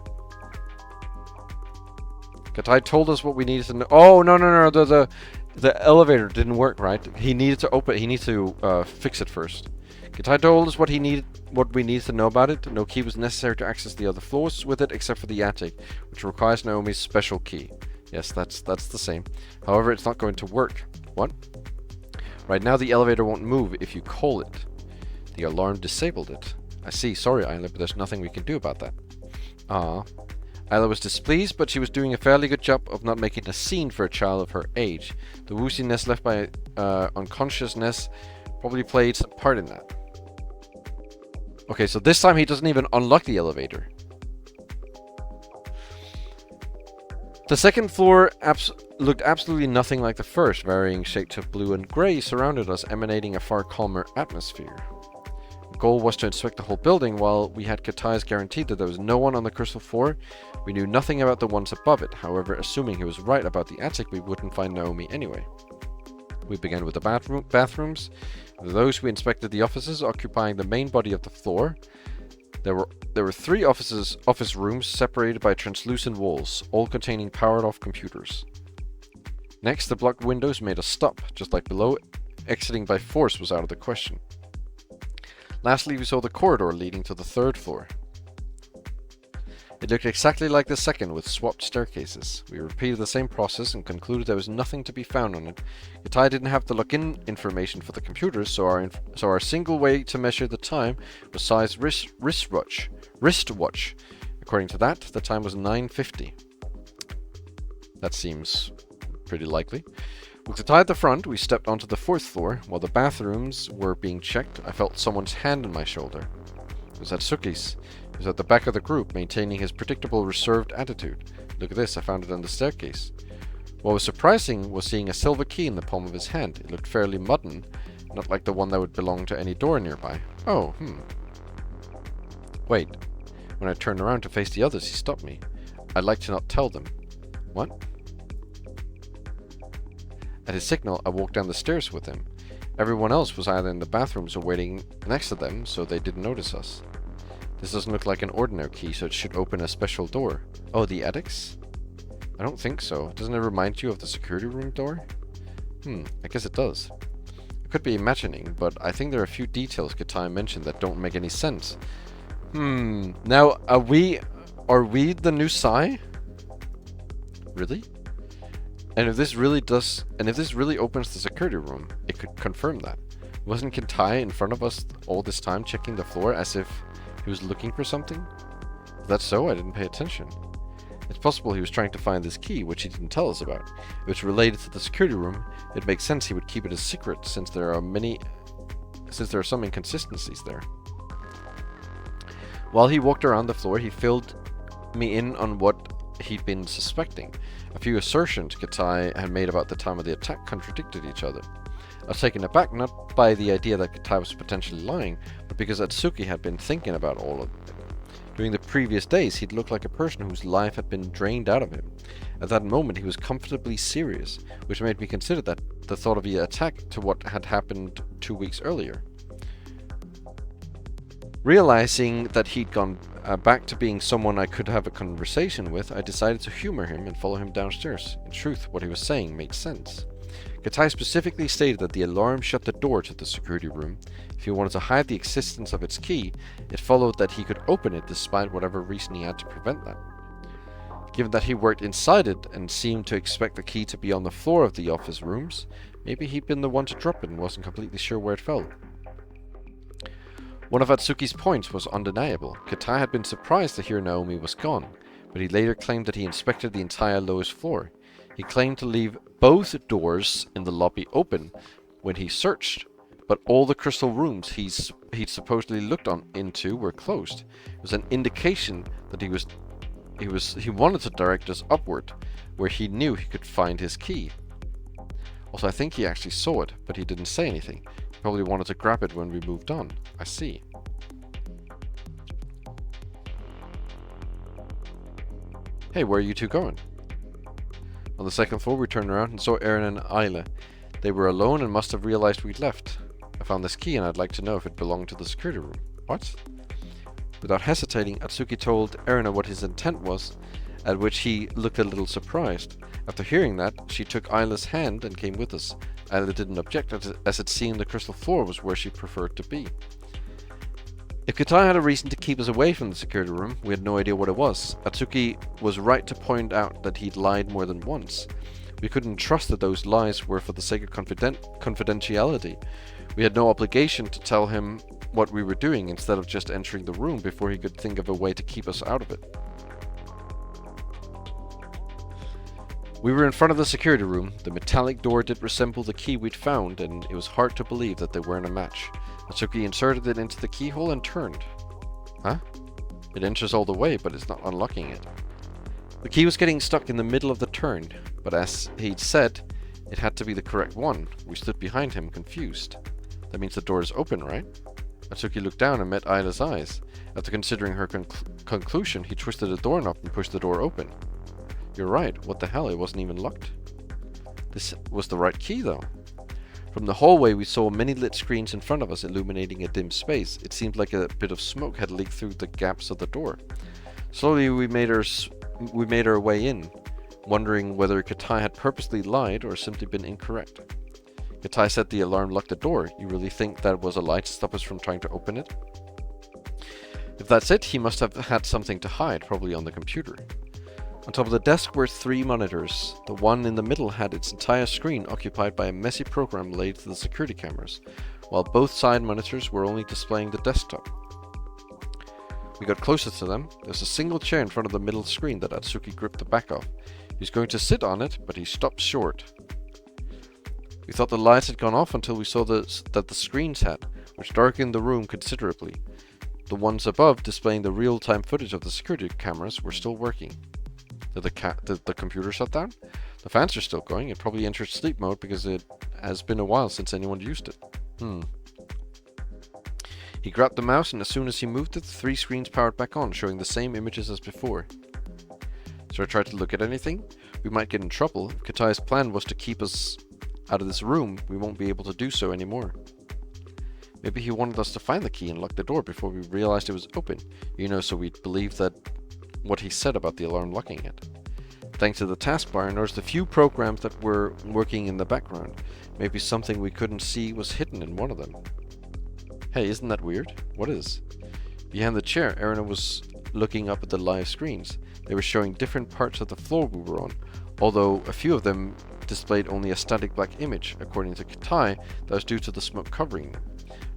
Katai told us what we needed to know. Oh, no, the elevator didn't work, right? He needed to open. He needs to fix it first. Katai told us what we needed to know about it. No key was necessary to access the other floors with it, except for the attic, which requires Naomi's special key. Yes, that's the same. However, it's not going to work. What? Right now, the elevator won't move if you call it. The alarm disabled it. I see. Sorry, Isla, but there's nothing we can do about that. Ah. Isla was displeased, but she was doing a fairly good job of not making a scene for a child of her age. The wooziness left by unconsciousness probably played some part in that. Okay, so this time he doesn't even unlock the elevator. The second floor looked absolutely nothing like the first. Varying shades of blue and grey surrounded us, emanating a far calmer atmosphere. The goal was to inspect the whole building, while we had Katai's guarantee that there was no one on the crystal floor. We knew nothing about the ones above it. However, assuming he was right about the attic, we wouldn't find Naomi anyway. We began with the bathrooms. Of those, we inspected the offices occupying the main body of the floor. There were 3 office rooms separated by translucent walls, all containing powered-off computers. Next, the blocked windows made us stop. Just like below, exiting by force was out of the question. Lastly, we saw the corridor leading to the 3rd floor. It looked exactly like the second, with swapped staircases. We repeated the same process and concluded there was nothing to be found on it. Katai didn't have the login information for the computers, so our single way to measure the time was Sai's wristwatch. According to that, the time was 9:50. That seems pretty likely. With Katai at the front, we stepped onto the 4th floor. While the bathrooms were being checked, I felt someone's hand on my shoulder. It was Atsuki's. He was at the back of the group, maintaining his predictable reserved attitude. Look at this, I found it on the staircase. What was surprising was seeing a silver key in the palm of his hand. It looked fairly modern, not like the one that would belong to any door nearby. Oh, Wait. When I turned around to face the others, he stopped me. I'd like to not tell them. What? At his signal, I walked down the stairs with him. Everyone else was either in the bathrooms or waiting next to them, so they didn't notice us. This doesn't look like an ordinary key, so it should open a special door. Oh, the attics? I don't think so. Doesn't it remind you of the security room door? I guess it does. I could be imagining, but I think there are a few details Katai mentioned that don't make any sense. Now, are we the new Sai? Really? And if this really opens the security room, it could confirm that. Wasn't Katai in front of us all this time checking the floor as if he was looking for something? If that's so, I didn't pay attention. It's possible he was trying to find this key, which he didn't tell us about. If it's related to the security room, it makes sense he would keep it a secret, since there are some inconsistencies there. While he walked around the floor, he filled me in on what he'd been suspecting. A few assertions Katai had made about the time of the attack contradicted each other. I was taken aback not by the idea that Katai was potentially lying, but because Atsuki had been thinking about all of it. During the previous days, he'd looked like a person whose life had been drained out of him. At that moment, he was comfortably serious, which made me consider that the thought of the attack to what had happened 2 weeks earlier. Realizing that he'd gone back to being someone I could have a conversation with, I decided to humor him and follow him downstairs. In truth, what he was saying made sense. Katai specifically stated that the alarm shut the door to the security room. If he wanted to hide the existence of its key, it followed that he could open it despite whatever reason he had to prevent that. Given that he worked inside it and seemed to expect the key to be on the floor of the office rooms, maybe he'd been the one to drop it and wasn't completely sure where it fell. One of Atsuki's points was undeniable. Katai had been surprised to hear Naomi was gone, but he later claimed that he inspected the entire lowest floor. He claimed to leave both doors in the lobby open when he searched, but all the crystal rooms he'd supposedly looked into were closed. It was an indication that he wanted to direct us upward, where he knew he could find his key. Also, I think he actually saw it, but he didn't say anything. He probably wanted to grab it when we moved on. I see. Hey, where are you two going? On the second floor, we turned around and saw Aaron and Ayla. They were alone and must have realized we'd left. I found this key and I'd like to know if it belonged to the security room. What? Without hesitating, Atsuki told Erina what his intent was, at which he looked a little surprised. After hearing that, she took Ayla's hand and came with us. Ayla didn't object, as it seemed the crystal floor was where she preferred to be. If Katai had a reason to keep us away from the security room, we had no idea what it was. Atsuki was right to point out that he'd lied more than once. We couldn't trust that those lies were for the sake of confidentiality. We had no obligation to tell him what we were doing instead of just entering the room before he could think of a way to keep us out of it. We were in front of the security room. The metallic door did resemble the key we'd found, and it was hard to believe that they weren't a match. Atsuki inserted it into the keyhole and turned. Huh? It enters all the way, but it's not unlocking it. The key was getting stuck in the middle of the turn, but as he'd said, it had to be the correct one. We stood behind him, confused. That means the door is open, right? Atsuki looked down and met Ayla's eyes. After considering her conclusion, he twisted the doorknob and pushed the door open. You're right, what the hell, it wasn't even locked. This was the right key, though. From the hallway, we saw many lit screens in front of us illuminating a dim space. It seemed like a bit of smoke had leaked through the gaps of the door. Slowly, we made our way in, wondering whether Katai had purposely lied or simply been incorrect. Katai said the alarm locked the door. You really think that was a lie to stop us from trying to open it? If that's it, he must have had something to hide, probably on the computer. On top of the desk were 3 monitors. The one in the middle had its entire screen occupied by a messy program laid to the security cameras, while both side monitors were only displaying the desktop. We got closer to them. There's a single chair in front of the middle screen that Atsuki gripped the back of. He was going to sit on it, but he stopped short. We thought the lights had gone off until we saw that the screens had, which darkened the room considerably. The ones above, displaying the real-time footage of the security cameras, were still working. Did the computer shut down? The fans are still going. It probably entered sleep mode because it has been a while since anyone used it. He grabbed the mouse, and as soon as he moved it, the 3 screens powered back on, showing the same images as before. So I tried to look at anything. We might get in trouble. If Katai's plan was to keep us out of this room, we won't be able to do so anymore. Maybe he wanted us to find the key and lock the door before we realized it was open. So we'd believe that what he said about the alarm locking it. Thanks to the taskbar, I noticed a few programs that were working in the background. Maybe something we couldn't see was hidden in one of them. Hey, isn't that weird? What is? Behind the chair, Erina was looking up at the live screens. They were showing different parts of the floor we were on, although a few of them displayed only a static black image. According to Katai, that was due to the smoke covering them.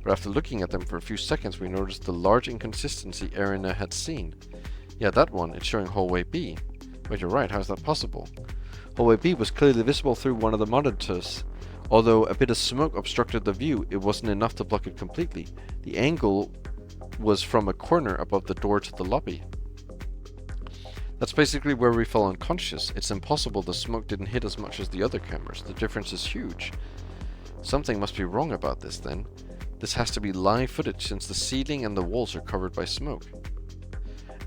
But after looking at them for a few seconds, we noticed the large inconsistency Erina had seen. Yeah, that one, it's showing hallway B. Wait, you're right, how's that possible? Hallway B was clearly visible through one of the monitors. Although a bit of smoke obstructed the view, it wasn't enough to block it completely. The angle was from a corner above the door to the lobby. That's basically where we fell unconscious. It's impossible the smoke didn't hit as much as the other cameras. The difference is huge. Something must be wrong about this then. This has to be live footage since the ceiling and the walls are covered by smoke.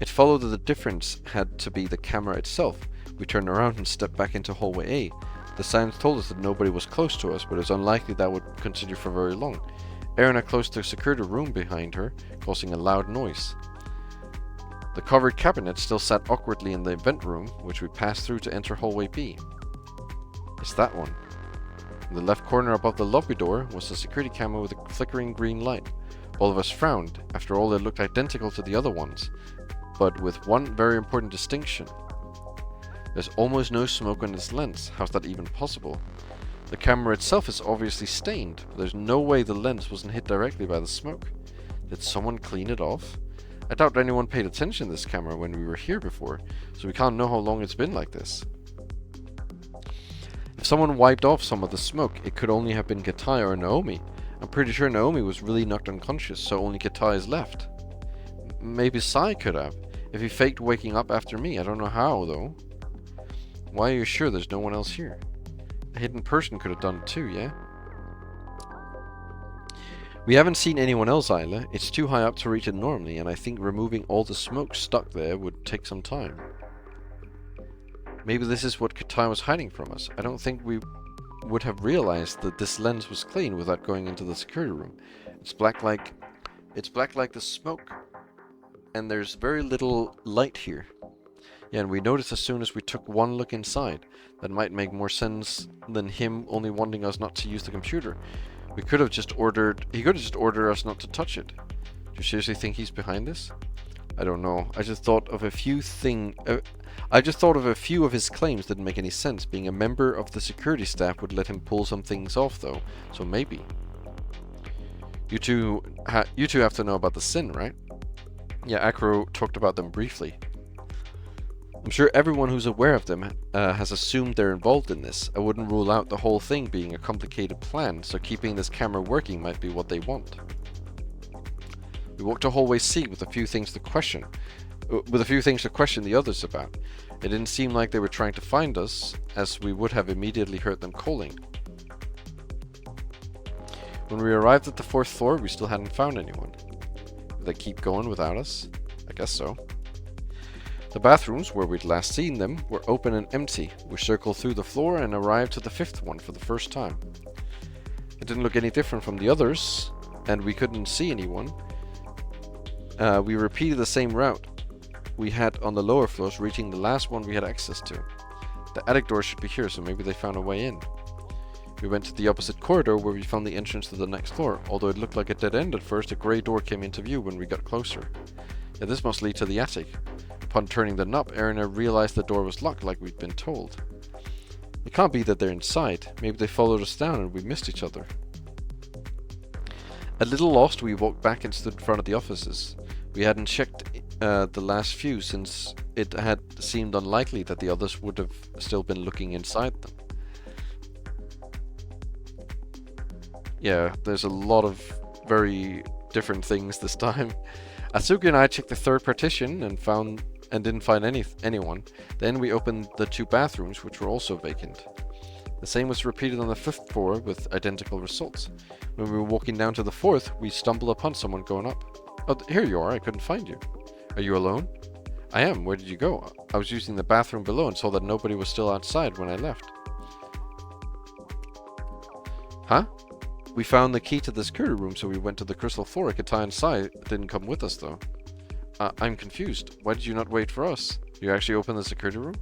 It followed that the difference had to be the camera itself. We turned around and stepped back into hallway A. The signs told us that nobody was close to us, but it was unlikely that would continue for very long. Erina closed the security room behind her, causing a loud noise. The covered cabinet still sat awkwardly in the event room, which we passed through to enter hallway B. It's that one. In the left corner above the lobby door was a security camera with a flickering green light. All of us frowned. After all, they looked identical to the other ones, but with one very important distinction. There's almost no smoke on its lens. How's that even possible? The camera itself is obviously stained, but there's no way the lens wasn't hit directly by the smoke. Did someone clean it off? I doubt anyone paid attention to this camera when we were here before, so we can't know how long it's been like this. If someone wiped off some of the smoke, it could only have been Katai or Naomi. I'm pretty sure Naomi was really knocked unconscious, so only Katai is left. Maybe Sai could have, if he faked waking up after me. I don't know how, though. Why are you sure there's no one else here? A hidden person could have done it too, yeah? We haven't seen anyone else, Isla. It's too high up to reach it normally, and I think removing all the smoke stuck there would take some time. Maybe this is what Katai was hiding from us. I don't think we would have realized that this lens was clean without going into the security room. It's black like the smoke, and there's very little light here. Yeah, and we noticed as soon as we took one look inside. That might make more sense than him only wanting us not to use the computer. He could have just ordered us not to touch it. Do you seriously think he's behind this? I don't know. I just thought of a few of his claims didn't make any sense. Being a member of the security staff would let him pull some things off, though. So maybe. You two have to know about the sin, right? Yeah, Acro talked about them briefly. I'm sure everyone who's aware of them has assumed they're involved in this. I wouldn't rule out the whole thing being a complicated plan, so keeping this camera working might be what they want. We walked to hallway C with a few things to question the others about. It didn't seem like they were trying to find us, as we would have immediately heard them calling. When we arrived at the 4th floor, we still hadn't found anyone. Did they keep going without us? I guess so. The bathrooms, where we'd last seen them, were open and empty. We circled through the floor and arrived to the 5th one for the first time. It didn't look any different from the others, and we couldn't see anyone. We repeated the same route we had on the lower floors, reaching the last one we had access to. The attic door should be here, so maybe they found a way in. We went to the opposite corridor where we found the entrance to the next floor. Although it looked like a dead end at first, a grey door came into view when we got closer. Yeah, this must lead to the attic. Upon turning the knob, Erina realized the door was locked like we'd been told. It can't be that they're inside. Maybe they followed us down and we missed each other. A little lost, we walked back and stood in front of the offices. We hadn't checked the last few since it had seemed unlikely that the others would have still been looking inside them. Yeah, there's a lot of very different things this time. Asuka and I checked the 3rd partition and didn't find anyone. Then we opened the 2 bathrooms, which were also vacant. The same was repeated on the 5th floor with identical results. When we were walking down to the 4th, we stumbled upon someone going up. Oh, here you are. I couldn't find you. Are you alone? I am. Where did you go? I was using the bathroom below and saw that nobody was still outside when I left. Huh? We found the key to the security room, so we went to the crystal floor. Katai and Sai didn't come with us, though. I'm confused. Why did you not wait for us? You actually opened the security room?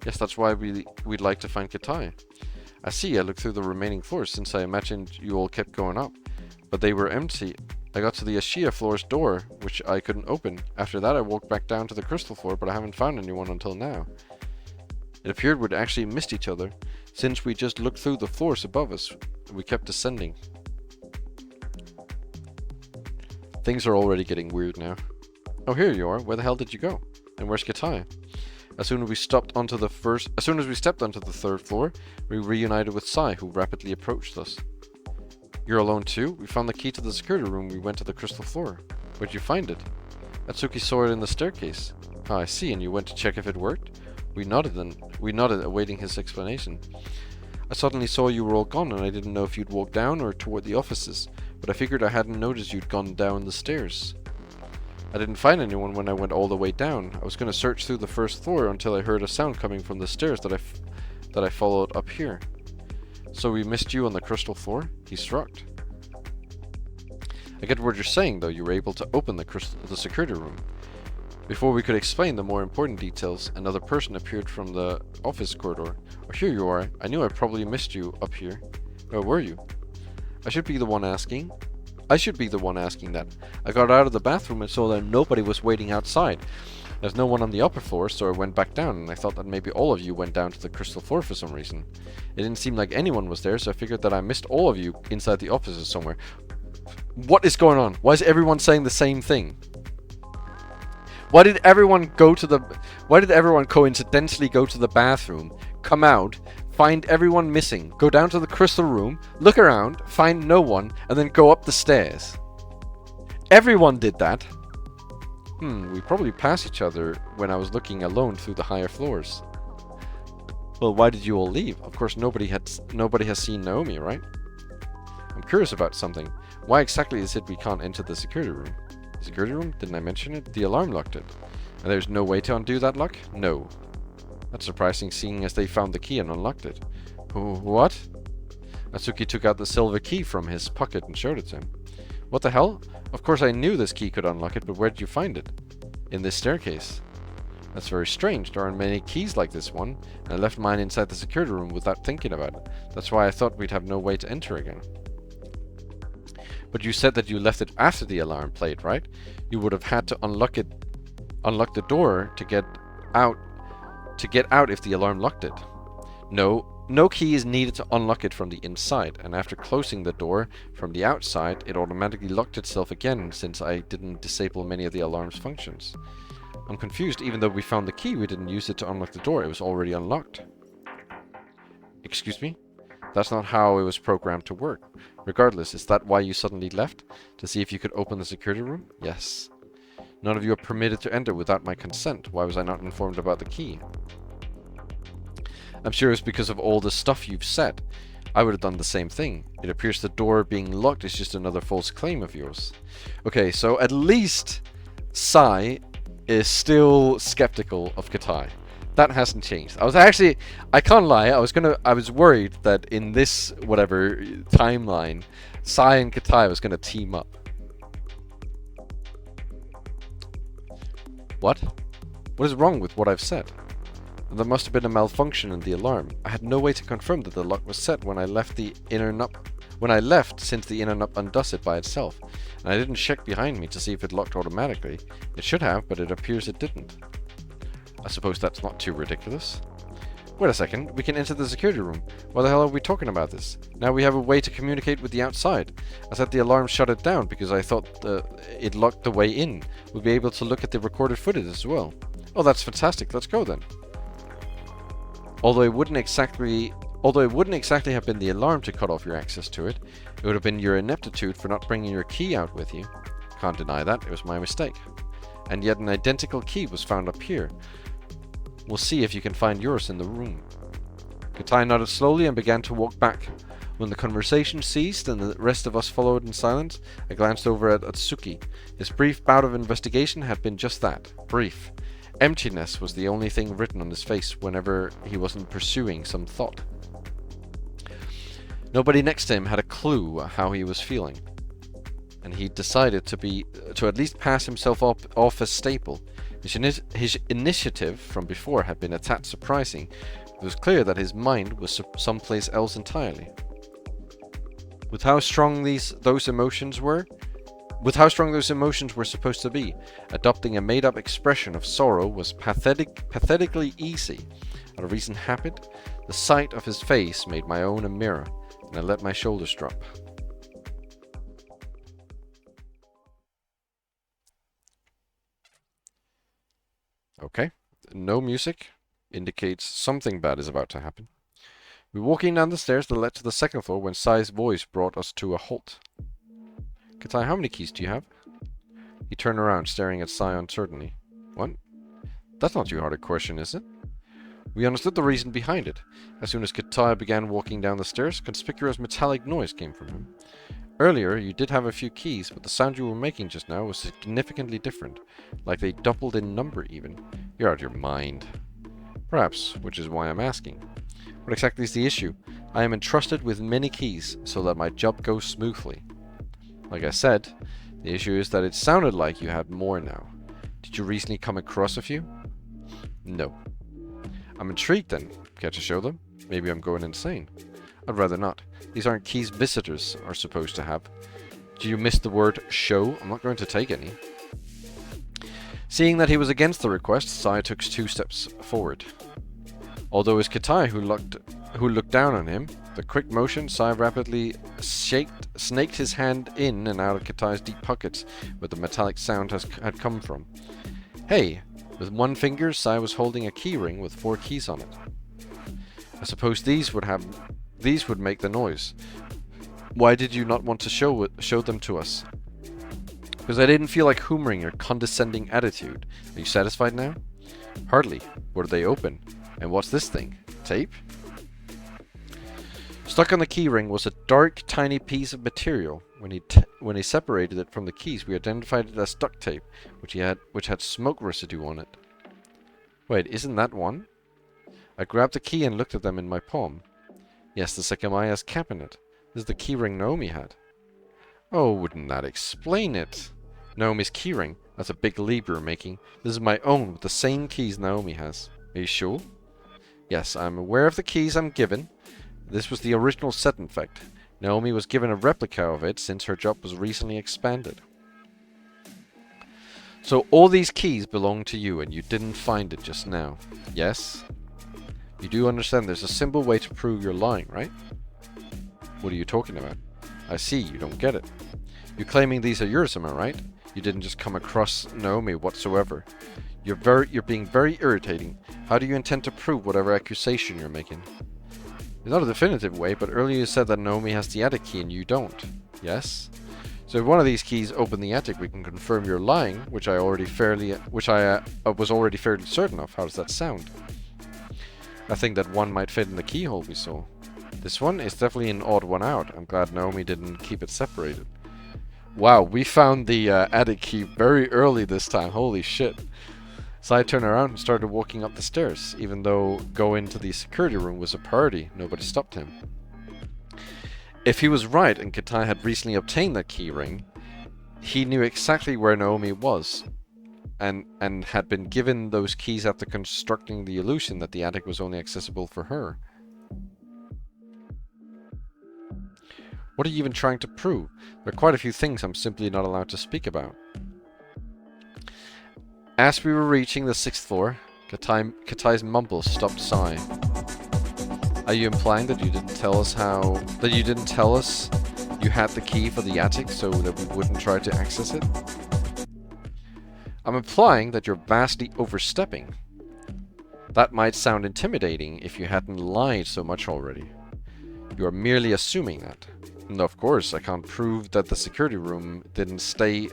Yes, that's why we'd like to find Kitai. I see. I looked through the remaining floors since I imagined you all kept going up. But they were empty. I got to the Ashia floor's door, which I couldn't open. After that, I walked back down to the crystal floor, but I haven't found anyone until now. It appeared we'd actually missed each other. Since we just looked through the floors above us, we kept descending. Things are already getting weird now. Oh, here you are. Where the hell did you go? And where's Kitai? As soon as we stepped onto the third floor, we reunited with Sai, who rapidly approached us. You're alone too? We found the key to the security room. We went to the crystal floor. Where'd you find it? Atsuki saw it in the staircase. Ah, I see. And you went to check if it worked? We nodded, awaiting his explanation. I suddenly saw you were all gone, and I didn't know if you'd walked down or toward the offices, but I figured I hadn't noticed you'd gone down the stairs. I didn't find anyone when I went all the way down. I was going to search through the first floor until I heard a sound coming from the stairs that I followed up here. So we missed you on the crystal floor? He shrugged. I get what you're saying, though. You were able to open the security room. Before we could explain the more important details, another person appeared from the office corridor. Oh, here you are. I knew I probably missed you up here. Where were you? I should be the one asking that. I got out of the bathroom and saw that nobody was waiting outside. There's no one on the upper floor, so I went back down, and I thought that maybe all of you went down to the crystal floor for some reason. It didn't seem like anyone was there, so I figured that I missed all of you inside the offices somewhere. What is going on? Why is everyone saying the same thing? Why did everyone coincidentally go to the bathroom, come out, find everyone missing, go down to the crystal room, look around, find no one, and then go up the stairs? Everyone did that. We probably passed each other when I was looking alone through the higher floors. Well, why did you all leave? Of course, nobody has seen Naomi, right? I'm curious about something. Why exactly is it we can't enter the security room? The security room? Didn't I mention it? The alarm locked it. And there's no way to undo that lock? No. That's surprising, seeing as they found the key and unlocked it. What? Atsuki took out the silver key from his pocket and showed it to him. What the hell? Of course I knew this key could unlock it, but where did you find it? In this staircase. That's very strange. There aren't many keys like this one, and I left mine inside the security room without thinking about it. That's why I thought we'd have no way to enter again. But you said that you left it after the alarm played, right? You would have had to unlock the door to get out if the alarm locked it. No key is needed to unlock it from the inside, and after closing the door from the outside, it automatically locked itself again since I didn't disable many of the alarm's functions. I'm confused. Even though we found the key, we didn't use it to unlock the door. It was already unlocked. Excuse me? That's not how it was programmed to work. Regardless, is that why you suddenly left? To see if you could open the security room? Yes. None of you are permitted to enter without my consent. Why was I not informed about the key? I'm sure it's because of all the stuff you've said. I would have done the same thing. It appears the door being locked is just another false claim of yours. Okay, so at least Sai is still skeptical of Kitai. That hasn't changed. I can't lie, I was worried that in this whatever timeline, Sai and Kitai was gonna team up. What? What is wrong with what I've said? There must have been a malfunction in the alarm. I had no way to confirm that the lock was set when I left since the inner nut undoes it by itself. And I didn't check behind me to see if it locked automatically. It should have, but it appears it didn't. I suppose that's not too ridiculous. Wait a second, we can enter the security room. Why the hell are we talking about this? Now we have a way to communicate with the outside. I said the alarm shut it down because I thought it locked the way in. We'll be able to look at the recorded footage as well. Oh, that's fantastic. Let's go then. Although it wouldn't exactly have been the alarm to cut off your access to it, it would have been your ineptitude for not bringing your key out with you. Can't deny that, it was my mistake. And yet an identical key was found up here. We'll see if you can find yours in the room. Kitai nodded slowly and began to walk back. When the conversation ceased and the rest of us followed in silence, I glanced over at Atsuki. His brief bout of investigation had been just that, brief. Emptiness was the only thing written on his face whenever he wasn't pursuing some thought. Nobody next to him had a clue how he was feeling. and he decided to at least pass himself off as staple. His initiative from before had been a tad surprising. It was clear that his mind was someplace else entirely. With how strong those emotions were supposed to be, adopting a made-up expression of sorrow was pathetically easy. Out of recent habit, the sight of his face made my own a mirror, and I let my shoulders drop. Okay, no music indicates something bad is about to happen. We were walking down the stairs that led to the second floor when Sai's voice brought us to a halt. Katai, how many keys do you have? He turned around, staring at Sai uncertainly. What? That's not too hard a question, is it? We understood the reason behind it. As soon as Katai began walking down the stairs, a conspicuous metallic noise came from him. Earlier, you did have a few keys, but the sound you were making just now was significantly different. Like they doubled in number even. You're out of your mind. Perhaps, which is why I'm asking. What exactly is the issue? I am entrusted with many keys, so that my job goes smoothly. Like I said, the issue is that it sounded like you had more now. Did you recently come across a few? No. I'm intrigued then. Care to show them? Maybe I'm going insane. I'd rather not. These aren't keys visitors are supposed to have. Do you miss the word show? I'm not going to take any. Seeing that he was against the request, Sai took 2 steps forward. Although it was Katai who looked down on him, the quick motion, Sai rapidly snaked his hand in and out of Katai's deep pockets, where the metallic sound had come from. Hey! With one finger, Sai was holding a key ring with 4 keys on it. I suppose these would make the noise. Why did you not want to show them to us? Because I didn't feel like humoring your condescending attitude. Are you satisfied now? Hardly. Were they open? And what's this thing? Tape? Stuck on the keyring was a dark, tiny piece of material. When he separated it from the keys, we identified it as duct tape, which had smoke residue on it. Wait, isn't that one? I grabbed the key and looked at them in my palm. Yes, the Sekimeiya's cabinet. This is the keyring Naomi had. Oh, wouldn't that explain it? Naomi's keyring. That's a big leap you're making. This is my own with the same keys Naomi has. Are you sure? Yes, I'm aware of the keys I'm given. This was the original set, in fact. Naomi was given a replica of it since her job was recently expanded. So all these keys belong to you and you didn't find it just now. Yes? You do understand there's a simple way to prove you're lying, right? What are you talking about? I see, you don't get it. You're claiming these are yours, am I right? You didn't just come across Naomi whatsoever. You're being very irritating. How do you intend to prove whatever accusation you're making? It's not a definitive way, but earlier you said that Naomi has the attic key and you don't. Yes? So if one of these keys open the attic, we can confirm you're lying, which I was already fairly certain of. How does that sound? I think that one might fit in the keyhole we saw. This one is definitely an odd one out. I'm glad Naomi didn't keep it separated. Wow, we found the attic key very early this time. Holy shit. Sai turned around and started walking up the stairs. Even though going to the security room was a priority, nobody stopped him. If he was right and Katai had recently obtained that key ring, he knew exactly where Naomi was and had been given those keys after constructing the illusion that the attic was only accessible for her. What are you even trying to prove? There are quite a few things I'm simply not allowed to speak about. As we were reaching the 6th floor, Katai's mumbles stopped Sai. Are you implying that you didn't tell us you had the key for the attic so that we wouldn't try to access it? I'm implying that you're vastly overstepping. That might sound intimidating if you hadn't lied so much already. You are merely assuming that. And of course, I can't prove that the security room didn't stay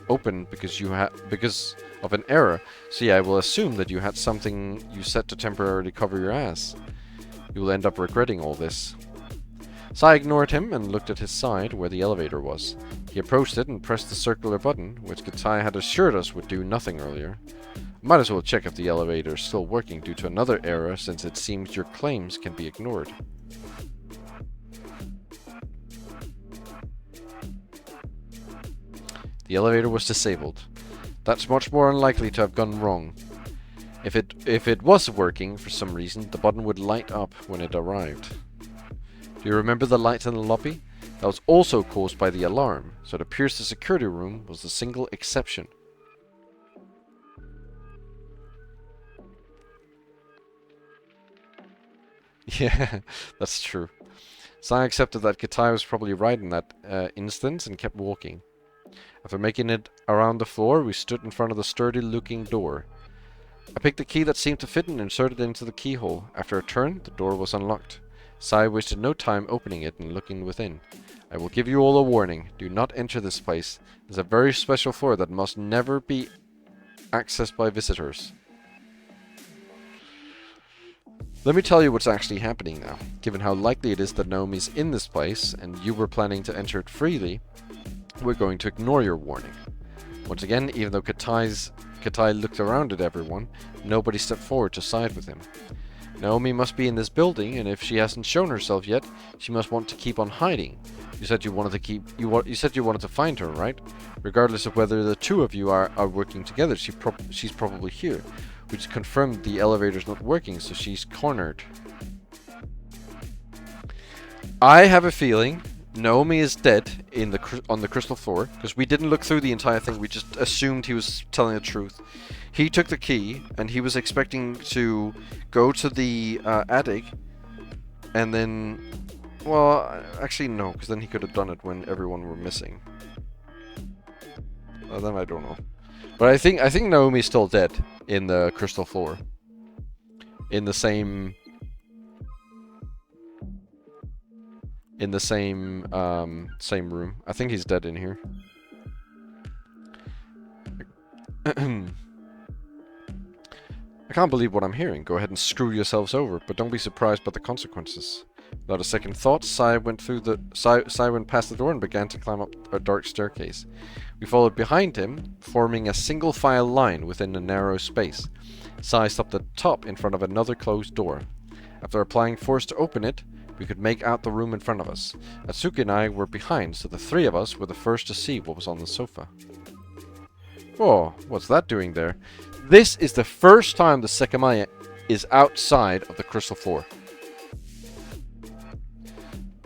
open because of an error. So yeah, I will assume that you had something you said to temporarily cover your ass. You will end up regretting all this. Sai ignored him and looked at his side where the elevator was. He approached it and pressed the circular button, which Katai had assured us would do nothing earlier. Might as well check if the elevator is still working due to another error, since it seems your claims can be ignored. The elevator was disabled. That's much more unlikely to have gone wrong. If it was working for some reason, the button would light up when it arrived. Do you remember the light in the lobby? That was also caused by the alarm, so it appears the security room was the single exception. Yeah, that's true. Sai accepted that Katai was probably right in that instance and kept walking. After making it around the floor, we stood in front of the sturdy-looking door. I picked the key that seemed to fit and inserted it into the keyhole. After a turn, the door was unlocked. Sai wasted no time opening it and looking within. I will give you all a warning. Do not enter this place. It's a very special floor that must never be accessed by visitors. Let me tell you what's actually happening now. Given how likely it is that Naomi's in this place, and you were planning to enter it freely, we're going to ignore your warning. Once again, even though Katai looked around at everyone, nobody stepped forward to side with him. Naomi must be in this building, and if she hasn't shown herself yet, she must want to keep on hiding. You said you wanted to find her, right? Regardless of whether the two of you are working together, she's probably here. We just confirmed the elevator's not working, so she's cornered. I have a feeling Naomi is dead on the crystal floor, because we didn't look through the entire thing. We just assumed he was telling the truth. He took the key, and he was expecting to go to the attic, and then, well, actually no, because then he could have done it when everyone were missing. Then I don't know. But I think Naomi's still dead in the crystal floor. In the same room. I think he's dead in here. I can't believe what I'm hearing. Go ahead and screw yourselves over, but don't be surprised by the consequences. Without a second thought, Sai went past the door and began to climb up a dark staircase. We followed behind him, forming a single file line within a narrow space. Sai stopped at the top in front of another closed door. After applying force to open it, we could make out the room in front of us. Atsuki and I were behind, so the three of us were the first to see what was on the sofa. Whoa, what's that doing there? This is the first time the Sekimeiya is outside of the crystal floor.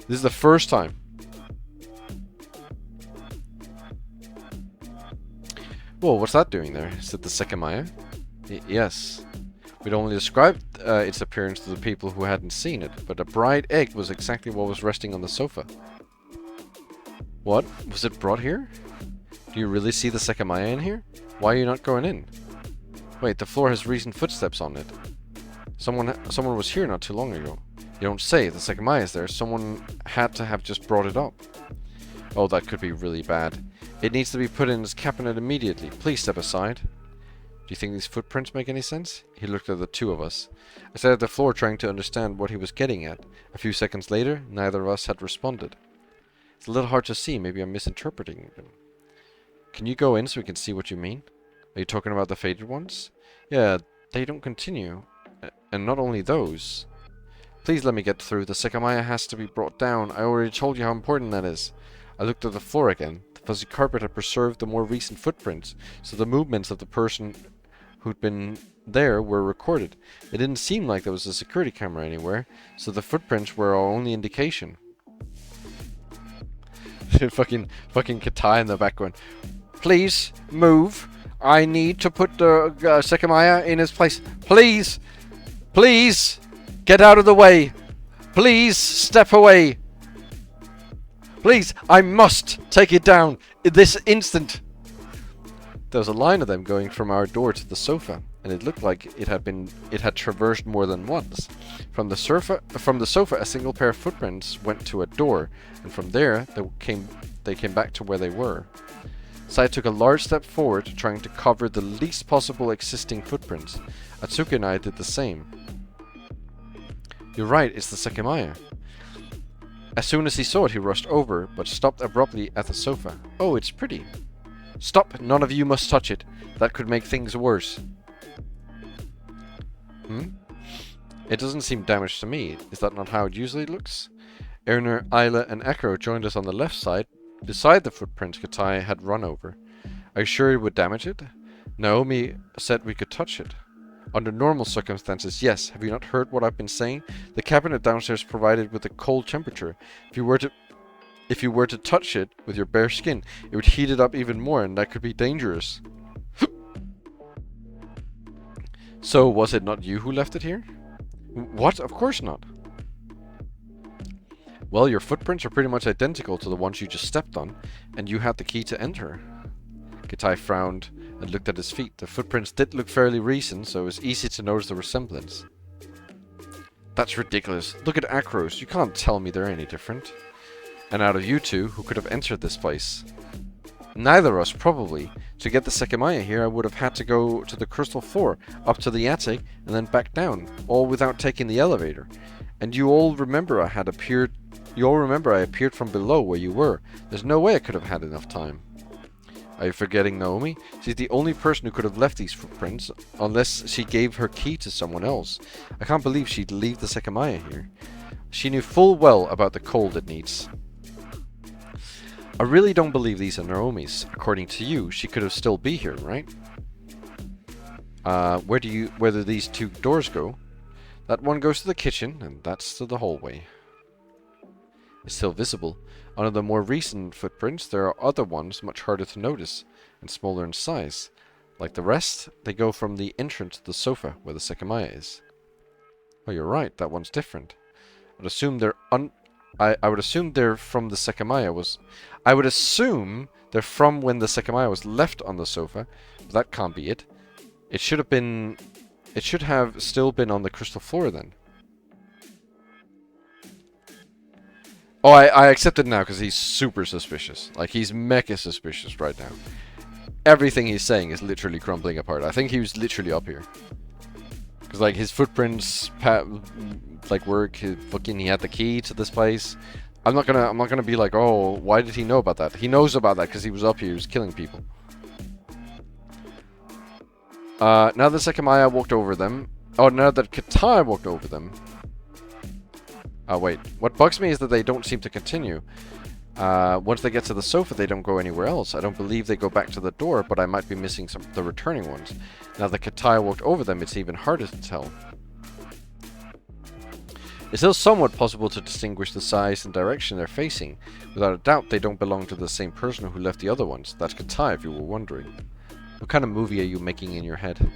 This is the first time. Whoa, what's that doing there? Is it the Sekimeiya? Yes. We'd only described its appearance to the people who hadn't seen it, but a bright egg was exactly what was resting on the sofa. What? Was it brought here? Do you really see the Sekimeiya in here? Why are you not going in? Wait, the floor has recent footsteps on it. Someone was here not too long ago. You don't say. The Sekimeiya is there. Someone had to have just brought it up. Oh, that could be really bad. It needs to be put in its cabinet immediately. Please step aside. Do you think these footprints make any sense? He looked at the two of us. I sat at the floor trying to understand what he was getting at. A few seconds later, neither of us had responded. It's a little hard to see. Maybe I'm misinterpreting them. Can you go in so we can see what you mean? Are you talking about the faded ones? Yeah, they don't continue. And not only those. Please let me get through. The Sekimeiya has to be brought down. I already told you how important that is. I looked at the floor again. The fuzzy carpet had preserved the more recent footprints, so the movements of the person who'd been there were recorded. It didn't seem like there was a security camera anywhere, so the footprints were our only indication. fucking Katai in the background. Please move. I need to put the Sekimeiya in his place. Please, please, get out of the way. Please step away. Please, I must take it down this instant. There was a line of them going from our door to the sofa, and it looked like it had traversed more than once. From the sofa, a single pair of footprints went to a door, and from there they came back to where they were. Sai took a large step forward, trying to cover the least possible existing footprints. Atsuki and I did the same. You're right, it's the Sekimeiya. As soon as he saw it, he rushed over, but stopped abruptly at the sofa. Oh, it's pretty. Stop, none of you must touch it. That could make things worse. It doesn't seem damaged to me. Is that not how it usually looks? Erner, Isla, and Echo joined us on the left side, beside the footprint Katai had run over. Are you sure it would damage it? Naomi said we could touch it. Under normal circumstances, yes. Have you not heard what I've been saying? The cabinet downstairs provided with a cold temperature. If you were to touch it with your bare skin, it would heat it up even more, and that could be dangerous. So, was it not you who left it here? What? Of course not. Well, your footprints are pretty much identical to the ones you just stepped on, and you had the key to enter. Kitai frowned and looked at his feet. The footprints did look fairly recent, so it was easy to notice the resemblance. That's ridiculous. Look at Akros. You can't tell me they're any different. And out of you two, who could have entered this place? Neither of us, probably. To get the Sekimeiya here, I would have had to go to the crystal floor, up to the attic, and then back down, all without taking the elevator. And you all remember I appeared from below where you were. There's no way I could have had enough time. Are you forgetting Naomi? She's the only person who could have left these footprints, unless she gave her key to someone else. I can't believe she'd leave the Sekimeiya here. She knew full well about the cold it needs. I really don't believe these are Naomi's. According to you, she could have still be here, right? Where do these two doors go? That one goes to the kitchen, and that's to the hallway. It's still visible. Under the more recent footprints, there are other ones much harder to notice, and smaller in size. Like the rest, they go from the entrance to the sofa, where the Sekimeiya is. Oh, you're right, that one's different. I would assume I would assume they're from the Sekimeiya was... I would assume they're from when the Sekimeiya was left on the sofa, but that can't be it. It should have still been on the crystal floor then. Oh, I accept it now because he's super suspicious. Like, he's mecha suspicious right now. Everything he's saying is literally crumbling apart. I think he was literally up here. Because, like, his footprints, work, he had the key to this place. I'm not gonna be like, oh, why did he know about that? He knows about that because he was up here, he was killing people. Now that Sekimeiya walked over them... Oh, now that Kitai walked over them... Oh, wait. What bugs me is that they don't seem to continue. Once they get to the sofa, they don't go anywhere else. I don't believe they go back to the door, but I might be missing the returning ones. Now that Kitai walked over them, it's even harder to tell. It's still somewhat possible to distinguish the size and direction they're facing. Without a doubt, they don't belong to the same person who left the other ones. That's Kitai, if you were wondering. What kind of movie are you making in your head?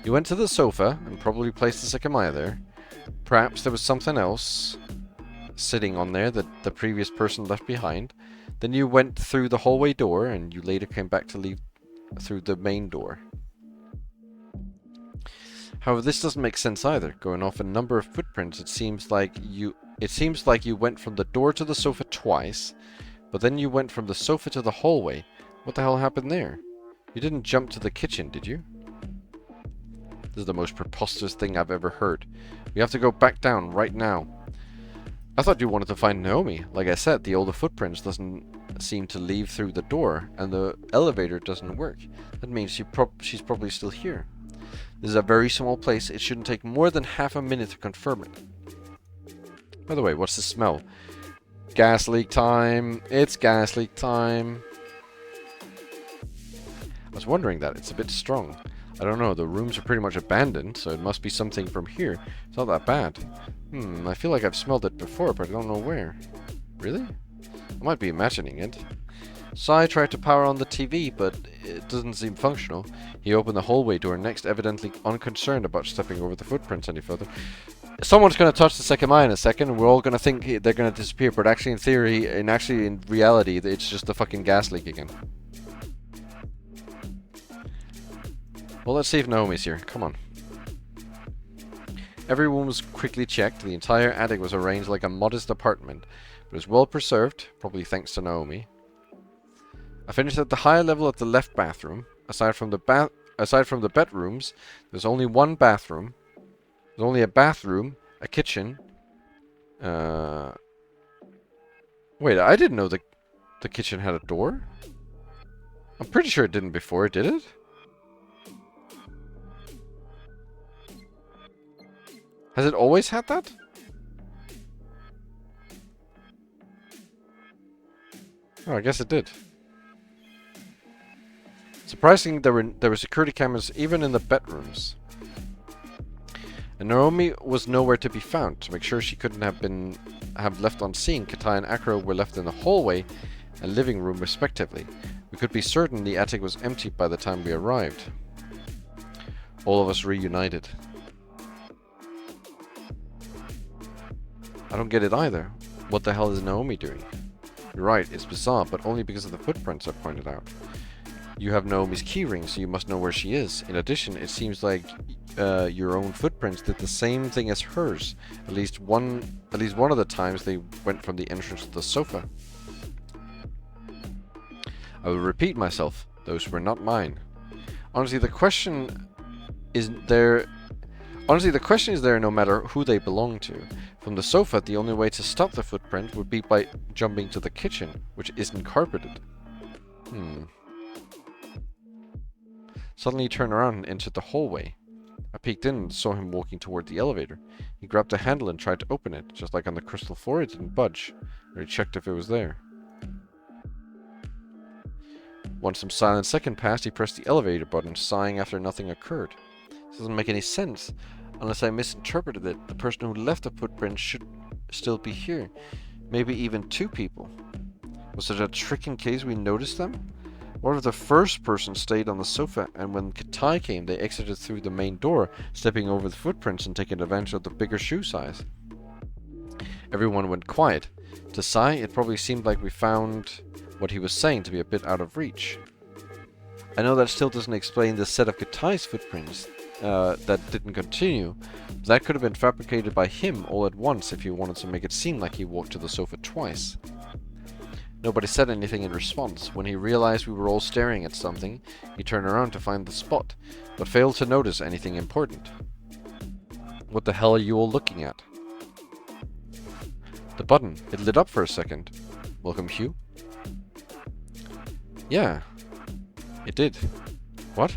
You went to the sofa and probably placed the Sekimeiya there. Perhaps there was something else sitting on there that the previous person left behind. Then you went through the hallway door and you later came back to leave through the main door. However, this doesn't make sense either. Going off a number of footprints, it seems like you went from the door to the sofa twice, but then you went from the sofa to the hallway. What the hell happened there? You didn't jump to the kitchen, did you? This is the most preposterous thing I've ever heard. We have to go back down right now. I thought you wanted to find Naomi. Like I said, the older footprints doesn't seem to leave through the door, and the elevator doesn't work. That means she's probably still here. This is a very small place. It shouldn't take more than half a minute to confirm it. By the way, what's the smell? Gas leak time. It's gas leak time. I was wondering that. It's a bit strong. I don't know. The rooms are pretty much abandoned, so it must be something from here. It's not that bad. I feel like I've smelled it before, but I don't know where. Really? I might be imagining it. Sai tried to power on the TV, but it doesn't seem functional. He opened the hallway door next, evidently unconcerned about stepping over the footprints any further. Someone's going to touch the Sekimeiya in a second, and we're all going to think they're going to disappear, but actually in theory, and actually in reality, it's just a fucking gas leak again. Well, let's see if Naomi's here. Come on. Every room was quickly checked. The entire attic was arranged like a modest apartment, but it was well preserved, probably thanks to Naomi. I finished at the higher level of the left bathroom. Aside from the bedrooms, there's only one bathroom. There's only a bathroom, a kitchen. Wait, I didn't know the kitchen had a door. I'm pretty sure it didn't before, did it? Has it always had that? Oh, I guess it did. Surprisingly, there were security cameras even in the bedrooms. And Naomi was nowhere to be found. To make sure she couldn't have left unseen, Katai and Akira were left in the hallway and living room respectively. We could be certain the attic was empty by the time we arrived. All of us reunited. I don't get it either. What the hell is Naomi doing? You're right, it's bizarre, but only because of the footprints I pointed out. You have Naomi's keyring, so you must know where she is. In addition, it seems like your own footprints did the same thing as hers. At least one of the times they went from the entrance to the sofa. I will repeat myself. Those were not mine. Honestly, the question is there no matter who they belong to. From the sofa, the only way to stop the footprint would be by jumping to the kitchen, which isn't carpeted. Suddenly he turned around and entered the hallway. I peeked in and saw him walking toward the elevator. He grabbed the handle and tried to open it. Just like on the crystal floor, it didn't budge. Or he checked if it was there. Once some silent second passed, he pressed the elevator button, sighing after nothing occurred. This doesn't make any sense. Unless I misinterpreted it, the person who left the footprint should still be here. Maybe even two people. Was it a trick in case we noticed them? What if the first person stayed on the sofa, and when Katai came, they exited through the main door, stepping over the footprints and taking advantage of the bigger shoe size? Everyone went quiet. To Sai, it probably seemed like we found what he was saying to be a bit out of reach. I know that still doesn't explain the set of Katai's footprints that didn't continue. That could have been fabricated by him all at once if he wanted to make it seem like he walked to the sofa twice. Nobody said anything in response. When he realized we were all staring at something, he turned around to find the spot, but failed to notice anything important. What the hell are you all looking at? The button. It lit up for a second. Welcome, Hugh? Yeah. It did. What?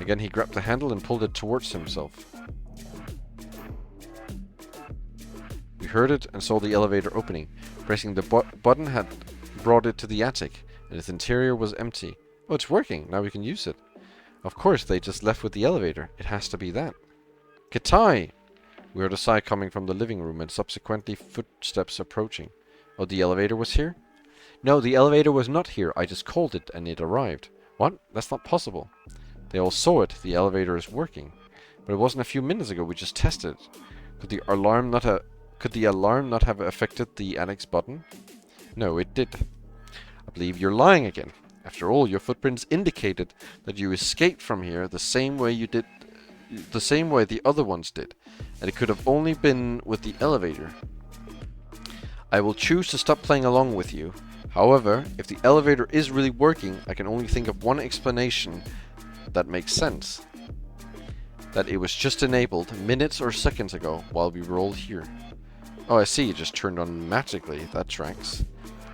Again, he grabbed the handle and pulled it towards himself. We heard it and saw the elevator opening. Pressing the button had brought it to the attic, and its interior was empty. Oh, it's working. Now we can use it. Of course, they just left with the elevator. It has to be that. Katai! We heard a sigh coming from the living room and subsequently footsteps approaching. Oh, the elevator was here? No, the elevator was not here. I just called it and it arrived. What? That's not possible. They all saw it. The elevator is working. But it wasn't a few minutes ago. We just tested it. Could the alarm not have affected the annex button? No, it did. I believe you're lying again. After all, your footprints indicated that you escaped from here the same way the other ones did. And it could have only been with the elevator. I will choose to stop playing along with you. However, if the elevator is really working, I can only think of one explanation that makes sense. That it was just enabled minutes or seconds ago while we were all here. Oh, I see, it just turned on magically. That tracks.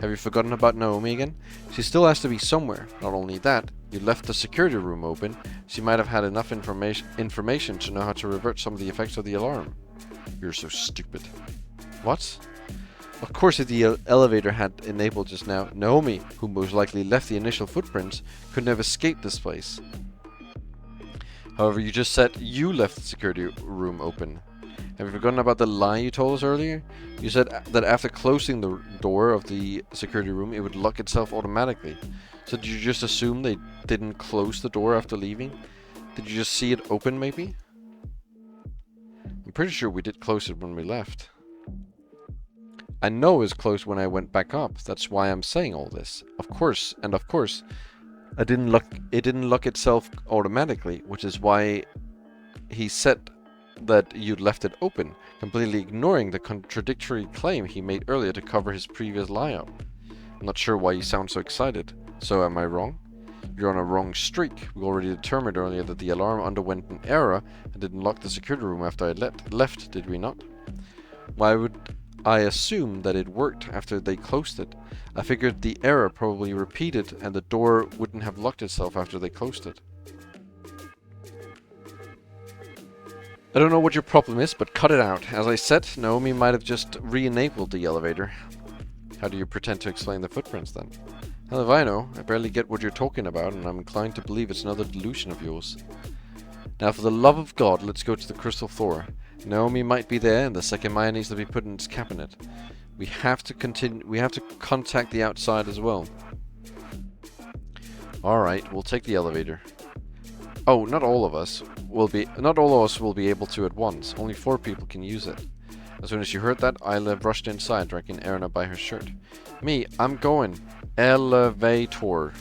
Have you forgotten about Naomi again? She still has to be somewhere. Not only that, you left the security room open. She might have had enough information to know how to revert some of the effects of the alarm. You're so stupid. What? Of course, if the elevator had enabled just now, Naomi, who most likely left the initial footprints, couldn't have escaped this place. However, you just said you left the security room open. Have you forgotten about the lie you told us earlier? You said that after closing the door of the security room, it would lock itself automatically. So did you just assume they didn't close the door after leaving? Did you just see it open, maybe? I'm pretty sure we did close it when we left. I know it was closed when I went back up. That's why I'm saying all this. Of course, it didn't lock itself automatically, which is why he said that you'd left it open, completely ignoring the contradictory claim he made earlier to cover his previous lie out. I'm not sure why you sound so excited. So am I wrong? You're on a wrong streak. We already determined earlier that the alarm underwent an error and didn't lock the security room after I left, did we not? Why would I assume that it worked after they closed it? I figured the error probably repeated and the door wouldn't have locked itself after they closed it. I don't know what your problem is, but cut it out. As I said, Naomi might have just re-enabled the elevator. How do you pretend to explain the footprints then? Hell if I know. I barely get what you're talking about, and I'm inclined to believe it's another delusion of yours. Now, for the love of God, let's go to the crystal floor. Naomi might be there, and the Sekimeiya needs to be put in its cabinet. We have to contact the outside as well. Alright, we'll take the elevator. Oh, not all of us will be able to at once. Only 4 people can use it. As soon as she heard that, Isla rushed inside, dragging Erna by her shirt. Me, I'm going. Elevator.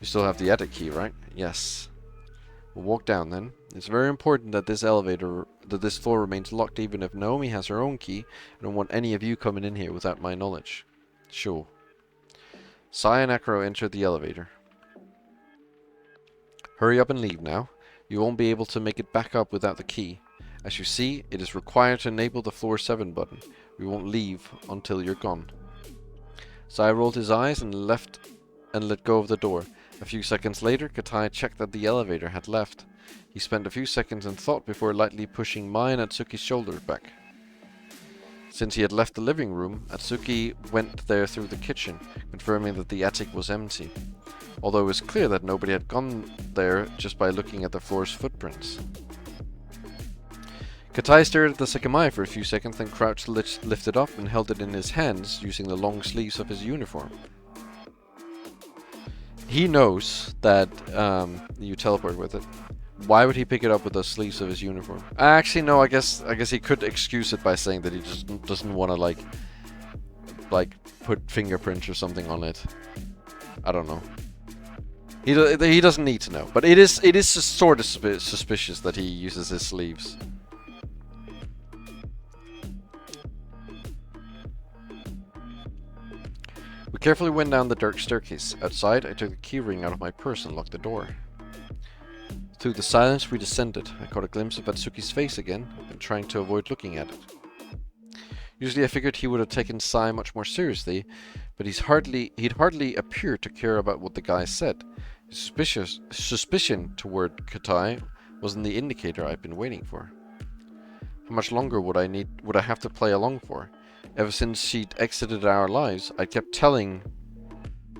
You still have the attic key, right? Yes. We'll walk down then. It's very important that this floor remains locked even if Naomi has her own key. I don't want any of you coming in here without my knowledge. Sure. Sai and Acro entered the elevator. Hurry up and leave now. You won't be able to make it back up without the key. As you see, it is required to enable the floor 7 button. We won't leave until you're gone. Sai rolled his eyes and let go of the door. A few seconds later, Katai checked that the elevator had left. He spent a few seconds in thought before lightly pushing Mai and Atsuki's shoulders back. Since he had left the living room, Atsuki went there through the kitchen, confirming that the attic was empty. Although it was clear that nobody had gone there just by looking at the floor's footprints. Katai stared at the Sekimeiya for a few seconds, then crouched, lifted up, and held it in his hands, using the long sleeves of his uniform. He knows that you teleport with it. Why would he pick it up with the sleeves of his uniform? Actually, no. I guess he could excuse it by saying that he just doesn't want to like put fingerprints or something on it. I don't know. He doesn't need to know, but it is sort of suspicious that he uses his sleeves. We carefully went down the dark staircase. Outside, I took the keyring out of my purse and locked the door. Through the silence, we descended. I caught a glimpse of Atsuki's face again, and trying to avoid looking at it. Usually I figured he would have taken Sai much more seriously, but he'd hardly appeared to care about what the guy said. His suspicion toward Katai wasn't the indicator I'd been waiting for. How much longer would I have to play along for? Ever since she'd exited our lives, I kept telling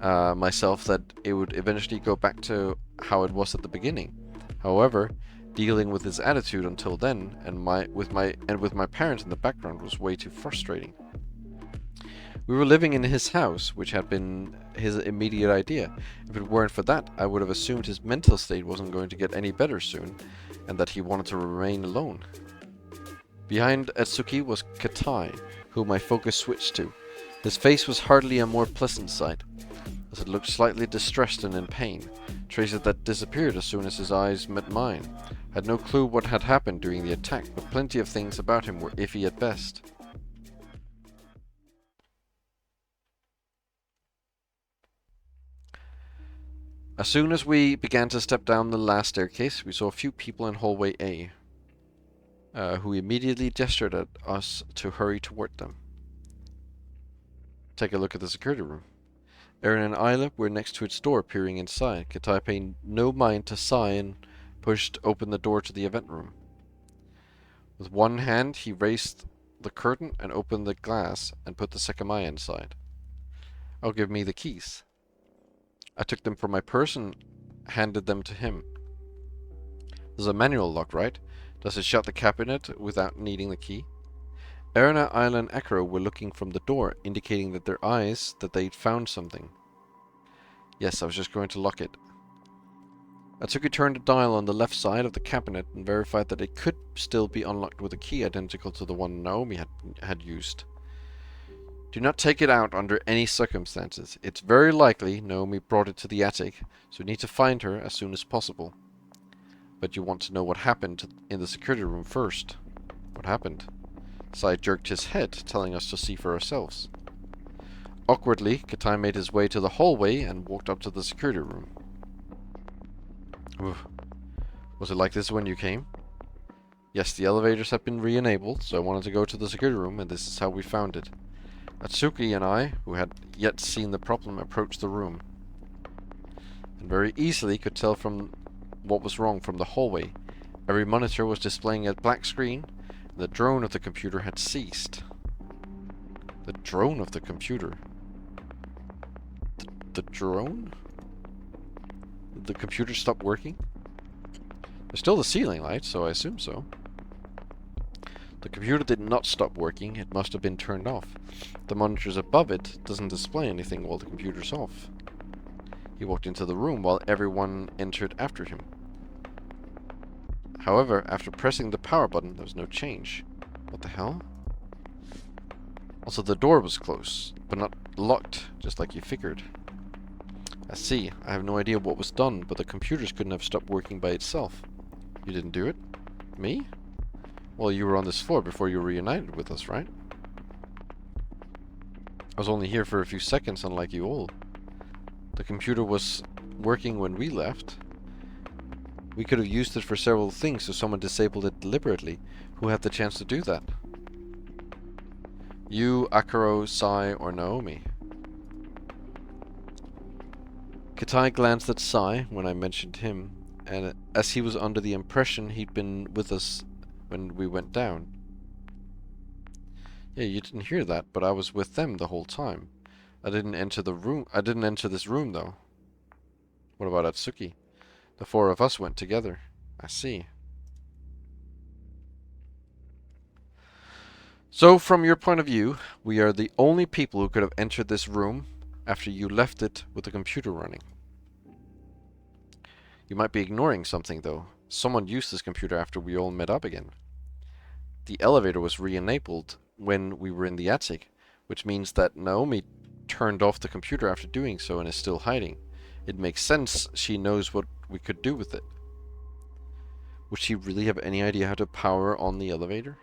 myself that it would eventually go back to how it was at the beginning. However, dealing with his attitude until then and with my parents in the background was way too frustrating. We were living in his house, which had been his immediate idea. If it weren't for that, I would have assumed his mental state wasn't going to get any better soon, and that he wanted to remain alone. Behind Atsuki was Katai, who my focus switched to. His face was hardly a more pleasant sight, as it looked slightly distressed and in pain, traces that disappeared as soon as his eyes met mine. I had no clue what had happened during the attack, but plenty of things about him were iffy at best. As soon as we began to step down the last staircase, we saw a few people in hallway A, who immediately gestured at us to hurry toward them. Take a look at the security room. Eren and Isla were next to its door, peering inside. Katai paid no mind to Sai and pushed open the door to the event room. With one hand, he raised the curtain and opened the glass and put the Sekimeiya inside. "Oh, give me the keys." I took them from my purse and handed them to him. There's a manual lock, right? Does it shut the cabinet without needing the key? Erna, Isla, and Ekro were looking from the door, indicating that their eyes that they'd found something. Yes, I was just going to lock it. Atsuki turned a dial on the left side of the cabinet and verified that it could still be unlocked with a key identical to the one Naomi had used. Do not take it out under any circumstances. It's very likely Naomi brought it to the attic, so we need to find her as soon as possible. But you want to know what happened in the security room first. What happened? Sai jerked his head, telling us to see for ourselves. Awkwardly, Katai made his way to the hallway and walked up to the security room. Oof. Was it like this when you came? Yes, the elevators have been re-enabled, so I wanted to go to the security room, and this is how we found it. Atsuki and I, who had yet seen the problem, approached the room, and very easily could tell from what was wrong from the hallway. Every monitor was displaying a black screen, and the drone of the computer had ceased. The drone of the computer? the drone? Did the computer stop working? There's still the ceiling light, so I assume so. The computer did not stop working, it must have been turned off. The monitors above it doesn't display anything while the computer's off. He walked into the room while everyone entered after him. However, after pressing the power button, there was no change. What the hell? Also, the door was closed, but not locked, just like you figured. I see. I have no idea what was done, but the computers couldn't have stopped working by itself. You didn't do it? Me? Well, you were on this floor before you were reunited with us, right? I was only here for a few seconds, unlike you all. The computer was working when we left. We could have used it for several things, so someone disabled it deliberately. Who had the chance to do that? You, Akaro, Sai, or Naomi? Katai glanced at Sai when I mentioned him, and as he was under the impression he'd been with us when we went down. Yeah, you didn't hear that, but I was with them the whole time. I didn't enter this room though. What about Atsuki? The four of us went together. I see. So, from your point of view, we are the only people who could have entered this room after you left it with the computer running. You might be ignoring something though. Someone used this computer after we all met up again. The elevator was re-enabled when we were in the attic, which means that Naomi turned off the computer after doing so and is still hiding. It makes sense she knows what we could do with it. Would she really have any idea how to power on the elevator?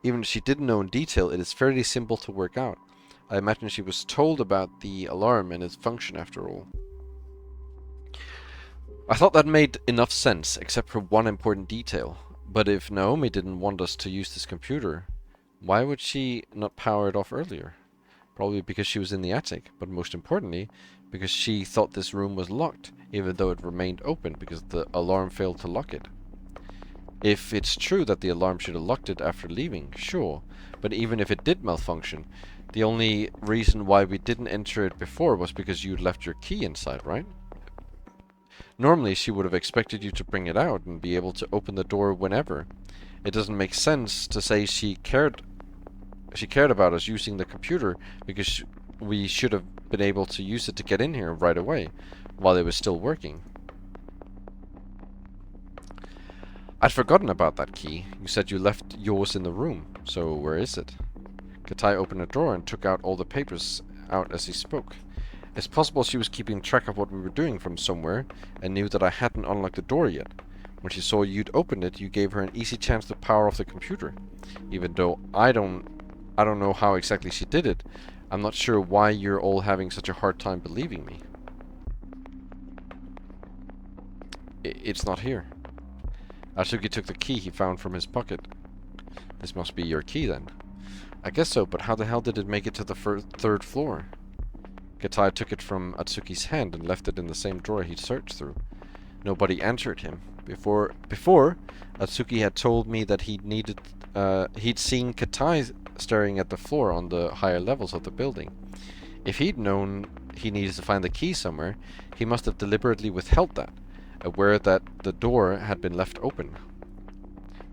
Even if she didn't know in detail, it is fairly simple to work out. I imagine she was told about the alarm and its function after all. I thought that made enough sense, except for one important detail. But if Naomi didn't want us to use this computer, why would she not power it off earlier? Probably because she was in the attic, but most importantly, because she thought this room was locked, even though it remained open because the alarm failed to lock it. If it's true that the alarm should have locked it after leaving, sure, but even if it did malfunction, the only reason why we didn't enter it before was because you left your key inside, right? Normally she would have expected you to bring it out and be able to open the door whenever. It doesn't make sense to say she cared about us using the computer because we should have been able to use it to get in here right away while it was still working. I'd forgotten about that key. You said you left yours in the room, so where is it? Katai opened a drawer and took out all the papers out as he spoke. It's possible she was keeping track of what we were doing from somewhere and knew that I hadn't unlocked the door yet. When she saw you'd opened it, you gave her an easy chance to power off the computer. Even though I don't know how exactly she did it, I'm not sure why you're all having such a hard time believing me. It's not here. Atsuki took the key he found from his pocket. This must be your key then. I guess so, but how the hell did it make it to the third floor? Katai took it from Atsuki's hand and left it in the same drawer he'd searched through. Nobody answered him. Before, Atsuki had told me that he'd seen Katai staring at the floor on the higher levels of the building. If he'd known he needed to find the key somewhere, he must have deliberately withheld that, aware that the door had been left open.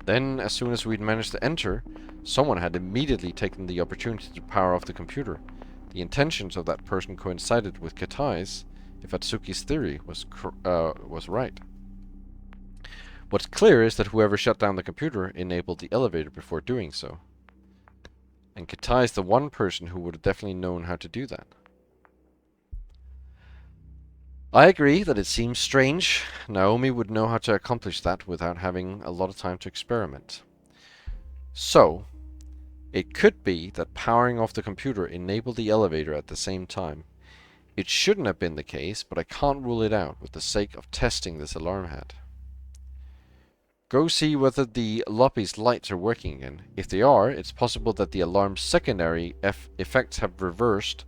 Then, as soon as we'd managed to enter, someone had immediately taken the opportunity to power off the computer. The intentions of that person coincided with Katai's, if Atsuki's theory was right. What's clear is that whoever shut down the computer enabled the elevator before doing so. And Katai's the one person who would have definitely known how to do that. I agree that it seems strange. Naomi would know how to accomplish that without having a lot of time to experiment. So, it could be that powering off the computer enabled the elevator at the same time. It shouldn't have been the case, but I can't rule it out with the sake of testing this alarm hat. Go see whether the lobby's lights are working again. If they are, it's possible that the alarm's secondary effects have reversed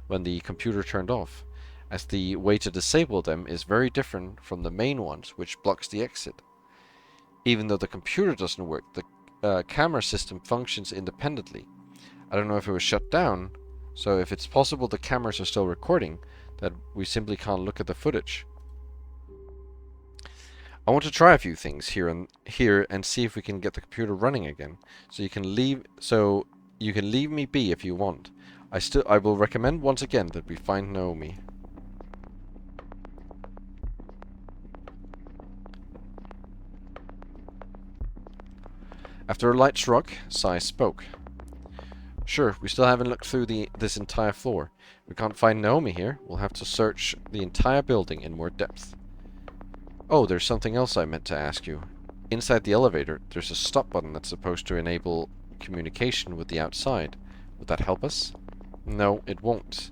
when the computer turned off, as the way to disable them is very different from the main ones, which blocks the exit. Even though the computer doesn't work, the camera system functions independently. I don't know if it was shut down, So if it's possible the cameras are still recording, that we simply can't look at the footage. I want to try a few things here and see if we can get the computer running again. So you can leave me be if you want. I will recommend once again that we find Naomi. After a light shrug, Sai spoke. Sure, we still haven't looked through this entire floor. We can't find Naomi here. We'll have to search the entire building in more depth. Oh, there's something else I meant to ask you. Inside the elevator, there's a stop button that's supposed to enable communication with the outside. Would that help us? No, it won't.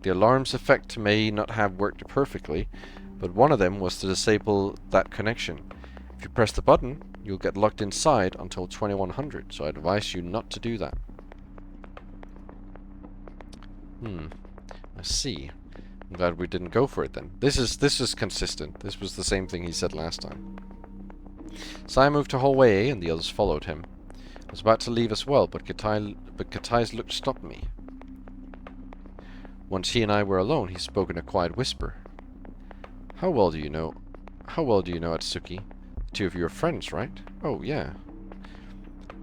The alarm's effect may not have worked perfectly, but one of them was to disable that connection. If you press the button, you'll get locked inside until 2100, so I advise you not to do that. I see. I'm glad we didn't go for it then. This is consistent. This was the same thing he said last time. Sai moved to hallway A and the others followed him. I was about to leave as well, but Katai's look stopped me. Once he and I were alone, he spoke in a quiet whisper. How well do you know Atsuki? The two of you are friends, right? Oh, yeah.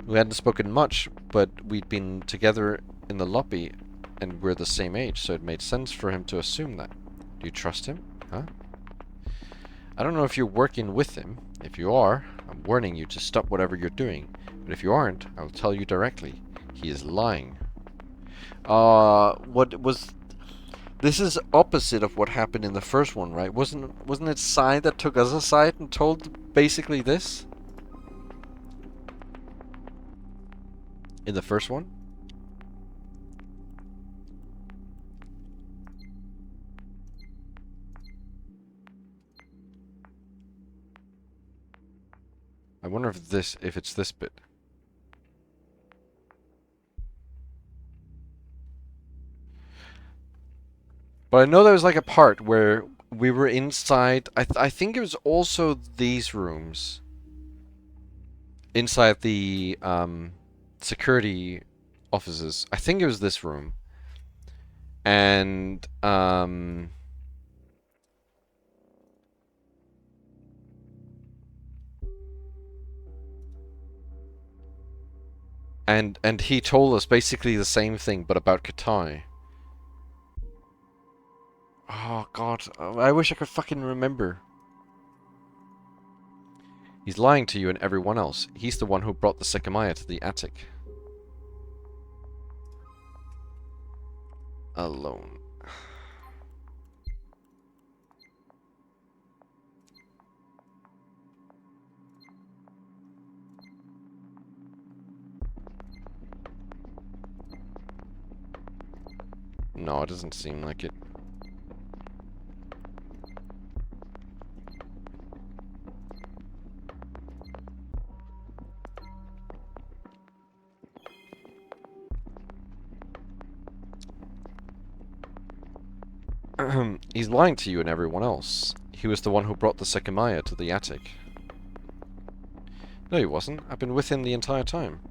We hadn't spoken much, but we'd been together in the lobby and we're the same age, so it made sense for him to assume that. Do you trust him? Huh? I don't know if you're working with him. If you are, I'm warning you to stop whatever you're doing. But if you aren't, I'll tell you directly. He is lying. This is opposite of what happened in the first one, right? Wasn't it Sai that took us aside and told basically this? In the first one? I wonder if it's this bit. But I know there was like a part where we were inside. I think it was also these rooms. Inside the security offices. I think it was this room. And And he told us basically the same thing, but about Katai. Oh god, I wish I could fucking remember. He's lying to you and everyone else. He's the one who brought the Sekimeiya to the attic. Alone. No, it doesn't seem like it. He's lying to you and everyone else. He was the one who brought the Sekimeiya to the attic. No, he wasn't. I've been with him the entire time.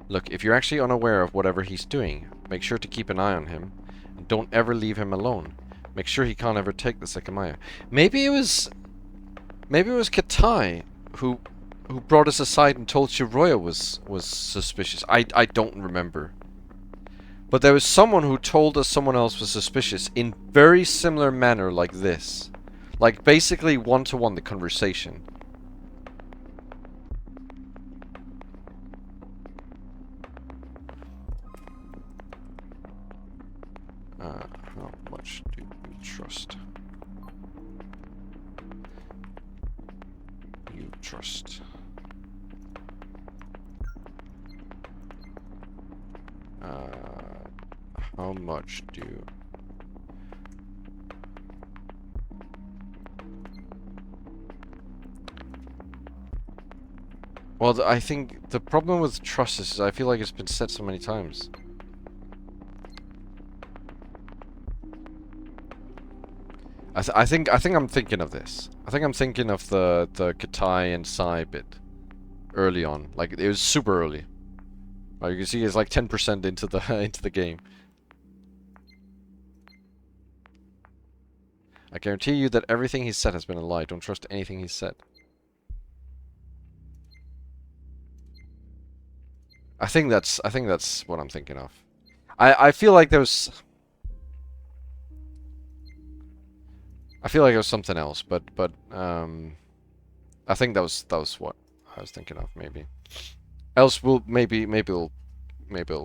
Look, if you're actually unaware of whatever he's doing, make sure to keep an eye on him. And don't ever leave him alone. Make sure he can't ever take the Sekimeiya. Maybe it was Katai who brought us aside and told Shiroya was suspicious. I don't remember. But there was someone who told us someone else was suspicious in very similar manner like this. Like basically one-to-one the conversation. How much do you trust? You trust. How much do you... Well, I think the problem with trust is I feel like it's been said so many times. I think I'm thinking of this. I think I'm thinking of the Katai and Sai bit early on. Like it was super early. Well, you can see he's like 10% into the into the game. I guarantee you that everything he's said has been a lie. Don't trust anything he's said. I think that's what I'm thinking of. I feel like there was something else, but I think that was what I was thinking of, maybe. Else will maybe it'll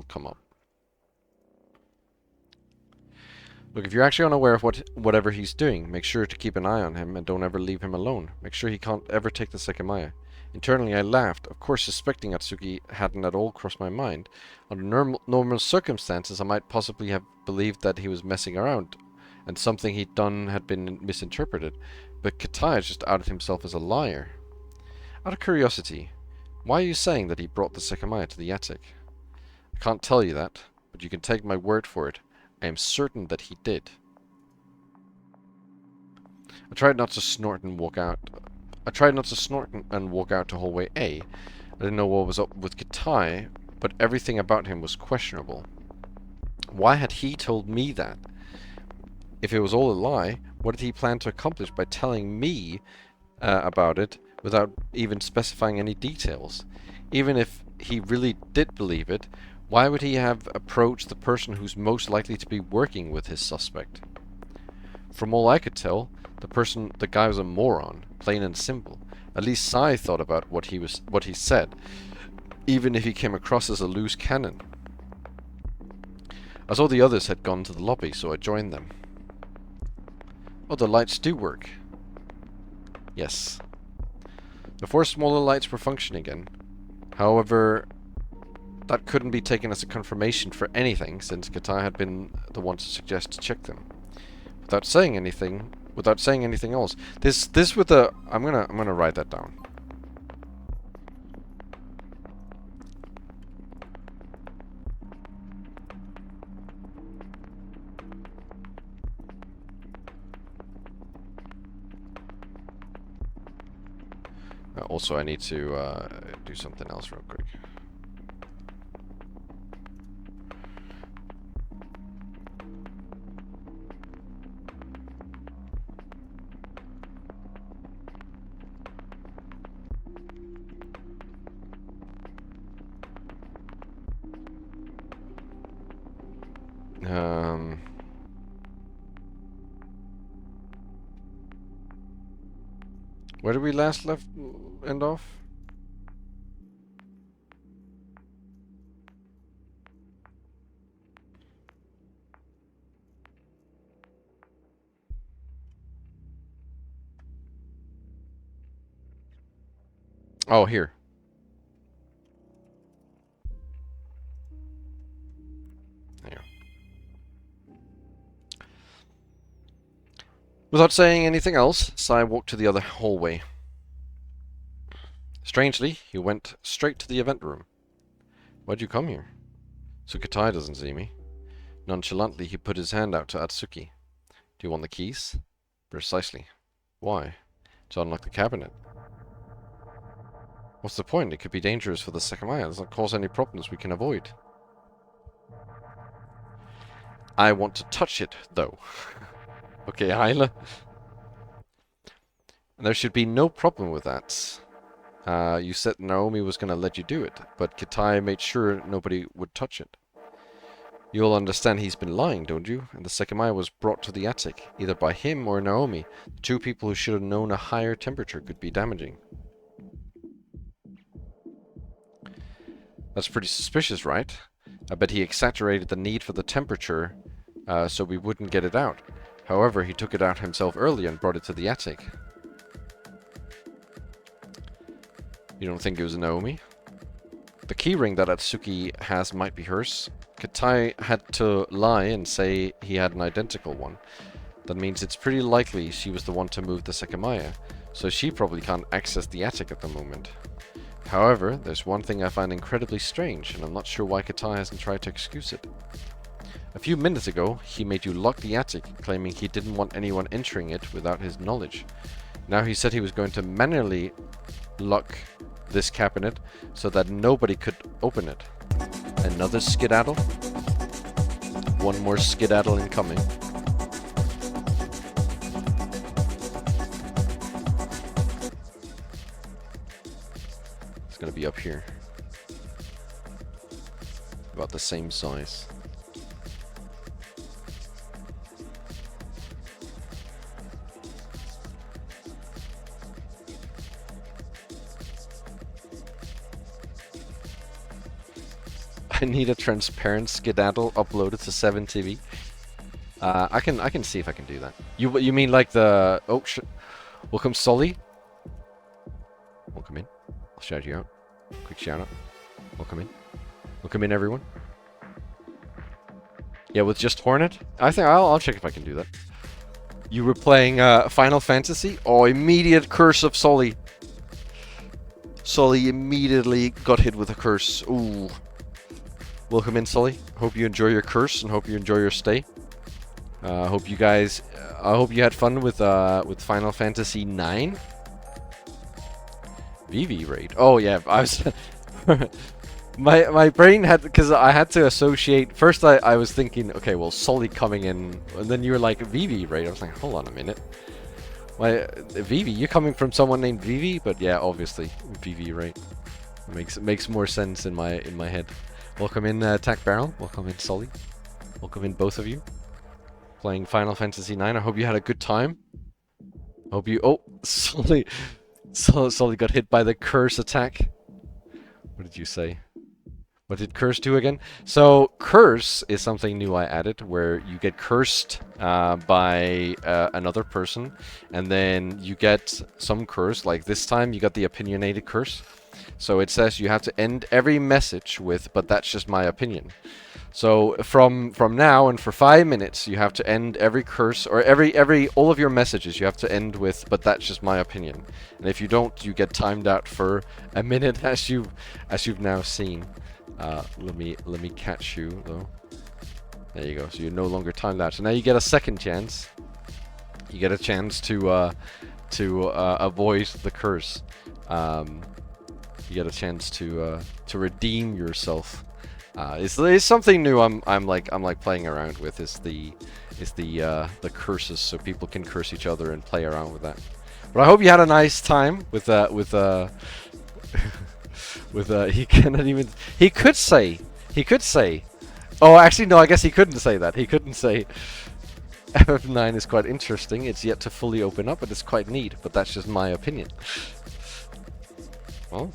come up. Look, if you're actually unaware of whatever he's doing, make sure to keep an eye on him and don't ever leave him alone. Make sure he can't ever take the Sekimeiya. Internally, I laughed. Of course, suspecting Atsuki hadn't at all crossed my mind. Under normal circumstances, I might possibly have believed that he was messing around and something he'd done had been misinterpreted. But Katai just outed himself as a liar. Out of curiosity, why are you saying that he brought the Sekimeiya to the attic? I can't tell you that, but you can take my word for it. I am certain that he did. I tried not to snort and walk out. To hallway A. I didn't know what was up with Katai, but everything about him was questionable. Why had he told me that? If it was all a lie, what did he plan to accomplish by telling me about it without even specifying any details? Even if he really did believe it, why would he have approached the person who's most likely to be working with his suspect? From all I could tell, the guy was a moron, plain and simple. At least Sai thought about what he said, even if he came across as a loose cannon. I saw the others had gone to the lobby, so I joined them. Oh, the lights do work. Yes. The 4 smaller lights were functioning again. However, that couldn't be taken as a confirmation for anything, since Katai had been the one to suggest to check them. Without saying anything else. This with the I'm gonna write that down. Also, I need to do something else real quick. Where did we last end off? Oh, here. There. Without saying anything else, Sai walked to the other hallway. Strangely, he went straight to the event room. Why'd you come here? So Katai doesn't see me. Nonchalantly, he put his hand out to Atsuki. Do you want the keys? Precisely. Why? To unlock the cabinet. What's the point? It could be dangerous for the Sekimeiya. It doesn't cause any problems we can avoid. I want to touch it, though. Okay, Hyla. There should be no problem with that. You said Naomi was going to let you do it, but Katai made sure nobody would touch it. You'll understand he's been lying, don't you? And the Sekimeiya was brought to the attic, either by him or Naomi. The 2 people who should have known a higher temperature could be damaging. That's pretty suspicious, right? I bet he exaggerated the need for the temperature so we wouldn't get it out. However, he took it out himself earlier and brought it to the attic. You don't think it was Naomi? The keyring that Atsuki has might be hers. Katai had to lie and say he had an identical one. That means it's pretty likely she was the one to move the Sekimeiya, so she probably can't access the attic at the moment. However, there's one thing I find incredibly strange, and I'm not sure why Katai hasn't tried to excuse it. A few minutes ago, he made you lock the attic, claiming he didn't want anyone entering it without his knowledge. Now he said he was going to manually lock this cabinet so that nobody could open it. Another skedaddle. One more skedaddle incoming. It's gonna be up here. About the same size. I need a transparent skedaddle uploaded to 7TV. I can see if I can do that. You mean like the welcome Sully? Welcome in. I'll shout you out. Quick shout out. Welcome in. Welcome in everyone. Yeah, with just Hornet? I think I'll check if I can do that. You were playing Final Fantasy? Oh, immediate curse of Sully. Sully immediately got hit with a curse. Ooh. Welcome in, Sully. Hope you enjoy your curse and hope you enjoy your stay. Hope you guys. I hope you had fun with Final Fantasy 9. VV raid. Oh yeah, I was. my brain had, because I had to associate. First, I was thinking, okay, well, Sully coming in, and then you were like VV raid. I was like, hold on a minute. Why, VV? You coming from someone named VV? But yeah, obviously VV raid. Makes more sense in my head. Welcome in, Tack Barrel. Welcome in, Sully. Welcome in, both of you. Playing Final Fantasy 9. I hope you had a good time. Hope you... Oh, Sully got hit by the curse attack. What did you say? What did curse do again? So, curse is something new I added, where you get cursed by another person, and then you get some curse. Like this time, you got the opinionated curse. So it says you have to end every message with, but that's just my opinion. So from now and for 5 minutes, you have to end every curse, or all of your messages you have to end with, but that's just my opinion. And if you don't, you get timed out for a minute, as you've now seen. Let me catch you though. There you go. So you're no longer timed out. So now you get a second chance. You get a chance to avoid the curse. You get a chance to redeem yourself. It's something new. I'm like playing around with. Is the curses, so people can curse each other and play around with that. But I hope you had a nice time with he cannot even. He could say. Oh, actually no. I guess he couldn't say that. He couldn't say. FF9 is quite interesting. It's yet to fully open up, but it's quite neat. But that's just my opinion. Well.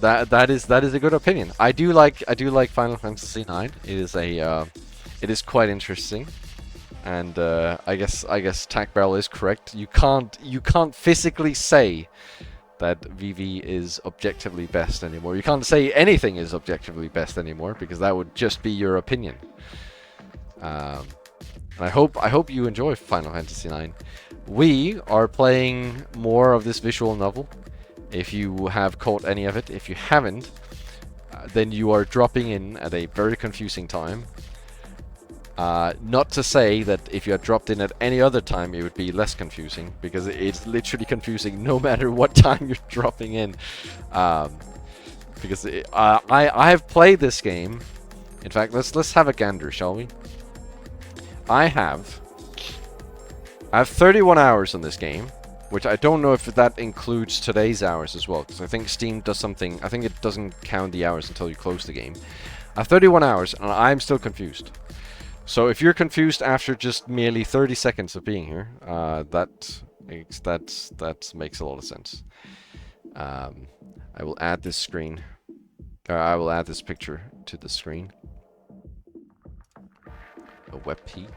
That is a good opinion. I do like Final Fantasy 9. It is quite interesting, and I guess Tack Barrel is correct. You can't physically say that VV is objectively best anymore. You can't say anything is objectively best anymore, because that would just be your opinion. And I hope you enjoy Final Fantasy 9. We are playing more of this visual novel. If you have caught any of it, if you haven't, then you are dropping in at a very confusing time. Not to say that if you had dropped in at any other time, it would be less confusing, because it's literally confusing no matter what time you're dropping in. Because I have played this game. In fact, let's have a gander, shall we? I have 31 hours on this game. Which I don't know if that includes today's hours as well, because I think Steam does something. I think it doesn't count the hours until you close the game. I have 31 hours, and I'm still confused. So if you're confused after just merely 30 seconds of being here, that makes a lot of sense. I will add this screen. I will add this picture to the screen. A WebP.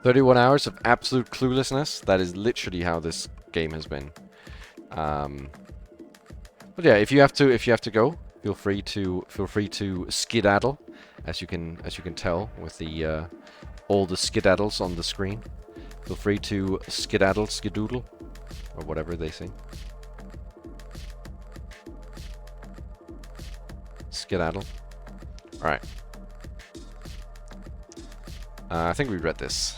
31 hours of absolute cluelessness. That is literally how this game has been. But yeah, if you have to go, feel free to skedaddle, as you can tell with the all the skedaddles on the screen. Feel free to skedaddle, or whatever they say. Skedaddle. All right. I think we read this.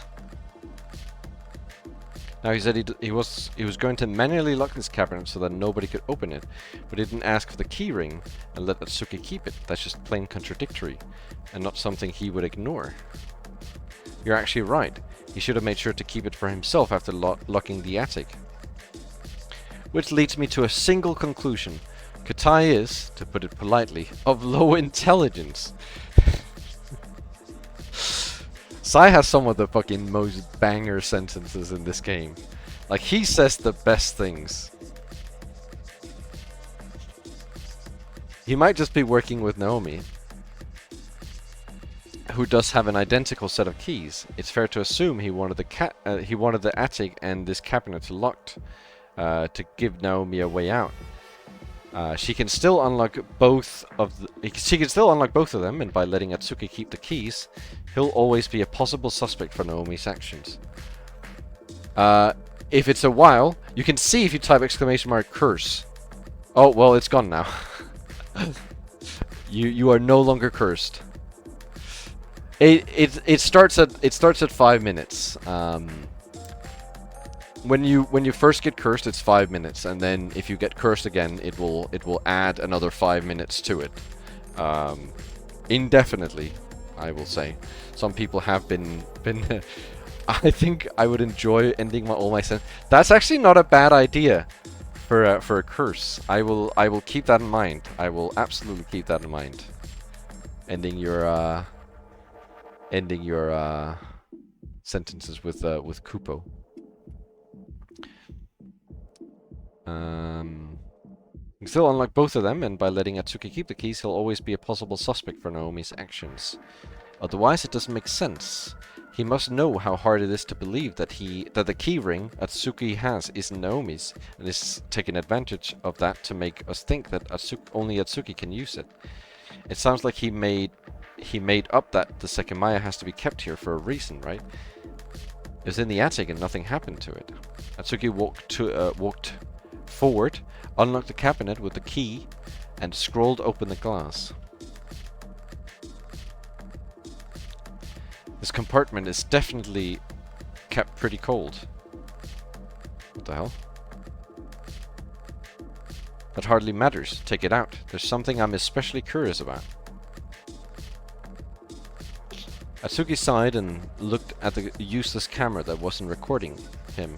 Now he said he was going to manually lock this cabinet so that nobody could open it, but he didn't ask for the key ring and let Atsuki keep it. That's just plain contradictory, and not something he would ignore. You're actually right. He should have made sure to keep it for himself after locking the attic. Which leads me to a single conclusion. Katai is, to put it politely, of low intelligence. Sai has some of the fucking most banger sentences in this game. Like, he says the best things. He might just be working with Naomi, who does have an identical set of keys. It's fair to assume he wanted the attic and this cabinet locked to give Naomi a way out. She can still unlock both of them, and by letting Atsuki keep the keys, he'll always be a possible suspect for Naomi's actions. If it's a while, you can see if you type !curse. Oh well, it's gone now. you are no longer cursed. It starts at 5 minutes. When you first get cursed, it's 5 minutes, and then if you get cursed again, it will add another 5 minutes to it, indefinitely, I will say. Some people have been. I think I would enjoy ending all my sentences. That's actually not a bad idea for a curse. I will keep that in mind. I will absolutely keep that in mind. Ending your sentences with Kupo. You can still unlock both of them, and by letting Atsuki keep the keys, he'll always be a possible suspect for Naomi's actions. Otherwise, it doesn't make sense. He must know how hard it is to believe that the key ring Atsuki has is Naomi's, and is taking advantage of that to make us think that only Atsuki can use it. It sounds like he made up that the Sekimeiya has to be kept here for a reason, right? It was in the attic and nothing happened to it. Atsuki walked forward, unlocked the cabinet with the key, and scrolled open the glass. This compartment is definitely kept pretty cold. What the hell? That hardly matters. Take it out. There's something I'm especially curious about. Atsuki sighed and looked at the useless camera that wasn't recording him.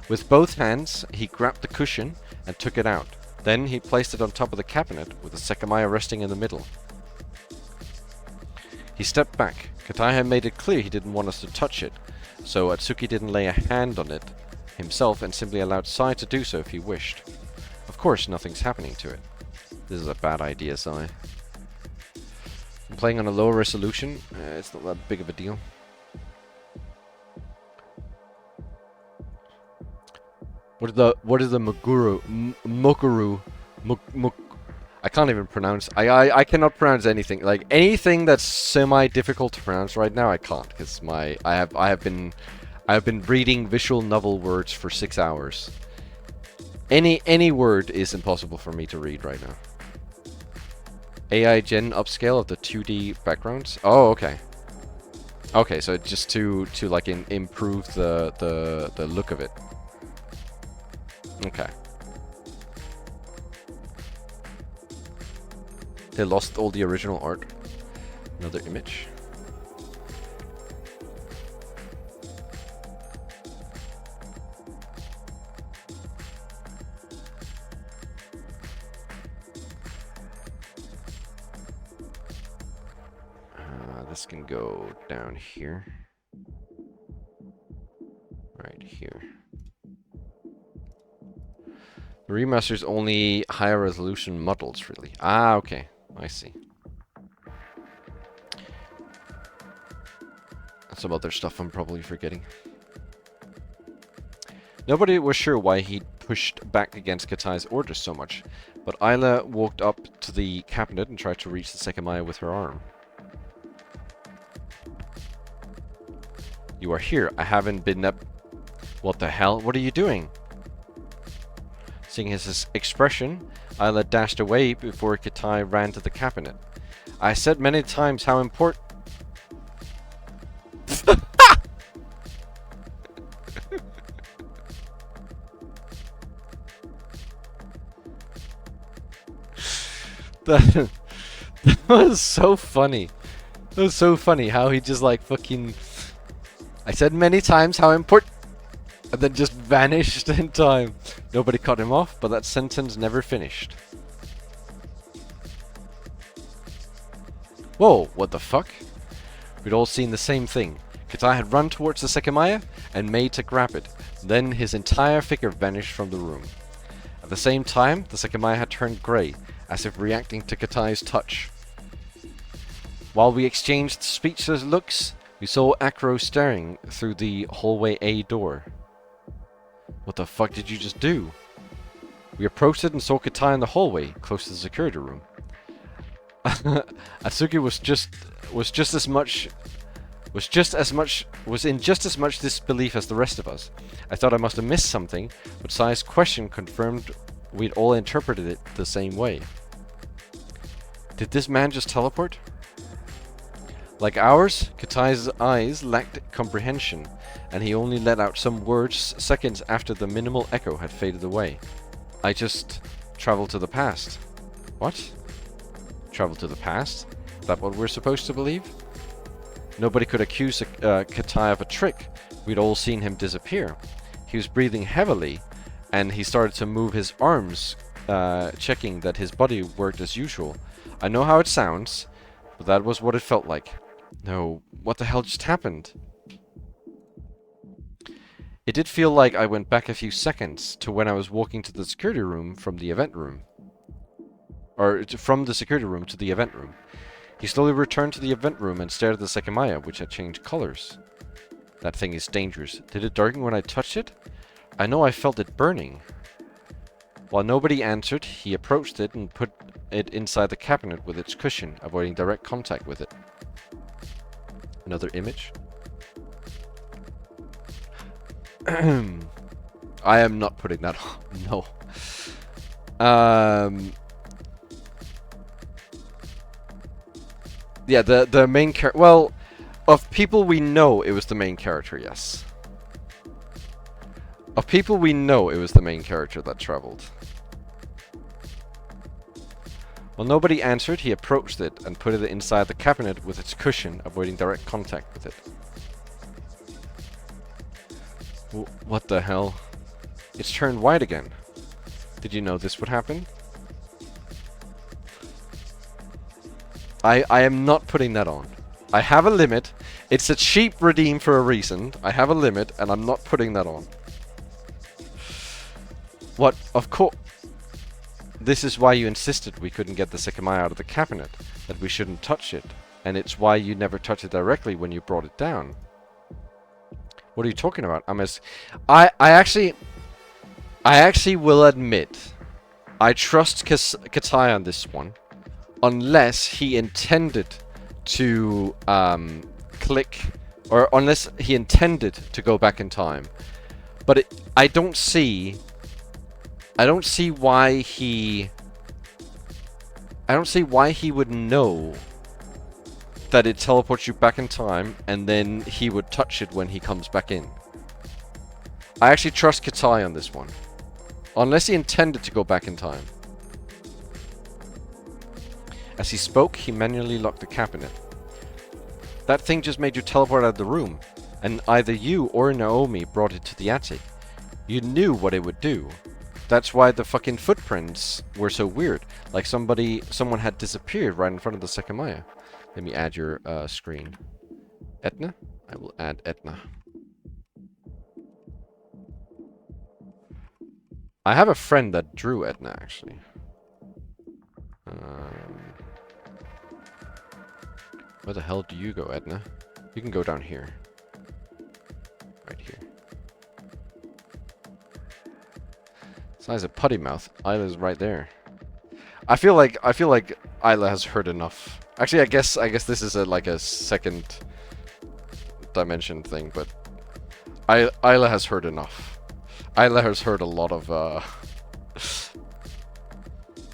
With both hands, he grabbed the cushion and took it out. Then he placed it on top of the cabinet, with the Sekimeiya resting in the middle. He stepped back. Katai had made it clear he didn't want us to touch it, so Atsuki didn't lay a hand on it himself and simply allowed Sai to do so if he wished. Of course, nothing's happening to it. This is a bad idea, Sai. I'm playing on a lower resolution. It's not that big of a deal. What is the Mokuru? I can't even pronounce. I cannot pronounce anything. Like anything that's semi-difficult to pronounce right now, I can't, because I have been reading visual novel words for 6 hours. Any word is impossible for me to read right now. AI Gen upscale of the 2D backgrounds. Oh, okay. Okay, so just to like improve the look of it. Okay. They lost all the original art. Another image. This can go down here. Right here. The remaster's only higher resolution models, really. Ah, okay. I see. Some other stuff I'm probably forgetting. Nobody was sure why he pushed back against Katai's orders so much, but Ayla walked up to the cabinet and tried to reach the Sekimeiya with her arm. You are here. I haven't been up. What the hell? What are you doing? Seeing his expression, Ayla dashed away before Katai ran to the cabinet. I said many times how important... That was so funny. It was so funny how he just like fucking... I said many times how important... And then just vanished in time. Nobody cut him off, but that sentence never finished. Whoa, what the fuck? We'd all seen the same thing. Katai had run towards the Sekimeiya and made to grab it. Then his entire figure vanished from the room. At the same time, the Sekimeiya had turned grey, as if reacting to Katai's touch. While we exchanged speechless looks, we saw Acro staring through the hallway A door. What the fuck did you just do? We approached it and saw Katai in the hallway, close to the security room. Atsuki was in just as much disbelief as the rest of us. I thought I must have missed something, but Sai's question confirmed we'd all interpreted it the same way. Did this man just teleport? Like ours, Katai's eyes lacked comprehension, and he only let out some words seconds after the minimal echo had faded away. I just traveled to the past. What? Travel to the past? Is that what we're supposed to believe? Nobody could accuse Katai of a trick. We'd all seen him disappear. He was breathing heavily, and he started to move his arms, checking that his body worked as usual. I know how it sounds, but that was what it felt like. No, what the hell just happened? It did feel like I went back a few seconds to when I was walking to the security room from the event room. Or from the security room to the event room. He slowly returned to the event room and stared at the Sekimeiya, which had changed colors. That thing is dangerous. Did it darken when I touched it? I know I felt it burning. While nobody answered, he approached it and put it inside the cabinet with its cushion, avoiding direct contact with it. Another image. I am not putting that on. No. Yeah, the main character... Well, of people we know, it was the main character, yes. Of people we know, it was the main character that traveled. While nobody answered, he approached it and put it inside the cabinet with its cushion, avoiding direct contact with it. What the hell? It's turned white again. Did you know this would happen? I am not putting that on. I have a limit. It's a cheap redeem for a reason. I have a limit, and I'm not putting that on. What? Of course. This is why you insisted we couldn't get the Sekimeiya out of the cabinet. That we shouldn't touch it. And it's why you never touched it directly when you brought it down. What are you talking about? I actually will admit, I trust Katai on this one, unless he intended to click, or unless he intended to go back in time. But I don't see why he would know that it teleports you back in time, and then he would touch it when he comes back in. I actually trust Katai on this one. Unless he intended to go back in time. As he spoke, he manually locked the cabinet. That thing just made you teleport out of the room, and either you or Naomi brought it to the attic. You knew what it would do. That's why the fucking footprints were so weird. Like someone had disappeared right in front of the Sekimeiya. Let me add your screen. Etna? I will add Etna. I have a friend that drew Etna, actually. Where the hell do you go, Etna? You can go down here. Right here. Size of putty mouth. Isla's right there. I feel like Isla has heard enough. Actually, I guess this is like a second dimension thing, but Isla has heard enough. Isla has heard a lot of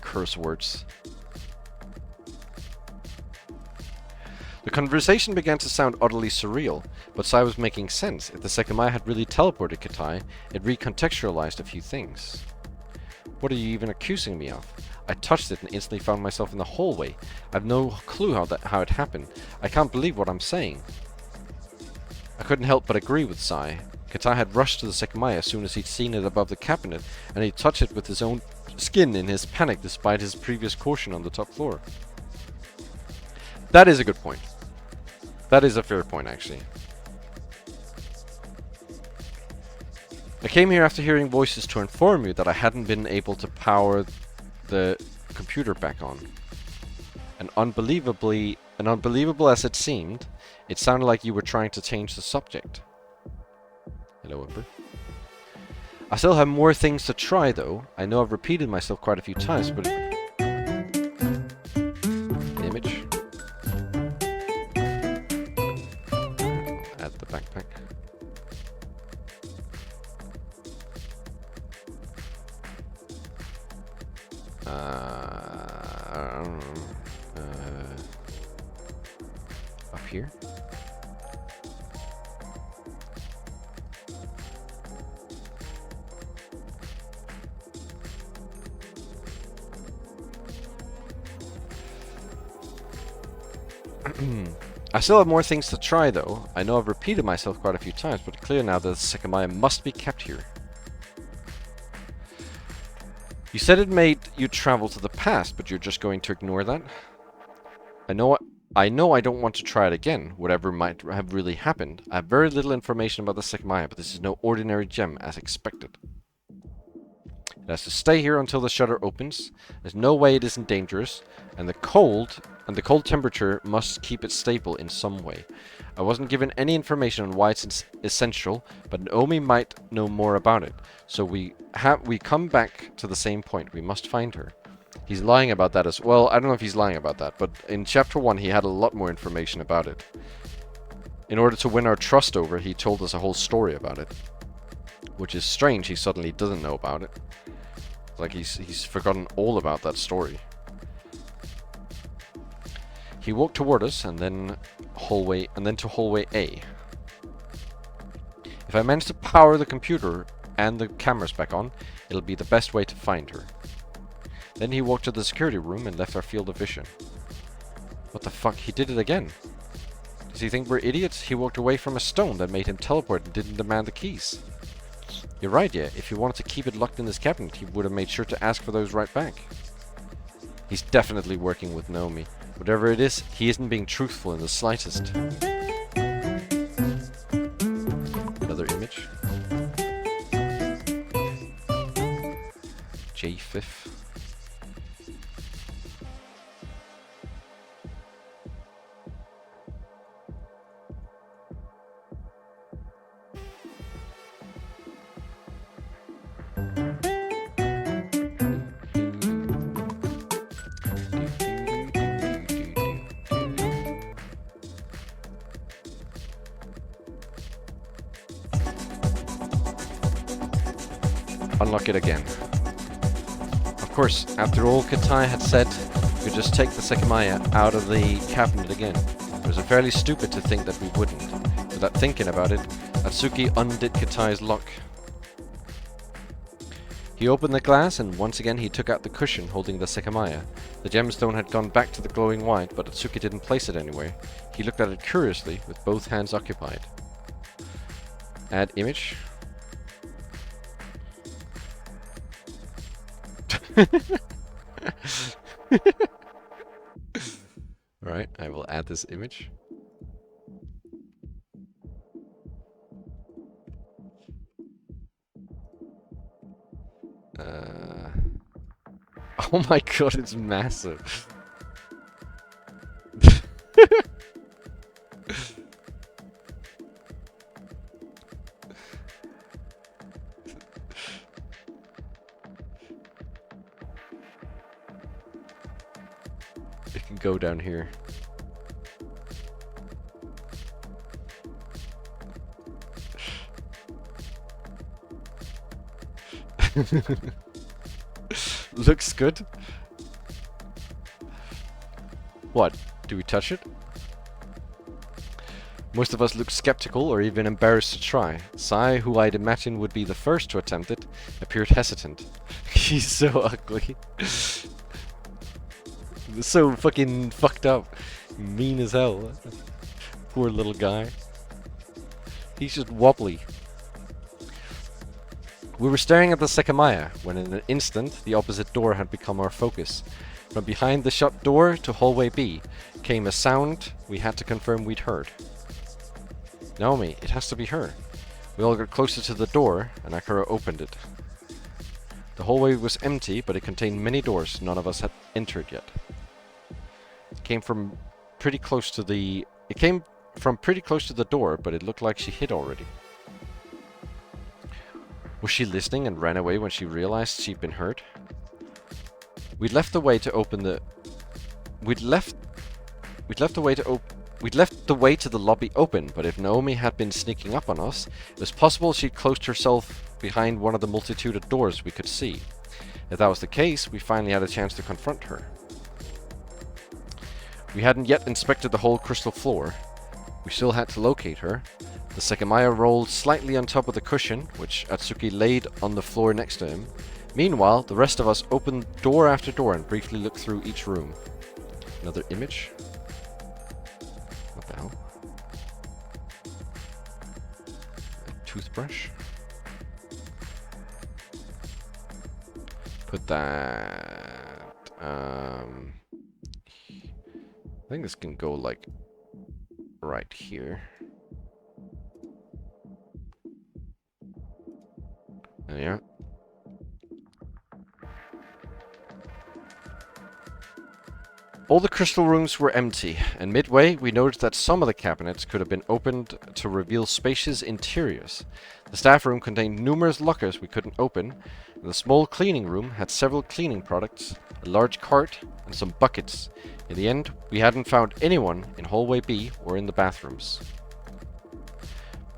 curse words. The conversation began to sound utterly surreal, but Sai was making sense. If the Sekimeiya had really teleported Katai, it recontextualized a few things. What are you even accusing me of? I touched it and instantly found myself in the hallway. I've no clue how it happened. I can't believe what I'm saying. I couldn't help but agree with Sai. Katai had rushed to the Sekimeiya as soon as he'd seen it above the cabinet, and he touched it with his own skin in his panic despite his previous caution on the top floor. That is a good point. That is a fair point, actually. I came here after hearing voices to inform you that I hadn't been able to power the computer back on. And unbelievable as it seemed, it sounded like you were trying to change the subject. Hello, Ember. I still have more things to try, though. I know I've repeated myself quite a few times, but... Image. Add the backpack. Up here. I still have more things to try, though. I know I've repeated myself quite a few times, but it's clear now that the Sekimeiya must be kept here. You said it made you travel to the past, but you're just going to ignore that? I know I don't want to try it again, whatever might have really happened. I have very little information about the Sekimeiya, but this is no ordinary gem, as expected. It has to stay here until the shutter opens. There's no way it isn't dangerous, and the cold temperature must keep it stable in some way. I wasn't given any information on why it's essential, but Naomi might know more about it. So we come back to the same point. We must find her. He's lying about that as well. I don't know if he's lying about that, but in chapter 1 he had a lot more information about it. In order to win our trust over, he told us a whole story about it. Which is strange, he suddenly doesn't know about it. Like he's forgotten all about that story. He walked toward us and then to hallway A. If I manage to power the computer and the cameras back on, it'll be the best way to find her. Then he walked to the security room and left our field of vision. What the fuck? He did it again. Does he think we're idiots? He walked away from a stone that made him teleport and didn't demand the keys. You're right, yeah. If he wanted to keep it locked in his cabinet, he would have made sure to ask for those right back. He's definitely working with Naomi. Whatever it is, he isn't being truthful in the slightest. Another image. J5. Unlock it again. Of course, after all Katai had said, we could just take the Sekimeiya out of the cabinet again. It was fairly stupid to think that we wouldn't. Without thinking about it, Atsuki undid Katai's lock. He opened the glass and once again he took out the cushion holding the Sekimeiya. The gemstone had gone back to the glowing white, but Atsuki didn't place it anywhere. He looked at it curiously, with both hands occupied. Add image. Alright, I will add this image. Oh my god, it's massive. It can go down here. Looks good. What? Do we touch it? Most of us look skeptical or even embarrassed to try. Sai, who I'd imagine would be the first to attempt it, appeared hesitant. He's so ugly. He was so fucking fucked up. Mean as hell. Poor little guy. He's just wobbly. We were staring at the Sekimeiya when in an instant the opposite door had become our focus. From behind the shut door to hallway B came a sound we had to confirm we'd heard. Naomi, it has to be her. We all got closer to the door and Akira opened it. The hallway was empty, but it contained many doors none of us had entered yet. It came from pretty close to the door, but it looked like she hid already. Was she listening and ran away when she realized she'd been heard? We'd left the way to the lobby open, but if Naomi had been sneaking up on us, it was possible she'd closed herself behind one of the multitude of doors we could see. If that was the case, we finally had a chance to confront her. We hadn't yet inspected the whole crystal floor. We still had to locate her. The Sekimeiya rolled slightly on top of the cushion, which Atsuki laid on the floor next to him. Meanwhile, the rest of us opened door after door and briefly looked through each room. Another image? What the hell? A toothbrush? Put that... I think this can go like right here. Yeah. All the crystal rooms were empty, and midway we noticed that some of the cabinets could have been opened to reveal spacious interiors. The staff room contained numerous lockers we couldn't open, and the small cleaning room had several cleaning products, a large cart, and some buckets. In the end, we hadn't found anyone in hallway B or in the bathrooms.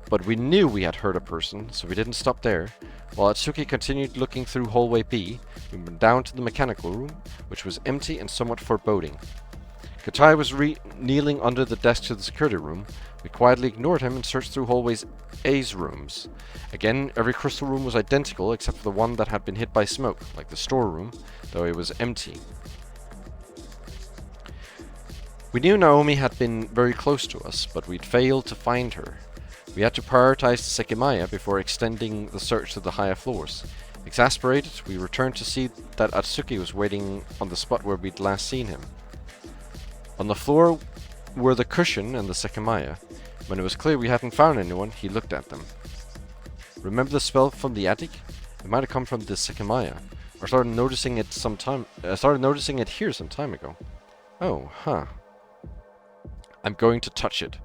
But we knew we had heard a person, so we didn't stop there. While Atsuki continued looking through hallway B, we went down to the mechanical room, which was empty and somewhat foreboding. Katai was kneeling under the desk to the security room. We quietly ignored him and searched through hallways A's rooms. Again, every crystal room was identical except for the one that had been hit by smoke, like the storeroom, though it was empty. We knew Naomi had been very close to us, but we'd failed to find her. We had to prioritize the Sekimeiya before extending the search to the higher floors. Exasperated, we returned to see that Atsuki was waiting on the spot where we'd last seen him. On the floor were the cushion and the Sekimeiya. When it was clear we hadn't found anyone, he looked at them. Remember the spell from the attic? It might have come from the Sekimeiya. I started noticing it here some time ago. Oh, huh. I'm going to touch it.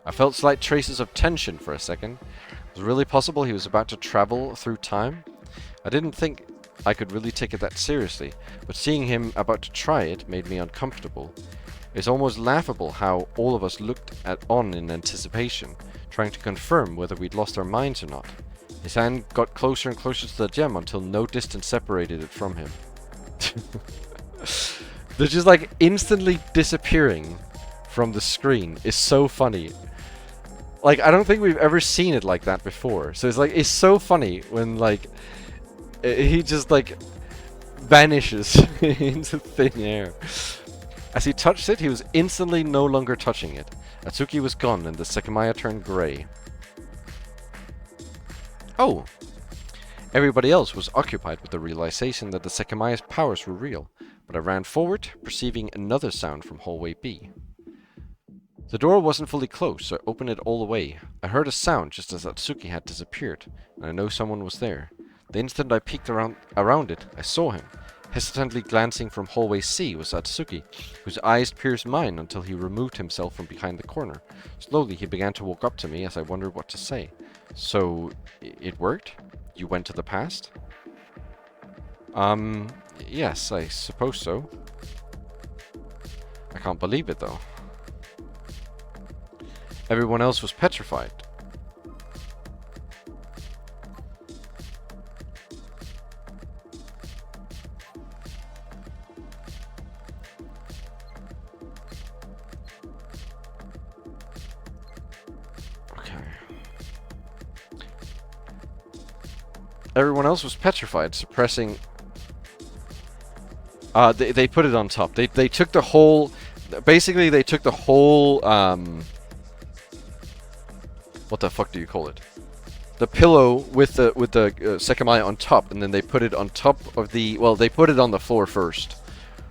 I felt slight traces of tension for a second. Was it really possible he was about to travel through time? I didn't think I could really take it that seriously, but seeing him about to try it made me uncomfortable. It's almost laughable how all of us looked on in anticipation, trying to confirm whether we'd lost our minds or not. His hand got closer and closer to the gem until no distance separated it from him. They're just like instantly disappearing from the screen is so funny. Like, I don't think we've ever seen it like that before. So it's so funny when, like, he just, like, vanishes into thin air. As he touched it, he was instantly no longer touching it. Atsuki was gone, and the Sekimeiya turned grey. Oh! Everybody else was occupied with the realization that the Sekimeiya's powers were real, but I ran forward, perceiving another sound from hallway B. The door wasn't fully closed, so I opened it all the way. I heard a sound just as Atsuki had disappeared, and I know someone was there. The instant I peeked around it, I saw him. Hesitantly glancing from hallway C was Atsuki, whose eyes pierced mine until he removed himself from behind the corner. Slowly he began to walk up to me as I wondered what to say. So, it worked? You went to the past? Yes, I suppose so. I can't believe it though. Everyone else was petrified. Everyone else was petrified, suppressing They put it on top. They took the whole... Basically, they took the whole... what the fuck do you call it? The pillow with the Sekimeiya on top, and then they put it on top of the... Well, they put it on the floor first.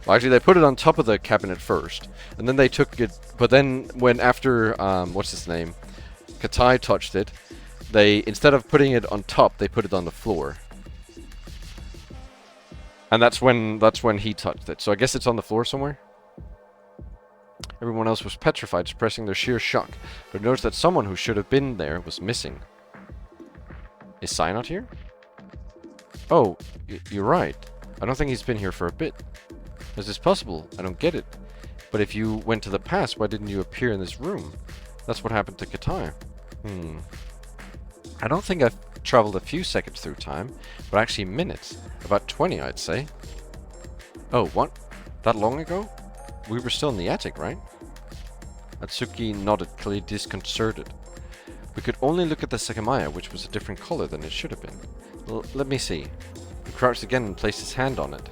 Well, actually, they put it on top of the cabinet first, and then they took it... But then, when after... what's his name? Katai touched it, they... Instead of putting it on top, they put it on the floor. And that's when he touched it. So I guess it's on the floor somewhere? Everyone else was petrified, suppressing their sheer shock, but noticed that someone who should have been there was missing. Is Sai not here? Oh, you're right. I don't think he's been here for a bit. Is this possible? I don't get it. But if you went to the past, why didn't you appear in this room? That's what happened to Katai. I don't think I've traveled a few seconds through time, but actually minutes. About 20, I'd say. Oh, what? That long ago? We were still in the attic, right? Atsuki nodded, clearly disconcerted. We could only look at the Sekimeiya, which was a different color than it should have been. Let me see. He crouched again and placed his hand on it.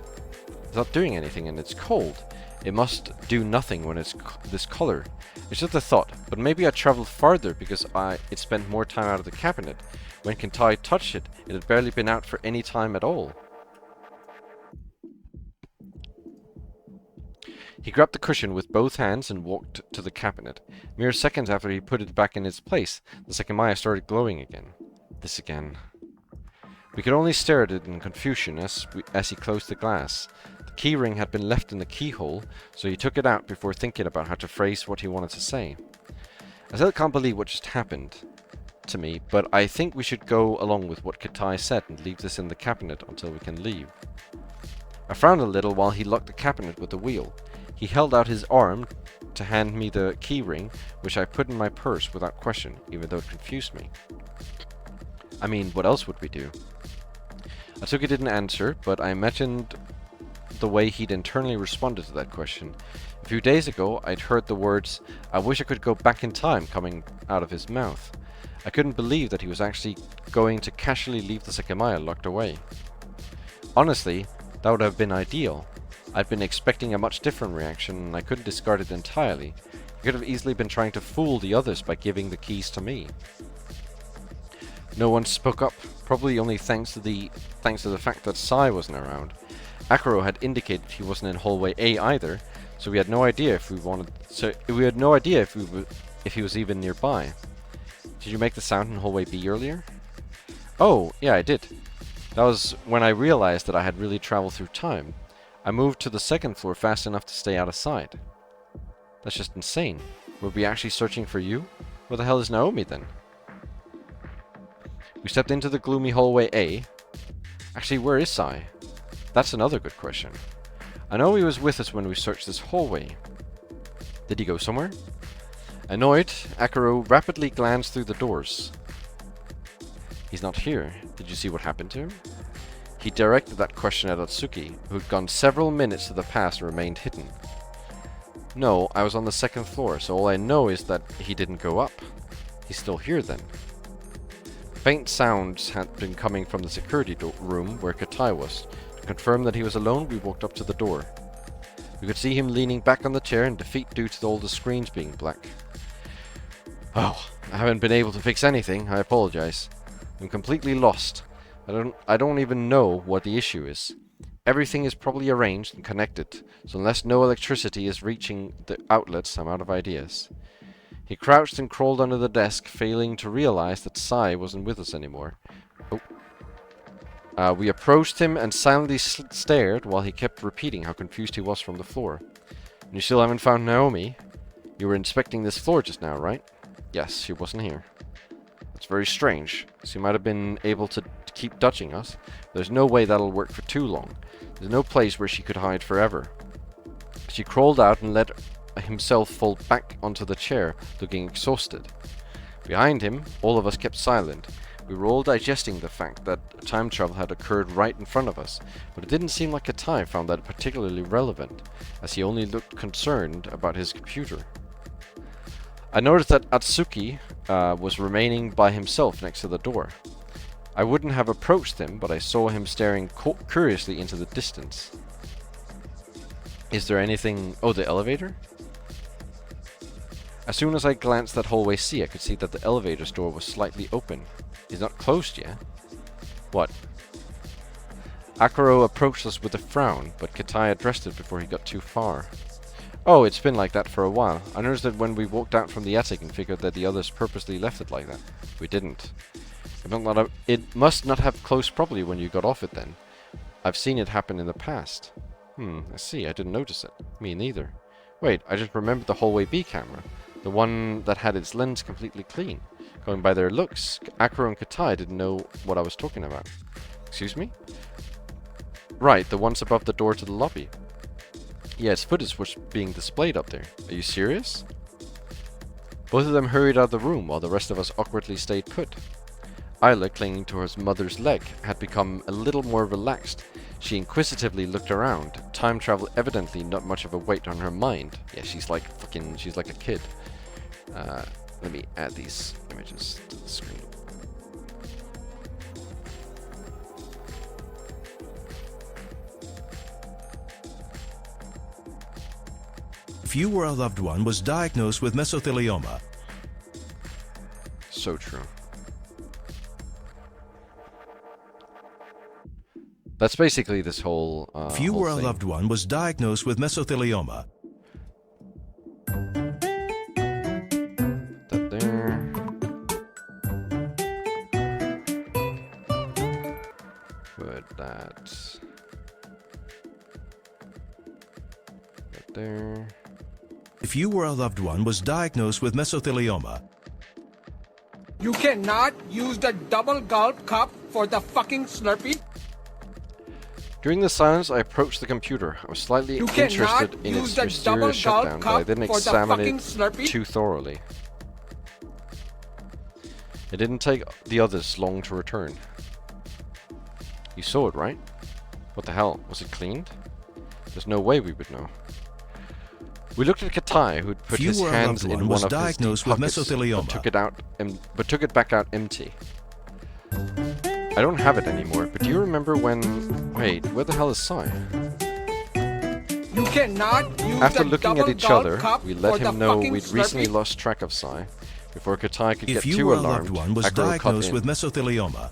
It's not doing anything, and it's cold. It must do nothing when it's this color. It's just a thought, but maybe I traveled farther because it spent more time out of the cabinet. When Katai touched it, it had barely been out for any time at all. He grabbed the cushion with both hands and walked to the cabinet. Mere seconds after he put it back in its place, the Sekimeiya started glowing again. This again. We could only stare at it in confusion as he closed the glass. The keyring had been left in the keyhole, so he took it out before thinking about how to phrase what he wanted to say. I still can't believe what just happened to me, but I think we should go along with what Katai said and leave this in the cabinet until we can leave. I frowned a little while he locked the cabinet with the wheel. He held out his arm to hand me the keyring, which I put in my purse without question, even though it confused me. I mean, what else would we do? Atsuki didn't answer, but I imagined the way he'd internally responded to that question. A few days ago, I'd heard the words, "I wish I could go back in time," coming out of his mouth. I couldn't believe that he was actually going to casually leave the Sekimeiya locked away. Honestly, that would have been ideal. I'd been expecting a much different reaction, and I couldn't discard it entirely. He could have easily been trying to fool the others by giving the keys to me. No one spoke up, probably only thanks to the fact that Sai wasn't around. Akuro had indicated he wasn't in hallway A either, so we had no idea if he was even nearby. Did you make the sound in hallway B earlier? Oh, yeah, I did. That was when I realized that I had really traveled through time. I moved to the second floor fast enough to stay out of sight. That's just insane. Were we actually searching for you? Where the hell is Naomi then? We stepped into the gloomy hallway A. Actually, where is Sai? That's another good question. I know he was with us when we searched this hallway. Did he go somewhere? Annoyed, Akuro rapidly glanced through the doors. He's not here. Did you see what happened to him? He directed that question at Atsuki, who'd gone several minutes to the past and remained hidden. No, I was on the second floor, so all I know is that he didn't go up. He's still here then. Faint sounds had been coming from the security room where Katai was. To confirm that he was alone, we walked up to the door. We could see him leaning back on the chair in defeat due to all the screens being black. Oh, I haven't been able to fix anything. I apologize. I'm completely lost. I don't even know what the issue is. Everything is probably arranged and connected, so unless no electricity is reaching the outlets, I'm out of ideas. He crouched and crawled under the desk, failing to realize that Sai wasn't with us anymore. We approached him and silently stared while he kept repeating how confused he was from the floor. And you still haven't found Naomi? You were inspecting this floor just now, right? Yes, she wasn't here. That's very strange. She might have been able to keep dodging us. There's no way that'll work for too long. There's no place where she could hide forever. She crawled out and let himself fall back onto the chair, looking exhausted. Behind him, all of us kept silent. We were all digesting the fact that time travel had occurred right in front of us, but it didn't seem like Katai found that particularly relevant, as he only looked concerned about his computer. I noticed that Atsuki was remaining by himself next to the door. I wouldn't have approached him, but I saw him staring curiously into the distance. Is there anything... Oh, the elevator? As soon as I glanced that hallway I could see that the elevator's door was slightly open. It's not closed yet. What? Akuro approached us with a frown, but Katai addressed it before he got too far. Oh, it's been like that for a while. I noticed that when we walked out from the attic and figured that the others purposely left it like that. We didn't. It must not have closed properly when you got off it then. I've seen it happen in the past. I see. I didn't notice it. Me neither. Wait, I just remembered the hallway B camera. The one that had its lens completely clean. Going by their looks, Akuro and Katai didn't know what I was talking about. Excuse me? Right, the ones above the door to the lobby. Yeah, its footage was being displayed up there. Are you serious? Both of them hurried out of the room while the rest of us awkwardly stayed put. Isla, clinging to her mother's leg, had become a little more relaxed. She inquisitively looked around. Time travel evidently not much of a weight on her mind. Yeah, she's like a kid. Let me add these images to the screen. If you or a loved one was diagnosed with mesothelioma. So true. That's basically this whole if you or a loved one was diagnosed with mesothelioma. That there. Put that. That there. If you or a loved one was diagnosed with mesothelioma. You cannot use the double gulp cup for the fucking Slurpee. During the silence, I approached the computer. I was slightly interested in its mysterious shutdown, but I didn't examine it too thoroughly. It didn't take the others long to return. You saw it, right? What the hell? Was it cleaned? There's no way we would know. We looked at Katai, who'd put his hands in one of his deep pockets, but took it back out empty. I don't have it anymore, but do you remember when... Wait, where the hell is Sai? You cannot use After looking at each other, we let him know we'd recently lost track of Sai. Before Katai could get too alarmed, Akuro cut in. With mesothelioma.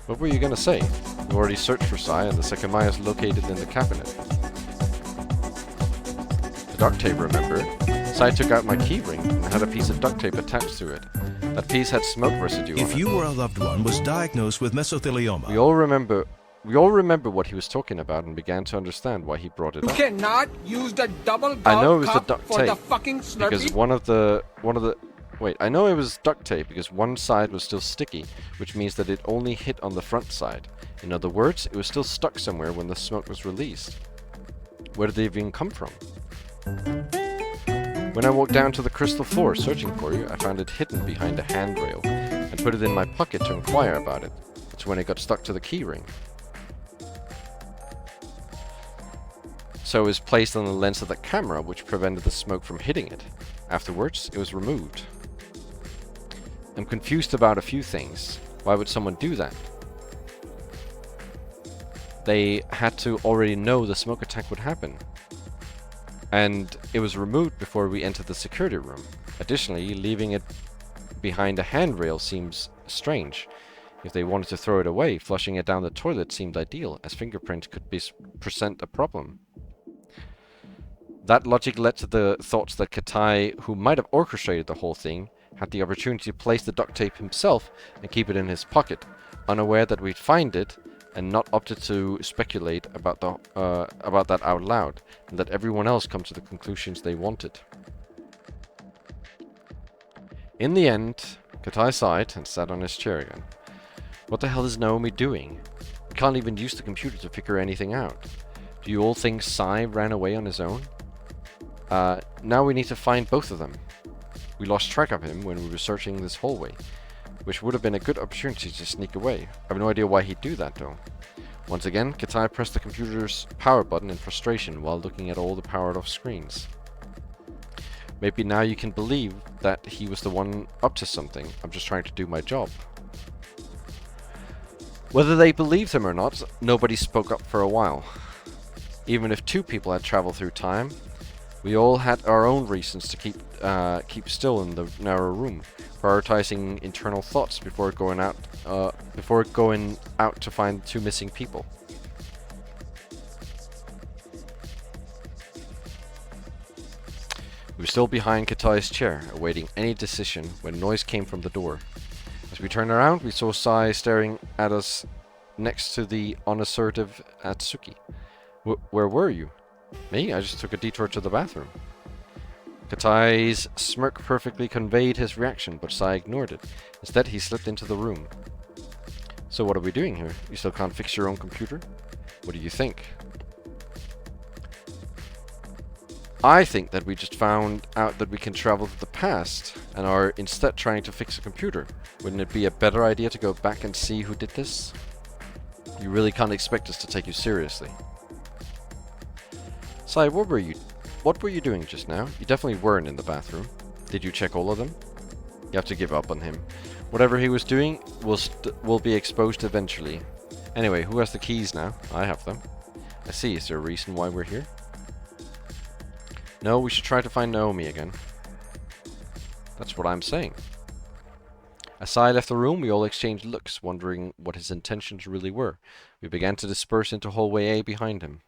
What were you gonna say? We already searched for Sai, and the Sekimeiya is located in the cabinet. The duct tape, remember? Sai took out my keyring and had a piece of duct tape attached to it. That piece had smoke residue on it. If you or a loved one was diagnosed with mesothelioma. We all remember what he was talking about and began to understand why he brought it up. You cannot use the double gulp I know it was the cup duct for tape the fucking Slurpee. Because I know it was duct tape because one side was still sticky, which means that it only hit on the front side. In other words, it was still stuck somewhere when the smoke was released. Where did they even come from? When I walked down to the crystal floor searching for you, I found it hidden behind a handrail and put it in my pocket to inquire about it. That's when it got stuck to the keyring. So it was placed on the lens of the camera, which prevented the smoke from hitting it. Afterwards, it was removed. I'm confused about a few things. Why would someone do that? They had to already know the smoke attack would happen. And it was removed before we entered the security room. Additionally, leaving it behind a handrail seems strange. If they wanted to throw it away, flushing it down the toilet seemed ideal, as fingerprints could present a problem. That logic led to the thoughts that Katai, who might have orchestrated the whole thing, had the opportunity to place the duct tape himself and keep it in his pocket, unaware that we'd find it, and not opted to speculate about that out loud, and let everyone else come to the conclusions they wanted. In the end, Katai sighed and sat on his chair again. What the hell is Naomi doing? We can't even use the computer to figure anything out. Do you all think Sai ran away on his own? Now we need to find both of them. We lost track of him when we were searching this hallway, which would have been a good opportunity to sneak away. I have no idea why he'd do that though. Once again, Katai pressed the computer's power button in frustration while looking at all the powered off screens. Maybe now you can believe that he was the one up to something. I'm just trying to do my job. Whether they believed him or not, nobody spoke up for a while. Even if 2 people had traveled through time, we all had our own reasons to keep still in the narrow room, prioritizing internal thoughts before going out to find 2 missing people. We were still behind Katai's chair, awaiting any decision when noise came from the door. As we turned around, we saw Sai staring at us next to the unassertive Atsuki. Where were you? Me? I just took a detour to the bathroom. Katai's smirk perfectly conveyed his reaction, but Sai ignored it. Instead, he slipped into the room. So what are we doing here? You still can't fix your own computer? What do you think? I think that we just found out that we can travel to the past and are instead trying to fix a computer. Wouldn't it be a better idea to go back and see who did this? You really can't expect us to take you seriously. Sai, what were you doing just now? You definitely weren't in the bathroom. Did you check all of them? You have to give up on him. Whatever he was doing will be exposed eventually. Anyway, who has the keys now? I have them. I see. Is there a reason why we're here? No, we should try to find Naomi again. That's what I'm saying. As Sai left the room, we all exchanged looks, wondering what his intentions really were. We began to disperse into hallway A behind him.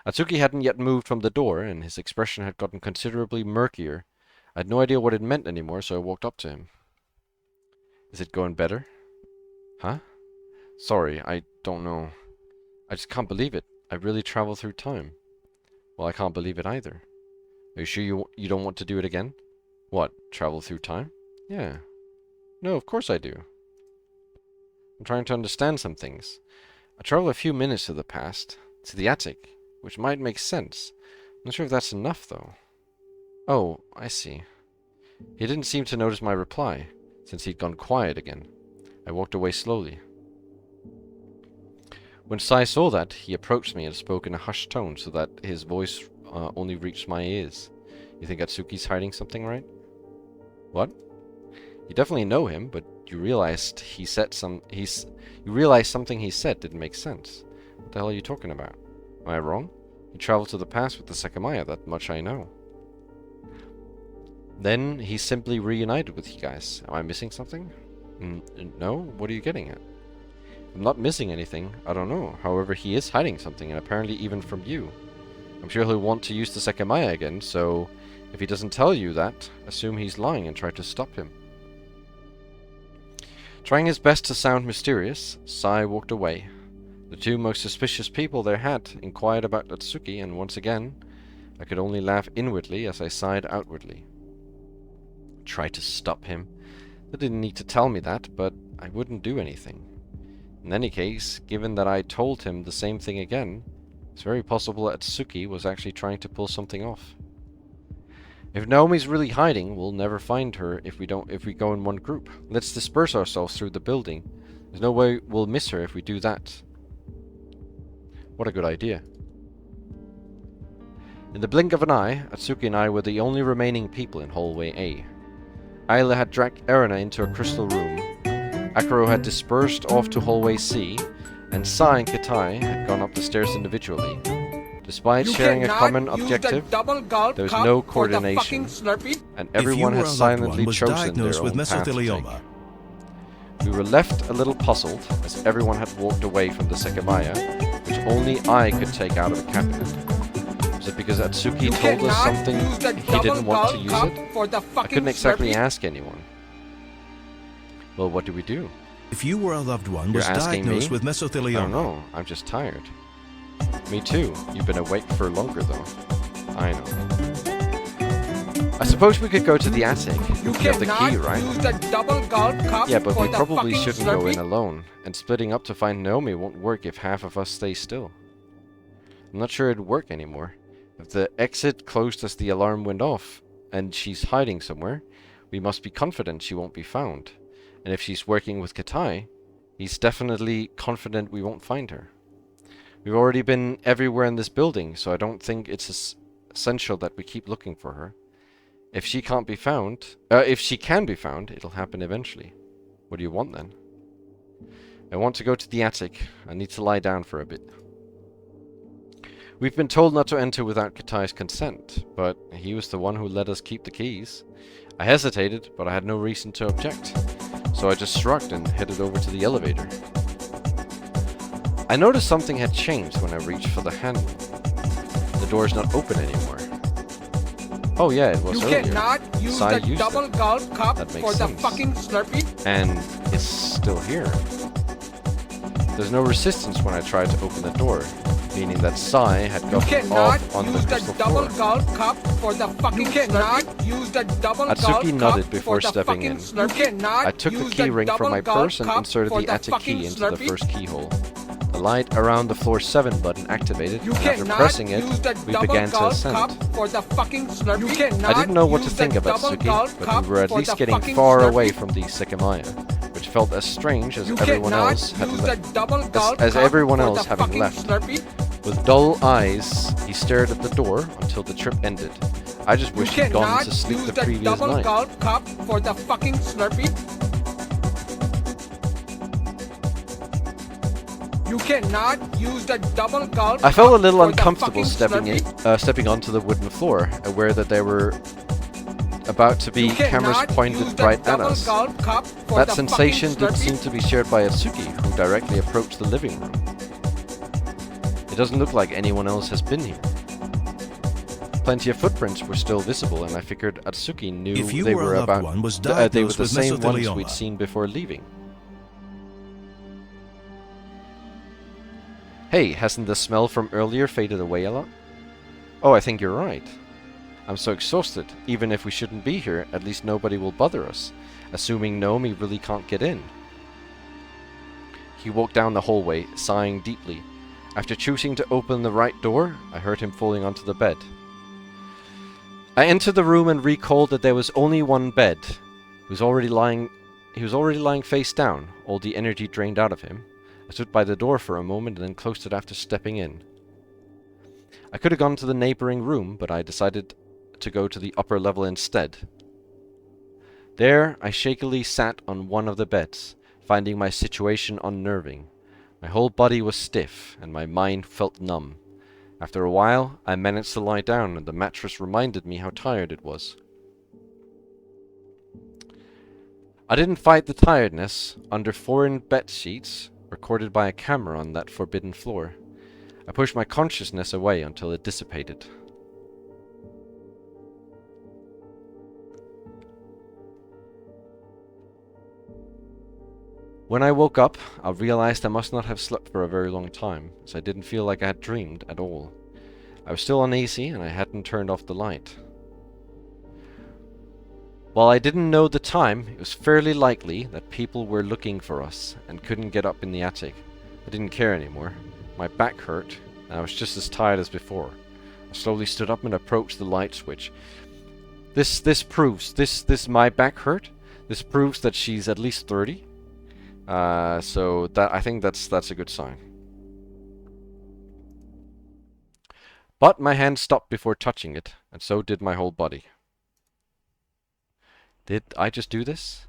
Atsuki hadn't yet moved from the door, and his expression had gotten considerably murkier. I had no idea what it meant anymore, so I walked up to him. Is it going better? Huh? Sorry, I don't know. I just can't believe it. I really traveled through time. Well, I can't believe it either. Are you sure you don't want to do it again? What, travel through time? Yeah. No, of course I do. I'm trying to understand some things. I travel a few minutes to the past, to the attic, which might make sense. I'm not sure if that's enough, though. Oh, I see. He didn't seem to notice my reply, since he'd gone quiet again. I walked away slowly. When Sai saw that, he approached me and spoke in a hushed tone so that his voice only reached my ears. You think Atsuki's hiding something, right? What? You definitely know him, but you realized something he said didn't make sense. What the hell are you talking about? Am I wrong? He traveled to the past with the Sekimeiya, that much I know. Then he simply reunited with you guys. Am I missing something? No? What are you getting at? I'm not missing anything. I don't know. However, he is hiding something, and apparently even from you. I'm sure he'll want to use the Sekimeiya again, so if he doesn't tell you that, assume he's lying and try to stop him. Trying his best to sound mysterious, Sai walked away. The 2 most suspicious people there had inquired about Atsuki, and once again, I could only laugh inwardly as I sighed outwardly. Try to stop him. They didn't need to tell me that, but I wouldn't do anything. In any case, given that I told him the same thing again, it's very possible that Atsuki was actually trying to pull something off. If Naomi's really hiding, we'll never find her if we go in one group. Let's disperse ourselves through the building. There's no way we'll miss her if we do that. What a good idea. In the blink of an eye, Atsuki and I were the only remaining people in hallway A. Ayla had dragged Erina into a crystal room. Akuro had dispersed off to hallway C, and Sai and Katai had gone up the stairs individually. Despite sharing a common objective, there was no coordination, and everyone had silently chosen their own path to take. We were left a little puzzled, as everyone had walked away from the Sekimeiya, which only I could take out of the cabinet. Was it because Atsuki told us something he didn't want to use it? I couldn't exactly ask anyone. Well, what do we do? If you or a loved one was diagnosed with mesothelioma... I don't know. I'm just tired. Me too. You've been awake for longer, though. I know. I suppose we could go to the attic. You have the key, right? Yeah, but we probably shouldn't go in alone. And splitting up to find Naomi won't work if half of us stay still. I'm not sure it'd work anymore. If the exit closed as the alarm went off, and she's hiding somewhere, we must be confident she won't be found. And if she's working with Katai, he's definitely confident we won't find her. We've already been everywhere in this building, so I don't think it's essential that we keep looking for her. If she can be found, it'll happen eventually. What do you want then? I want to go to the attic. I need to lie down for a bit. We've been told not to enter without Katai's consent, but he was the one who let us keep the keys. I hesitated, but I had no reason to object, so I just shrugged and headed over to the elevator. I noticed something had changed when I reached for the handle. The door's not open anymore. Oh yeah, it was earlier. You cannot use Sai the used double it. gulp cup That makes for the sense. fucking Slurpee. And it's still here. There's no resistance when I tried to open the door, meaning that Sai had You gotten cannot off on the use the crystal double floor. gulp cup for the fucking Slurpee. Use the double Atsuki gulp nodded cup before for the stepping fucking in. Slurpee. You cannot I took the use key ring from double my gulp purse and cup inserted for the attic fucking key into the Slurpee. first keyhole. The light around the floor 7 button activated, You and after cannot pressing it, use the we double began to gulp ascend. cup for the fucking Slurpee. You cannot I didn't know what to use think the of double gulp Atsuki, but cup we were at for least the getting fucking far Slurpee. away from the Sekimeiya, which felt as strange as You everyone cannot else had use the left. double gulp As cup everyone for else the having fucking left. Slurpee. With dull eyes, he stared at the door until the trip ended. I just You wished he'd gone cannot to sleep use the the previous double night. gulp cup for the fucking Slurpee. You cannot use the double gulp. I felt a little cup for the uncomfortable fucking Slurpee. stepping onto the wooden floor, aware that there were about to be You cameras cannot pointed use the right at double us. gulp cup for That the sensation fucking didn't seem Slurpee. to be shared by Atsuki, who directly approached the living room. It doesn't look like anyone else has been here. Plenty of footprints were still visible, and I figured Atsuki knew If you they were a were loved about one was they were diagnosed the with same ones mesothelioma. we'd seen before leaving. Hey, hasn't the smell from earlier faded away a lot? Oh, I think you're right. I'm so exhausted. Even if we shouldn't be here, at least nobody will bother us, assuming Naomi really can't get in. He walked down the hallway, sighing deeply. After choosing to open the right door, I heard him falling onto the bed. I entered the room and recalled that there was only one bed. He was already lying face down, all the energy drained out of him. I stood by the door for a moment and then closed it after stepping in. I could have gone to the neighboring room, but I decided to go to the upper level instead. There, I shakily sat on one of the beds, finding my situation unnerving. My whole body was stiff, and my mind felt numb. After a while, I managed to lie down, and the mattress reminded me how tired it was. I didn't fight the tiredness under foreign bed sheets, recorded by a camera on that forbidden floor. I pushed my consciousness away until it dissipated. When I woke up, I realized I must not have slept for a very long time, as I didn't feel like I had dreamed at all. I was still uneasy, and I hadn't turned off the light. While I didn't know the time, it was fairly likely that people were looking for us and couldn't get up in the attic. I didn't care anymore. My back hurt, and I was just as tired as before. I slowly stood up and approached the light switch. This proves my back hurt. This proves that she's at least 30. So that I think that's a good sign. But my hand stopped before touching it, and so did my whole body. Did I just do this?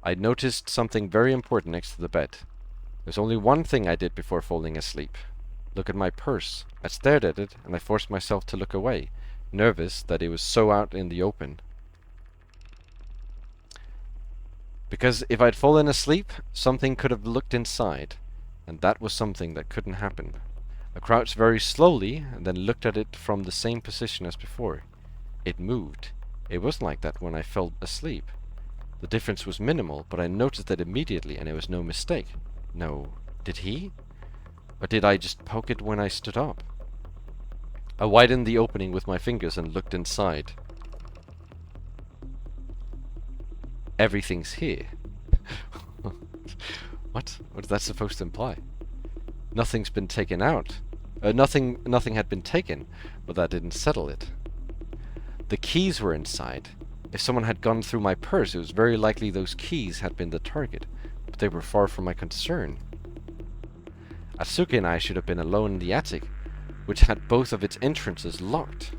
I noticed something very important next to the bed. There's only one thing I did before falling asleep. Look at my purse. I stared at it, and I forced myself to look away, nervous that it was so out in the open. Because if I'd fallen asleep, something could have looked inside, and that was something that couldn't happen. I crouched very slowly, and then looked at it from the same position as before. It moved. It wasn't like that when I fell asleep. The difference was minimal, but I noticed that immediately, and it was no mistake. No, did he? Or did I just poke it when I stood up? I widened the opening with my fingers and looked inside. Everything's here. What? What is that supposed to imply? Nothing's been taken out. Nothing had been taken, but that didn't settle it. The keys were inside. If someone had gone through my purse, it was very likely those keys had been the target, but they were far from my concern. Atsuki and I should have been alone in the attic, which had both of its entrances locked.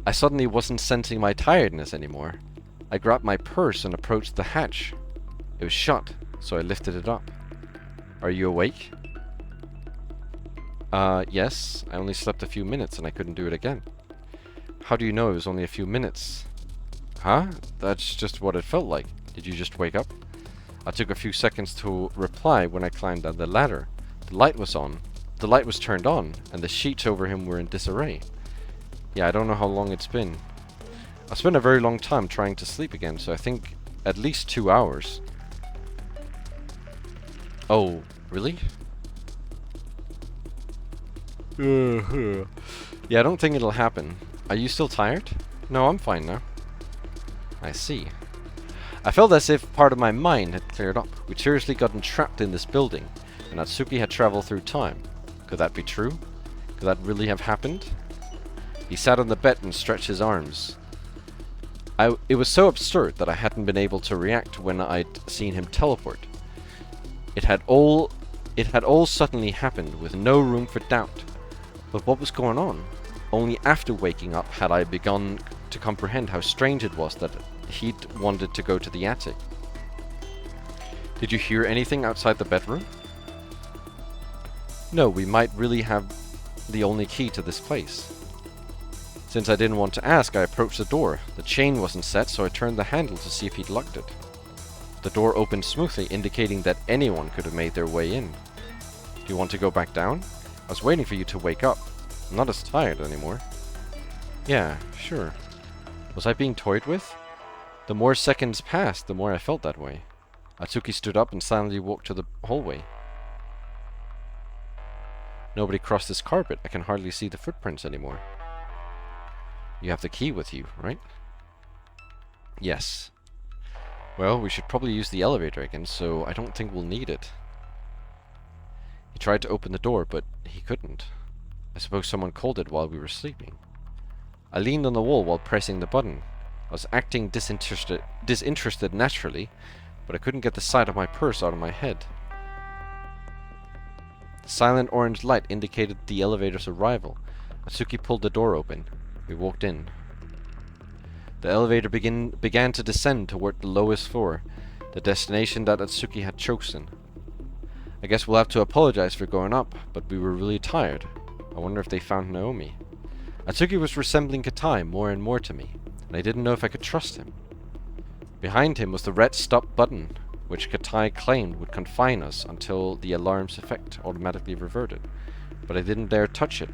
I suddenly wasn't sensing my tiredness anymore. I grabbed my purse and approached the hatch. It was shut, so I lifted it up. Are you awake? Yes, I only slept a few minutes and I couldn't do it again. How do you know it was only a few minutes? Huh? That's just what it felt like. Did you just wake up? I took a few seconds to reply when I climbed down the ladder. The light was on. The light was turned on, and the sheets over him were in disarray. Yeah, I don't know how long it's been. I spent a very long time trying to sleep again, so I think at least 2 hours. Oh, really? Yeah, I don't think it'll happen. Are you still tired? No, I'm fine now. I see. I felt as if part of my mind had cleared up. We'd seriously gotten trapped in this building, and Atsuki had traveled through time. Could that be true? Could that really have happened? He sat on the bed and stretched his arms. It was so absurd that I hadn't been able to react when I'd seen him teleport. It had all suddenly happened with no room for doubt. But what was going on? Only after waking up had I begun to comprehend how strange it was that he'd wanted to go to the attic. Did you hear anything outside the bedroom? No, we might really have the only key to this place. Since I didn't want to ask, I approached the door. The chain wasn't set, so I turned the handle to see if he'd locked it. The door opened smoothly, indicating that anyone could have made their way in. Do you want to go back down? I was waiting for you to wake up. I'm not as tired anymore. Yeah, sure. Was I being toyed with? The more seconds passed, the more I felt that way. Atsuki stood up and silently walked to the hallway. Nobody crossed this carpet. I can hardly see the footprints anymore. You have the key with you, right? Yes. Well, we should probably use the elevator again, so I don't think we'll need it. He tried to open the door, but he couldn't. I suppose someone called it while we were sleeping. I leaned on the wall while pressing the button. I was acting disinterested naturally, but I couldn't get the sight of my purse out of my head. The silent orange light indicated the elevator's arrival. Atsuki pulled the door open. We walked in. The elevator began to descend toward the lowest floor, the destination that Atsuki had chosen. I guess we'll have to apologize for going up, but we were really tired. I wonder if they found Naomi. Atsuki was resembling Katai more and more to me, and I didn't know if I could trust him. Behind him was the red stop button, which Katai claimed would confine us until the alarm's effect automatically reverted, but I didn't dare touch it,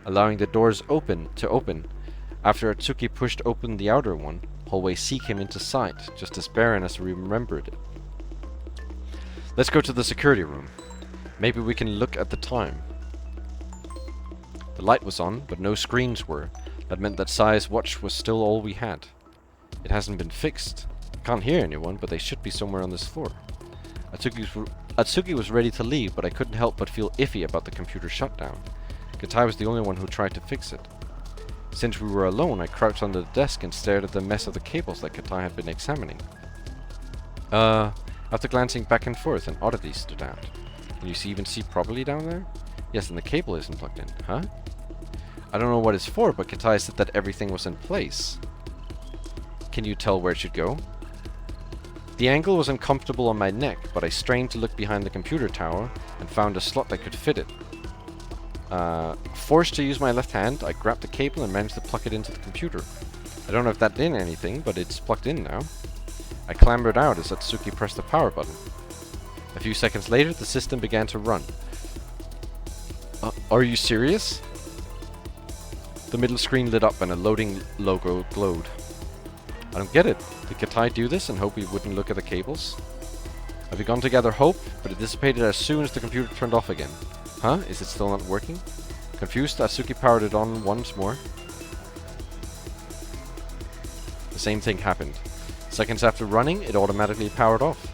allowing the doors to open. After Atsuki pushed open the outer one, hallway C came into sight, just as barren as we remembered it. Let's go to the security room. Maybe we can look at the time. The light was on, but no screens were. That meant that Sai's watch was still all we had. It hasn't been fixed. I can't hear anyone, but they should be somewhere on this floor. Atsuki was ready to leave, but I couldn't help but feel iffy about the computer shutdown. Katai was the only one who tried to fix it. Since we were alone, I crouched under the desk and stared at the mess of the cables that Katai had been examining. After glancing back and forth, an oddity stood out. Can you even see properly down there? Yes, and the cable isn't plugged in. Huh? I don't know what it's for, but Katai said that everything was in place. Can you tell where it should go? The angle was uncomfortable on my neck, but I strained to look behind the computer tower and found a slot that could fit it. Forced to use my left hand, I grabbed the cable and managed to plug it into the computer. I don't know if that did anything, but it's plugged in now. I clambered out as Atsuki pressed the power button. A few seconds later, the system began to run. Are you serious? The middle screen lit up and a loading logo glowed. I don't get it. Did Katai do this and hope we wouldn't look at the cables? I began to gather hope, but it dissipated as soon as the computer turned off again. Huh? Is it still not working? Confused, Atsuki powered it on once more. The same thing happened. Seconds after running, it automatically powered off.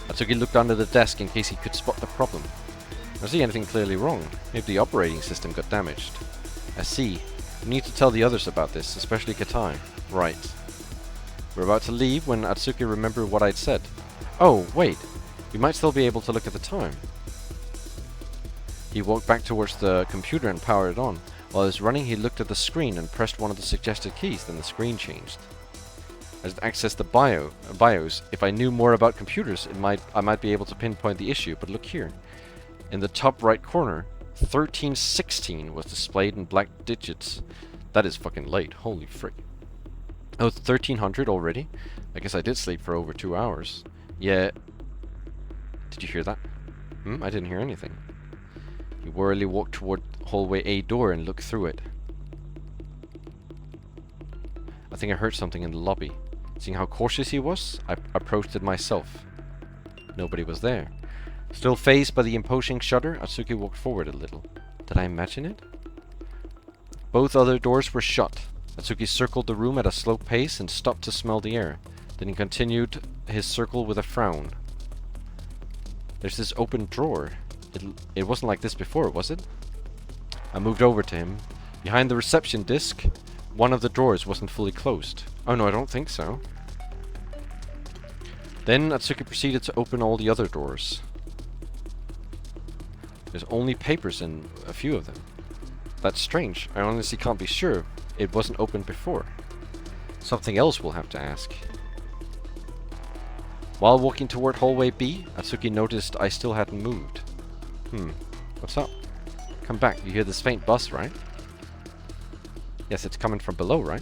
Atsuki looked under the desk in case he could spot the problem. I don't see anything clearly wrong. Maybe the operating system got damaged. I see. We need to tell the others about this, especially Katai. Right. We're about to leave when Atsuki remembered what I'd said. Oh, wait. We might still be able to look at the time. He walked back towards the computer and powered it on. While he was running, he looked at the screen and pressed one of the suggested keys, then the screen changed. As it accessed the BIOS, if I knew more about computers, I might be able to pinpoint the issue, but look here. In the top right corner, 1316 was displayed in black digits. That is fucking late. Holy frick. Oh, it's 1300 already? I guess I did sleep for over 2 hours. Yeah. Did you hear that? I didn't hear anything. He warily walked toward hallway A door and looked through it. I think I heard something in the lobby. Seeing how cautious he was, I approached it myself. Nobody was there. Still fazed by the imposing shudder, Atsuki walked forward a little. Did I imagine it? Both other doors were shut. Atsuki circled the room at a slow pace and stopped to smell the air. Then he continued his circle with a frown. There's this open drawer. It wasn't like this before, was it? I moved over to him. Behind the reception desk, one of the drawers wasn't fully closed. Oh no, I don't think so. Then Atsuki proceeded to open all the other doors. There's only papers in a few of them. That's strange. I honestly can't be sure it wasn't opened before. Something else we'll have to ask. While walking toward hallway B, Atsuki noticed I still hadn't moved. What's up? Come back, you hear this faint buzz, right? Yes, it's coming from below, right?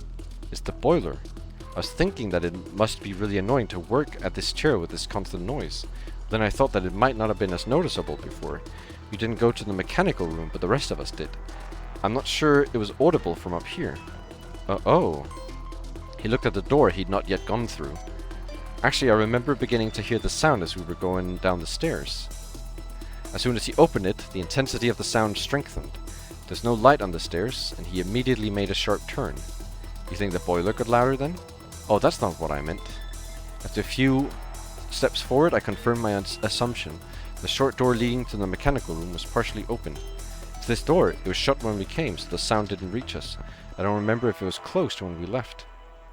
It's the boiler. I was thinking that it must be really annoying to work at this chair with this constant noise. Then I thought that it might not have been as noticeable before. You didn't go to the mechanical room, but the rest of us did. I'm not sure it was audible from up here. Oh. He looked at the door he'd not yet gone through. Actually, I remember beginning to hear the sound as we were going down the stairs. As soon as he opened it, the intensity of the sound strengthened. There's no light on the stairs, and he immediately made a sharp turn. You think the boiler got louder then? Oh, that's not what I meant. After a few steps forward, I confirmed my assumption. The short door leading to the mechanical room was partially open. It's this door. It was shut when we came, so the sound didn't reach us. I don't remember if it was closed when we left.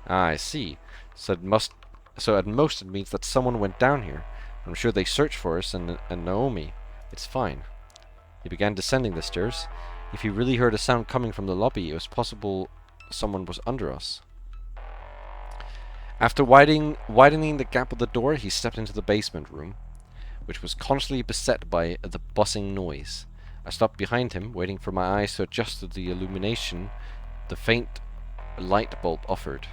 Ah, I see. So at most it means that someone went down here. I'm sure they searched for us and Naomi. It's fine. He began descending the stairs. If he really heard a sound coming from the lobby, it was possible someone was under us. After widening the gap of the door, he stepped into the basement room, which was constantly beset by the buzzing noise. I stopped behind him, waiting for my eyes to adjust to the illumination the faint light bulb offered.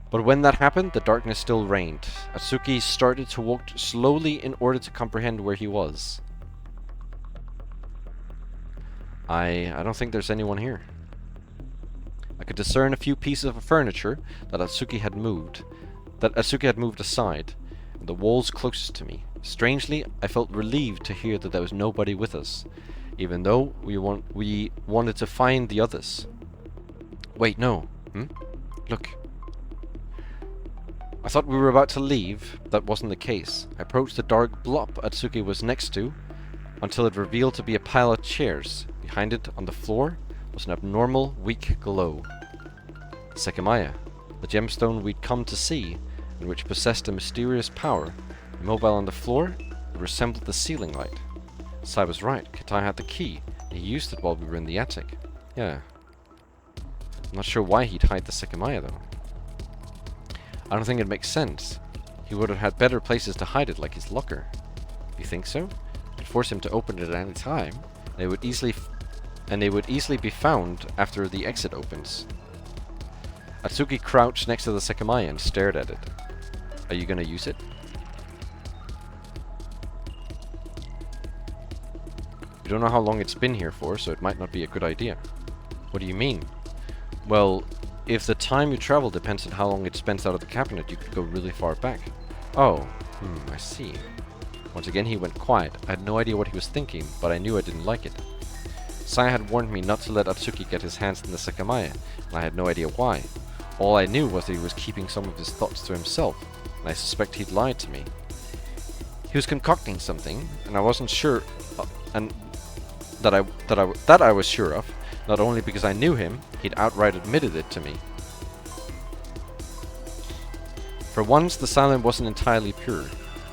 But when that happened, the darkness still reigned. Atsuki started to walk slowly in order to comprehend where he was. I don't think there's anyone here. I could discern a few pieces of furniture that Atsuki had moved aside, and the walls closest to me. Strangely, I felt relieved to hear that there was nobody with us, even though we wanted to find the others. Wait, no. Look. I thought we were about to leave. That wasn't the case. I approached the dark blob Atsuki was next to, until it revealed to be a pile of chairs. Behind it, on the floor, was an abnormal, weak glow. Sekimeiya, the gemstone we'd come to see, and which possessed a mysterious power. Immobile on the floor, it resembled the ceiling light. Sai was right. Kitai had the key, and he used it while we were in the attic. Yeah. I'm not sure why he'd hide the Sekimeiya, though. I don't think it makes sense. He would have had better places to hide it, like his locker. You think so? You'd force him to open it at any time, and it would easily be found after the exit opens. Atsuki crouched next to the Sekimeiya and stared at it. Are you gonna use it? We don't know how long it's been here for, so it might not be a good idea. What do you mean? Well, if the time you travel depends on how long it spends out of the cabinet, you could go really far back. Oh, I see. Once again he went quiet. I had no idea what he was thinking, but I knew I didn't like it. Sai had warned me not to let Atsuki get his hands in the Sekimeiya, and I had no idea why. All I knew was that he was keeping some of his thoughts to himself, and I suspect he'd lied to me. He was concocting something, and I wasn't sure, that I was sure of. Not only because I knew him, he'd outright admitted it to me. For once, the silence wasn't entirely pure.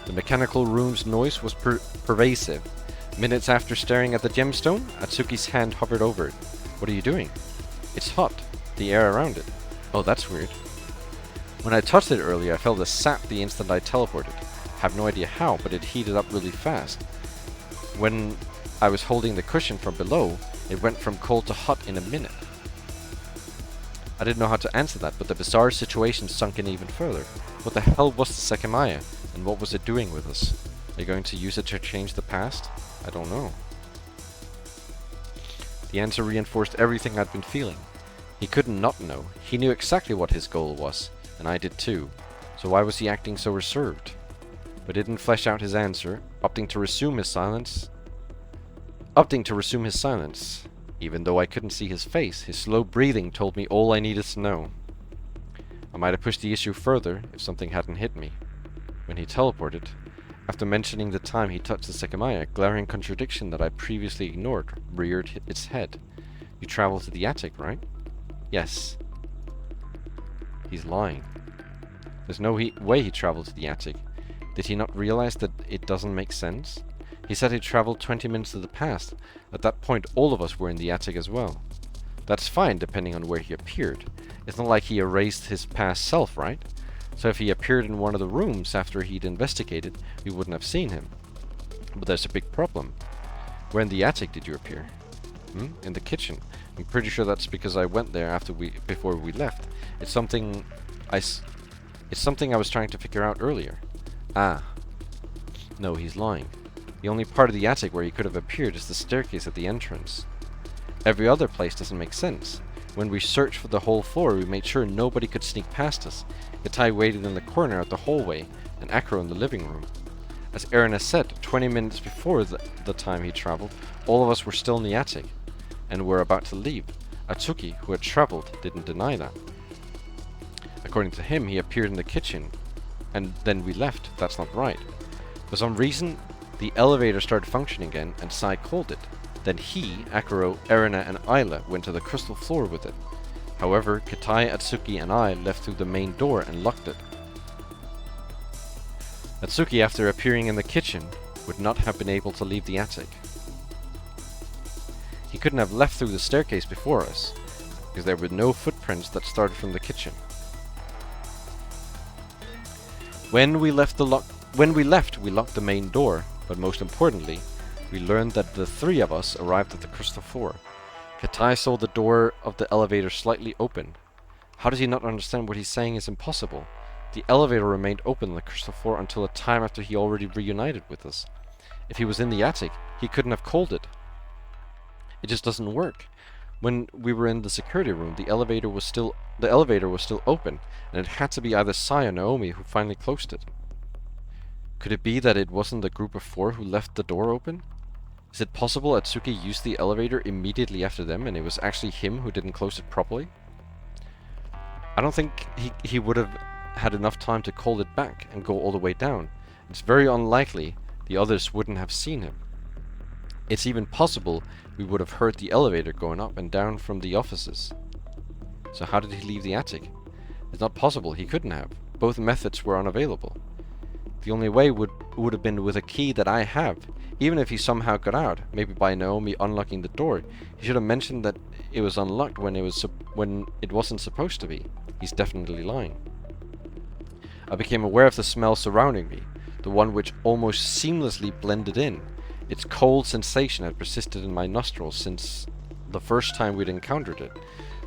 The mechanical room's noise was pervasive. Minutes after staring at the gemstone, Atsuki's hand hovered over it. What are you doing? It's hot. The air around it. Oh, that's weird. When I touched it earlier, I felt a sap the instant I teleported. Have no idea how, but it heated up really fast. when I was holding the cushion from below, it went from cold to hot in a minute. I didn't know how to answer that, but the bizarre situation sunk in even further. What the hell was the Sekimeiya, and what was it doing with us? Are you going to use it to change the past? I don't know. The answer reinforced everything I'd been feeling. He couldn't not know. He knew exactly what his goal was, and I did too. So why was he acting so reserved? But didn't flesh out his answer, opting to resume his silence. Even though I couldn't see his face, his slow breathing told me all I needed to know. I might have pushed the issue further if something hadn't hit me. When he teleported, after mentioning the time he touched the Sekimeiya, a glaring contradiction that I previously ignored reared its head. You traveled to the attic, right? Yes. He's lying. There's no way he traveled to the attic. Did he not realize that it doesn't make sense? He said he traveled 20 minutes to the past. At that point, all of us were in the attic as well. That's fine, depending on where he appeared. It's not like he erased his past self, right? So if he appeared in one of the rooms after he'd investigated, we wouldn't have seen him. But there's a big problem. Where in the attic did you appear? In the kitchen. I'm pretty sure that's because I went there before we left. It's something I was trying to figure out earlier. Ah. No, he's lying. The only part of the attic where he could have appeared is the staircase at the entrance. Every other place doesn't make sense. When we searched for the whole floor, we made sure nobody could sneak past us. Katai waited in the corner at the hallway, and Akro in the living room. As Aaron has said, 20 minutes before the time he traveled, all of us were still in the attic, and were about to leave. Atsuki, who had traveled, didn't deny that. According to him, he appeared in the kitchen, and then we left. That's not right. For some reason, the elevator started functioning again, and Sai called it. Then he, Akuro, Erina, and Ayla went to the crystal floor with it. However, Katai, Atsuki, and I left through the main door and locked it. Atsuki, after appearing in the kitchen, would not have been able to leave the attic. He couldn't have left through the staircase before us, because there were no footprints that started from the kitchen. When we left, we locked the main door, but most importantly, we learned that the three of us arrived at the crystal floor. Katai saw the door of the elevator slightly open. How does he not understand what he's saying is impossible? The elevator remained open on the crystal floor until a time after he already reunited with us. If he was in the attic, he couldn't have called it. It just doesn't work. When we were in the security room, the elevator was still open, and it had to be either Sai or Naomi who finally closed it. Could it be that it wasn't the group of four who left the door open? Is it possible Atsuki used the elevator immediately after them and it was actually him who didn't close it properly? I don't think he would have had enough time to call it back and go all the way down. It's very unlikely the others wouldn't have seen him. It's even possible we would have heard the elevator going up and down from the offices. So how did he leave the attic? It's not possible, he couldn't have. Both methods were unavailable. The only way would have been with a key that I have. Even if he somehow got out, maybe by Naomi unlocking the door, he should have mentioned that it was unlocked when it wasn't supposed to be. He's definitely lying. I became aware of the smell surrounding me, the one which almost seamlessly blended in. Its cold sensation had persisted in my nostrils since the first time we'd encountered it,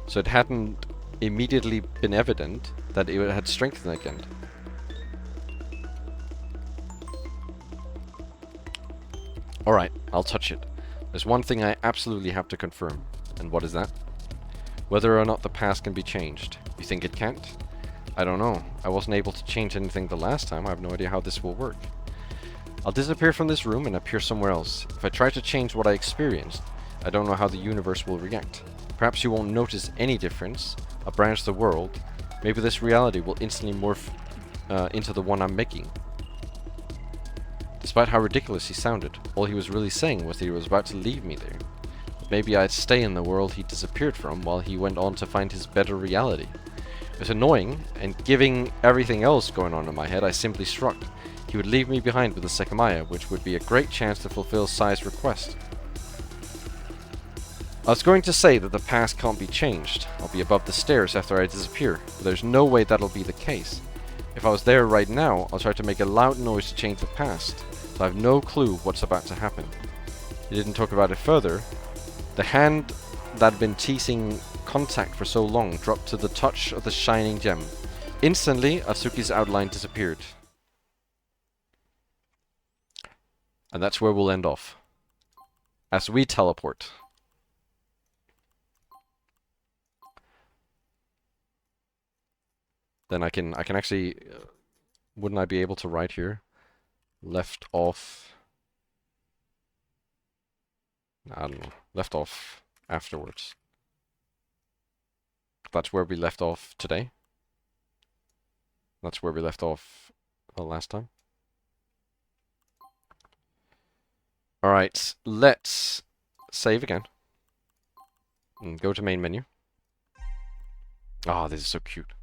so it hadn't immediately been evident that it had strengthened again. Alright, I'll touch it. There's one thing I absolutely have to confirm. And what is that? Whether or not the past can be changed. You think it can't? I don't know. I wasn't able to change anything the last time. I have no idea how this will work. I'll disappear from this room and appear somewhere else. If I try to change what I experienced, I don't know how the universe will react. Perhaps you won't notice any difference. I'll branch the world. Maybe this reality will instantly morph into the one I'm making. Despite how ridiculous he sounded, all he was really saying was that he was about to leave me there. But maybe I'd stay in the world he disappeared from while he went on to find his better reality. It was annoying, and given everything else going on in my head, I simply shrugged. He would leave me behind with the Sekimeiya, which would be a great chance to fulfill Sai's request. I was going to say that the past can't be changed. I'll be above the stairs after I disappear, but there's no way that'll be the case. If I was there right now, I'll try to make a loud noise to change the past, so I have no clue what's about to happen. He didn't talk about it further. The hand that had been teasing contact for so long dropped to the touch of the shining gem. Instantly, Asuki's outline disappeared. And that's where we'll end off. As we teleport. Then I can actually... wouldn't I be able to write here? Left off... I don't know. Left off afterwards. That's where we left off today. That's where we left off the last time. Alright, let's save again. And go to main menu. Ah, this is so cute.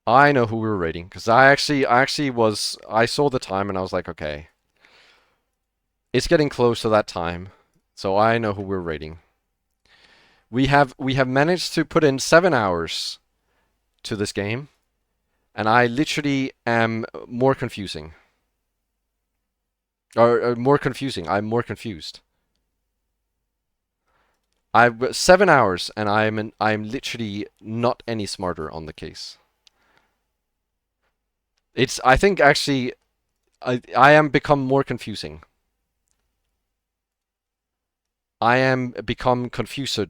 I know who we were rating, because I saw the time and I was like, okay. It's getting close to that time, so I know who we're rating. We have managed to put in 7 hours to this game, and I literally am more confusing. Or more confusing. I'm more confused. I've 7 hours, and I'm literally not any smarter on the case. I think actually I am become more confusing. I am become confuser.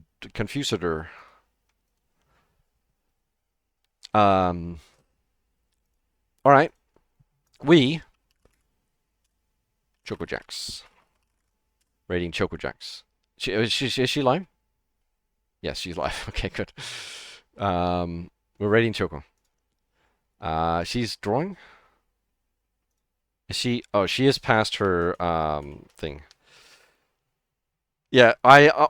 Alright. Choco Jacks. Rating Choco Jacks. Is she live? Yes, she's live. Okay, good. We're rating Choco. She's drawing? Is she... Oh, she is past her thing. Yeah,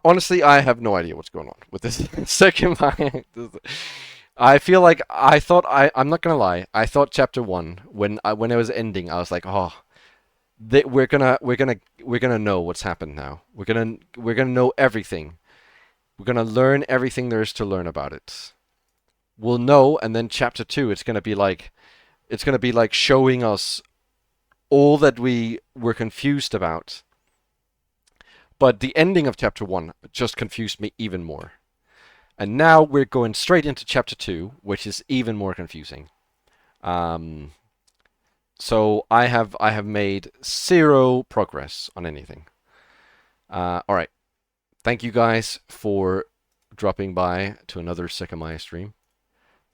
honestly, I have no idea what's going on with this Sekimeiya. I feel like I'm not gonna lie. I thought chapter 1 when it was ending, I was like, oh, we're gonna know what's happened now. We're gonna know everything. We're gonna learn everything there is to learn about it. We'll know, and then chapter 2, it's gonna be like showing us all that we were confused about. But the ending of chapter 1 just confused me even more. And now we're going straight into chapter 2, which is even more confusing. So I have made 0 progress on anything. Alright. Thank you guys for dropping by to another Sekimeiya stream.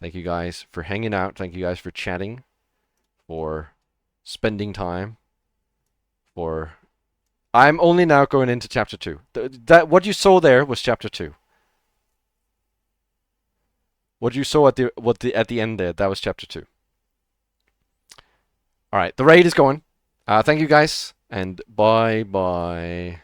Thank you guys for hanging out. Thank you guys for chatting. For spending time. For... I'm only now going into chapter 2. What you saw there was chapter 2. What you saw at the end there, that was chapter 2. Alright, the raid is going. Thank you guys, and bye-bye.